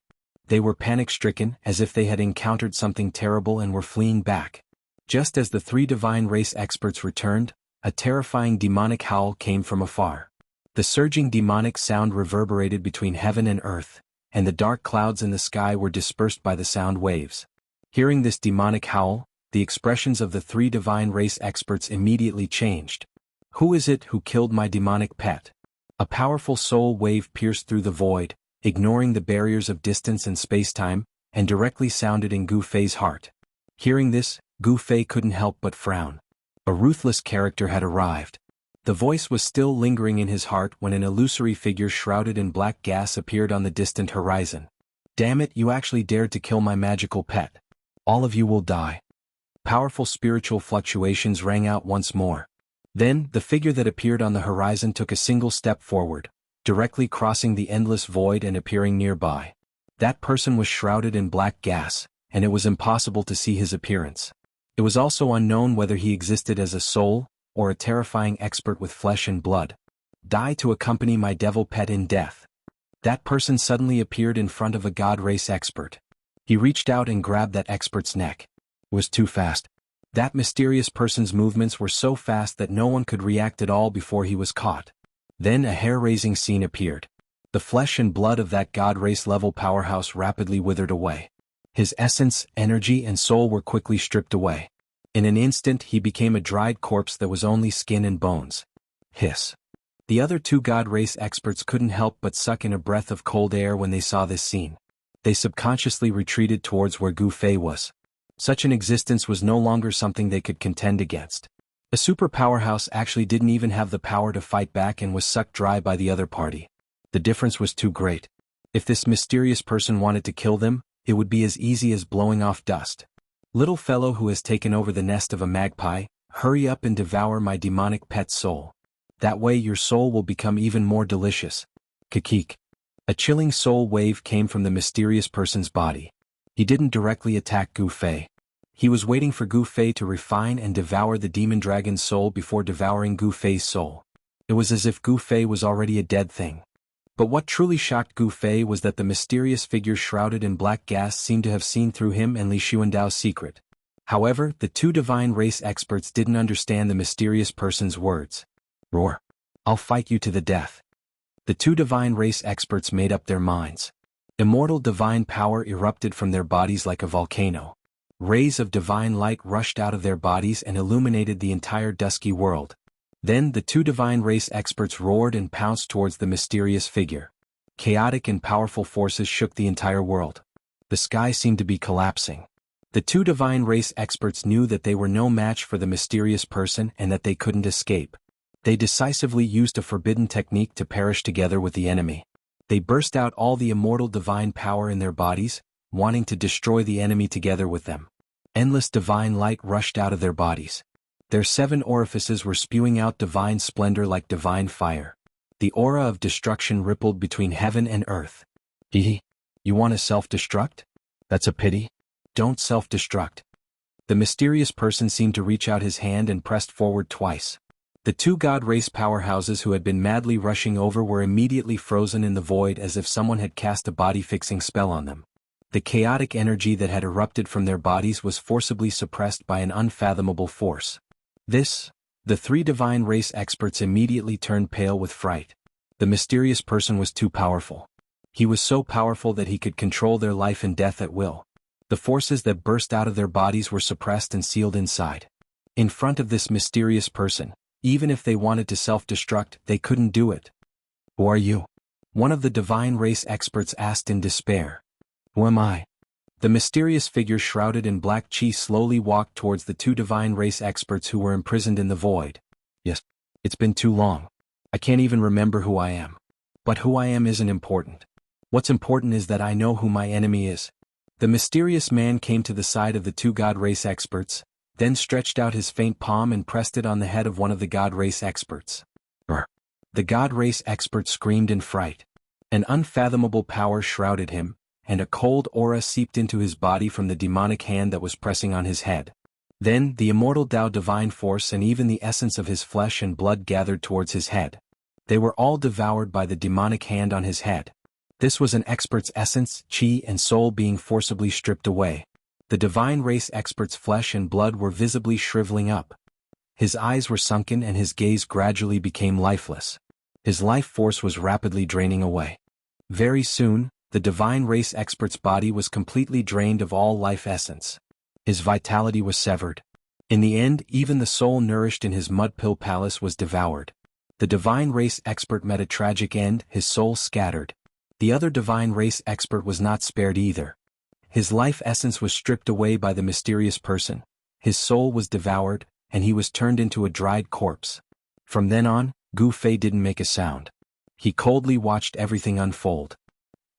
They were panic-stricken, as if they had encountered something terrible and were fleeing back. Just as the three divine race experts returned, a terrifying demonic howl came from afar. The surging demonic sound reverberated between heaven and earth, and the dark clouds in the sky were dispersed by the sound waves. Hearing this demonic howl, the expressions of the three divine race experts immediately changed. Who is it who killed my demonic pet? A powerful soul wave pierced through the void, ignoring the barriers of distance and space-time, and directly sounded in Gu Fei's heart. Hearing this, Gu Fei couldn't help but frown. A ruthless character had arrived. The voice was still lingering in his heart when an illusory figure shrouded in black gas appeared on the distant horizon. Damn it, you actually dared to kill my magical pet. All of you will die. Powerful spiritual fluctuations rang out once more. Then, the figure that appeared on the horizon took a single step forward, directly crossing the endless void and appearing nearby. That person was shrouded in black gas, and it was impossible to see his appearance. It was also unknown whether he existed as a soul, or a terrifying expert with flesh and blood. Die to accompany my devil pet in death. That person suddenly appeared in front of a god race expert. He reached out and grabbed that expert's neck. It was too fast. That mysterious person's movements were so fast that no one could react at all before he was caught. Then a hair-raising scene appeared. The flesh and blood of that god race level powerhouse rapidly withered away. His essence, energy, and soul were quickly stripped away. In an instant he became a dried corpse that was only skin and bones. Hiss. The other two god race experts couldn't help but suck in a breath of cold air when they saw this scene. They subconsciously retreated towards where Gu Fei was. Such an existence was no longer something they could contend against. A super powerhouse actually didn't even have the power to fight back and was sucked dry by the other party. The difference was too great. If this mysterious person wanted to kill them, it would be as easy as blowing off dust. Little fellow who has taken over the nest of a magpie, hurry up and devour my demonic pet's soul. That way your soul will become even more delicious. Kikik. A chilling soul wave came from the mysterious person's body. He didn't directly attack Gu Fei. He was waiting for Gu Fei to refine and devour the demon dragon's soul before devouring Gu Fei's soul. It was as if Gu Fei was already a dead thing. But what truly shocked Gu Fei was that the mysterious figure shrouded in black gas seemed to have seen through him and Li Xuandao's secret. However, the two divine race experts didn't understand the mysterious person's words. Roar. I'll fight you to the death. The two divine race experts made up their minds. Immortal divine power erupted from their bodies like a volcano. Rays of divine light rushed out of their bodies and illuminated the entire dusky world. Then the two divine race experts roared and pounced towards the mysterious figure. Chaotic and powerful forces shook the entire world. The sky seemed to be collapsing. The two divine race experts knew that they were no match for the mysterious person and that they couldn't escape. They decisively used a forbidden technique to perish together with the enemy. They burst out all the immortal divine power in their bodies, wanting to destroy the enemy together with them. Endless divine light rushed out of their bodies. Their 7 orifices were spewing out divine splendor like divine fire. The aura of destruction rippled between heaven and earth. Hehe. You want to self-destruct? That's a pity. Don't self-destruct. The mysterious person seemed to reach out his hand and pressed forward twice. The two god race powerhouses who had been madly rushing over were immediately frozen in the void as if someone had cast a body-fixing spell on them. The chaotic energy that had erupted from their bodies was forcibly suppressed by an unfathomable force. The 3 divine race experts immediately turned pale with fright. The mysterious person was too powerful. He was so powerful that he could control their life and death at will. The forces that burst out of their bodies were suppressed and sealed inside. In front of this mysterious person, even if they wanted to self-destruct, they couldn't do it. Who are you? One of the divine race experts asked in despair. Who am I? The mysterious figure shrouded in black chi slowly walked towards the two divine race experts who were imprisoned in the void. Yes, it's been too long. I can't even remember who I am. But who I am isn't important. What's important is that I know who my enemy is. The mysterious man came to the side of the two god race experts, then stretched out his faint palm and pressed it on the head of one of the god race experts. The god race expert screamed in fright. An unfathomable power shrouded him, and a cold aura seeped into his body from the demonic hand that was pressing on his head. Then the immortal Tao divine force and even the essence of his flesh and blood gathered towards his head. They were all devoured by the demonic hand on his head. This was an expert's essence, chi and soul being forcibly stripped away. The divine race expert's flesh and blood were visibly shriveling up. His eyes were sunken and his gaze gradually became lifeless. His life force was rapidly draining away. Very soon, the divine race expert's body was completely drained of all life essence. His vitality was severed. In the end, even the soul nourished in his mud pill palace was devoured. The divine race expert met a tragic end, his soul scattered. The other divine race expert was not spared either. His life essence was stripped away by the mysterious person. His soul was devoured, and he was turned into a dried corpse. From then on, Gu Fei didn't make a sound. He coldly watched everything unfold.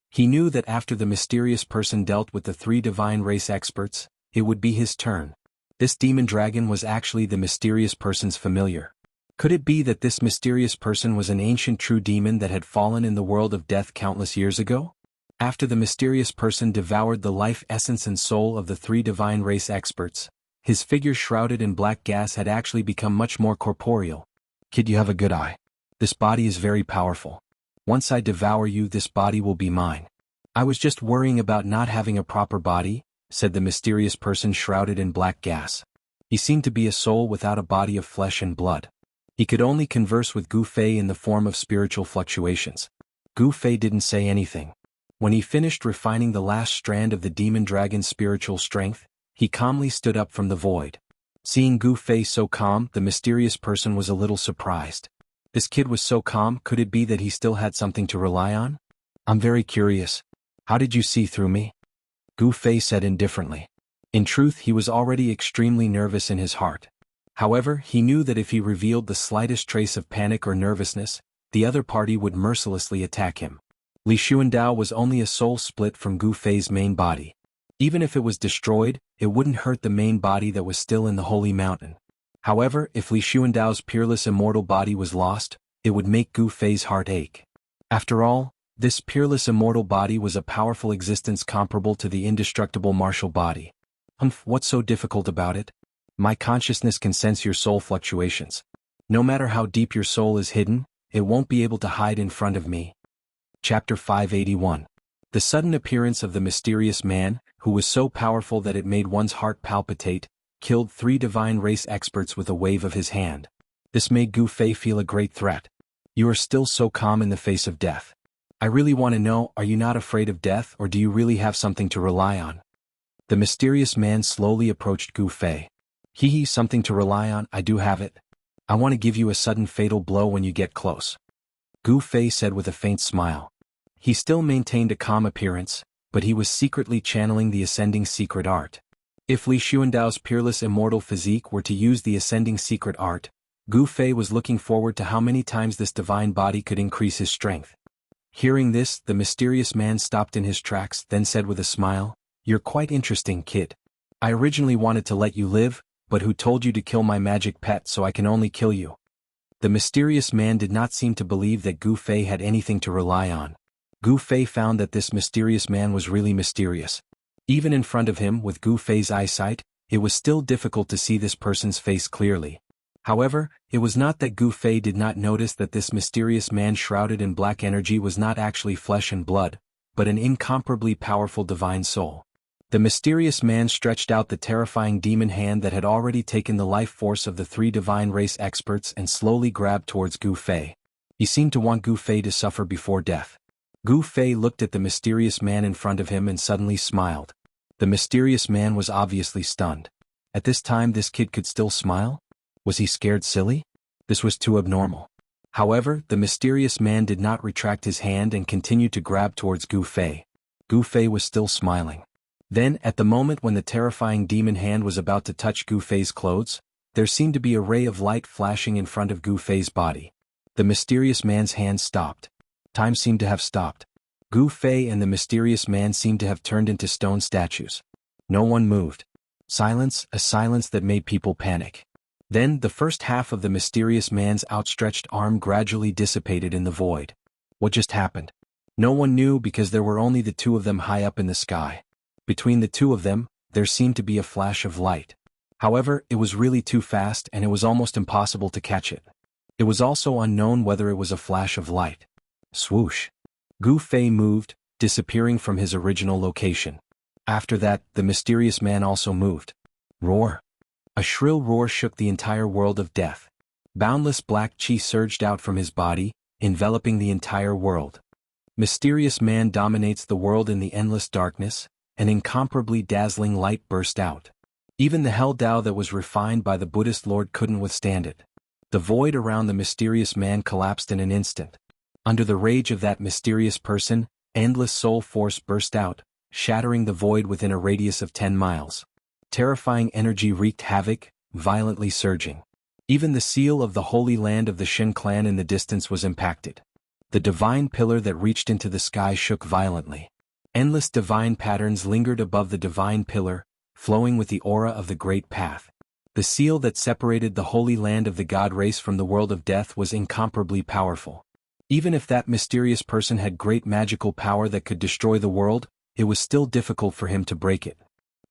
He knew that after the mysterious person dealt with the 3 divine race experts, it would be his turn. This demon dragon was actually the mysterious person's familiar. Could it be that this mysterious person was an ancient true demon that had fallen in the world of death countless years ago? After the mysterious person devoured the life essence and soul of the 3 divine race experts, his figure shrouded in black gas had actually become much more corporeal. Kid, you have a good eye. This body is very powerful. Once I devour you, this body will be mine. I was just worrying about not having a proper body, said the mysterious person shrouded in black gas. He seemed to be a soul without a body of flesh and blood. He could only converse with Gu Fei in the form of spiritual fluctuations. Gu Fei didn't say anything. When he finished refining the last strand of the demon dragon's spiritual strength, he calmly stood up from the void. Seeing Gu Fei so calm, the mysterious person was a little surprised. This kid was so calm, could it be that he still had something to rely on? I'm very curious. How did you see through me? Gu Fei said indifferently. In truth, he was already extremely nervous in his heart. However, he knew that if he revealed the slightest trace of panic or nervousness, the other party would mercilessly attack him. Li Xuandao was only a soul split from Gu Fei's main body. Even if it was destroyed, it wouldn't hurt the main body that was still in the holy mountain. However, if Li Xuandao's peerless immortal body was lost, it would make Gu Fei's heart ache. After all, this peerless immortal body was a powerful existence comparable to the indestructible martial body. What's so difficult about it? My consciousness can sense your soul fluctuations. No matter how deep your soul is hidden, it won't be able to hide in front of me. Chapter 581. The sudden appearance of the mysterious man, who was so powerful that it made one's heart palpitate, killed 3 divine race experts with a wave of his hand. This made Gu Fei feel a great threat. You are still so calm in the face of death. I really want to know, are you not afraid of death, or do you really have something to rely on? The mysterious man slowly approached Gu Fei. Something to rely on, I do have it. I want to give you a sudden fatal blow when you get close. Gu Fei said with a faint smile. He still maintained a calm appearance, but he was secretly channeling the ascending secret art. If Li Xuandao's peerless immortal physique were to use the ascending secret art, Gu Fei was looking forward to how many times this divine body could increase his strength. Hearing this, the mysterious man stopped in his tracks, then said with a smile, "You're quite interesting, kid. I originally wanted to let you live, but who told you to kill my magic pet so I can only kill you?" The mysterious man did not seem to believe that Gu Fei had anything to rely on. Gu Fei found that this mysterious man was really mysterious. Even in front of him, with Gu Fei's eyesight, it was still difficult to see this person's face clearly. However, it was not that Gu Fei did not notice that this mysterious man shrouded in black energy was not actually flesh and blood, but an incomparably powerful divine soul. The mysterious man stretched out the terrifying demon hand that had already taken the life force of the 3 divine race experts and slowly grabbed towards Gu Fei. He seemed to want Gu Fei to suffer before death. Gu Fei looked at the mysterious man in front of him and suddenly smiled. The mysterious man was obviously stunned. At this time this kid could still smile? Was he scared silly? This was too abnormal. However, the mysterious man did not retract his hand and continued to grab towards Gu Fei. Gu Fei was still smiling. Then, at the moment when the terrifying demon hand was about to touch Gu Fei's clothes, there seemed to be a ray of light flashing in front of Gu Fei's body. The mysterious man's hand stopped. Time seemed to have stopped. Gu Fei and the mysterious man seemed to have turned into stone statues. No one moved. Silence, a silence that made people panic. Then, the first half of the mysterious man's outstretched arm gradually dissipated in the void. What just happened? No one knew because there were only the 2 of them high up in the sky. Between the 2 of them, there seemed to be a flash of light. However, it was really too fast and it was almost impossible to catch it. It was also unknown whether it was a flash of light. Swoosh. Gu Fei moved, disappearing from his original location. After that, the mysterious man also moved. Roar. A shrill roar shook the entire world of death. Boundless black chi surged out from his body, enveloping the entire world. Mysterious man dominates the world in the endless darkness. An incomparably dazzling light burst out. Even the Hell Tao that was refined by the Buddhist Lord couldn't withstand it. The void around the mysterious man collapsed in an instant. Under the rage of that mysterious person, endless soul force burst out, shattering the void within a radius of 10 miles. Terrifying energy wreaked havoc, violently surging. Even the seal of the holy land of the Shen clan in the distance was impacted. The divine pillar that reached into the sky shook violently. Endless divine patterns lingered above the divine pillar, flowing with the aura of the great path. The seal that separated the holy land of the god race from the world of death was incomparably powerful. Even if that mysterious person had great magical power that could destroy the world, it was still difficult for him to break it.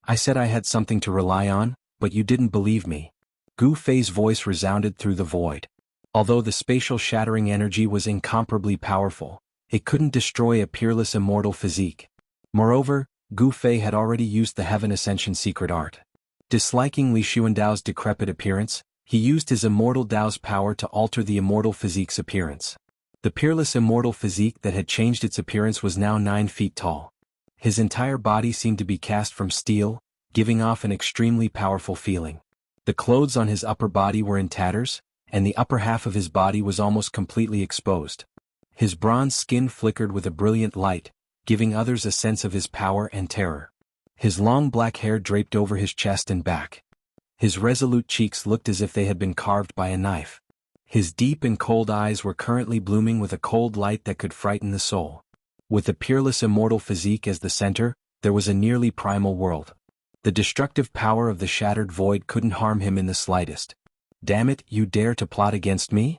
I said I had something to rely on, but you didn't believe me. Gu Fei's voice resounded through the void. Although the spatial shattering energy was incomparably powerful, it couldn't destroy a peerless immortal physique. Moreover, Gu Fei had already used the Heaven Ascension secret art. Disliking Li Xuandao's decrepit appearance, he used his immortal Dao's power to alter the immortal physique's appearance. The peerless immortal physique that had changed its appearance was now 9 feet tall. His entire body seemed to be cast from steel, giving off an extremely powerful feeling. The clothes on his upper body were in tatters, and the upper half of his body was almost completely exposed. His bronze skin flickered with a brilliant light, giving others a sense of his power and terror. His long black hair draped over his chest and back. His resolute cheeks looked as if they had been carved by a knife. His deep and cold eyes were currently blooming with a cold light that could frighten the soul. With the peerless immortal physique as the center, there was a nearly primal world. The destructive power of the shattered void couldn't harm him in the slightest. "Damn it, you dare to plot against me?"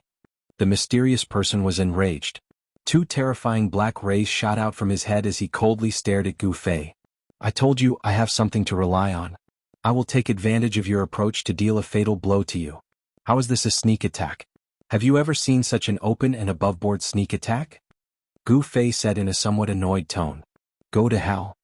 The mysterious person was enraged. Two terrifying black rays shot out from his head as he coldly stared at Gu Fei. "I told you I have something to rely on. I will take advantage of your approach to deal a fatal blow to you. How is this a sneak attack? Have you ever seen such an open and aboveboard sneak attack?" Gu Fei said in a somewhat annoyed tone. "Go to hell."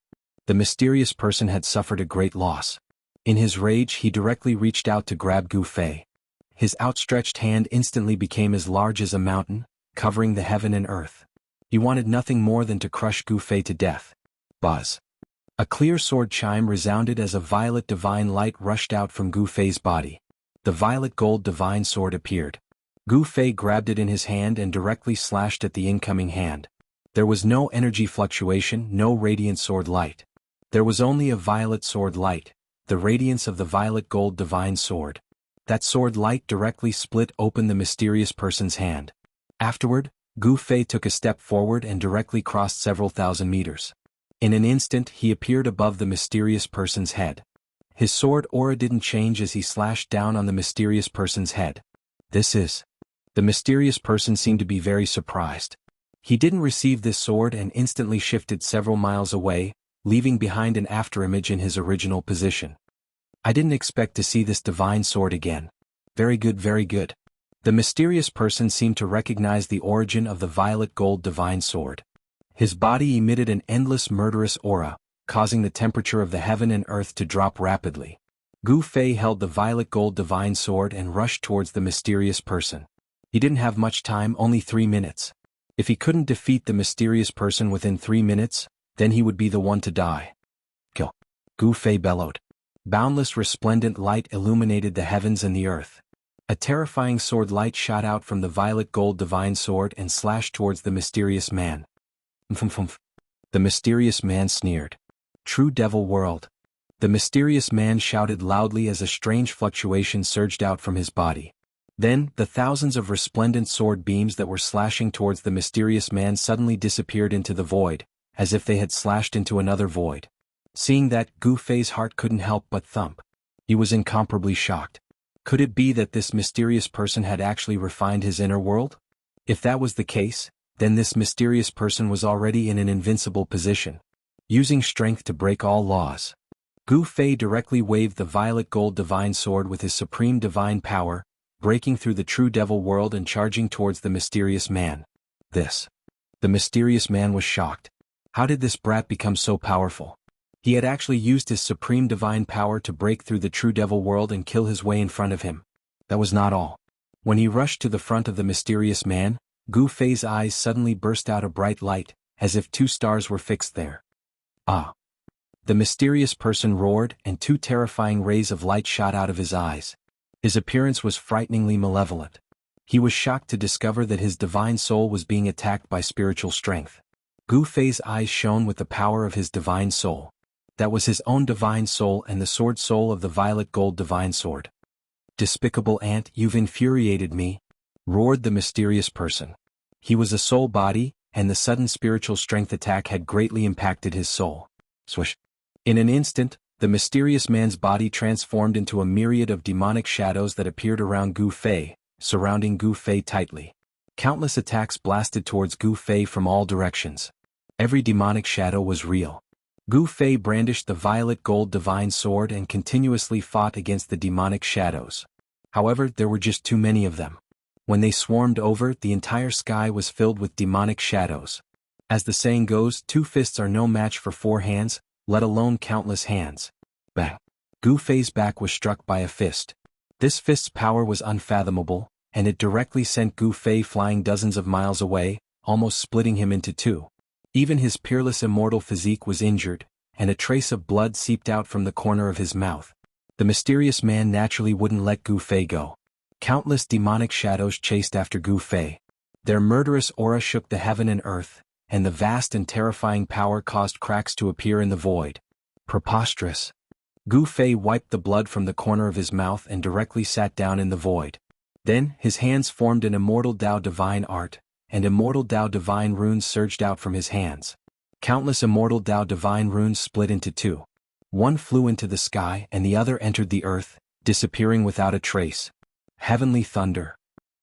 The mysterious person had suffered a great loss. In his rage he directly reached out to grab Gu Fei. His outstretched hand instantly became as large as a mountain, covering the heaven and earth. He wanted nothing more than to crush Gu Fei to death. Buzz. A clear sword chime resounded as a violet divine light rushed out from Gu Fei's body. The violet gold divine sword appeared. Gu Fei grabbed it in his hand and directly slashed at the incoming hand. There was no energy fluctuation, no radiant sword light. There was only a violet sword light, the radiance of the violet gold divine sword. That sword light directly split open the mysterious person's hand. Afterward, Gu Fei took a step forward and directly crossed several thousand meters. In an instant he appeared above the mysterious person's head. His sword aura didn't change as he slashed down on the mysterious person's head. "This is..." The mysterious person seemed to be very surprised. He didn't receive this sword and instantly shifted several miles away, leaving behind an afterimage in his original position. "I didn't expect to see this divine sword again. Very good, very good." The mysterious person seemed to recognize the origin of the violet gold divine sword. His body emitted an endless murderous aura, causing the temperature of the heaven and earth to drop rapidly. Gu Fei held the violet gold divine sword and rushed towards the mysterious person. He didn't have much time, only 3 minutes. If he couldn't defeat the mysterious person within 3 minutes, then he would be the one to die. "Kill!" Gu Fei bellowed. Boundless resplendent light illuminated the heavens and the earth. A terrifying sword light shot out from the violet gold divine sword and slashed towards the mysterious man. "Mf." The mysterious man sneered. "True devil world." The mysterious man shouted loudly as a strange fluctuation surged out from his body. Then, the thousands of resplendent sword beams that were slashing towards the mysterious man suddenly disappeared into the void, as if they had slashed into another void. Seeing that, Gu Fei's heart couldn't help but thump. He was incomparably shocked. Could it be that this mysterious person had actually refined his inner world? If that was the case, then this mysterious person was already in an invincible position, using strength to break all laws. Gu Fei directly waved the violet gold divine sword with his supreme divine power, breaking through the true devil world and charging towards the mysterious man. "This." The mysterious man was shocked. How did this brat become so powerful? He had actually used his supreme divine power to break through the true devil world and kill his way in front of him. That was not all. When he rushed to the front of the mysterious man, Gu Fei's eyes suddenly burst out a bright light, as if 2 stars were fixed there. "Ah!" The mysterious person roared, and 2 terrifying rays of light shot out of his eyes. His appearance was frighteningly malevolent. He was shocked to discover that his divine soul was being attacked by spiritual strength. Gu Fei's eyes shone with the power of his divine soul. That was his own divine soul and the sword soul of the violet gold divine sword. "Despicable ant, you've infuriated me," roared the mysterious person. He was a soul body, and the sudden spiritual strength attack had greatly impacted his soul. Swish. In an instant, the mysterious man's body transformed into a myriad of demonic shadows that appeared around Gu Fei, surrounding Gu Fei tightly. Countless attacks blasted towards Gu Fei from all directions. Every demonic shadow was real. Gu Fei brandished the violet gold divine sword and continuously fought against the demonic shadows. However, there were just too many of them. When they swarmed over, the entire sky was filled with demonic shadows. As the saying goes, 2 fists are no match for 4 hands, let alone countless hands. Bang! Gu Fei's back was struck by a fist. This fist's power was unfathomable, and it directly sent Gu Fei flying dozens of miles away, almost splitting him into 2. Even his peerless immortal physique was injured, and a trace of blood seeped out from the corner of his mouth. The mysterious man naturally wouldn't let Gu Fei go. Countless demonic shadows chased after Gu Fei. Their murderous aura shook the heaven and earth, and the vast and terrifying power caused cracks to appear in the void. Preposterous. Gu Fei wiped the blood from the corner of his mouth and directly sat down in the void. Then, his hands formed an Immortal Dao Divine Art, and Immortal Dao Divine Runes surged out from his hands. Countless Immortal Dao Divine Runes split into two. One flew into the sky and the other entered the earth, disappearing without a trace. Heavenly Thunder.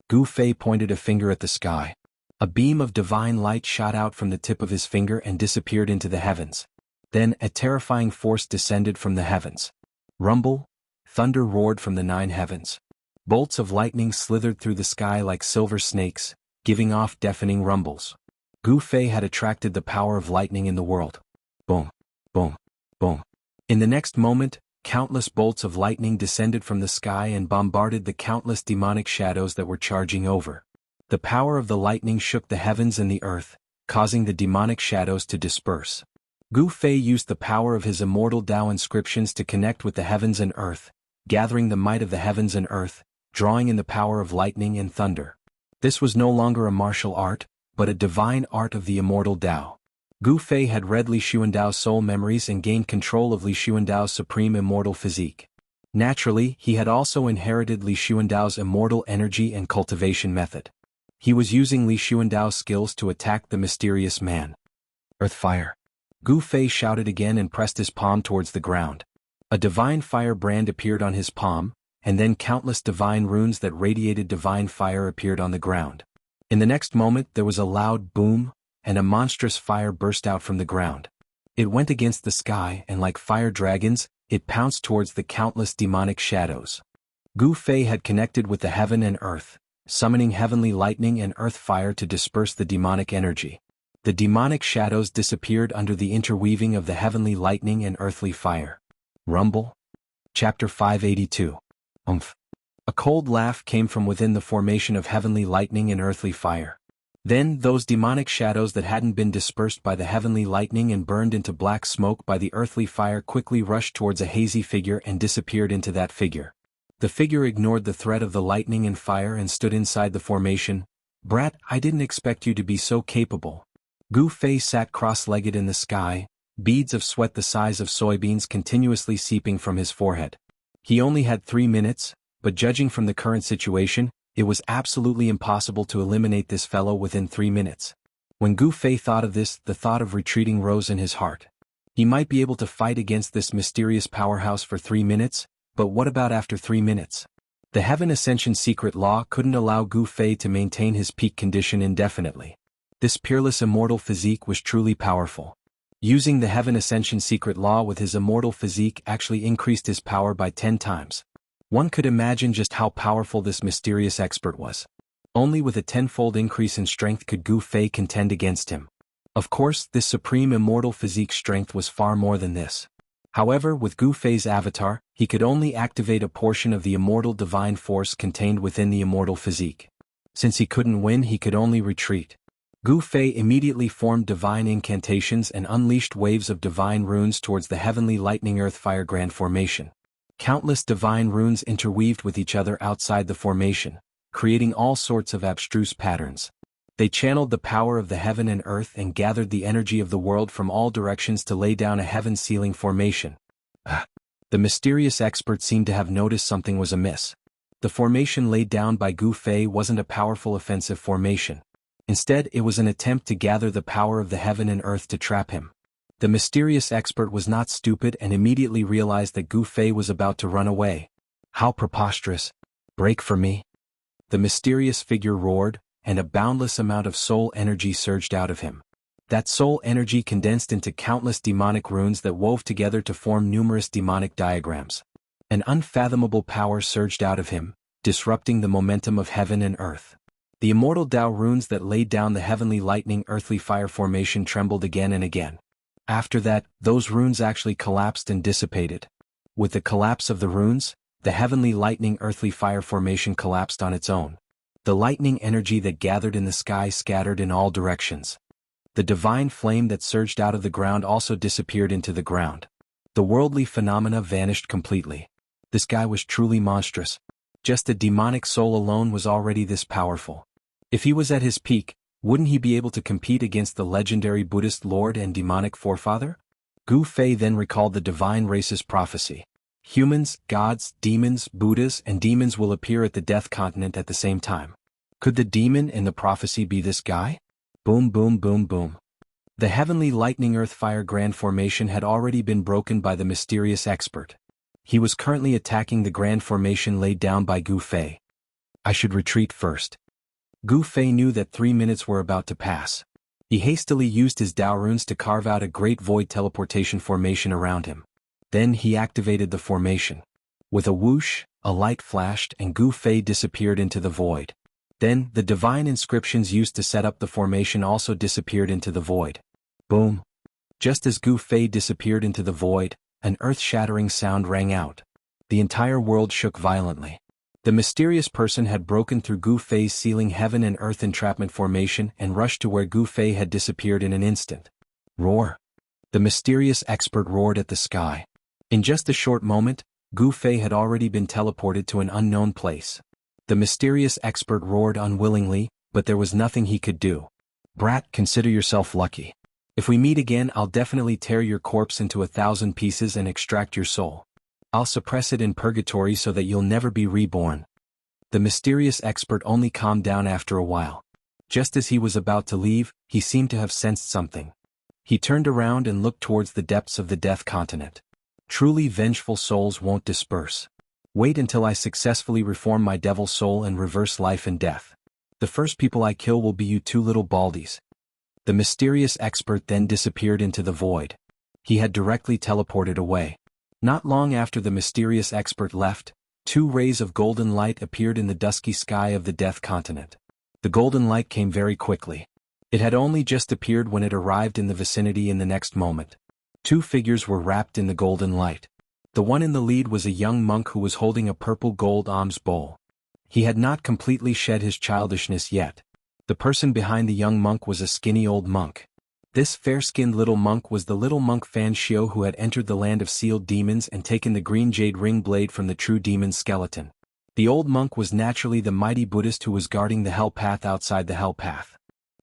Gu Fei pointed a finger at the sky. A beam of divine light shot out from the tip of his finger and disappeared into the heavens. Then a terrifying force descended from the heavens. Rumble. Thunder roared from the 9 heavens. Bolts of lightning slithered through the sky like silver snakes, giving off deafening rumbles. Gu Fei had attracted the power of lightning in the world. Boom, boom, boom. In the next moment, countless bolts of lightning descended from the sky and bombarded the countless demonic shadows that were charging over. The power of the lightning shook the heavens and the earth, causing the demonic shadows to disperse. Gu Fei used the power of his Immortal Dao inscriptions to connect with the heavens and earth, gathering the might of the heavens and earth, drawing in the power of lightning and thunder. This was no longer a martial art, but a divine art of the Immortal Dao. Gu Fei had read Li Xuandao's soul memories and gained control of Li Xuandao's supreme immortal physique. Naturally, he had also inherited Li Xuandao's immortal energy and cultivation method. He was using Li Xuandao's skills to attack the mysterious man. Earth Fire. Gu Fei shouted again and pressed his palm towards the ground. A divine fire brand appeared on his palm, and then countless divine runes that radiated divine fire appeared on the ground. In the next moment there was a loud boom, and a monstrous fire burst out from the ground. It went against the sky and like fire dragons, it pounced towards the countless demonic shadows. Gu Fei had connected with the heaven and earth, summoning heavenly lightning and earth fire to disperse the demonic energy. The demonic shadows disappeared under the interweaving of the heavenly lightning and earthly fire. Rumble. Chapter 582. A cold laugh came from within the formation of heavenly lightning and earthly fire. Then those demonic shadows that hadn't been dispersed by the heavenly lightning and burned into black smoke by the earthly fire quickly rushed towards a hazy figure and disappeared into that figure. The figure ignored the threat of the lightning and fire and stood inside the formation. "Brat, I didn't expect you to be so capable." Gu Fei sat cross-legged in the sky, beads of sweat the size of soybeans continuously seeping from his forehead. He only had 3 minutes, but judging from the current situation, it was absolutely impossible to eliminate this fellow within 3 minutes. When Gu Fei thought of this, the thought of retreating rose in his heart. He might be able to fight against this mysterious powerhouse for 3 minutes, but what about after 3 minutes? The Heaven Ascension secret law couldn't allow Gu Fei to maintain his peak condition indefinitely. This peerless immortal physique was truly powerful. Using the Heaven Ascension secret law with his immortal physique actually increased his power by 10 times. One could imagine just how powerful this mysterious expert was. Only with a 10-fold increase in strength could Gu Fei contend against him. Of course, this supreme immortal physique strength was far more than this. However, with Gu Fei's avatar, he could only activate a portion of the immortal divine force contained within the immortal physique. Since he couldn't win, he could only retreat. Gu Fei immediately formed divine incantations and unleashed waves of divine runes towards the heavenly lightning earth fire grand formation. Countless divine runes interweaved with each other outside the formation, creating all sorts of abstruse patterns. They channeled the power of the heaven and earth and gathered the energy of the world from all directions to lay down a heaven-sealing formation. The mysterious expert seemed to have noticed something was amiss. The formation laid down by Gu Fei wasn't a powerful offensive formation. Instead, it was an attempt to gather the power of the heaven and earth to trap him. The mysterious expert was not stupid and immediately realized that Gu Fei was about to run away. How preposterous! Break for me! The mysterious figure roared, and a boundless amount of soul energy surged out of him. That soul energy condensed into countless demonic runes that wove together to form numerous demonic diagrams. An unfathomable power surged out of him, disrupting the momentum of heaven and earth. The immortal Dao runes that laid down the heavenly lightning earthly fire formation trembled again and again. After that, those runes actually collapsed and dissipated. With the collapse of the runes, the heavenly lightning earthly fire formation collapsed on its own. The lightning energy that gathered in the sky scattered in all directions. The divine flame that surged out of the ground also disappeared into the ground. The worldly phenomena vanished completely. This guy was truly monstrous. Just a demonic soul alone was already this powerful. If he was at his peak, wouldn't he be able to compete against the legendary Buddhist lord and demonic forefather? Gu Fei then recalled the divine race's prophecy. Humans, gods, demons, Buddhas, and demons will appear at the Death Continent at the same time. Could the demon in the prophecy be this guy? Boom boom boom boom. The heavenly lightning earth-fire grand formation had already been broken by the mysterious expert. He was currently attacking the grand formation laid down by Gu Fei. I should retreat first. Gu Fei knew that 3 minutes were about to pass. He hastily used his Dao runes to carve out a great void teleportation formation around him. Then he activated the formation. With a whoosh, a light flashed and Gu Fei disappeared into the void. Then, the divine inscriptions used to set up the formation also disappeared into the void. Boom. Just as Gu Fei disappeared into the void, an earth-shattering sound rang out. The entire world shook violently. The mysterious person had broken through Gu Fei's sealing heaven and earth entrapment formation and rushed to where Gu Fei had disappeared in an instant. Roar. The mysterious expert roared at the sky. In just a short moment, Gu Fei had already been teleported to an unknown place. The mysterious expert roared unwillingly, but there was nothing he could do. Brat, consider yourself lucky. If we meet again, I'll definitely tear your corpse into 1,000 pieces and extract your soul. I'll suppress it in purgatory so that you'll never be reborn. The mysterious expert only calmed down after a while. Just as he was about to leave, he seemed to have sensed something. He turned around and looked towards the depths of the Death Continent. Truly vengeful souls won't disperse. Wait until I successfully reform my devil soul and reverse life and death. The first people I kill will be you two little baldies. The mysterious expert then disappeared into the void. He had directly teleported away. Not long after the mysterious expert left, 2 rays of golden light appeared in the dusky sky of the Death Continent. The golden light came very quickly. It had only just appeared when it arrived in the vicinity in the next moment. 2 figures were wrapped in the golden light. The one in the lead was a young monk who was holding a purple gold alms bowl. He had not completely shed his childishness yet. The person behind the young monk was a skinny old monk. This fair-skinned little monk was the little monk Xianxia who had entered the land of sealed demons and taken the green jade ring blade from the true demon's skeleton. The old monk was naturally the mighty Buddhist who was guarding the hell path outside the hell path.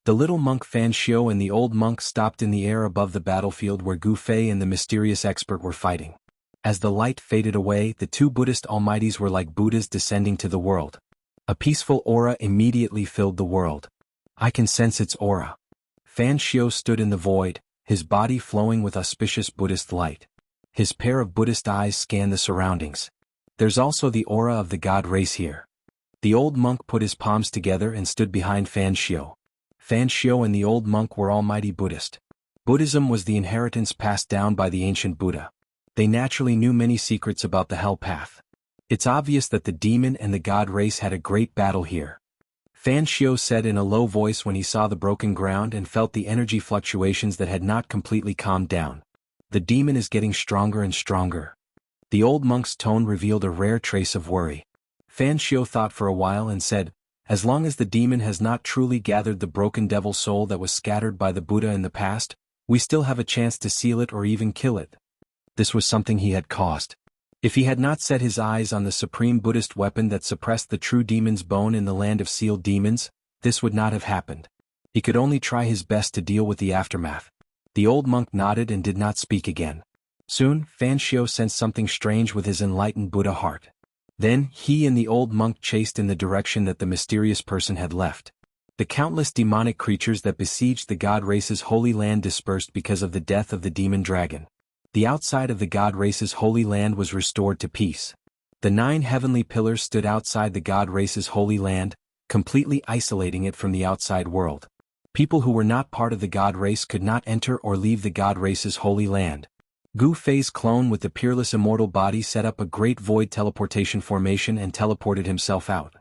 The little monk Xianxia and the old monk stopped in the air above the battlefield where Gu Fei and the mysterious expert were fighting. As the light faded away, the 2 Buddhist almighties were like Buddhas descending to the world. A peaceful aura immediately filled the world. I can sense its aura. Xianxia stood in the void, his body flowing with auspicious Buddhist light. His pair of Buddhist eyes scanned the surroundings. There's also the aura of the god race here. The old monk put his palms together and stood behind Xianxia. Xianxia and the old monk were almighty Buddhist. Buddhism was the inheritance passed down by the ancient Buddha. They naturally knew many secrets about the hell path. It's obvious that the demon and the god race had a great battle here. Xianxia said in a low voice when he saw the broken ground and felt the energy fluctuations that had not completely calmed down. The demon is getting stronger and stronger. The old monk's tone revealed a rare trace of worry. Xianxia thought for a while and said, as long as the demon has not truly gathered the broken devil soul that was scattered by the Buddha in the past, we still have a chance to seal it or even kill it. This was something he had caused. If he had not set his eyes on the supreme Buddhist weapon that suppressed the true demon's bone in the land of sealed demons, this would not have happened. He could only try his best to deal with the aftermath. The old monk nodded and did not speak again. Soon, Xianxia sensed something strange with his enlightened Buddha heart. Then, he and the old monk chased in the direction that the mysterious person had left. The countless demonic creatures that besieged the god race's holy land dispersed because of the death of the demon dragon. The outside of the god race's holy land was restored to peace. The 9 heavenly pillars stood outside the god race's holy land, completely isolating it from the outside world. People who were not part of the god race could not enter or leave the god race's holy land. Gu Fei's clone with the peerless immortal body set up a great void teleportation formation and teleported himself out.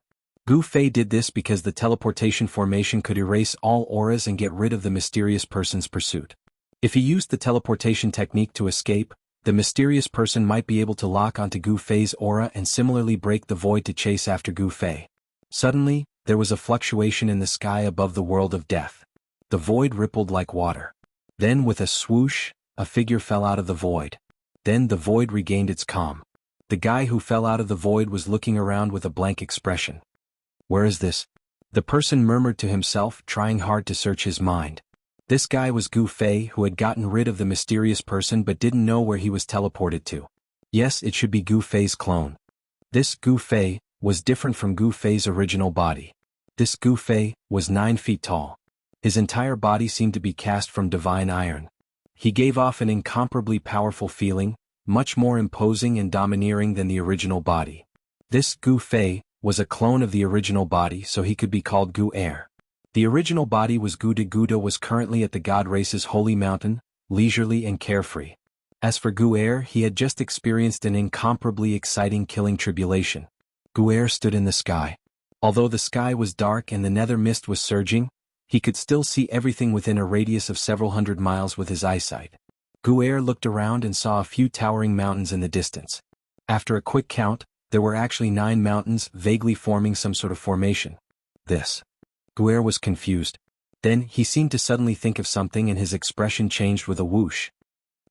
Gu Fei did this because the teleportation formation could erase all auras and get rid of the mysterious person's pursuit. If he used the teleportation technique to escape, the mysterious person might be able to lock onto Gu Fei's aura and similarly break the void to chase after Gu Fei. Suddenly, there was a fluctuation in the sky above the world of death. The void rippled like water. Then with a swoosh, a figure fell out of the void. Then the void regained its calm. The guy who fell out of the void was looking around with a blank expression. Where is this? The person murmured to himself, trying hard to search his mind. This guy was Gu Fei, who had gotten rid of the mysterious person but didn't know where he was teleported to. Yes, it should be Gu Fei's clone. This Gu Fei was different from Gu Fei's original body. This Gu Fei was 9 feet tall. His entire body seemed to be cast from divine iron. He gave off an incomparably powerful feeling, much more imposing and domineering than the original body. This Gu Fei was a clone of the original body, so he could be called Gu Air. The original body was Gu de Guda, was currently at the god race's holy mountain, leisurely and carefree. As for Gu Air, he had just experienced an incomparably exciting killing tribulation. Gu Air stood in the sky. Although the sky was dark and the nether mist was surging, he could still see everything within a radius of several hundred miles with his eyesight. Gu Air looked around and saw a few towering mountains in the distance. After a quick count, there were actually 9 mountains vaguely forming some sort of formation. This. Gu Air was confused. Then he seemed to suddenly think of something and his expression changed with a whoosh.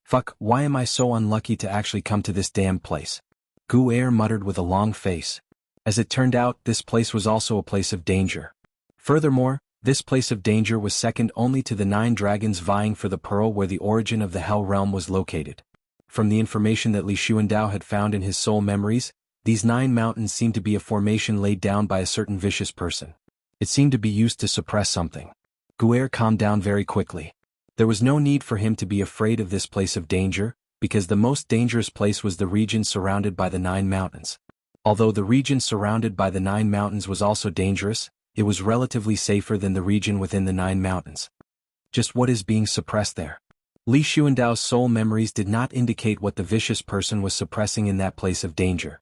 Fuck, why am I so unlucky to actually come to this damn place? Gu Air muttered with a long face. As it turned out, this place was also a place of danger. Furthermore, this place of danger was second only to the 9 dragons vying for the pearl where the origin of the Hell Realm was located. From the information that Li Xuandao had found in his soul memories, these 9 mountains seemed to be a formation laid down by a certain vicious person. It seemed to be used to suppress something. Gu Air calmed down very quickly. There was no need for him to be afraid of this place of danger, because the most dangerous place was the region surrounded by the 9 mountains. Although the region surrounded by the 9 mountains was also dangerous, it was relatively safer than the region within the 9 mountains. Just what is being suppressed there? Li Xuandao's soul memories did not indicate what the vicious person was suppressing in that place of danger.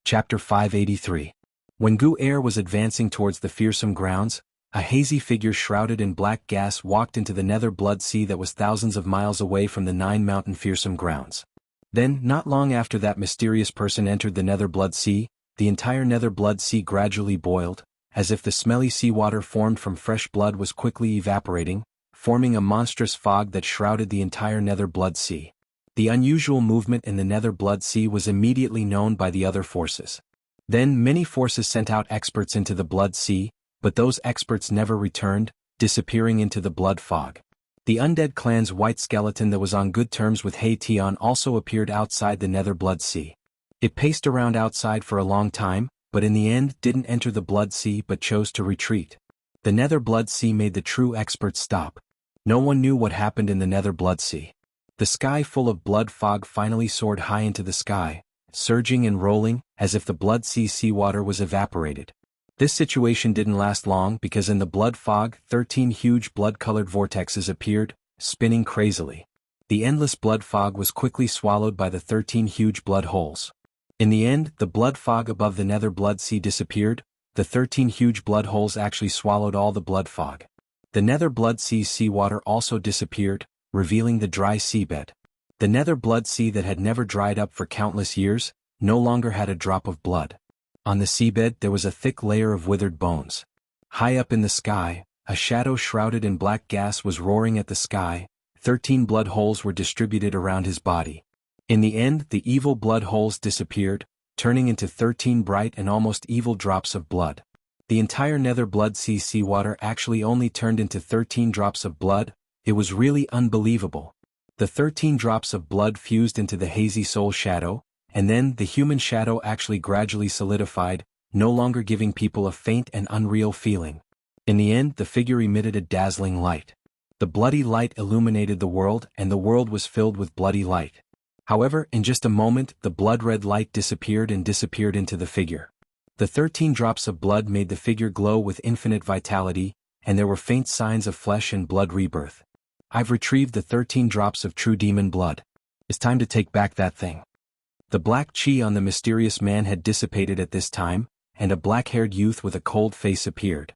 Chapter 583. When Gu Air was advancing towards the fearsome grounds, a hazy figure shrouded in black gas walked into the nether blood sea that was thousands of miles away from the 9 mountain fearsome grounds. Then, not long after that mysterious person entered the nether blood sea, the entire nether blood sea gradually boiled, as if the smelly seawater formed from fresh blood was quickly evaporating, forming a monstrous fog that shrouded the entire nether blood sea. The unusual movement in the nether blood sea was immediately known by the other forces. Then many forces sent out experts into the blood sea, but those experts never returned, disappearing into the blood fog. The undead clan's white skeleton that was on good terms with He Tian also appeared outside the nether blood sea. It paced around outside for a long time, but in the end didn't enter the blood sea but chose to retreat. The nether blood sea made the true experts stop. No one knew what happened in the nether blood sea. The sky full of blood fog finally soared high into the sky, surging and rolling, as if the blood sea seawater was evaporated. This situation didn't last long because in the blood fog 13 huge blood-colored vortexes appeared, spinning crazily. The endless blood fog was quickly swallowed by the 13 huge blood holes. In the end, the blood fog above the nether blood sea disappeared. The 13 huge blood holes actually swallowed all the blood fog. The nether blood sea's seawater also disappeared, revealing the dry seabed. The nether blood sea that had never dried up for countless years, no longer had a drop of blood. On the seabed there was a thick layer of withered bones. High up in the sky, a shadow shrouded in black gas was roaring at the sky. 13 blood holes were distributed around his body. In the end, the evil blood holes disappeared, turning into 13 bright and almost evil drops of blood. The entire nether blood sea seawater actually only turned into 13 drops of blood. It was really unbelievable. The 13 drops of blood fused into the hazy soul shadow, and then the human shadow actually gradually solidified, no longer giving people a faint and unreal feeling. In the end, the figure emitted a dazzling light. The bloody light illuminated the world, and the world was filled with bloody light. However, in just a moment, the blood-red light disappeared and disappeared into the figure. The 13 drops of blood made the figure glow with infinite vitality, and there were faint signs of flesh and blood rebirth. I've retrieved the 13 drops of true demon blood. It's time to take back that thing. The black chi on the mysterious man had dissipated at this time, and a black-haired youth with a cold face appeared.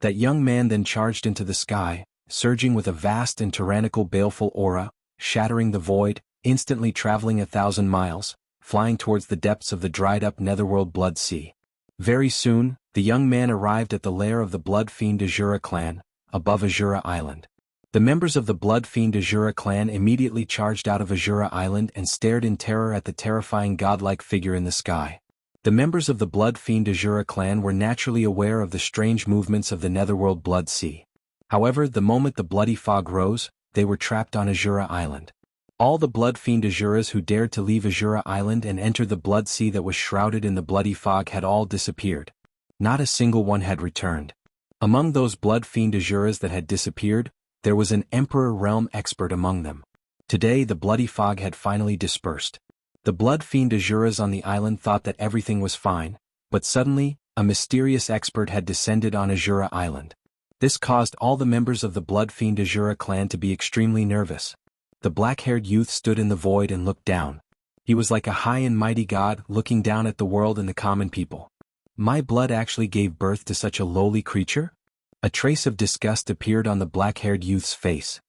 That young man then charged into the sky, surging with a vast and tyrannical baleful aura, shattering the void, instantly traveling 1,000 miles, flying towards the depths of the dried-up netherworld blood sea. Very soon, the young man arrived at the lair of the blood fiend Azura clan, above Azura Island. The members of the Blood Fiend Azura clan immediately charged out of Azura Island and stared in terror at the terrifying godlike figure in the sky. The members of the Blood Fiend Azura clan were naturally aware of the strange movements of the netherworld Blood Sea. However, the moment the bloody fog rose, they were trapped on Azura Island. All the Blood Fiend Azuras who dared to leave Azura Island and enter the Blood Sea that was shrouded in the bloody fog had all disappeared. Not a single one had returned. Among those Blood Fiend Azuras that had disappeared, there was an Emperor Realm expert among them. Today the bloody fog had finally dispersed. The Blood Fiend Azuras on the island thought that everything was fine, but suddenly, a mysterious expert had descended on Azura Island. This caused all the members of the Blood Fiend Azura clan to be extremely nervous. The black-haired youth stood in the void and looked down. He was like a high and mighty god looking down at the world and the common people. My blood actually gave birth to such a lowly creature? A trace of disgust appeared on the black-haired youth's face.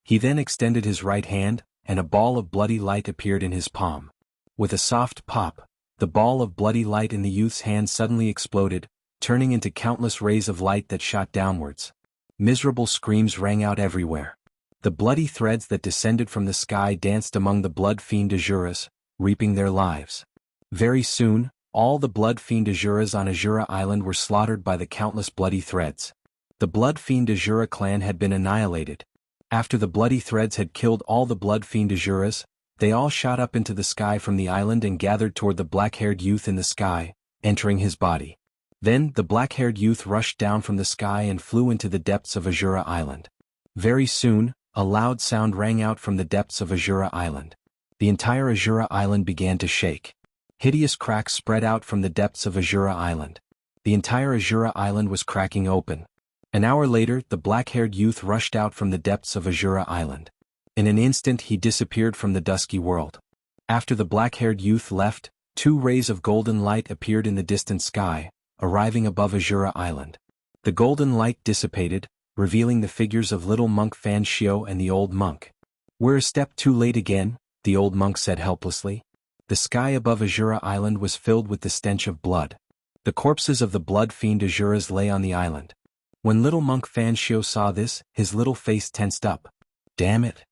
He then extended his right hand, and a ball of bloody light appeared in his palm. With a soft pop, the ball of bloody light in the youth's hand suddenly exploded, turning into countless rays of light that shot downwards. Miserable screams rang out everywhere. The bloody threads that descended from the sky danced among the Blood Fiend Azuras, reaping their lives. Very soon, all the Blood Fiend Azuras on Azura Island were slaughtered by the countless bloody threads. The Blood Fiend Azura clan had been annihilated. After the bloody threads had killed all the Blood Fiend Azuras, they all shot up into the sky from the island and gathered toward the black-haired youth in the sky, entering his body. Then the black-haired youth rushed down from the sky and flew into the depths of Azura Island. Very soon, a loud sound rang out from the depths of Azura Island. The entire Azura Island began to shake. Hideous cracks spread out from the depths of Azura Island. The entire Azura Island was cracking open. An hour later, the black-haired youth rushed out from the depths of Azura Island. In an instant he disappeared from the dusky world. After the black-haired youth left, 2 rays of golden light appeared in the distant sky, arriving above Azura Island. The golden light dissipated, revealing the figures of little monk Xianxia and the old monk. "We're a step too late again," the old monk said helplessly. The sky above Azura Island was filled with the stench of blood. The corpses of the Blood Fiend Azuras lay on the island. When little monk Xianxia saw this, his little face tensed up. "Damn it!"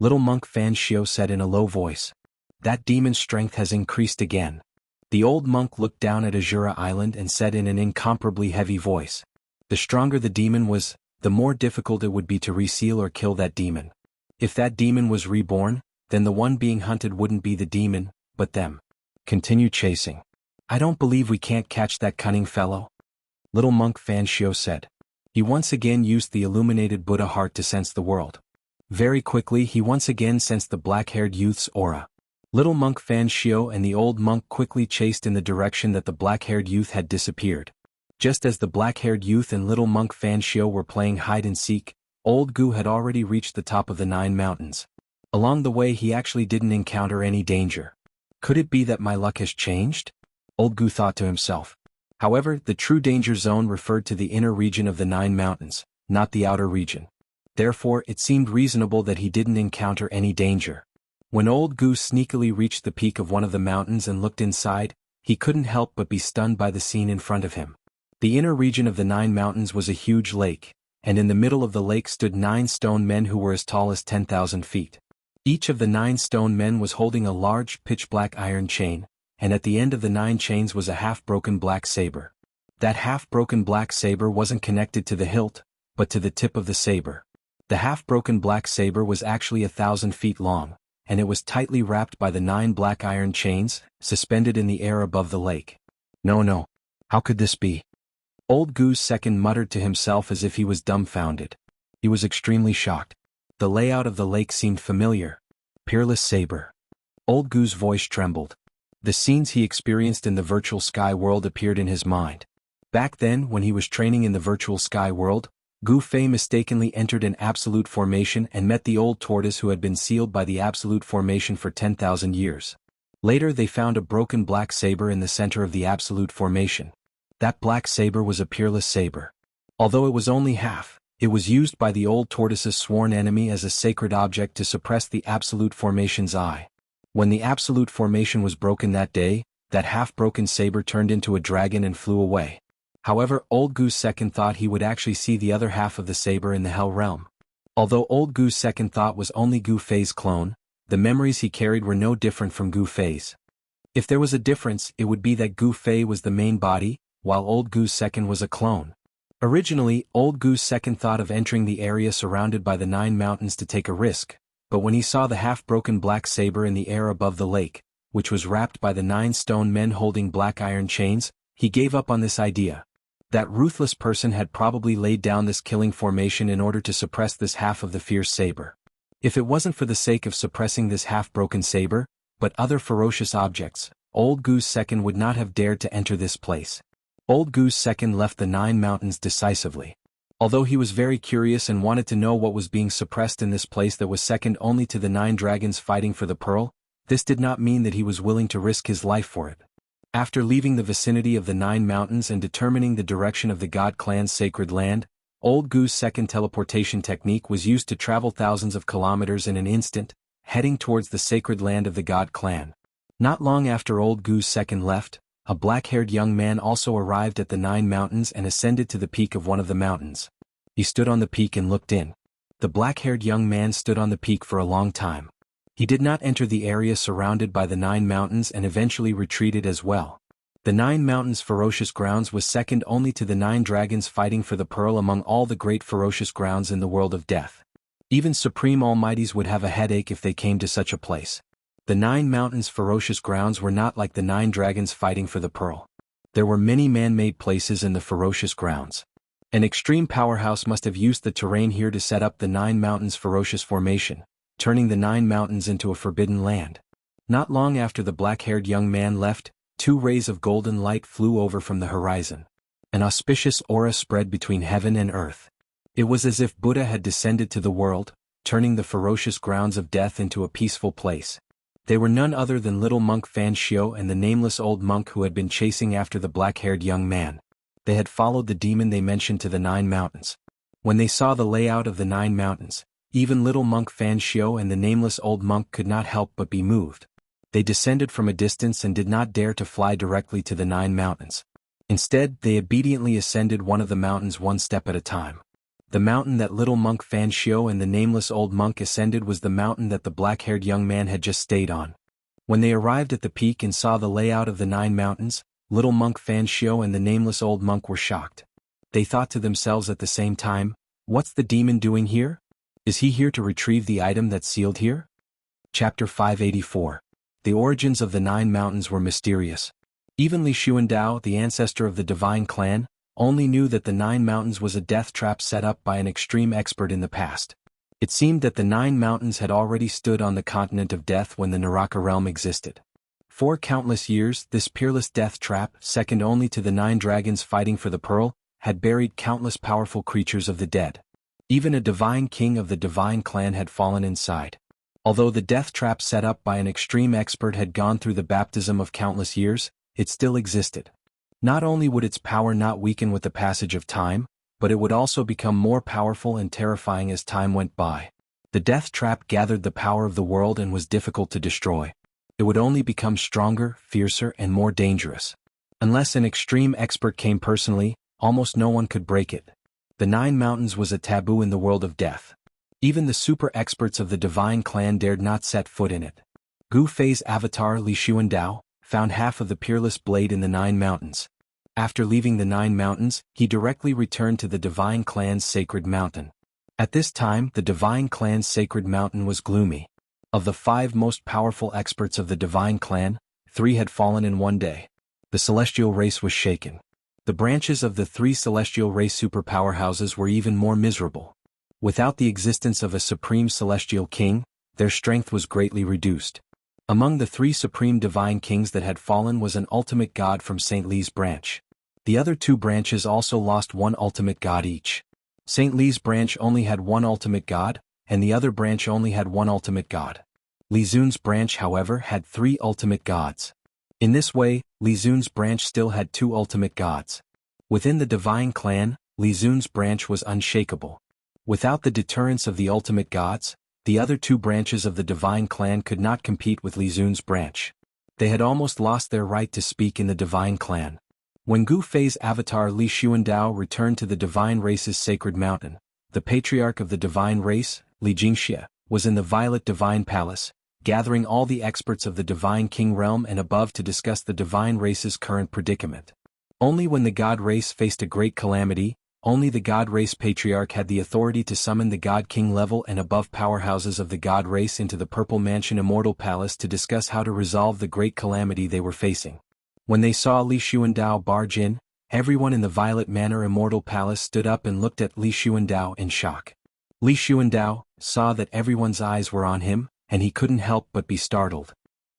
Little monk Xianxia said in a low voice. "That demon's strength has increased again." The old monk looked down at Azura Island and said in an incomparably heavy voice, "The stronger the demon was, the more difficult it would be to reseal or kill that demon. If that demon was reborn, then the one being hunted wouldn't be the demon, but them. Continue chasing. I don't believe we can't catch that cunning fellow." Little monk Xianxia said. He once again used the illuminated Buddha heart to sense the world. Very quickly he once again sensed the black-haired youth's aura. Little monk Xianxia and the old monk quickly chased in the direction that the black-haired youth had disappeared. Just as the black-haired youth and little monk Xianxia were playing hide-and-seek, old Gu had already reached the top of the 9 mountains. Along the way he actually didn't encounter any danger. Could it be that my luck has changed? Old Gu thought to himself. However, the true danger zone referred to the inner region of the 9 mountains, not the outer region. Therefore, it seemed reasonable that he didn't encounter any danger. When old Gu sneakily reached the peak of one of the mountains and looked inside, he couldn't help but be stunned by the scene in front of him. The inner region of the 9 mountains was a huge lake, and in the middle of the lake stood 9 stone men who were as tall as 10,000 feet. Each of the 9 stone men was holding a large pitch-black iron chain, and at the end of the 9 chains was a half-broken black saber. That half-broken black saber wasn't connected to the hilt, but to the tip of the saber. The half-broken black saber was actually 1,000 feet long, and it was tightly wrapped by the 9 black iron chains, suspended in the air above the lake. No, how could this be? Old Gu's second muttered to himself as if he was dumbfounded. He was extremely shocked. The layout of the lake seemed familiar. Peerless saber. Old Gu's voice trembled. The scenes he experienced in the virtual sky world appeared in his mind. Back then, when he was training in the virtual sky world, Gu Fei mistakenly entered an absolute formation and met the old tortoise who had been sealed by the absolute formation for 10,000 years. Later they found a broken black saber in the center of the absolute formation. That black saber was a peerless saber. Although it was only half, it was used by the old tortoise's sworn enemy as a sacred object to suppress the absolute formation's eye. When the absolute formation was broken that day, that half-broken saber turned into a dragon and flew away. However, old Gu's second thought he would actually see the other half of the saber in the Hell Realm. Although old Gu's second thought was only Gu Fei's clone, the memories he carried were no different from Gu Fei's. If there was a difference, it would be that Gu Fei was the main body, while old Gu's second was a clone. Originally, old Gu's second thought of entering the area surrounded by the 9 mountains to take a risk, but when he saw the half-broken black saber in the air above the lake, which was wrapped by the 9 stone men holding black iron chains, he gave up on this idea. That ruthless person had probably laid down this killing formation in order to suppress this half of the fierce saber. If it wasn't for the sake of suppressing this half-broken saber, but other ferocious objects, old Gu's second would not have dared to enter this place. Old Gu's second left the 9 mountains decisively. Although he was very curious and wanted to know what was being suppressed in this place that was second only to the 9 dragons fighting for the pearl, this did not mean that he was willing to risk his life for it. After leaving the vicinity of the 9 mountains and determining the direction of the God clan's sacred land, old Gu's second teleportation technique was used to travel thousands of kilometers in an instant, heading towards the sacred land of the God clan. Not long after old Gu's second left, a black-haired young man also arrived at the 9 mountains and ascended to the peak of one of the mountains. He stood on the peak and looked in. The black-haired young man stood on the peak for a long time. He did not enter the area surrounded by the 9 mountains and eventually retreated as well. The 9 mountains' ferocious grounds was second only to the 9 dragons fighting for the pearl among all the great ferocious grounds in the world of death. Even supreme almighties would have a headache if they came to such a place. The 9 mountains' ferocious grounds were not like the 9 dragons fighting for the pearl. There were many man-made places in the ferocious grounds. An extreme powerhouse must have used the terrain here to set up the 9 mountains' ferocious formation, turning the 9 mountains into a forbidden land. Not long after the black-haired young man left, 2 rays of golden light flew over from the horizon. An auspicious aura spread between heaven and earth. It was as if Buddha had descended to the world, turning the ferocious grounds of death into a peaceful place. They were none other than little monk Xianxia and the nameless old monk who had been chasing after the black-haired young man. They had followed the demon they mentioned to the 9 mountains. When they saw the layout of the 9 mountains, even little monk Xianxia and the nameless old monk could not help but be moved. They descended from a distance and did not dare to fly directly to the 9 mountains. Instead, they obediently ascended one of the mountains one step at a time. The mountain that little monk Xianxia and the nameless old monk ascended was the mountain that the black-haired young man had just stayed on. When they arrived at the peak and saw the layout of the 9 mountains, little monk Xianxia and the nameless old monk were shocked. They thought to themselves at the same time, "What's the demon doing here? Is he here to retrieve the item that's sealed here?" Chapter 584. The origins of the 9 mountains were mysterious. Even Li Xuandao, the ancestor of the divine clan, only knew that the 9 mountains was a death trap set up by an extreme expert in the past. It seemed that the 9 mountains had already stood on the continent of death when the Naraka realm existed. For countless years, this peerless death trap, second only to the 9 dragons fighting for the pearl, had buried countless powerful creatures of the dead. Even a divine king of the divine clan had fallen inside. Although the death trap set up by an extreme expert had gone through the baptism of countless years, it still existed. Not only would its power not weaken with the passage of time, but it would also become more powerful and terrifying as time went by. The death trap gathered the power of the world and was difficult to destroy. It would only become stronger, fiercer, and more dangerous. Unless an extreme expert came personally, almost no one could break it. The 9 mountains was a taboo in the world of death. Even the super experts of the divine clan dared not set foot in it. Gu Fei's avatar Li Xuandao found half of the peerless blade in the 9 mountains. After leaving the 9 mountains, he directly returned to the divine clan's sacred mountain. At this time, the divine clan's sacred mountain was gloomy. Of the 5 most powerful experts of the divine clan, 3 had fallen in one day. The celestial race was shaken. The branches of the 3 celestial race superpowerhouses were even more miserable. Without the existence of a supreme celestial king, their strength was greatly reduced. Among the 3 supreme divine kings that had fallen was an ultimate god from St. Li's branch. The other 2 branches also lost 1 ultimate god each. St. Li's branch only had 1 ultimate god, and the other branch only had 1 ultimate god. Li Zun's branch, however, had 3 ultimate gods. In this way, Li Zun's branch still had 2 ultimate gods. Within the divine clan, Li Zun's branch was unshakable. Without the deterrence of the ultimate gods, the other 2 branches of the divine clan could not compete with Li Zun's branch. They had almost lost their right to speak in the divine clan. When Gu Fei's avatar Li Xuandao returned to the divine race's sacred mountain, The patriarch of the divine race, Xianxia, was in the Violet Divine Palace, gathering all the experts of the Divine King realm and above to discuss the divine race's current predicament. Only when the God race faced a great calamity, only the God race patriarch had the authority to summon the God King level and above powerhouses of the God race into the Purple Mansion Immortal Palace to discuss how to resolve the great calamity they were facing. When they saw Li Xuandao barge in, everyone in the Violet Manor Immortal Palace stood up and looked at Li Xuandao in shock. Li Xuandao saw that everyone's eyes were on him, and he couldn't help but be startled.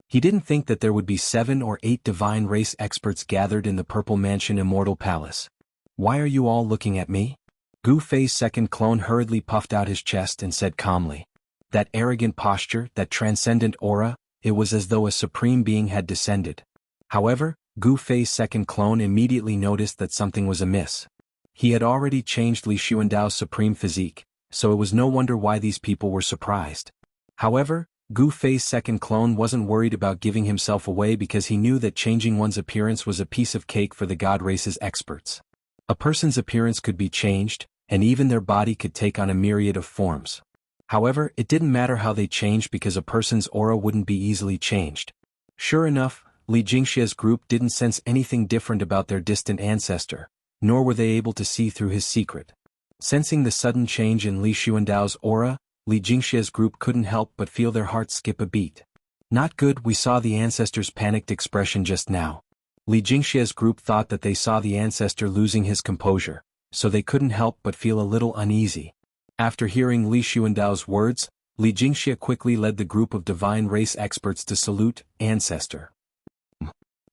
He didn't think that there would be 7 or 8 divine race experts gathered in the Purple Mansion Immortal Palace. "Why are you all looking at me?" Gu Fei's second clone hurriedly puffed out his chest and said calmly. That arrogant posture, that transcendent aura, it was as though a supreme being had descended. However, Gu Fei's second clone immediately noticed that something was amiss. He had already changed Li Xuandao's supreme physique, so it was no wonder why these people were surprised. However, Gu Fei's second clone wasn't worried about giving himself away because he knew that changing one's appearance was a piece of cake for the God race's experts. A person's appearance could be changed, and even their body could take on a myriad of forms. However, it didn't matter how they changed because a person's aura wouldn't be easily changed. Sure enough, Xianxia's group didn't sense anything different about their distant ancestor, nor were they able to see through his secret. Sensing the sudden change in Li Xuandao's aura, Xianxia's group couldn't help but feel their hearts skip a beat. Not good. We saw the ancestor's panicked expression just now. Xianxia's group thought that they saw the ancestor losing his composure, so they couldn't help but feel a little uneasy. After hearing Li Xuandao's words, Xianxia quickly led the group of divine race experts to salute Ancestor.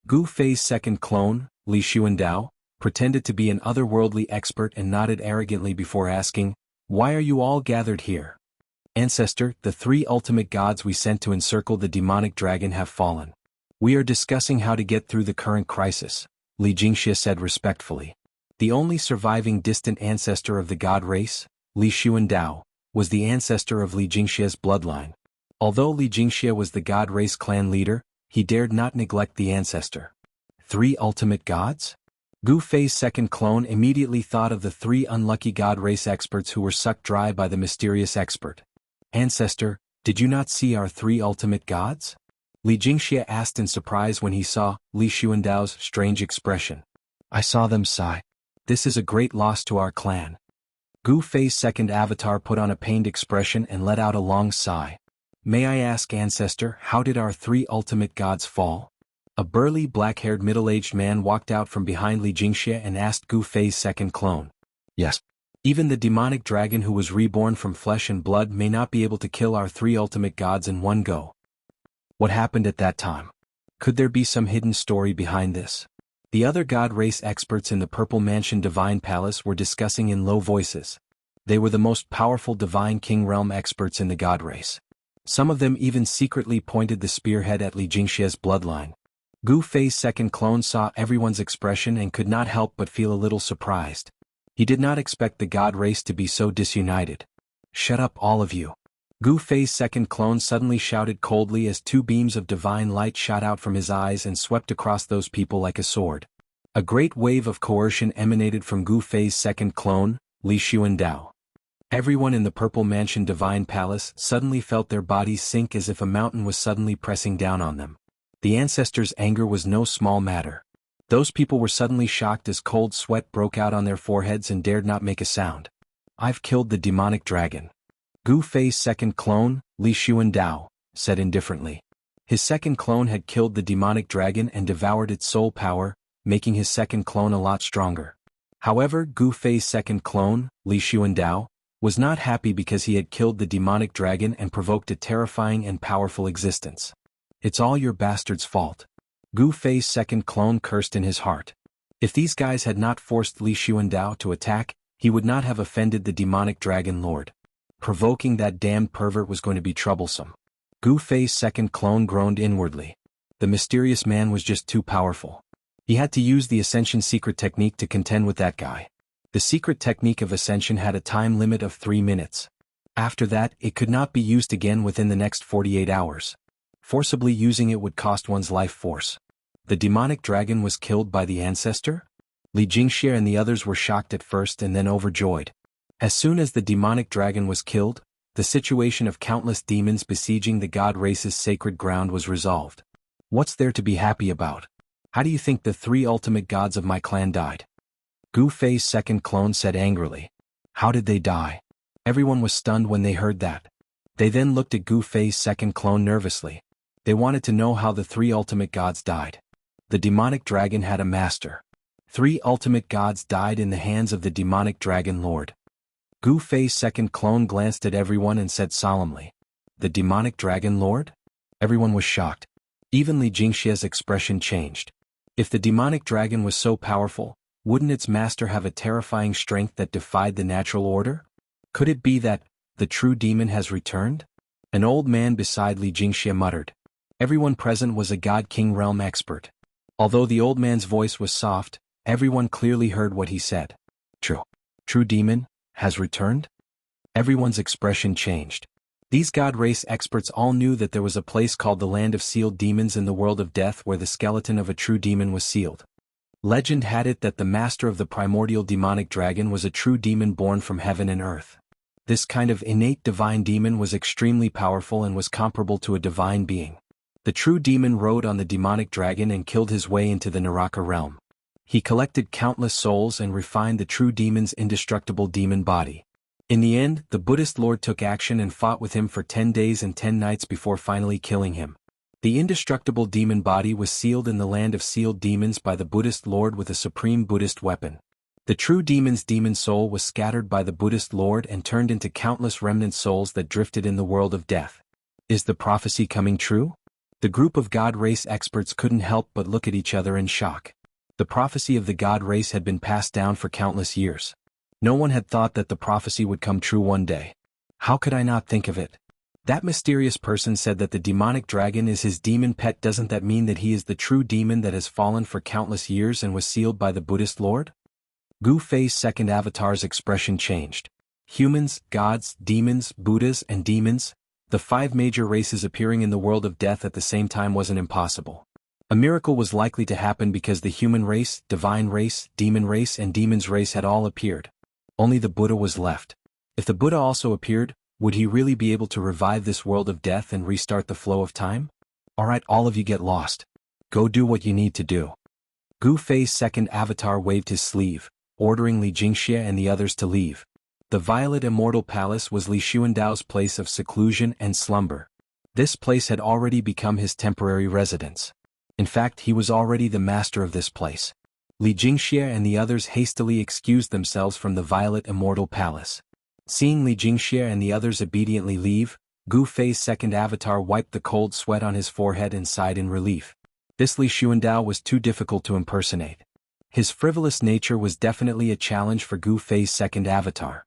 Gu Fei's second clone, Li Xuandao, pretended to be an otherworldly expert and nodded arrogantly before asking, "Why are you all gathered here?" "Ancestor, the 3 ultimate gods we sent to encircle the demonic dragon have fallen. We are discussing how to get through the current crisis," Xianxia said respectfully. The only surviving distant ancestor of the god race, Li Xuandao, was the ancestor of Xianxia's bloodline. Although Xianxia was the god race clan leader, he dared not neglect the ancestor. 3 ultimate gods? Gu Fei's second clone immediately thought of the 3 unlucky god race experts who were sucked dry by the mysterious expert. "Ancestor, did you not see our 3 ultimate gods?" Xianxia asked in surprise when he saw Li Xuandao's strange expression. "I saw them sigh. This is a great loss to our clan." Gu Fei's second avatar put on a pained expression and let out a long sigh. "May I ask, Ancestor, how did our 3 ultimate gods fall?" A burly black-haired middle-aged man walked out from behind Xianxia and asked Gu Fei's second clone. "Yes. Even the demonic dragon who was reborn from flesh and blood may not be able to kill our 3 ultimate gods in one go. What happened at that time? Could there be some hidden story behind this?" The other god race experts in the Purple Mansion Divine Palace were discussing in low voices. They were the most powerful Divine King realm experts in the god race. Some of them even secretly pointed the spearhead at Xianxia's bloodline. Gu Fei's second clone saw everyone's expression and could not help but feel a little surprised. He did not expect the god race to be so disunited. "Shut up, all of you." Gu Fei's second clone suddenly shouted coldly as 2 beams of divine light shot out from his eyes and swept across those people like a sword. A great wave of coercion emanated from Gu Fei's second clone, Li Xuandao. Everyone in the Purple Mansion Divine Palace suddenly felt their bodies sink as if a mountain was suddenly pressing down on them. The ancestors' anger was no small matter. Those people were suddenly shocked as cold sweat broke out on their foreheads and dared not make a sound. "I've killed the demonic dragon." Gu Fei's second clone, Li Xuandao, said indifferently. His second clone had killed the demonic dragon and devoured its soul power, making his second clone a lot stronger. However, Gu Fei's second clone, Li Xuandao, was not happy because he had killed the demonic dragon and provoked a terrifying and powerful existence. "It's all your bastard's fault." Gu Fei's second clone cursed in his heart. If these guys had not forced Li Xuandao to attack, he would not have offended the demonic dragon lord. Provoking that damned pervert was going to be troublesome. Gu Fei's second clone groaned inwardly. The mysterious man was just too powerful. He had to use the Ascension secret technique to contend with that guy. The secret technique of Ascension had a time limit of 3 minutes. After that, it could not be used again within the next 48 hours. Forcibly using it would cost one's life force. The demonic dragon was killed by the ancestor? Xianxia and the others were shocked at first and then overjoyed. As soon as the demonic dragon was killed, the situation of countless demons besieging the god race's sacred ground was resolved. What's there to be happy about? How do you think the three ultimate gods of my clan died? Gu Fei's second clone said angrily. How did they die? Everyone was stunned when they heard that. They then looked at Gu Fei's second clone nervously. They wanted to know how the three ultimate gods died. The demonic dragon had a master. 3 ultimate gods died in the hands of the demonic dragon lord. Gu Fei's second clone glanced at everyone and said solemnly, "The demonic dragon lord?" Everyone was shocked. Even Li Jingxia's expression changed. If the demonic dragon was so powerful, wouldn't its master have a terrifying strength that defied the natural order? Could it be that the true demon has returned? An old man beside Li Jingxia muttered. Everyone present was a God King realm expert. Although the old man's voice was soft, everyone clearly heard what he said. True demon has returned? Everyone's expression changed. These god race experts all knew that there was a place called the Land of Sealed Demons in the world of death where the skeleton of a true demon was sealed. Legend had it that the master of the primordial demonic dragon was a true demon born from heaven and earth. This kind of innate divine demon was extremely powerful and was comparable to a divine being. The true demon rode on the demonic dragon and killed his way into the Naraka realm. He collected countless souls and refined the true demon's indestructible demon body. In the end, the Buddhist lord took action and fought with him for 10 days and 10 nights before finally killing him. The indestructible demon body was sealed in the Land of Sealed Demons by the Buddhist lord with a supreme Buddhist weapon. The true demon's demon soul was scattered by the Buddhist lord and turned into countless remnant souls that drifted in the world of death. Is the prophecy coming true? The group of god race experts couldn't help but look at each other in shock. The prophecy of the god race had been passed down for countless years. No one had thought that the prophecy would come true one day. How could I not think of it? That mysterious person said that the demonic dragon is his demon pet. Doesn't that mean that he is the true demon that has fallen for countless years and was sealed by the Buddhist lord? Gu Fei's second avatar's expression changed. Humans, gods, demons, Buddhas, and demons, the 5 major races appearing in the world of death at the same time wasn't impossible. A miracle was likely to happen because the human race, divine race, demon race, and demon's race had all appeared. Only the Buddha was left. If the Buddha also appeared, would he really be able to revive this world of death and restart the flow of time? Alright, all of you get lost. Go do what you need to do. Gu Fei's second avatar waved his sleeve, ordering Li Jingxia and the others to leave. The Violet Immortal Palace was Li Xuandao's place of seclusion and slumber. This place had already become his temporary residence. In fact, he was already the master of this place. Li Jingxia and the others hastily excused themselves from the Violet Immortal Palace. Seeing Li Jingxia and the others obediently leave, Gu Fei's second avatar wiped the cold sweat on his forehead and sighed in relief. This Li Xuandao was too difficult to impersonate. His frivolous nature was definitely a challenge for Gu Fei's second avatar.